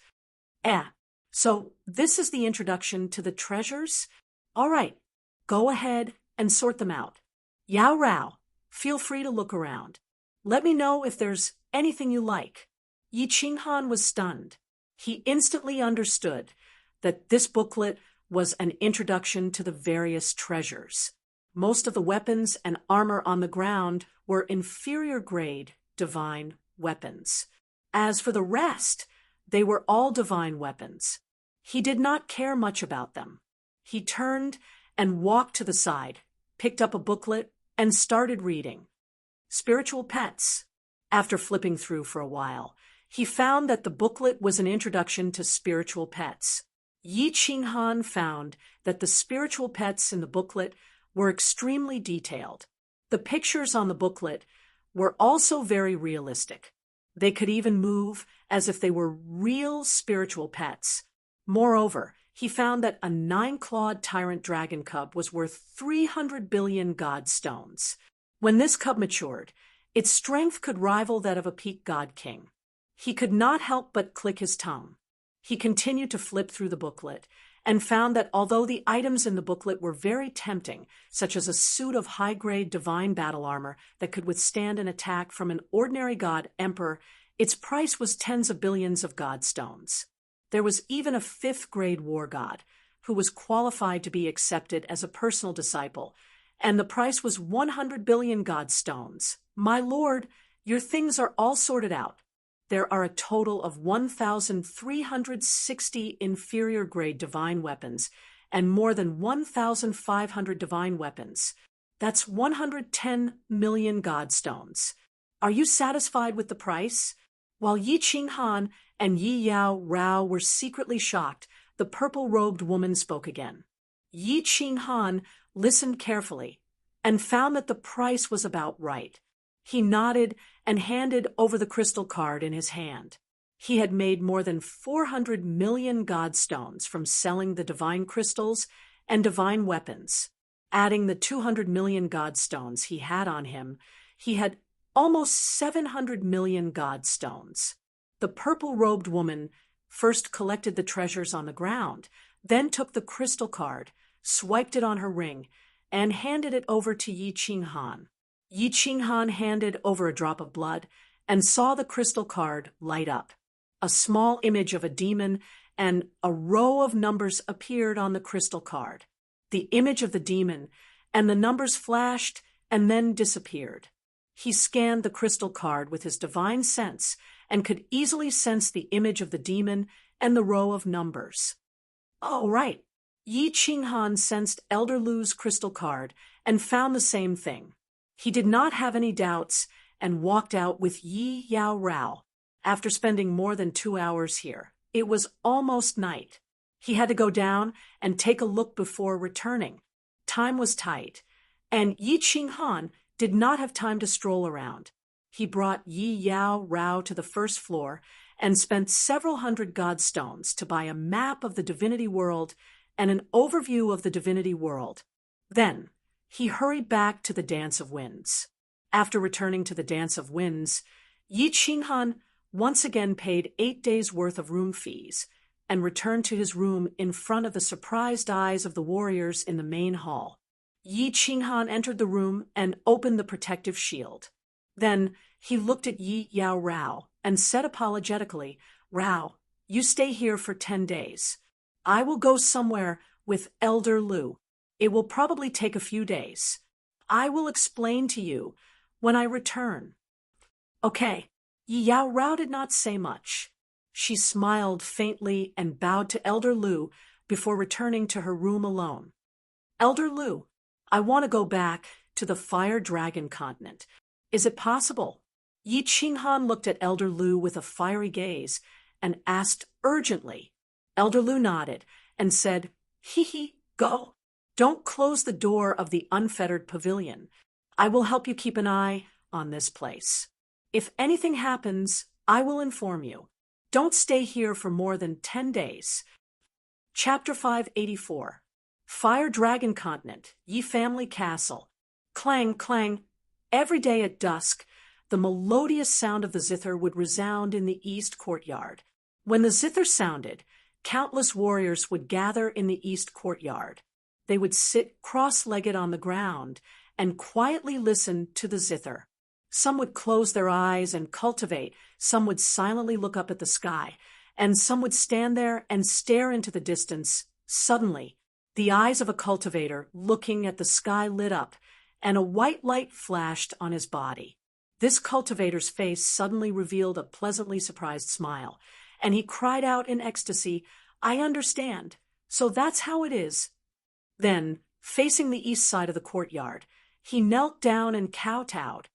So this is the introduction to the treasures? All right, go ahead and sort them out. Yao Rao, feel free to look around. Let me know if there's anything you like." Yi Qinghan was stunned. He instantly understood that this booklet was an introduction to the various treasures. Most of the weapons and armor on the ground were inferior-grade divine weapons. As for the rest, they were all divine weapons. He did not care much about them. He turned and walked to the side, picked up a booklet, and started reading. Spiritual Pets. After flipping through for a while, he found that the booklet was an introduction to spiritual pets. Yi Qinghan found that the spiritual pets in the booklet were extremely detailed. The pictures on the booklet were also very realistic. They could even move as if they were real spiritual pets. Moreover, he found that a 9-clawed tyrant dragon cub was worth 300 billion god stones. When this cub matured, its strength could rival that of a peak god king. He could not help but click his tongue. He continued to flip through the booklet and found that although the items in the booklet were very tempting, such as a suit of high-grade divine battle armor that could withstand an attack from an ordinary god emperor, its price was tens of billions of god stones. There was even a 5th-grade war god who was qualified to be accepted as a personal disciple, and the price was 100 billion god stones. My lord, your things are all sorted out. There are a total of 1,360 inferior-grade divine weapons and more than 1,500 divine weapons. That's 110 million god stones. Are you satisfied with the price? While Yi Qinghan and Yi Yao Rao were secretly shocked, the purple-robed woman spoke again. Yi Qinghan listened carefully and found that the price was about right. He nodded and handed over the crystal card in his hand. He had made more than 400 million god stones from selling the divine crystals and divine weapons. Adding the 200 million god stones he had on him, he had almost 700 million god stones. The purple-robed woman first collected the treasures on the ground, then took the crystal card, swiped it on her ring, and handed it over to Yi Qinghan. Yi Qinghan handed over a drop of blood and saw the crystal card light up. A small image of a demon and a row of numbers appeared on the crystal card. The image of the demon and the numbers flashed and then disappeared. He scanned the crystal card with his divine sense and could easily sense the image of the demon and the row of numbers. Oh, right. Yi Qinghan sensed Elder Lu's crystal card and found the same thing. He did not have any doubts and walked out with Yi Yao Rao. After spending more than 2 hours here, it was almost night. He had to go down and take a look before returning. Time was tight, and Yi Qinghan did not have time to stroll around. He brought Yi Yao Rao to the first floor and spent several hundred god stones to buy a map of the divinity world and an overview of the divinity world. Then, he hurried back to the Dance of Winds. After returning to the Dance of Winds, Yi Qinghan once again paid 8 days' worth of room fees and returned to his room in front of the surprised eyes of the warriors in the main hall. Yi Qinghan entered the room and opened the protective shield. Then he looked at Yi Yao Rao and said apologetically, "Rao, you stay here for 10 days. I will go somewhere with Elder Lu. It will probably take a few days. I will explain to you when I return." Okay. Yi Yao Rao did not say much. She smiled faintly and bowed to Elder Lu before returning to her room alone. "Elder Lu, I want to go back to the Fire Dragon continent. Is it possible?" Yi Qinghan looked at Elder Lu with a fiery gaze and asked urgently. Elder Lu nodded and said, Go. Don't close the door of the unfettered pavilion. I will help you keep an eye on this place. If anything happens, I will inform you. Don't stay here for more than 10 days. Chapter 584. Fire Dragon Continent, Yi Family Castle. Clang, clang. Every day at dusk, the melodious sound of the zither would resound in the east courtyard. When the zither sounded, countless warriors would gather in the east courtyard. They would sit cross-legged on the ground and quietly listen to the zither. Some would close their eyes and cultivate, some would silently look up at the sky, and some would stand there and stare into the distance. Suddenly, the eyes of a cultivator looking at the sky lit up, and a white light flashed on his body. This cultivator's face suddenly revealed a pleasantly surprised smile, and he cried out in ecstasy, "I understand. So that's how it is." Then, facing the east side of the courtyard, he knelt down and kowtowed.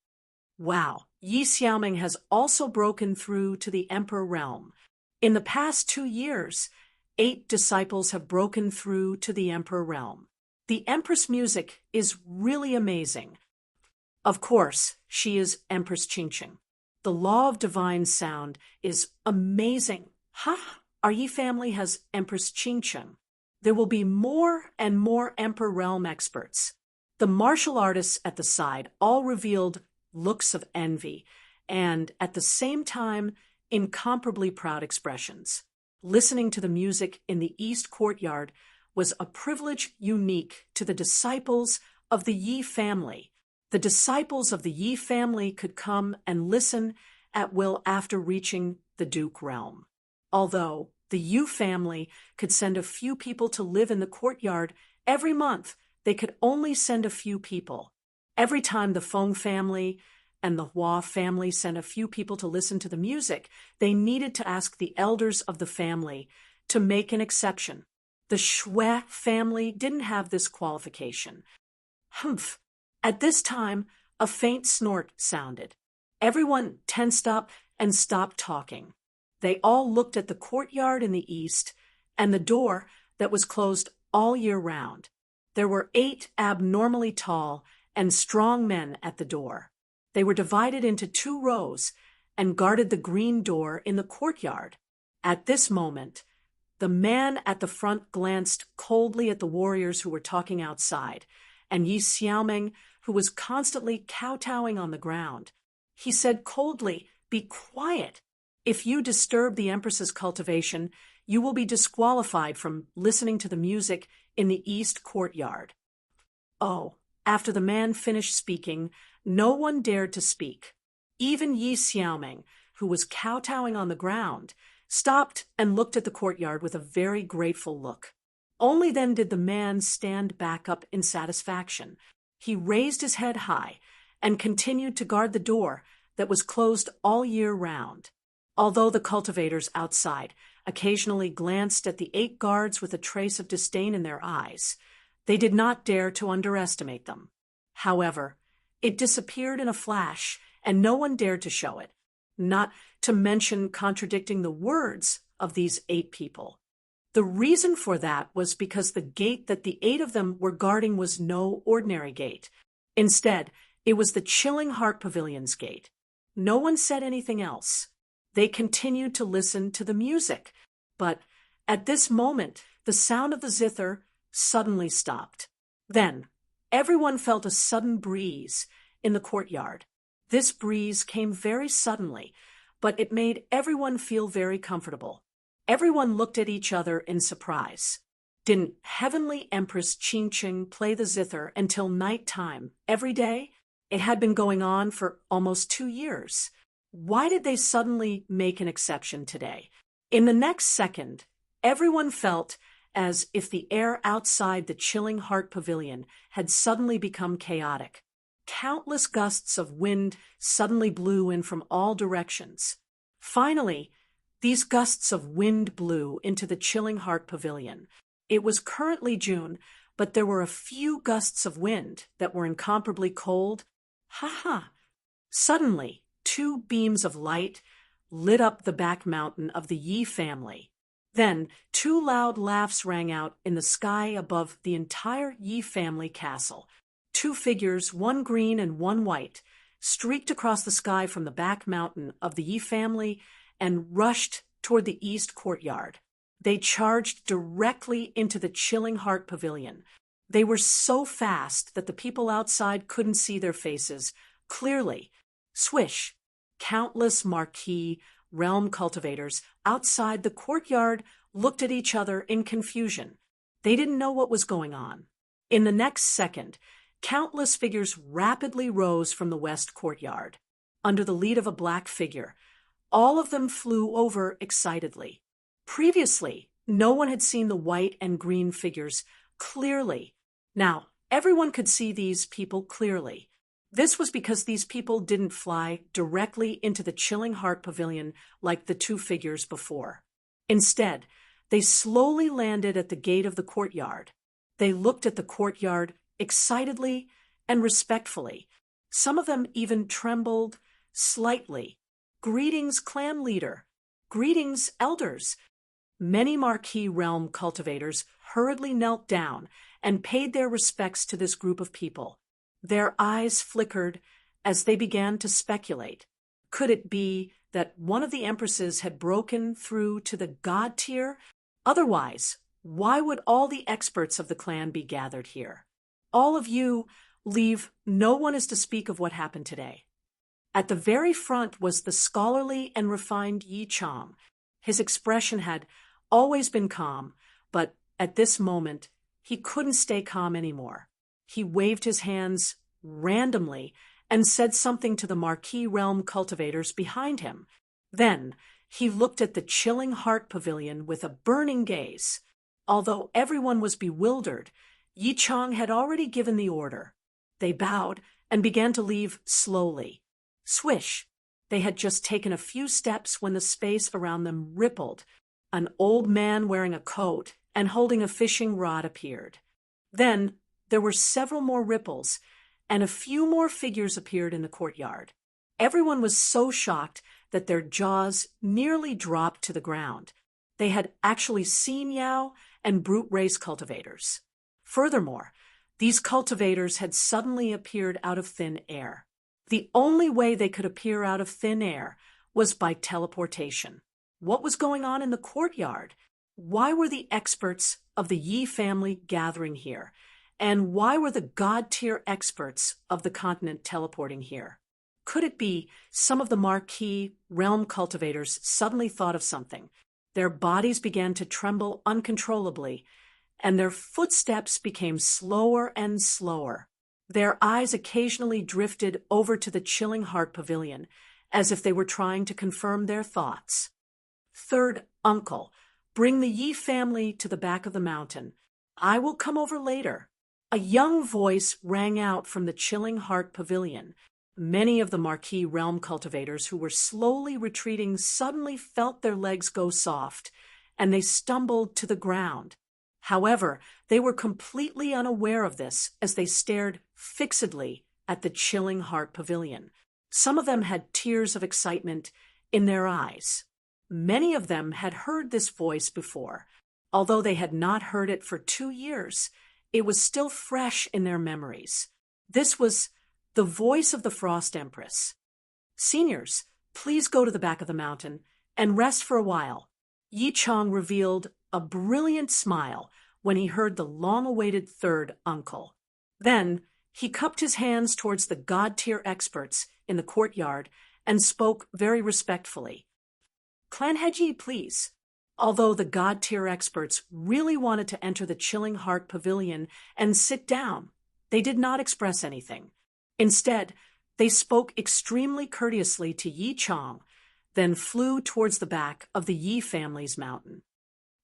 "Wow, Yi Xiaoming has also broken through to the Emperor realm. In the past 2 years, 8 disciples have broken through to the Emperor realm. The Empress music is really amazing. Of course, she is Empress Qingqing. The law of divine sound is amazing. Our Yi family has Empress Qingqing. There will be more and more Emperor realm experts. The martial artists at the side all revealed looks of envy and, at the same time, incomparably proud expressions. Listening to the music in the East Courtyard was a privilege unique to the disciples of the Yi family. The disciples of the Yi family could come and listen at will after reaching the Duke realm. Although the Yu family could send a few people to live in the courtyard every month, they could only send a few people. Every time the Feng family and the Hua family sent a few people to listen to the music, they needed to ask the elders of the family to make an exception. The Shui family didn't have this qualification. Humph! At this time, a faint snort sounded. Everyone tensed up and stopped talking. They all looked at the courtyard in the east and the door that was closed all year round. There were 8 abnormally tall and strong men at the door. They were divided into 2 rows and guarded the green door in the courtyard. At this moment, the man at the front glanced coldly at the warriors who were talking outside, and Yi Xiaoming, who was constantly kowtowing on the ground. He said coldly, "Be quiet. If you disturb the Empress's cultivation, you will be disqualified from listening to the music in the East Courtyard." Oh, after the man finished speaking, no one dared to speak. Even Yi Xiaoming, who was kowtowing on the ground, stopped and looked at the courtyard with a very grateful look. Only then did the man stand back up in satisfaction. He raised his head high and continued to guard the door that was closed all year round. Although the cultivators outside occasionally glanced at the 8 guards with a trace of disdain in their eyes, they did not dare to underestimate them. However, it disappeared in a flash, and no one dared to show it, not to mention contradicting the words of these 8 people. The reason for that was because the gate that the 8 of them were guarding was no ordinary gate. Instead, it was the Chilling Heart Pavilion's gate. No one said anything else. They continued to listen to the music, but at this moment, the sound of the zither suddenly stopped. Then, everyone felt a sudden breeze in the courtyard. This breeze came very suddenly, but it made everyone feel very comfortable. Everyone looked at each other in surprise. Didn't Heavenly Empress Qingqing play the zither until night time every day? It had been going on for almost 2 years. Why did they suddenly make an exception today? In the next second, everyone felt as if the air outside the Chilling Heart Pavilion had suddenly become chaotic. Countless gusts of wind suddenly blew in from all directions. Finally, these gusts of wind blew into the Chilling Heart Pavilion. It was currently June, but there were a few gusts of wind that were incomparably cold. Suddenly, 2 beams of light lit up the back mountain of the Yi family. Then 2 loud laughs rang out in the sky above the entire Yi family castle. 2 figures, one green and one white, streaked across the sky from the back mountain of the Yi family and rushed toward the East Courtyard. They charged directly into the Chilling Heart Pavilion. They were so fast that the people outside couldn't see their faces clearly. Swish! Countless marquis realm cultivators outside the courtyard looked at each other in confusion. They didn't know what was going on. In the next second, countless figures rapidly rose from the West Courtyard. Under the lead of a black figure, all of them flew over excitedly. Previously, no one had seen the white and green figures clearly. Now, everyone could see these people clearly. This was because these people didn't fly directly into the Chilling Heart Pavilion like the 2 figures before. Instead, they slowly landed at the gate of the courtyard. They looked at the courtyard excitedly and respectfully. Some of them even trembled slightly. "Greetings, clan leader. Greetings, elders." Many Marquis realm cultivators hurriedly knelt down and paid their respects to this group of people. Their eyes flickered as they began to speculate. Could it be that one of the empresses had broken through to the god tier? Otherwise, why would all the experts of the clan be gathered here? "All of you leave. No one is to speak of what happened today." At the very front was the scholarly and refined Yi Chang. His expression had always been calm, but at this moment, he couldn't stay calm anymore. He waved his hands randomly and said something to the Marquis realm cultivators behind him. Then he looked at the chilling heart pavilion with a burning gaze. Although everyone was bewildered, Yi Chang had already given the order. They bowed and began to leave slowly. Swish! They had just taken a few steps when the space around them rippled. An old man wearing a coat and holding a fishing rod appeared. Then there were several more ripples, and a few more figures appeared in the courtyard. Everyone was so shocked that their jaws nearly dropped to the ground. They had actually seen Yao and brute race cultivators. Furthermore, these cultivators had suddenly appeared out of thin air. The only way they could appear out of thin air was by teleportation. What was going on in the courtyard? Why were the experts of the Yi family gathering here? And why were the god-tier experts of the continent teleporting here? Could it be some of the Marquis realm cultivators suddenly thought of something? Their bodies began to tremble uncontrollably, and their footsteps became slower and slower. Their eyes occasionally drifted over to the chilling heart pavilion, as if they were trying to confirm their thoughts. "Third uncle, bring the Yi family to the back of the mountain. I will come over later." A young voice rang out from the chilling heart pavilion. Many of the Marquis realm cultivators who were slowly retreating suddenly felt their legs go soft, and they stumbled to the ground. However, they were completely unaware of this as they stared fixedly at the chilling heart pavilion. Some of them had tears of excitement in their eyes. Many of them had heard this voice before. Although they had not heard it for 2 years, it was still fresh in their memories. This was the voice of the Frost Empress. "Seniors, please go to the back of the mountain and rest for a while." Yi Chang revealed a brilliant smile when he heard the long-awaited third uncle. Then he cupped his hands towards the god-tier experts in the courtyard and spoke very respectfully. "Clan Heji, please." Although the god-tier experts really wanted to enter the chilling heart pavilion and sit down, they did not express anything. Instead, they spoke extremely courteously to Yi Chang, then flew towards the back of the Yi family's mountain.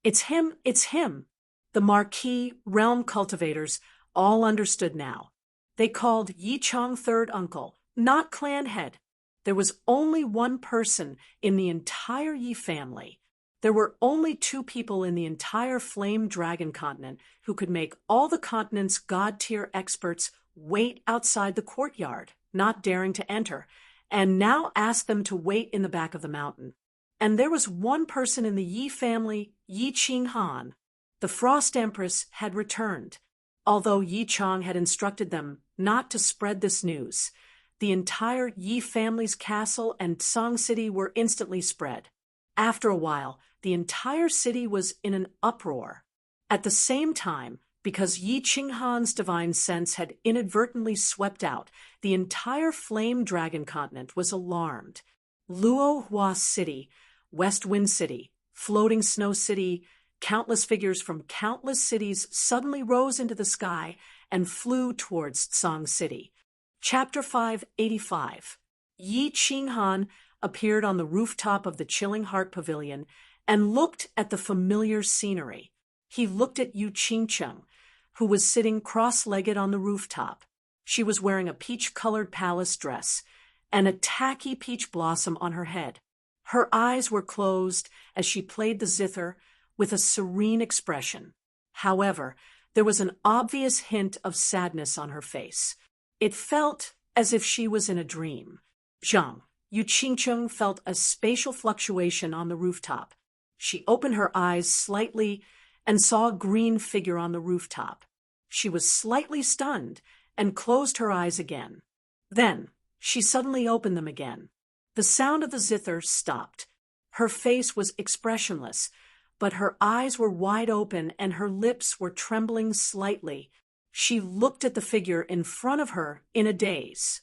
"It's him, it's him." The Marquis realm cultivators all understood now. They called Yi Chang third uncle, not clan head. There was only one person in the entire Yi family. There were only 2 people in the entire Flame Dragon continent who could make all the continent's god-tier experts wait outside the courtyard, not daring to enter, and now ask them to wait in the back of the mountain. And there was one person in the Yi family, Yi Qinghan. The Frost Empress had returned. Although Yi Chang had instructed them not to spread this news, the entire Yi family's castle and Song City were instantly spread. After a while, the entire city was in an uproar. At the same time, because Yi Qinghan's divine sense had inadvertently swept out, the entire Flame Dragon continent was alarmed. Luo Hua City, West Wind City, Floating Snow City, countless figures from countless cities suddenly rose into the sky and flew towards Song City. Chapter 585. Yi Qinghan appeared on the rooftop of the Chilling Heart Pavilion and looked at the familiar scenery. He looked at Yu Qingcheng, who was sitting cross-legged on the rooftop. She was wearing a peach-colored palace dress and a tacky peach blossom on her head. Her eyes were closed as she played the zither with a serene expression. However, there was an obvious hint of sadness on her face. It felt as if she was in a dream. "Zhang, Yu Qingcheng felt a spatial fluctuation on the rooftop. She opened her eyes slightly and saw a green figure on the rooftop. She was slightly stunned and closed her eyes again. Then, she suddenly opened them again. The sound of the zither stopped. Her face was expressionless, but her eyes were wide open and her lips were trembling slightly. She looked at the figure in front of her in a daze.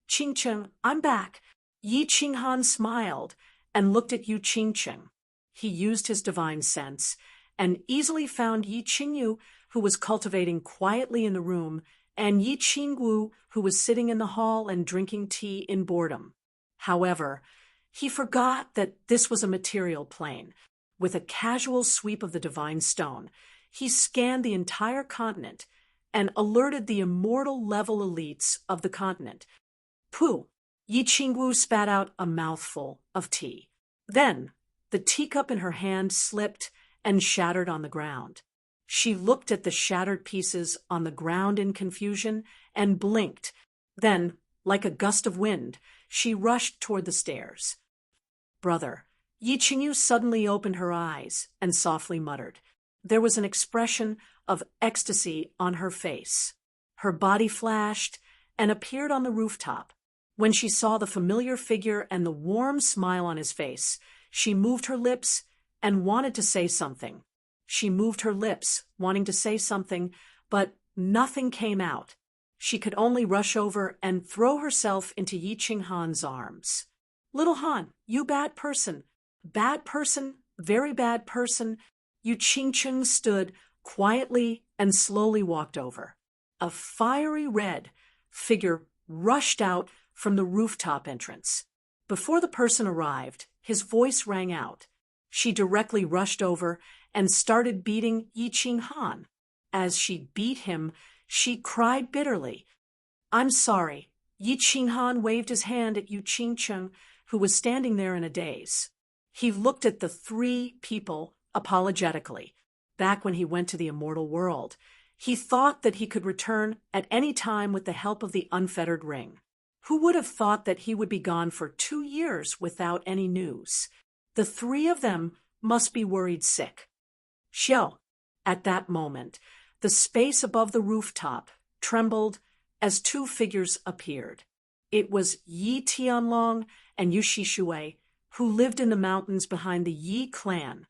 Qingcheng, I'm back. Yi Qinghan smiled and looked at Yu Qingcheng. He used his divine sense and easily found Yi Qingyu, who was cultivating quietly in the room, and Yi Qingwu, who was sitting in the hall and drinking tea in boredom. However, he forgot that this was a material plane. With a casual sweep of the divine stone, he scanned the entire continent and alerted the immortal level elites of the continent. Pooh! Yi Qingwu spat out a mouthful of tea. Then, the teacup in her hand slipped and shattered on the ground. She looked at the shattered pieces on the ground in confusion and blinked. Then, like a gust of wind, she rushed toward the stairs. Brother, Yi Qingyu suddenly opened her eyes and softly muttered. There was an expression of ecstasy on her face. Her body flashed and appeared on the rooftop. When she saw the familiar figure and the warm smile on his face, she moved her lips and wanted to say something. She moved her lips, wanting to say something, but nothing came out. She could only rush over and throw herself into Yi Qinghan's arms. Little Han, you bad person. Bad person, very bad person. Yu Qingcheng stood quietly and slowly walked over. A fiery red figure rushed out from the rooftop entrance. Before the person arrived, his voice rang out. She directly rushed over and started beating Yi Qinghan. As she beat him, she cried bitterly. I'm sorry. Yi Qinghan waved his hand at Yu Qingcheng, who was standing there in a daze. He looked at the three people apologetically. Back when he went to the immortal world, he thought that he could return at any time with the help of the unfettered ring. Who would have thought that he would be gone for 2 years without any news? The three of them must be worried sick. Xiao. At that moment, the space above the rooftop trembled as two figures appeared. It was Yi Tianlong and Yu Shishui, who lived in the mountains behind the Yi clan.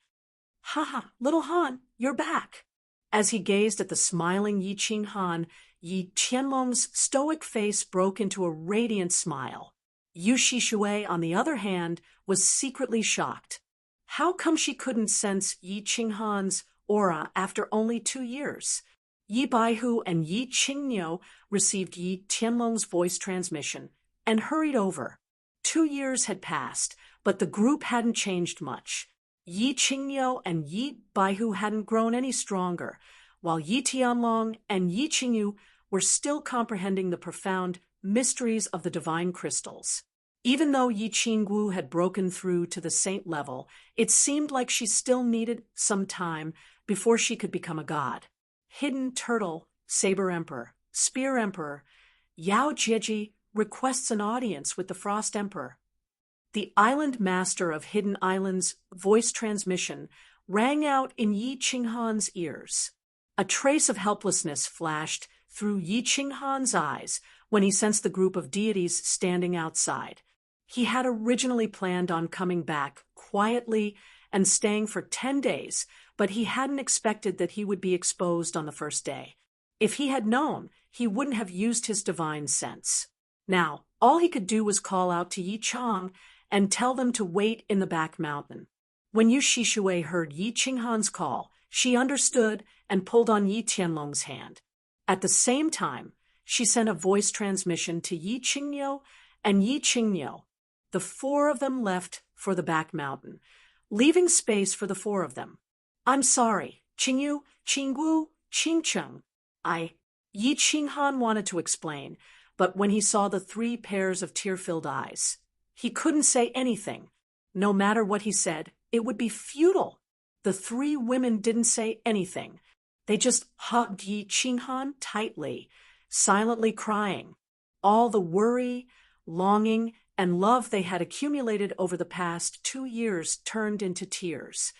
Ha ha, little Han, you're back. As he gazed at the smiling Yi Qinghan, Yi Tianlong's stoic face broke into a radiant smile. Yu Shishui, on the other hand, was secretly shocked. How come she couldn't sense Yi Qinghan's aura after only 2 years? Yi Baihu and Yi Qingniu received Yi Tianlong's voice transmission and hurried over. 2 years had passed, but the group hadn't changed much. Yi Qingniu and Yi Baihu hadn't grown any stronger, while Yi Tianlong and Yi Qingyu were still comprehending the profound mysteries of the divine crystals. Even though Yi Qingwu had broken through to the saint level, it seemed like she still needed some time before she could become a god. Hidden Turtle, Saber Emperor, Spear Emperor, Yao Jieji requests an audience with the Frost Emperor. The Island Master of Hidden Islands' voice transmission rang out in Yi Qinghan's ears. A trace of helplessness flashed through Yi Qinghan's eyes when he sensed the group of deities standing outside. He had originally planned on coming back quietly and staying for 10 days, but he hadn't expected that he would be exposed on the first day. If he had known, he wouldn't have used his divine sense. Now, all he could do was call out to Yi Chang and tell them to wait in the back mountain. When Yu Shishui heard Yi Qinghan's call, she understood and pulled on Yi Tianlong's hand. At the same time, she sent a voice transmission to Yi Qingniu and Yi Qingniu. The 4 of them left for the back mountain, leaving space for the 4 of them. I'm sorry, Qingyu, Qingwu, Qingcheng. Yi Qinghan wanted to explain, but when he saw the 3 pairs of tear-filled eyes, he couldn't say anything. No matter what he said, it would be futile. The 3 women didn't say anything. They just hugged Yi Qinghan tightly, silently crying. All the worry, longing, and love they had accumulated over the past 2 years turned into tears.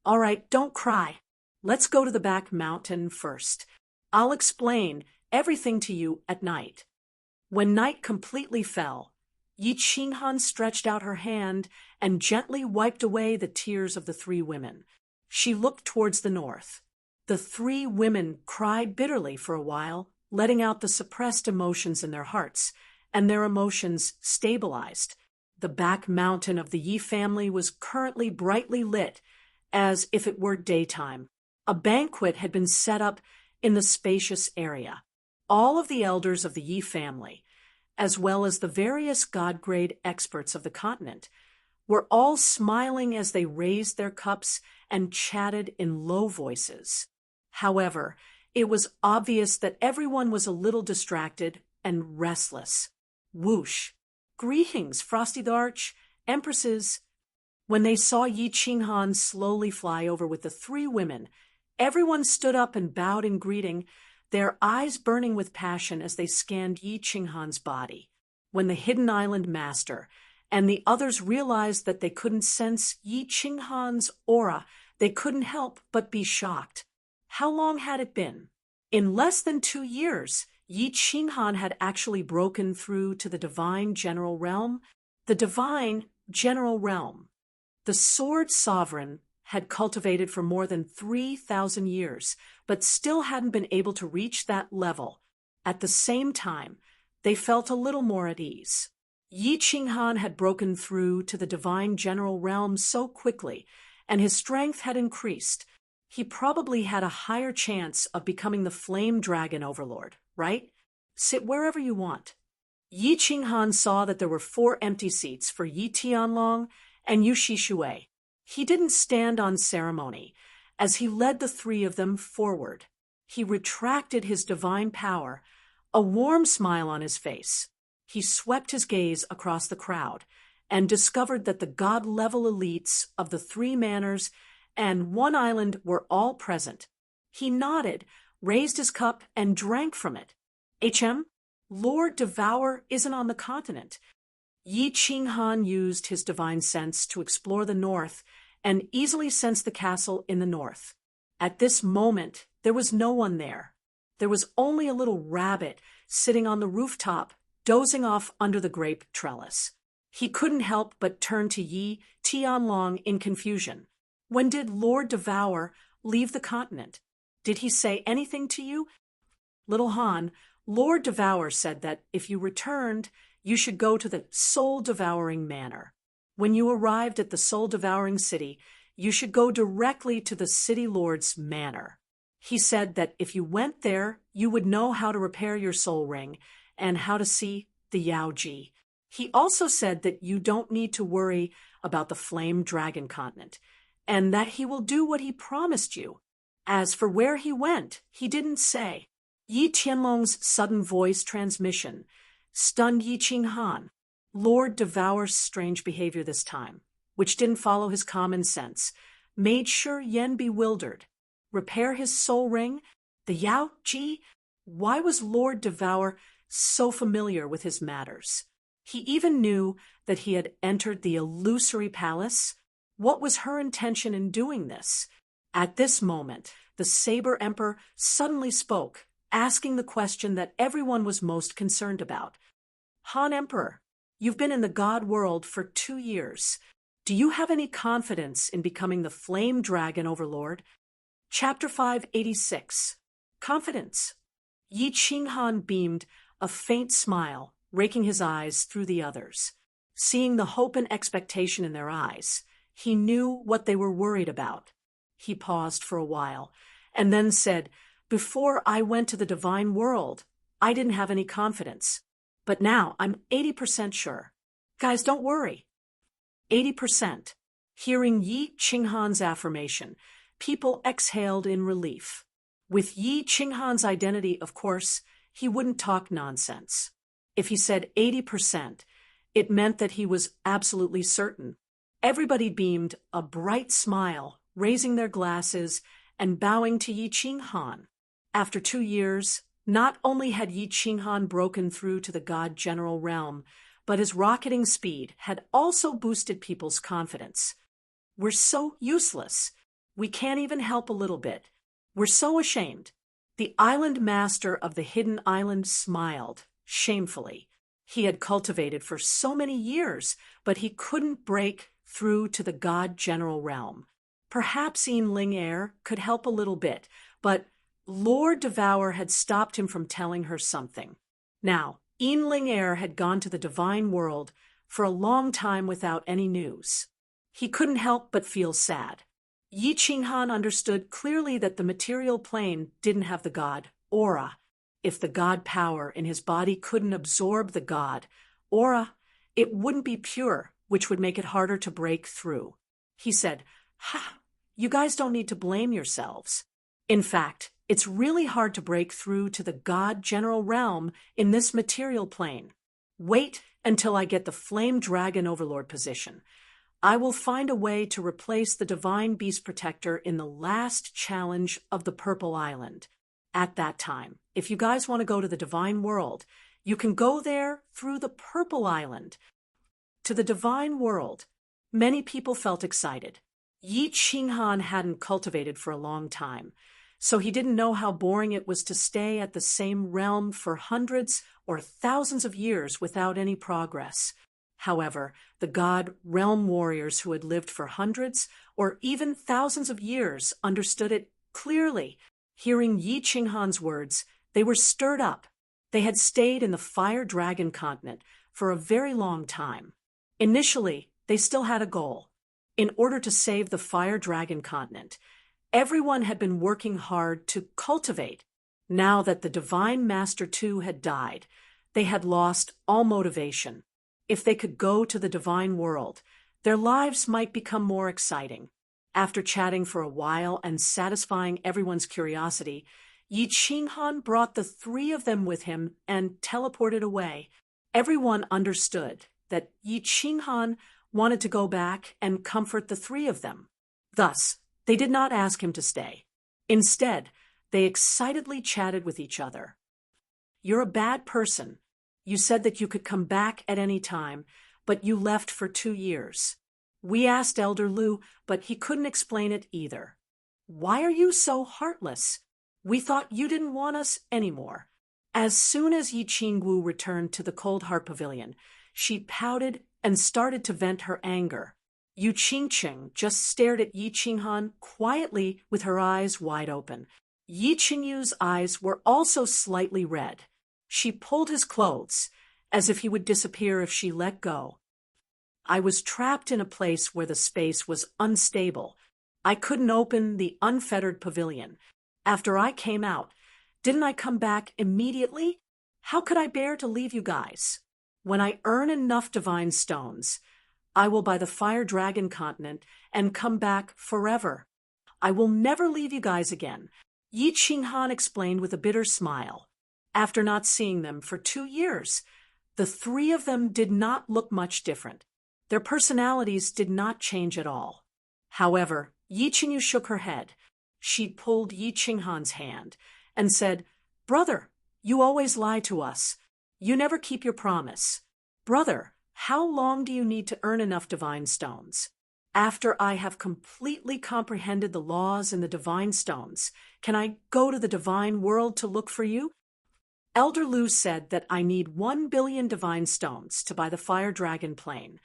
All right, don't cry. Let's go to the back mountain first. I'll explain everything to you at night. When night completely fell, Yi Qinghan stretched out her hand and gently wiped away the tears of the 3 women. She looked towards the north. The 3 women cried bitterly for a while, letting out the suppressed emotions in their hearts, and their emotions stabilized. The back mountain of the Yi family was currently brightly lit, as if it were daytime. A banquet had been set up in the spacious area. All of the elders of the Yi family, as well as the various God-grade experts of the continent, were all smiling as they raised their cups and chatted in low voices. However, it was obvious that everyone was a little distracted and restless. Whoosh! Greetings, Frosty the Arch, Empresses! When they saw Yi Qinghan slowly fly over with the 3 women, everyone stood up and bowed in greeting, their eyes burning with passion as they scanned Yi Qinghan's body. When the Hidden Island Master and the others realized that they couldn't sense Yi Qinghan's aura, they couldn't help but be shocked. How long had it been? In less than 2 years, Yi Qinghan had actually broken through to the Divine General Realm. The Divine General Realm. The Sword Sovereign had cultivated for more than 3,000 years, but still hadn't been able to reach that level. At the same time, they felt a little more at ease. Yi Qinghan had broken through to the Divine General Realm so quickly, and his strength had increased. He probably had a higher chance of becoming the Flame Dragon Overlord, right? Sit wherever you want. Yi Qinghan saw that there were 4 empty seats for Yi Tianlong and Yu Shishui. He didn't stand on ceremony as he led the 3 of them forward. He retracted his divine power, a warm smile on his face. He swept his gaze across the crowd and discovered that the god-level elites of the 3 manors and 1 island were all present. He nodded, raised his cup, and drank from it. Lord Devour isn't on the continent. Yi Qinghan used his divine sense to explore the north and easily sensed the castle in the north. At this moment, there was no one there. There was only a little rabbit sitting on the rooftop, dozing off under the grape trellis. He couldn't help but turn to Yi Tianlong in confusion. When did Lord Devour leave the continent? Did he say anything to you? Little Han, Lord Devour said that if you returned, you should go to the soul-devouring manor. When you arrived at the soul-devouring city, you should go directly to the city lord's manor. He said that if you went there, you would know how to repair your soul ring and how to see the Yaoji. He also said that you don't need to worry about the Flame Dragon continent, and that he will do what he promised you. As for where he went, he didn't say. Yi Tianlong's sudden voice transmission stunned Yi Qinghan. Lord Devour's strange behavior this time, which didn't follow his common sense, made sure Yen bewildered. Repair his soul ring? The Yao Ji? Why was Lord Devour so familiar with his matters? He even knew that he had entered the illusory palace. What was her intention in doing this? At this moment, the Saber Emperor suddenly spoke, asking the question that everyone was most concerned about. Han Emperor, you've been in the God world for 2 years. Do you have any confidence in becoming the Flame Dragon Overlord? Chapter 586. Confidence. Yi Qinghan beamed a faint smile, raking his eyes through the others. Seeing the hope and expectation in their eyes, he knew what they were worried about. He paused for a while, and then said, Before I went to the divine world, I didn't have any confidence. But now I'm 80% sure. Guys, don't worry. 80%. Hearing Yi Qinghan's affirmation, people exhaled in relief. With Yi Qinghan's identity, of course, he wouldn't talk nonsense. If he said 80%, it meant that he was absolutely certain. Everybody beamed a bright smile, raising their glasses and bowing to Yi Qinghan. After 2 years, not only had Yi Qinghan broken through to the God General Realm, but his rocketing speed had also boosted people's confidence. "We're so useless. We can't even help a little bit. We're so ashamed." The island master of the hidden island smiled, shamefully. He had cultivated for so many years, but he couldn't break through to the god-general realm. Perhaps Ling Air could help a little bit, but Lord Devour had stopped him from telling her something. Now, Ling Air had gone to the divine world for a long time without any news. He couldn't help but feel sad. Yi Qinghan understood clearly that the material plane didn't have the god aura. If the god power in his body couldn't absorb the god aura, it wouldn't be pure, which would make it harder to break through. He said, "Ha, you guys don't need to blame yourselves. In fact, it's really hard to break through to the god-general realm in this material plane. Wait until I get the Flame Dragon Overlord position. I will find a way to replace the Divine Beast Protector in the last challenge of the Purple Island. At that time, if you guys want to go to the Divine World, you can go there through the Purple Island." To the Divine World, many people felt excited. Yi Qinghan hadn't cultivated for a long time, so he didn't know how boring it was to stay at the same realm for hundreds or thousands of years without any progress. However, the god realm warriors who had lived for hundreds or even thousands of years understood it clearly. Hearing Yi Qinghan's words, they were stirred up. They had stayed in the Fire Dragon continent for a very long time. Initially, they still had a goal. In order to save the Fire Dragon continent, everyone had been working hard to cultivate. Now that the Divine Master too had died, they had lost all motivation. If they could go to the Divine World, their lives might become more exciting. After chatting for a while and satisfying everyone's curiosity, Yi Qinghan brought the three of them with him and teleported away. Everyone understood that Yi Qinghan wanted to go back and comfort the three of them. Thus, they did not ask him to stay. Instead, they excitedly chatted with each other. "You're a bad person. You said that you could come back at any time, but you left for 2 years. We asked Elder Lu, but he couldn't explain it either. Why are you so heartless? We thought you didn't want us anymore." As soon as Yi Qingwu returned to the Cold Heart Pavilion, she pouted and started to vent her anger. Yu Qingqing just stared at Yi Qinghan quietly with her eyes wide open. Yi Qingyu's eyes were also slightly red. She pulled his clothes, as if he would disappear if she let go. "I was trapped in a place where the space was unstable. I couldn't open the unfettered pavilion. After I came out, didn't I come back immediately? How could I bear to leave you guys? When I earn enough divine stones, I will buy the Fire Dragon continent and come back forever. I will never leave you guys again," Yi Qinghan explained with a bitter smile. After not seeing them for 2 years, the three of them did not look much different. Their personalities did not change at all. However, Yi Qingyu shook her head. She pulled Yi Qinghan's hand and said, "Brother, you always lie to us. You never keep your promise. Brother, how long do you need to earn enough divine stones? After I have completely comprehended the laws in the divine stones, can I go to the divine world to look for you?" Elder Lu said that I need 1 billion divine stones to buy the Fire Dragon plane.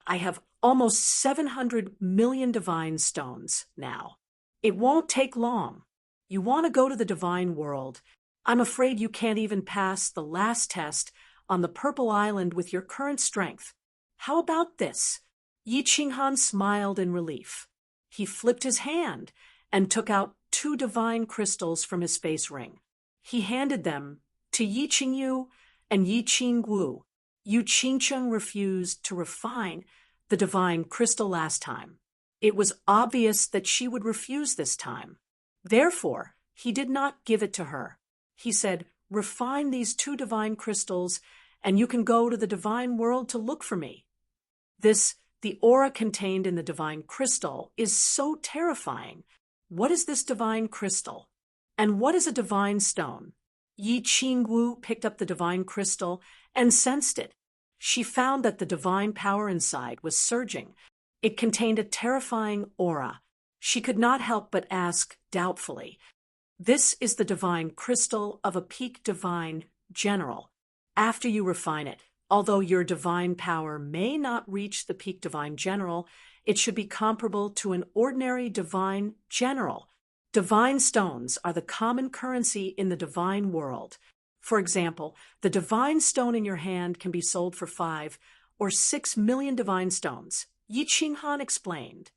I have almost 700 million divine stones now. It won't take long. You want to go to the divine world. I'm afraid you can't even pass the last test on the Purple Island with your current strength. How about this?" Yi Qinghan smiled in relief. He flipped his hand and took out 2 divine crystals from his face ring. He handed them to Yi Qingyu and Yi Qingwu. Yu Qingcheng refused to refine the divine crystal last time. It was obvious that she would refuse this time. Therefore, he did not give it to her. He said, "Refine these 2 divine crystals, and you can go to the divine world to look for me." The aura contained in the divine crystal is so terrifying. What is this divine crystal? And what is a divine stone? Yi Qingwu picked up the divine crystal and sensed it. she found that the divine power inside was surging. It contained a terrifying aura. She could not help but ask doubtfully, "This is the divine crystal of a peak divine general. After you refine it, although your divine power may not reach the peak divine general, it should be comparable to an ordinary divine general. Divine stones are the common currency in the divine world. For example, the divine stone in your hand can be sold for 5 or 6 million divine stones," Yi Qinghan explained.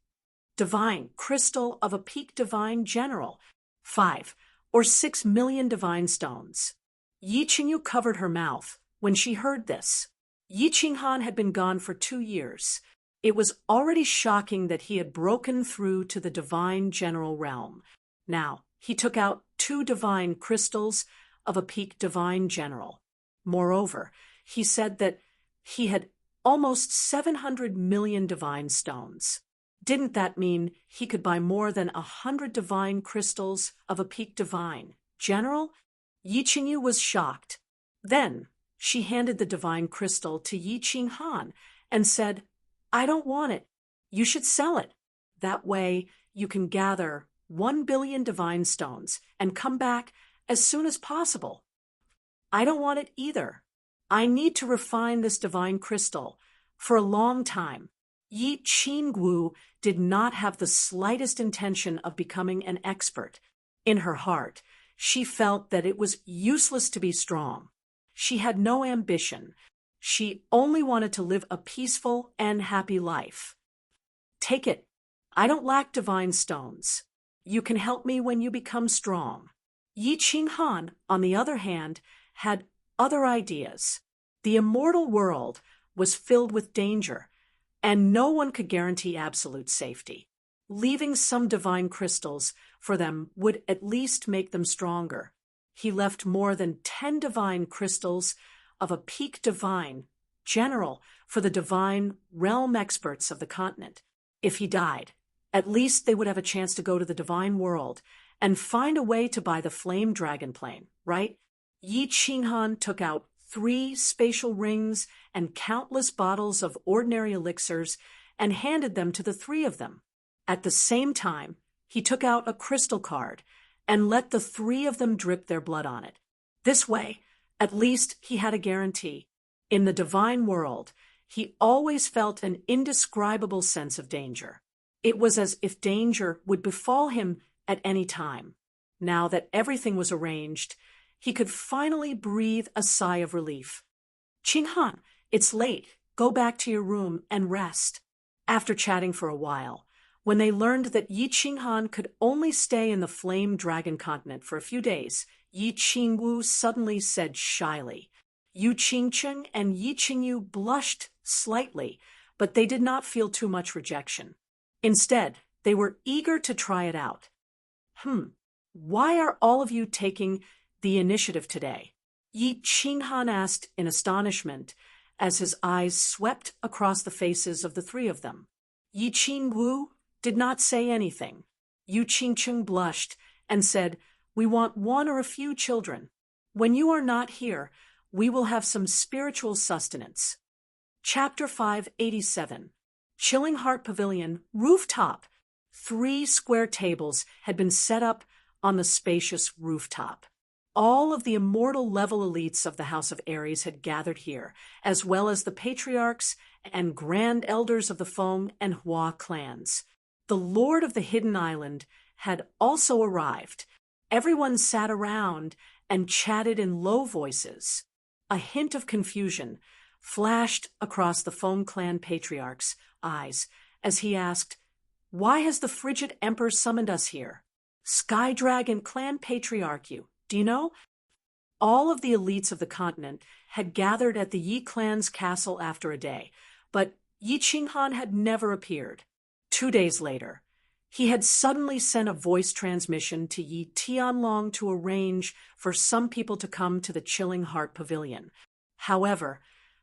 Divine crystal of a peak divine general, 5 or 6 million divine stones. Yi Qingyu covered her mouth when she heard this. Yi Qinghan had been gone for 2 years. It was already shocking that he had broken through to the divine general realm. Now, he took out 2 divine crystals of a peak divine general. Moreover, he said that he had almost 700 million divine stones. Didn't that mean he could buy more than 100 divine crystals of a peak divine general? Yi Qingyu was shocked. Then she handed the divine crystal to Yi Qinghan and said, "I don't want it. You should sell it. That way you can gather 1 billion divine stones and come back as soon as possible." "I don't want it either. I need to refine this divine crystal for a long time." Yi Qingwu did not have the slightest intention of becoming an expert. In her heart, she felt that it was useless to be strong. She had no ambition. She only wanted to live a peaceful and happy life. "Take it. I don't lack divine stones. You can help me when you become strong." Yi Qinghan, on the other hand, had other ideas. The immortal world was filled with danger, and no one could guarantee absolute safety. Leaving some divine crystals for them would at least make them stronger. He left more than 10 divine crystals of a peak divine general for the divine realm experts of the continent. If he died, at least they would have a chance to go to the divine world and find a way to buy the flame dragon plane, right? Yi Qinghan took out 3 spatial rings and countless bottles of ordinary elixirs and handed them to the 3 of them. At the same time, he took out a crystal card and let the 3 of them drip their blood on it. This way, at least he had a guarantee. In the divine world, he always felt an indescribable sense of danger. It was as if danger would befall him at any time. Now that everything was arranged, he could finally breathe a sigh of relief. "Qinghan, it's late. Go back to your room and rest." After chatting for a while, when they learned that Yi Qinghan could only stay in the Flame Dragon continent for a few days, Yi Qingwu suddenly said shyly. Yu Qingcheng and Yi Qingyu blushed slightly, but they did not feel too much rejection. Instead, they were eager to try it out. Why are all of you taking the initiative today?" Yi Qinghan asked in astonishment as his eyes swept across the faces of the 3 of them. Yi Qingwu did not say anything. Yu Qingcheng blushed and said, "We want 1 or a few children. When you are not here, we will have some spiritual sustenance." Chapter 587. Chilling Heart Pavilion, Rooftop. 3 square tables had been set up on the spacious rooftop. All of the immortal level elites of the House of Aries had gathered here, as well as the patriarchs and grand elders of the Feng and Hua clans. The Lord of the Hidden Island had also arrived. Everyone sat around and chatted in low voices. A hint of confusion flashed across the Feng clan patriarch's eyes as he asked, "Why has the frigid emperor summoned us here?" "Sky Dragon clan patriarch, do you know?" All of the elites of the continent had gathered at the Yi clan's castle after a day, but Yi Qinghan had never appeared. 2 days later, he had suddenly sent a voice transmission to Yi Tianlong to arrange for some people to come to the Chilling Heart Pavilion. However,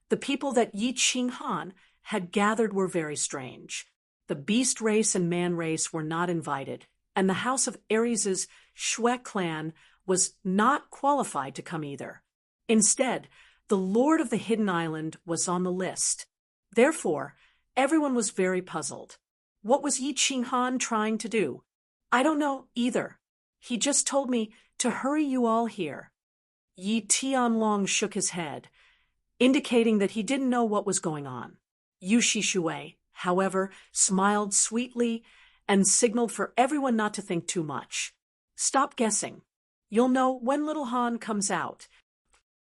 the people that Yi Qinghan had gathered were very strange. The beast race and man race were not invited, and the House of Aries' Shui clan was not qualified to come either. Instead, The Lord of the Hidden Island was on the list. Therefore, everyone was very puzzled. What was Yi Qinghan trying to do? I don't know either. He just told me to hurry you all here. Yi Tianlong shook his head, indicating that he didn't know what was going on. Yu Shishui, however, smiled sweetly and signaled for everyone not to think too much. Stop guessing. You'll know when little Han comes out.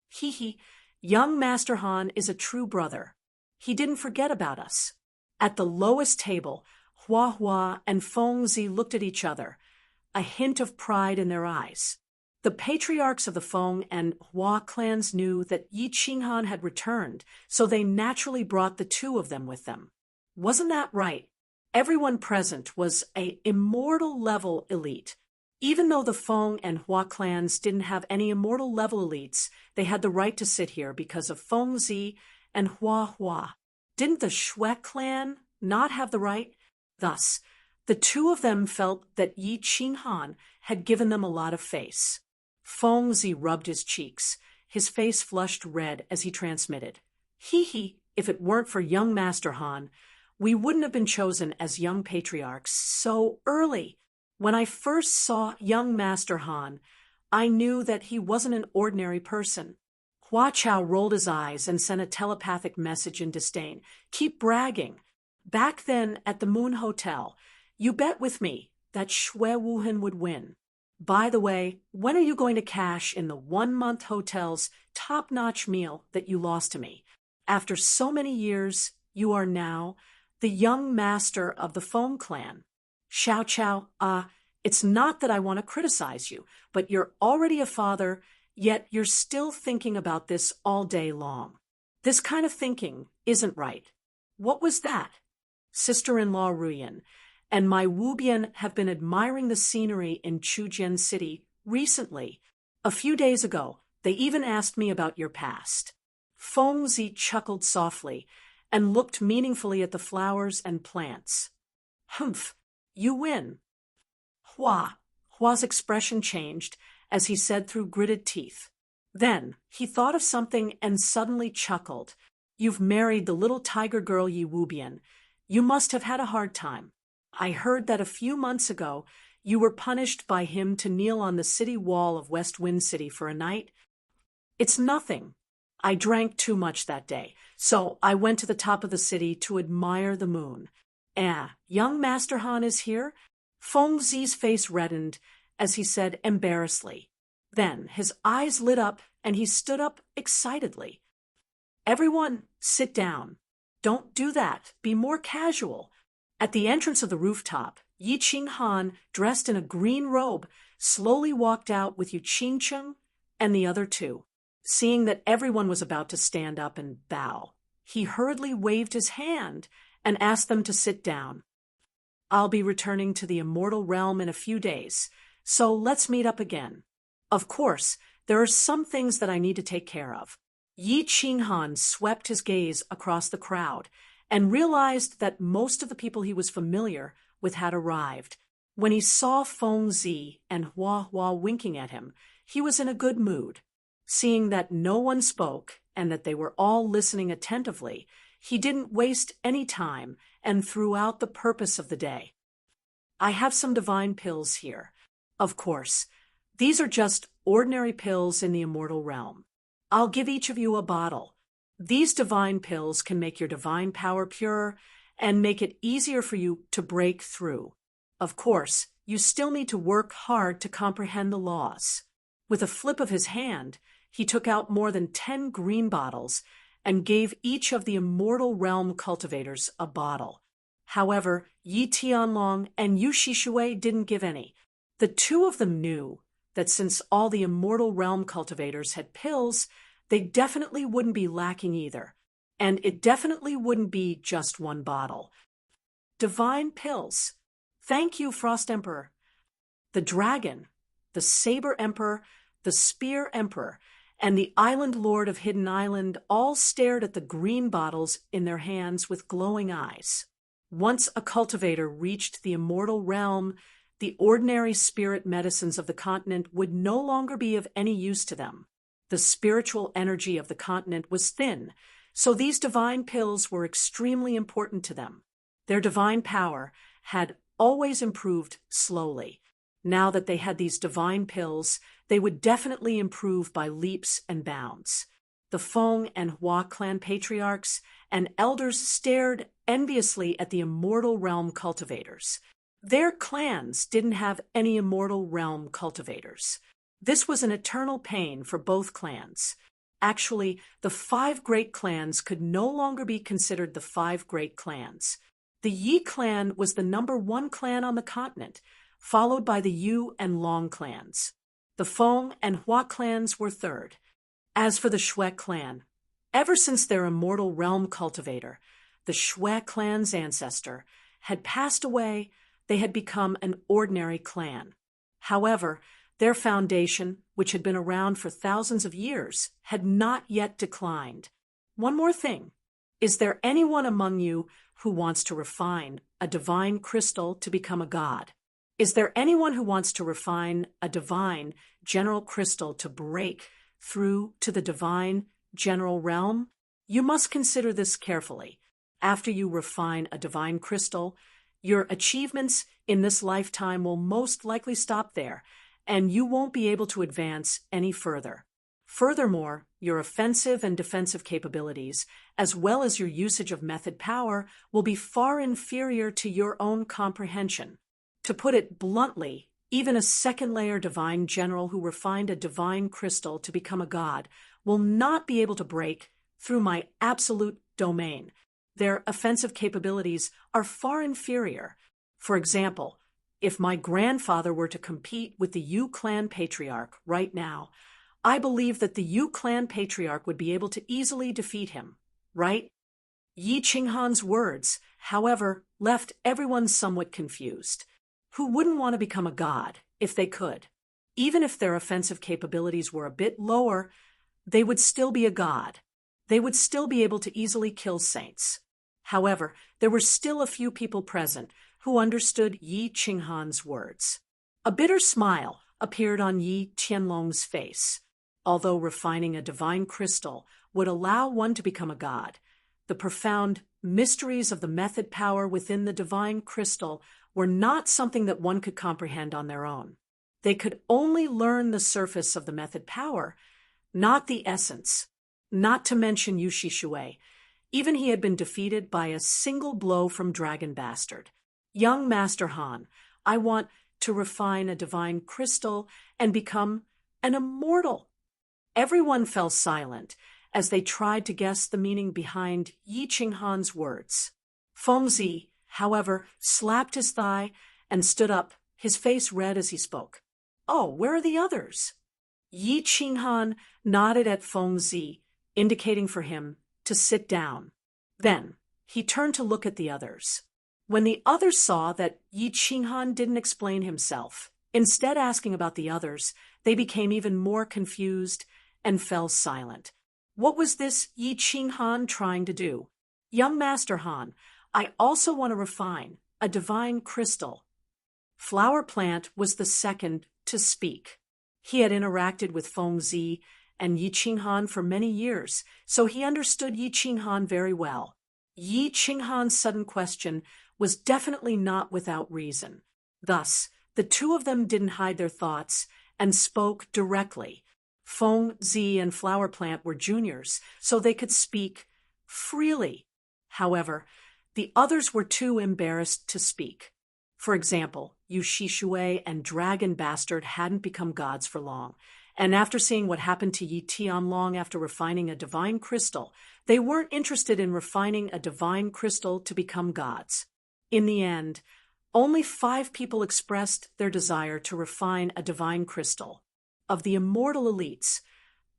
Hee hee, young Master Han is a true brother. He didn't forget about us. At the lowest table, Hua Hua and Feng Zi looked at each other, a hint of pride in their eyes. The patriarchs of the Feng and Hua clans knew that Yi Qinghan had returned, so they naturally brought the two of them with them. Wasn't that right? Everyone present was an immortal-level elite. Even though the Feng and Hua clans didn't have any immortal-level elites, they had the right to sit here because of Feng Zi and Hua Hua. Didn't the Shui clan not have the right? Thus, the two of them felt that Yi Qinghan had given them a lot of face. Feng Zi rubbed his cheeks. His face flushed red as he transmitted. Hee hee, if it weren't for young Master Han, we wouldn't have been chosen as young patriarchs so early. When I first saw young Master Han, I knew that he wasn't an ordinary person. Hua Chao rolled his eyes and sent a telepathic message in disdain. Keep bragging. Back then at the Moon Hotel, you bet with me that Shui Wuhan would win. By the way, when are you going to cash in the 1-month hotel's top-notch meal that you lost to me? After so many years, you are now the young master of the Feng clan. Xiao Chao, it's not that I want to criticize you, but you're already a father, yet you're still thinking about this all day long. This kind of thinking isn't right. What was that? Sister-in-law Ruyan and my Wubian have been admiring the scenery in Chujian City recently. A few days ago, they even asked me about your past. Feng Zi chuckled softly and looked meaningfully at the flowers and plants. Humph, you win. Hua's expression changed as he said through gritted teeth. Then he thought of something and suddenly chuckled. You've married the little tiger girl Yi Wubian. You must have had a hard time. I heard that a few months ago you were punished by him to kneel on the city wall of West Wind City for a night. It's nothing. I drank too much that day, so I went to the top of the city to admire the moon. Young Master Han is here? Feng Zi's face reddened as he said embarrassedly. Then his eyes lit up and he stood up excitedly. Everyone, sit down. Don't do that. Be more casual. At the entrance of the rooftop, Yi Qinghan, dressed in a green robe, slowly walked out with Yu Qingcheng and the other two. Seeing that everyone was about to stand up and bow, he hurriedly waved his hand and asked them to sit down. I'll be returning to the immortal realm in a few days, so let's meet up again. Of course, there are some things that I need to take care of. Yi Qinghan swept his gaze across the crowd and realized that most of the people he was familiar with had arrived. When he saw Feng Zi and Hua Hua winking at him, he was in a good mood. Seeing that no one spoke and that they were all listening attentively, he didn't waste any time and threw out the purpose of the day. I have some divine pills here. Of course, these are just ordinary pills in the immortal realm. I'll give each of you a bottle. These divine pills can make your divine power purer and make it easier for you to break through. Of course, you still need to work hard to comprehend the laws. With a flip of his hand, he took out more than 10 green bottles and gave each of the immortal realm cultivators a bottle. However, Yi Tianlong and Yu Shishui didn't give any. The two of them knew that since all the immortal realm cultivators had pills, they definitely wouldn't be lacking either, and it definitely wouldn't be just one bottle. Divine pills. Thank you, Frost Emperor. The dragon, the Saber Emperor, the Spear Emperor, and the Island Lord of Hidden Island all stared at the green bottles in their hands with glowing eyes. Once a cultivator reached the immortal realm, the ordinary spirit medicines of the continent would no longer be of any use to them. The spiritual energy of the continent was thin, so these divine pills were extremely important to them. Their divine power had always improved slowly. Now that they had these divine pills, they would definitely improve by leaps and bounds. The Feng and Hua clan patriarchs and elders stared enviously at the immortal realm cultivators. Their clans didn't have any immortal realm cultivators. This was an eternal pain for both clans. Actually, the 5 great clans could no longer be considered the 5 great clans. The Yi clan was the #1 clan on the continent, followed by the Yu and Long clans. The Feng and Hua clans were third. As for the Shui clan, ever since their immortal realm cultivator, the Shui clan's ancestor, had passed away, they had become an ordinary clan. However, their foundation, which had been around for thousands of years, had not yet declined. One more thing. Is there anyone among you who wants to refine a divine crystal to become a god? Is there anyone who wants to refine a divine general crystal to break through to the divine general realm? You must consider this carefully. After you refine a divine crystal, your achievements in this lifetime will most likely stop there, and you won't be able to advance any further. Furthermore, your offensive and defensive capabilities, as well as your usage of method power, will be far inferior to your own comprehension. To put it bluntly, even a second-layer divine general who refined a divine crystal to become a god will not be able to break through my absolute domain. Their offensive capabilities are far inferior. For example, if my grandfather were to compete with the Yu clan patriarch right now, I believe that the Yu clan patriarch would be able to easily defeat him, right? Yi Qinghan's words, however, left everyone somewhat confused. Who wouldn't want to become a god if they could? Even if their offensive capabilities were a bit lower, they would still be a god. They would still be able to easily kill saints. However, there were still a few people present who understood Yi Qinghan's words. A bitter smile appeared on Yi Tianlong's face. Although refining a divine crystal would allow one to become a god, the profound mysteries of the method power within the divine crystal were not something that one could comprehend on their own. They could only learn the surface of the method power, not the essence. Not to mention Yu Shishui. Even he had been defeated by a single blow from Dragon Bastard. Young Master Han, I want to refine a divine crystal and become an immortal. Everyone fell silent as they tried to guess the meaning behind Yi Qinghan's words. Fengzi, however, slapped his thigh and stood up, his face red as he spoke. Oh, where are the others? Yi Qinghan nodded at Fengzi, indicating for him to sit down. Then he turned to look at the others. When the others saw that Yi Qinghan didn't explain himself, instead asking about the others, they became even more confused and fell silent. What was this Yi Qinghan trying to do? Young Master Han, I also want to refine a divine crystal. Flower Plant was the second to speak. He had interacted with Fengzi and Yi Qinghan for many years, so he understood Yi Qinghan very well. Yi Qinghan's sudden question was definitely not without reason. Thus, the two of them didn't hide their thoughts and spoke directly. Fengzi and Flower Plant were juniors, so they could speak freely. However, the others were too embarrassed to speak. For example, Yu Shishui and Dragon Bastard hadn't become gods for long, and after seeing what happened to Yi Tianlong after refining a divine crystal, they weren't interested in refining a divine crystal to become gods. In the end, only 5 people expressed their desire to refine a divine crystal. Of the immortal elites,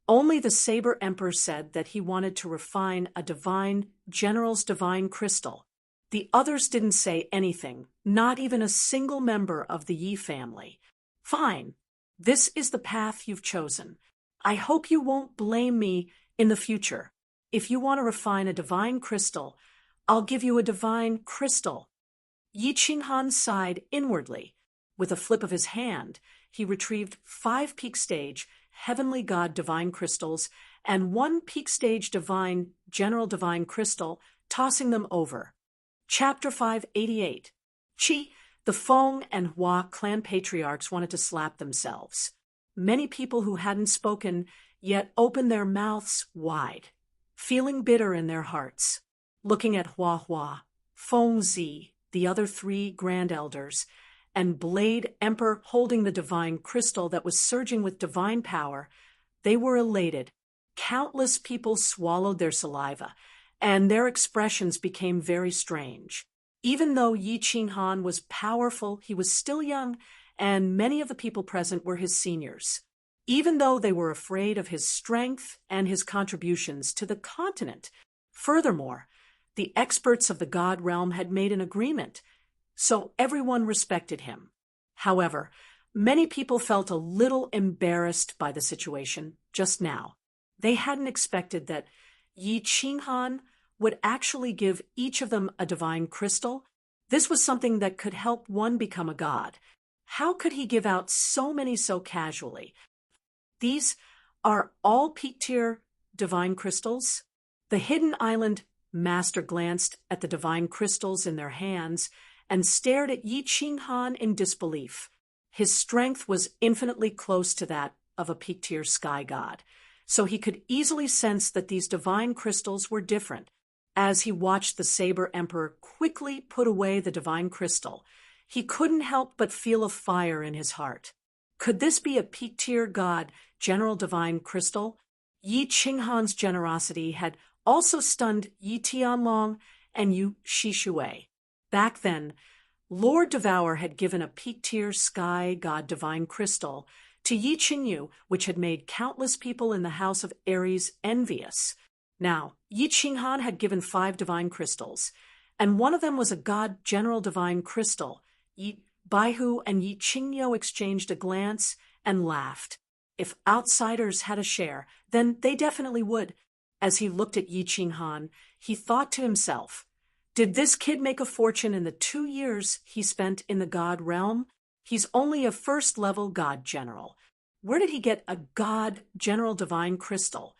only the Saber Emperor said that he wanted to refine a divine general's divine crystal. The others didn't say anything, not even a single member of the Yi family. Fine. This is the path you've chosen. I hope you won't blame me in the future. If you want to refine a divine crystal, I'll give you a divine crystal. Yi Qinghan sighed inwardly. With a flip of his hand, he retrieved 5 peak stage Heavenly God divine crystals and 1 peak stage divine general divine crystal, tossing them over. Chapter 588. Chi, the Feng and Hua clan patriarchs wanted to slap themselves. Many people who hadn't spoken yet opened their mouths wide, feeling bitter in their hearts. Looking at Hua Hua, Feng Zi, the other 3 grand elders, and Blade Emperor holding the divine crystal that was surging with divine power, they were elated. Countless people swallowed their saliva, and their expressions became very strange. Even though Yi Qinghan was powerful, he was still young, and many of the people present were his seniors. Even though they were afraid of his strength and his contributions to the continent. Furthermore, the experts of the God realm had made an agreement, so everyone respected him. However, many people felt a little embarrassed by the situation just now. They hadn't expected that Yi Qinghan would actually give each of them a divine crystal. This was something that could help one become a god. How could he give out so many so casually? These are all peak-tier divine crystals. The Hidden Island master glanced at the divine crystals in their hands and stared at Yi Qinghan in disbelief. His strength was infinitely close to that of a peak-tier sky god, so he could easily sense that these divine crystals were different. As he watched the Saber Emperor quickly put away the divine crystal, he couldn't help but feel a fire in his heart. Could this be a peak-tier god, general divine crystal? Yi Qinghan's generosity had also stunned Yi Tianlong and Yu Shishui. Back then, Lord Devour had given a peak-tier sky god divine crystal to Yi Qingyu, which had made countless people in the House of Aries envious. Now, Yi Qinghan had given 5 divine crystals, and one of them was a god general divine crystal. Yi Baihu and Yi Qingyu exchanged a glance and laughed. If outsiders had a share, then they definitely would. As he looked at Yi Qinghan, he thought to himself, did this kid make a fortune in the 2 years he spent in the god realm? He's only a first-level god general. Where did he get a god general divine crystal?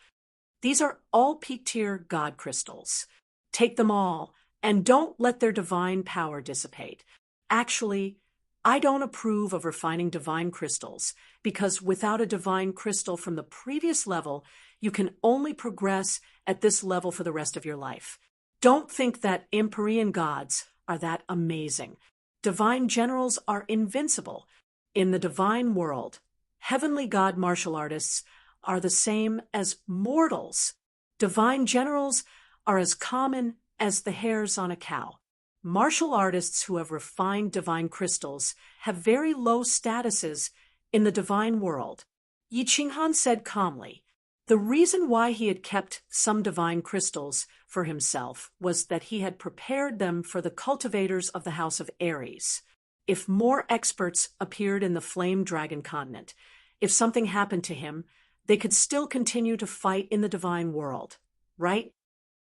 These are all peak-tier god crystals. Take them all, and don't let their divine power dissipate. Actually, I don't approve of refining divine crystals, because without a divine crystal from the previous level, you can only progress at this level for the rest of your life. Don't think that Empyrean gods are that amazing. Divine generals are invincible. In the divine world, heavenly god martial artists are the same as mortals. Divine generals are as common as the hairs on a cow. Martial artists who have refined divine crystals have very low statuses in the divine world. Yi Qinghan said calmly, the reason why he had kept some divine crystals for himself was that he had prepared them for the cultivators of the House of Aries. If more experts appeared in the Flame Dragon continent, if something happened to him, they could still continue to fight in the divine world, right?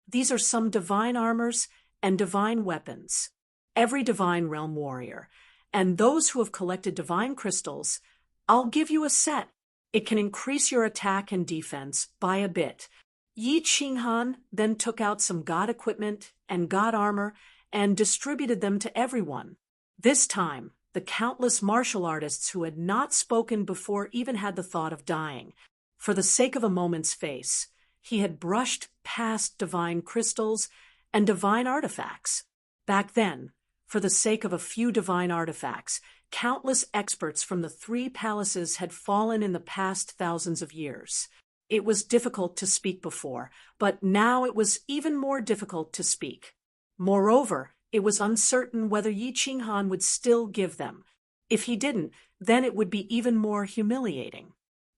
These are some divine armors and divine weapons. Every divine realm warrior, and those who have collected divine crystals, I'll give you a set. It can increase your attack and defense by a bit. Yi Qinghan then took out some god equipment and god armor and distributed them to everyone. This time, the countless martial artists who had not spoken before even had the thought of dying. For the sake of a moment's face, he had brushed past divine crystals and divine artifacts. Back then, for the sake of a few divine artifacts, countless experts from the 3 palaces had fallen in the past thousands of years. It was difficult to speak before, but now it was even more difficult to speak. Moreover, it was uncertain whether Yi Qinghan would still give them. If he didn't, then it would be even more humiliating.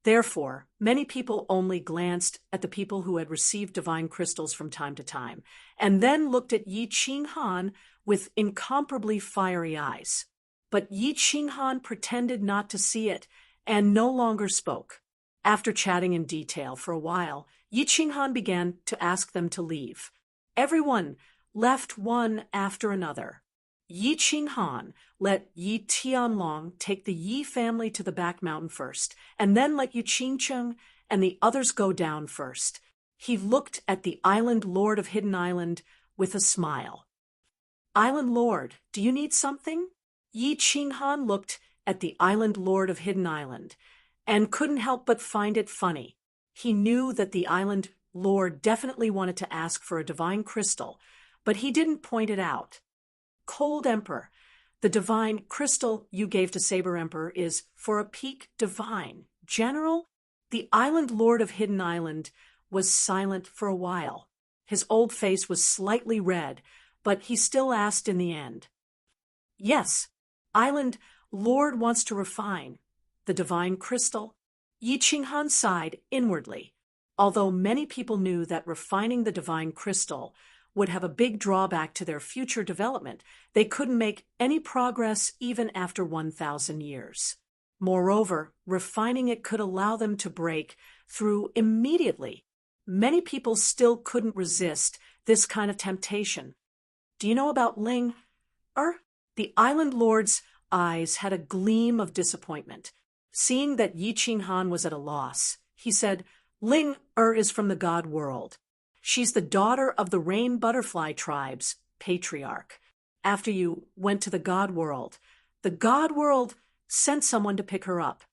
Therefore, many people only glanced at the people who had received divine crystals from time to time, and then looked at Yi Qinghan with incomparably fiery eyes. But Yi Qinghan pretended not to see it, and no longer spoke. After chatting in detail for a while, Yi Qinghan began to ask them to leave. Everyone left one after another. Yi Qinghan let Yi Tianlong take the Yi family to the back mountain first, and then let Yi Qingcheng and the others go down first. He looked at the island lord of Hidden Island with a smile. Island lord, do you need something? Yi Qinghan looked at the island lord of Hidden Island and couldn't help but find it funny. He knew that the island lord definitely wanted to ask for a divine crystal, but he didn't point it out. Cold Emperor, the divine crystal you gave to Saber Emperor is for a peak divine. General, the island lord of Hidden Island was silent for a while. His old face was slightly red, but he still asked in the end. Yes, island lord wants to refine the divine crystal. Yi Qinghan sighed inwardly. Although many people knew that refining the divine crystal would have a big drawback to their future development, they couldn't make any progress even after 1,000 years. Moreover, refining it could allow them to break through immediately. Many people still couldn't resist this kind of temptation. Do you know about Ling? The island lord's eyes had a gleam of disappointment. Seeing that Yi Qinghan was at a loss, he said, Ling is from the god world. She's the daughter of the rain butterfly tribe's patriarch. After you went to the god world sent someone to pick her up.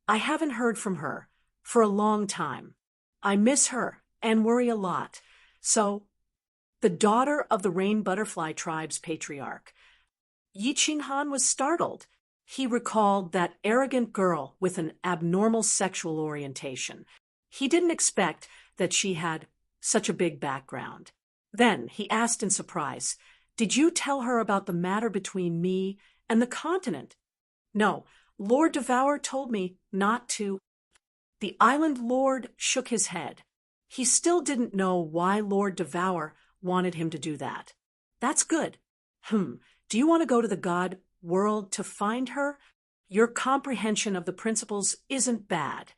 I haven't heard from her for a long time. I miss her and worry a lot. So, the daughter of the rain butterfly tribe's patriarch. Yi Qinghan was startled. He recalled that arrogant girl with an abnormal sexual orientation. He didn't expect that she had such a big background. Then he asked in surprise, Did you tell her about the matter between me and the continent? No, Lord Devour told me not to. The island lord shook his head. He still didn't know why Lord Devour wanted him to do that. That's good. Do you want to go to the god world to find her? Your comprehension of the principles isn't bad.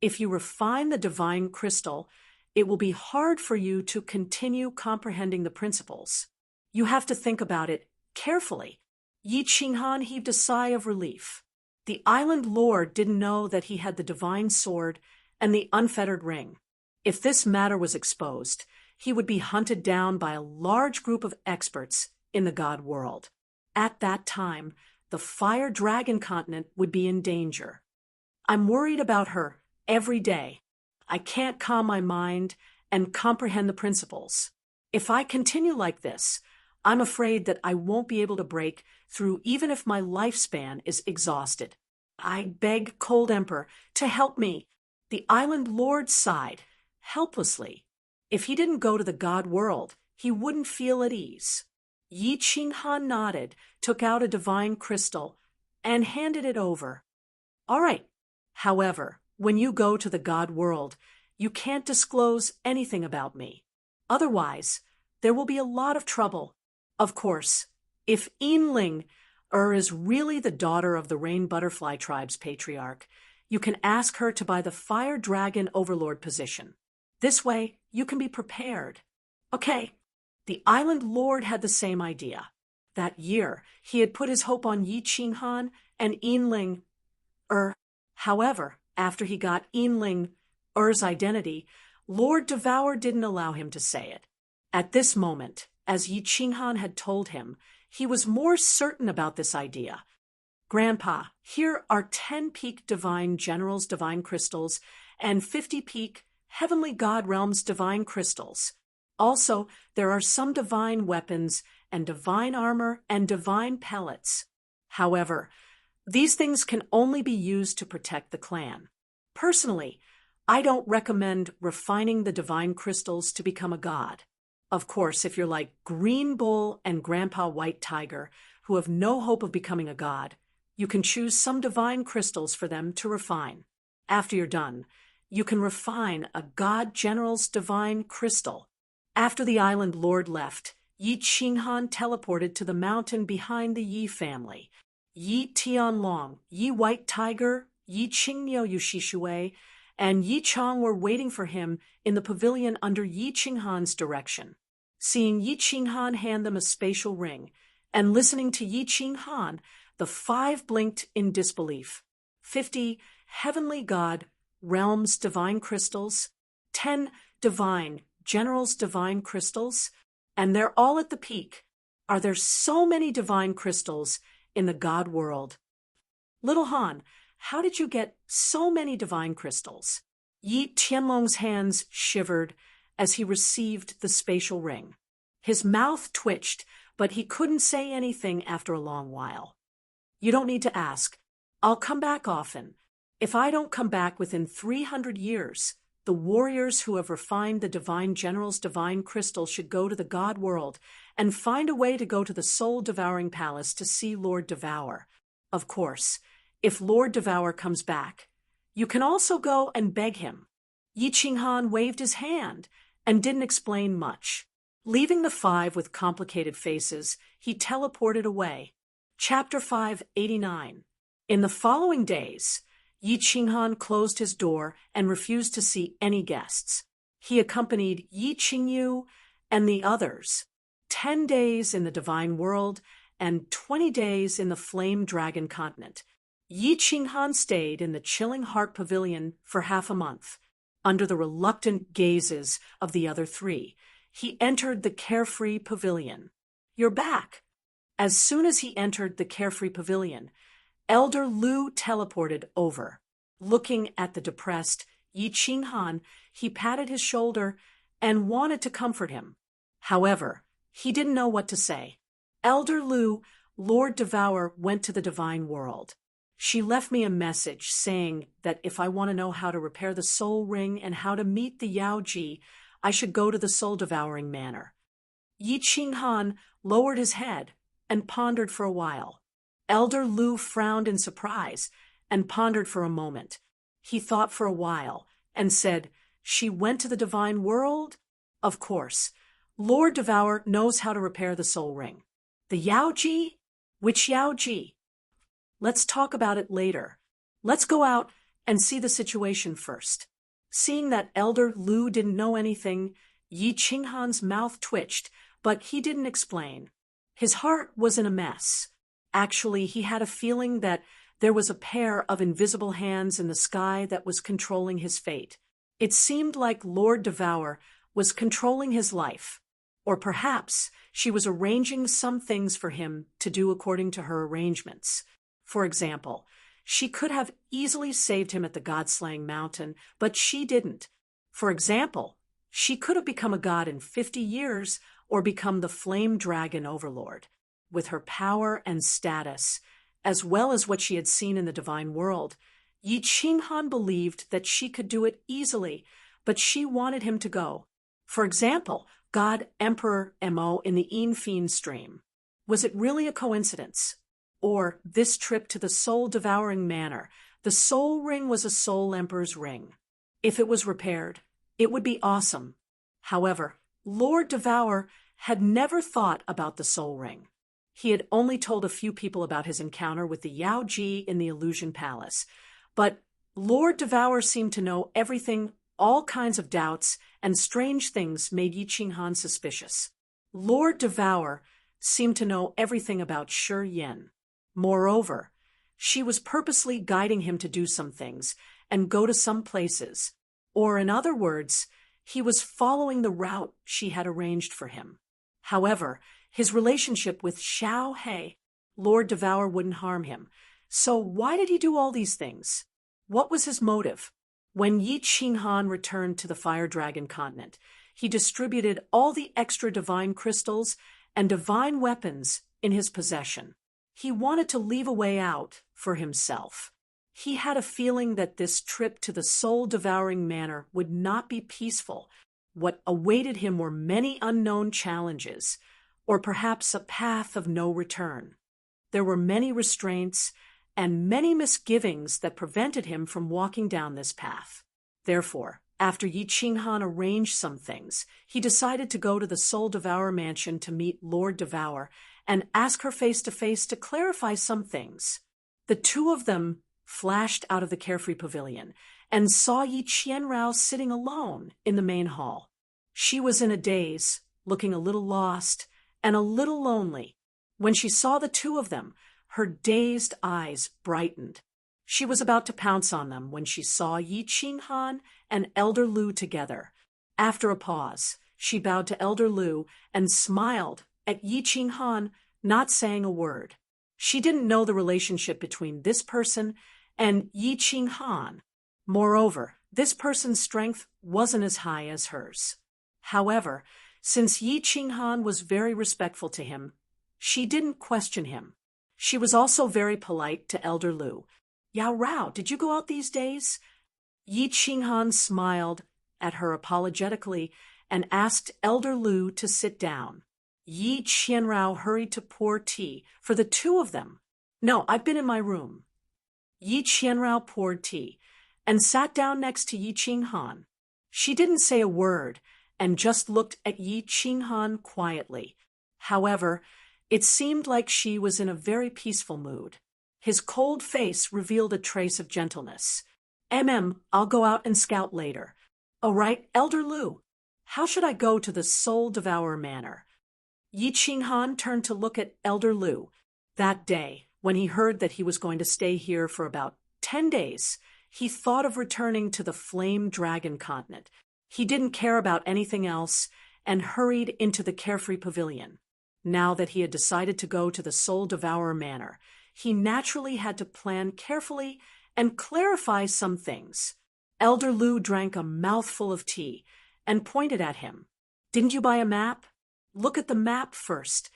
If you refine the divine crystal, it will be hard for you to continue comprehending the principles. You have to think about it carefully. Yi Qinghan heaved a sigh of relief. The island lord didn't know that he had the divine sword and the unfettered ring. If this matter was exposed, he would be hunted down by a large group of experts in the god world. At that time, the fire dragon continent would be in danger. I'm worried about her every day. I can't calm my mind and comprehend the principles. If I continue like this, I'm afraid that I won't be able to break through even if my lifespan is exhausted. I beg Cold Emperor to help me. The island lord sighed, helplessly. If he didn't go to the god world, he wouldn't feel at ease. Yi Qinghan nodded, took out a divine crystal, and handed it over. All right. However, when you go to the god world, you can't disclose anything about me. Otherwise, there will be a lot of trouble. Of course, if Yinling is really the daughter of the rain butterfly tribe's patriarch, you can ask her to buy the fire dragon overlord position. This way, you can be prepared. Okay. The island lord had the same idea. That year, he had put his hope on Yi Qinghan and Yinling. However, after he got Yinling's identity, Lord Devour didn't allow him to say it. At this moment, as Yi Qinghan had told him, he was more certain about this idea. Grandpa, here are 10 peak divine generals' divine crystals and 50 peak heavenly god realms' divine crystals. Also, there are some divine weapons and divine armor and divine pellets. However, these things can only be used to protect the clan. Personally, I don't recommend refining the divine crystals to become a god. Of course, if you're like Green Bull and Grandpa White Tiger, who have no hope of becoming a god, you can choose some divine crystals for them to refine. After you're done, you can refine a god general's divine crystal. After the island lord left, Yi Qinghan teleported to the mountain behind the Yi family. Yi Tianlong, Yi White Tiger, Yi Qingniu Yushishue, and Yi Chong were waiting for him in the pavilion under Yi Qinghan's direction. Seeing Yi Qinghan hand them a spatial ring, and listening to Yi Qinghan, the 5 blinked in disbelief. 50 heavenly god realms divine crystals, 10 divine generals divine crystals, and they're all at the peak. Are there so many divine crystals in the god world? Little Han, how did you get so many divine crystals? Yi Tianlong's hands shivered as he received the spatial ring. His mouth twitched, but he couldn't say anything after a long while. You don't need to ask. I'll come back often. If I don't come back within 300 years, the warriors who have refined the divine general's divine crystal should go to the god world and find a way to go to the soul-devouring palace to see Lord Devour. Of course, if Lord Devour comes back, you can also go and beg him. Yi Qinghan waved his hand and didn't explain much. Leaving the 5 with complicated faces, he teleported away. Chapter 589. In the following days, Yi Qinghan closed his door and refused to see any guests. He accompanied Yi Qingyu and the others 10 days in the divine world and 20 days in the flame dragon continent. Yi Qinghan stayed in the chilling heart pavilion for half a month. Under the reluctant gazes of the other 3, he entered the carefree pavilion. You're back. As soon as he entered the carefree pavilion, Elder Lu teleported over. Looking at the depressed Yi Qinghan, he patted his shoulder and wanted to comfort him. However, he didn't know what to say. Elder Lu, Lord Devour went to the divine world. She left me a message saying that if I want to know how to repair the soul ring and how to meet the Yaoji, I should go to the soul-devouring manor. Yi Qinghan lowered his head and pondered for a while. Elder Lu frowned in surprise and pondered for a moment. He thought for a while and said, "She went to the divine world? Of course. Lord Devour knows how to repair the soul ring. The Yaoji? Which Yaoji? Let's talk about it later. Let's go out and see the situation first." Seeing that Elder Lu didn't know anything, Yi Qinghan's mouth twitched, but he didn't explain. His heart was in a mess. Actually, he had a feeling that there was a pair of invisible hands in the sky that was controlling his fate. It seemed like Lord Devour was controlling his life. Or perhaps she was arranging some things for him to do according to her arrangements. For example, she could have easily saved him at the god-slaying mountain, but she didn't. For example, she could have become a god in 50 years or become the flame dragon overlord. With her power and status, as well as what she had seen in the divine world, Yi Qinghan believed that she could do it easily, but she wanted him to go. For example, God Emperor Mo in the Enfeen stream. Was it really a coincidence? Or this trip to the soul-devouring manor? The soul ring was a soul emperor's ring. If it was repaired, it would be awesome. However, Lord Devour had never thought about the soul ring. He had only told a few people about his encounter with the Yaoji in the Illusion Palace. But Lord Devour seemed to know everything. All kinds of doubts and strange things made Yi Qinghan suspicious. Lord Devour seemed to know everything about Shi Yin. Moreover, she was purposely guiding him to do some things and go to some places. Or in other words, he was following the route she had arranged for him. However, his relationship with Xiao He, Lord Devour wouldn't harm him. So why did he do all these things? What was his motive? When Yi Qinghan returned to the Fire Dragon continent, he distributed all the extra divine crystals and divine weapons in his possession. He wanted to leave a way out for himself. He had a feeling that this trip to the soul-devouring manor would not be peaceful. What awaited him were many unknown challenges, or perhaps a path of no return. There were many restraints and many misgivings that prevented him from walking down this path. Therefore, after Yi Qinghan arranged some things, he decided to go to the Soul Devourer mansion to meet Lord Devour and ask her face-to-face to clarify some things. The two of them flashed out of the carefree pavilion and saw Yi Qianrao sitting alone in the main hall. She was in a daze, looking a little lost and a little lonely. When she saw the two of them, her dazed eyes brightened. She was about to pounce on them when she saw Yi Qinghan and Elder Lu together. After a pause, she bowed to Elder Lu and smiled at Yi Qinghan, not saying a word. She didn't know the relationship between this person and Yi Qinghan. Moreover, this person's strength wasn't as high as hers. However, since Yi Qinghan was very respectful to him, she didn't question him. She was also very polite to Elder Lu. "Yao Rao, did you go out these days?" Yi Qinghan smiled at her apologetically and asked Elder Lu to sit down. Yi Qianrao hurried to pour tea for the two of them. "No, I've been in my room." Yi Qianrao poured tea and sat down next to Yi Qinghan. She didn't say a word and just looked at Yi Qinghan quietly. However, it seemed like she was in a very peaceful mood. His cold face revealed a trace of gentleness. I'll go out and scout later." "All right, Elder Lu, how should I go to the Soul Devourer Manor?" Yi Qinghan turned to look at Elder Lu. That day, when he heard that he was going to stay here for about 10 days, he thought of returning to the Flame Dragon continent. He didn't care about anything else and hurried into the carefree pavilion. Now that he had decided to go to the Soul Devourer Manor, he naturally had to plan carefully and clarify some things. Elder Lu drank a mouthful of tea and pointed at him. "Didn't you buy a map? Look at the map first."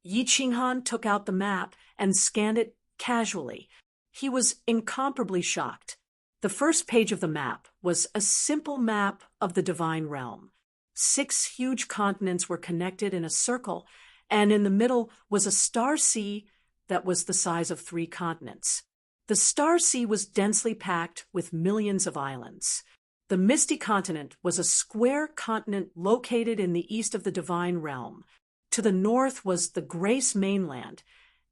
Yi Qinghan took out the map and scanned it casually. He was incomparably shocked. The first page of the map was a simple map of the divine realm. 6 huge continents were connected in a circle, and in the middle was a star sea that was the size of 3 continents. The star sea was densely packed with millions of islands. The Misty Continent was a square continent located in the east of the divine realm. To the north was the Grace mainland,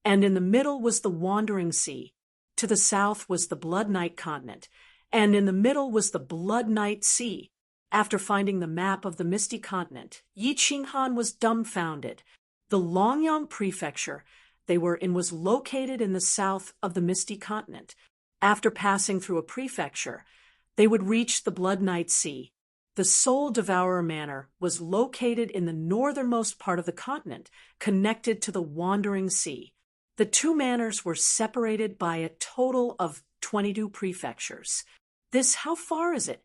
and in the middle was the Wandering Sea. To the south was the Blood Night continent, and in the middle was the Blood Night Sea. After finding the map of the Misty Continent, Yi Qinghan was dumbfounded. The Longyang Prefecture they were in was located in the south of the Misty Continent. After passing through a prefecture, they would reach the Blood Night Sea. The Soul Devourer Manor was located in the northernmost part of the continent, connected to the Wandering Sea. The 2 manors were separated by a total of 22 prefectures. How far is it?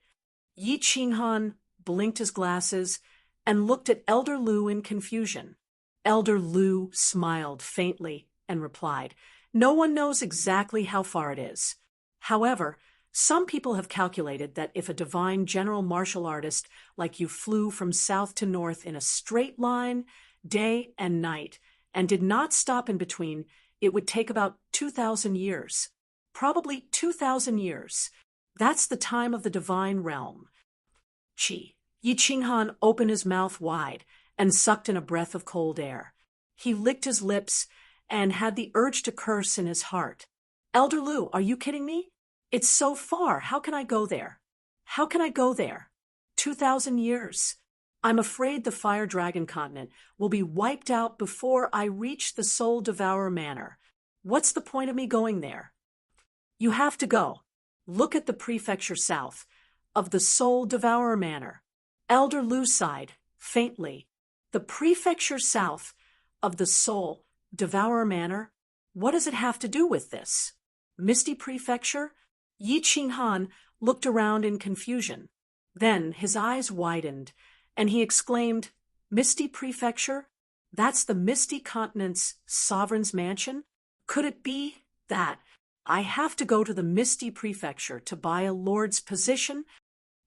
Yi Qinghan blinked his glasses and looked at Elder Lu in confusion. Elder Lu smiled faintly and replied, "No one knows exactly how far it is. However, some people have calculated that if a divine general martial artist like you flew from south to north in a straight line, day and night, and did not stop in between, it would take about 2,000 years. Probably 2,000 years. That's the time of the divine realm." Yi Qinghan opened his mouth wide and sucked in a breath of cold air. He licked his lips and had the urge to curse in his heart. "Elder Lu, are you kidding me? It's so far. How can I go there? How can I go there? 2,000 years. I'm afraid the Fire Dragon continent will be wiped out before I reach the Soul Devourer Manor. What's the point of me going there?" "You have to go. Look at the prefecture south of the Soul Devourer Manor." Elder Lu sighed faintly. "The prefecture south of the Soul Devourer Manor? What does it have to do with this? Misty Prefecture?" Yi Qinghan looked around in confusion. Then his eyes widened, and he exclaimed, "Misty Prefecture? That's the Misty Continent's sovereign's mansion? Could it be that I have to go to the Misty Prefecture to buy a lord's position?"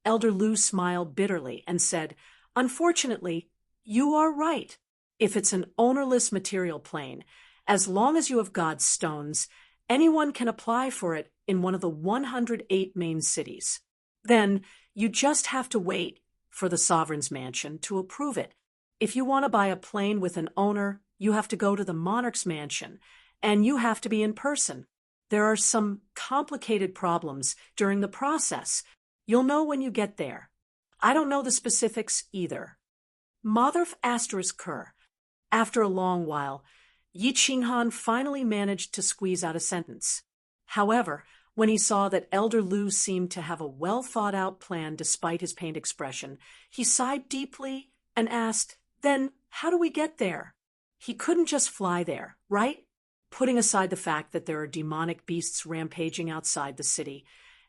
Elder Lu smiled bitterly and said, "Unfortunately, you are right. If it's an ownerless material plane, as long as you have God's stones, anyone can apply for it in one of the 108 main cities. Then you just have to wait for the sovereign's mansion to approve it. If you want to buy a plane with an owner, you have to go to the monarch's mansion, and you have to be in person. There are some complicated problems during the process. You'll know when you get there. I don't know the specifics either." Mother***. After a long while, Yi Qinghan finally managed to squeeze out a sentence. However, when he saw that Elder Lu seemed to have a well-thought-out plan despite his pained expression, he sighed deeply and asked, "Then, how do we get there?" He couldn't just fly there, right? Putting aside the fact that there are demonic beasts rampaging outside the city,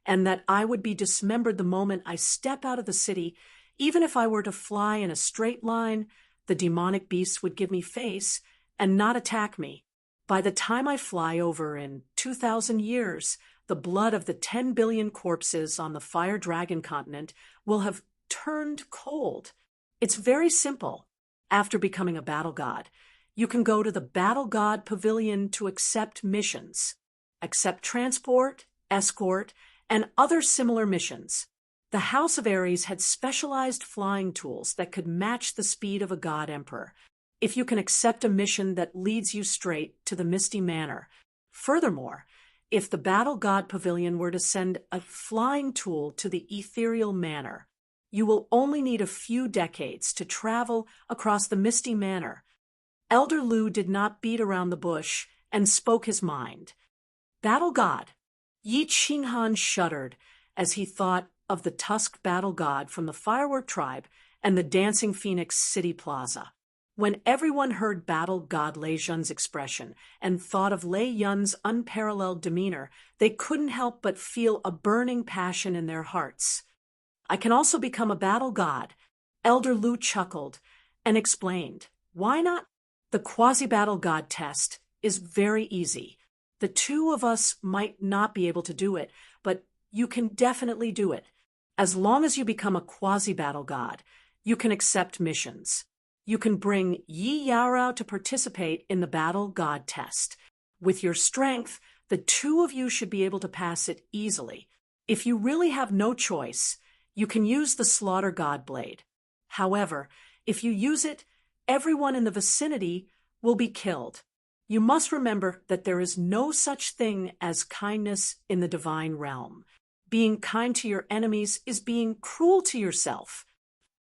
and that I would be dismembered the moment I step out of the city, even if I were to fly in a straight line, the demonic beasts would give me face and not attack me. By the time I fly over in 2,000 years, the blood of the 10 billion corpses on the Fire Dragon continent will have turned cold. It's very simple. After becoming a battle god, you can go to the Battle God Pavilion to accept missions, accept transport, escort, and other similar missions. The House of Ares had specialized flying tools that could match the speed of a god emperor, if you can accept a mission that leads you straight to the Misty Manor. Furthermore, if the Battle God Pavilion were to send a flying tool to the Ethereal Manor, you will only need a few decades to travel across the Misty Manor. Elder Lu did not beat around the bush and spoke his mind. Battle God. Yi Qinghan shuddered as he thought of the tusked battle god from the Firework Tribe and the Dancing Phoenix City Plaza. When everyone heard Battle God Lei Yun's expression and thought of Lei Yun's unparalleled demeanor, they couldn't help but feel a burning passion in their hearts. I can also become a battle god. Elder Lu chuckled and explained, "Why not? The quasi-battle god test is very easy. The two of us might not be able to do it, but you can definitely do it. As long as you become a quasi-battle god, you can accept missions. You can bring Yi Yaorao to participate in the battle god test. With your strength, the two of you should be able to pass it easily. If you really have no choice, you can use the Slaughter God Blade. However, if you use it, everyone in the vicinity will be killed. You must remember that there is no such thing as kindness in the divine realm. Being kind to your enemies is being cruel to yourself.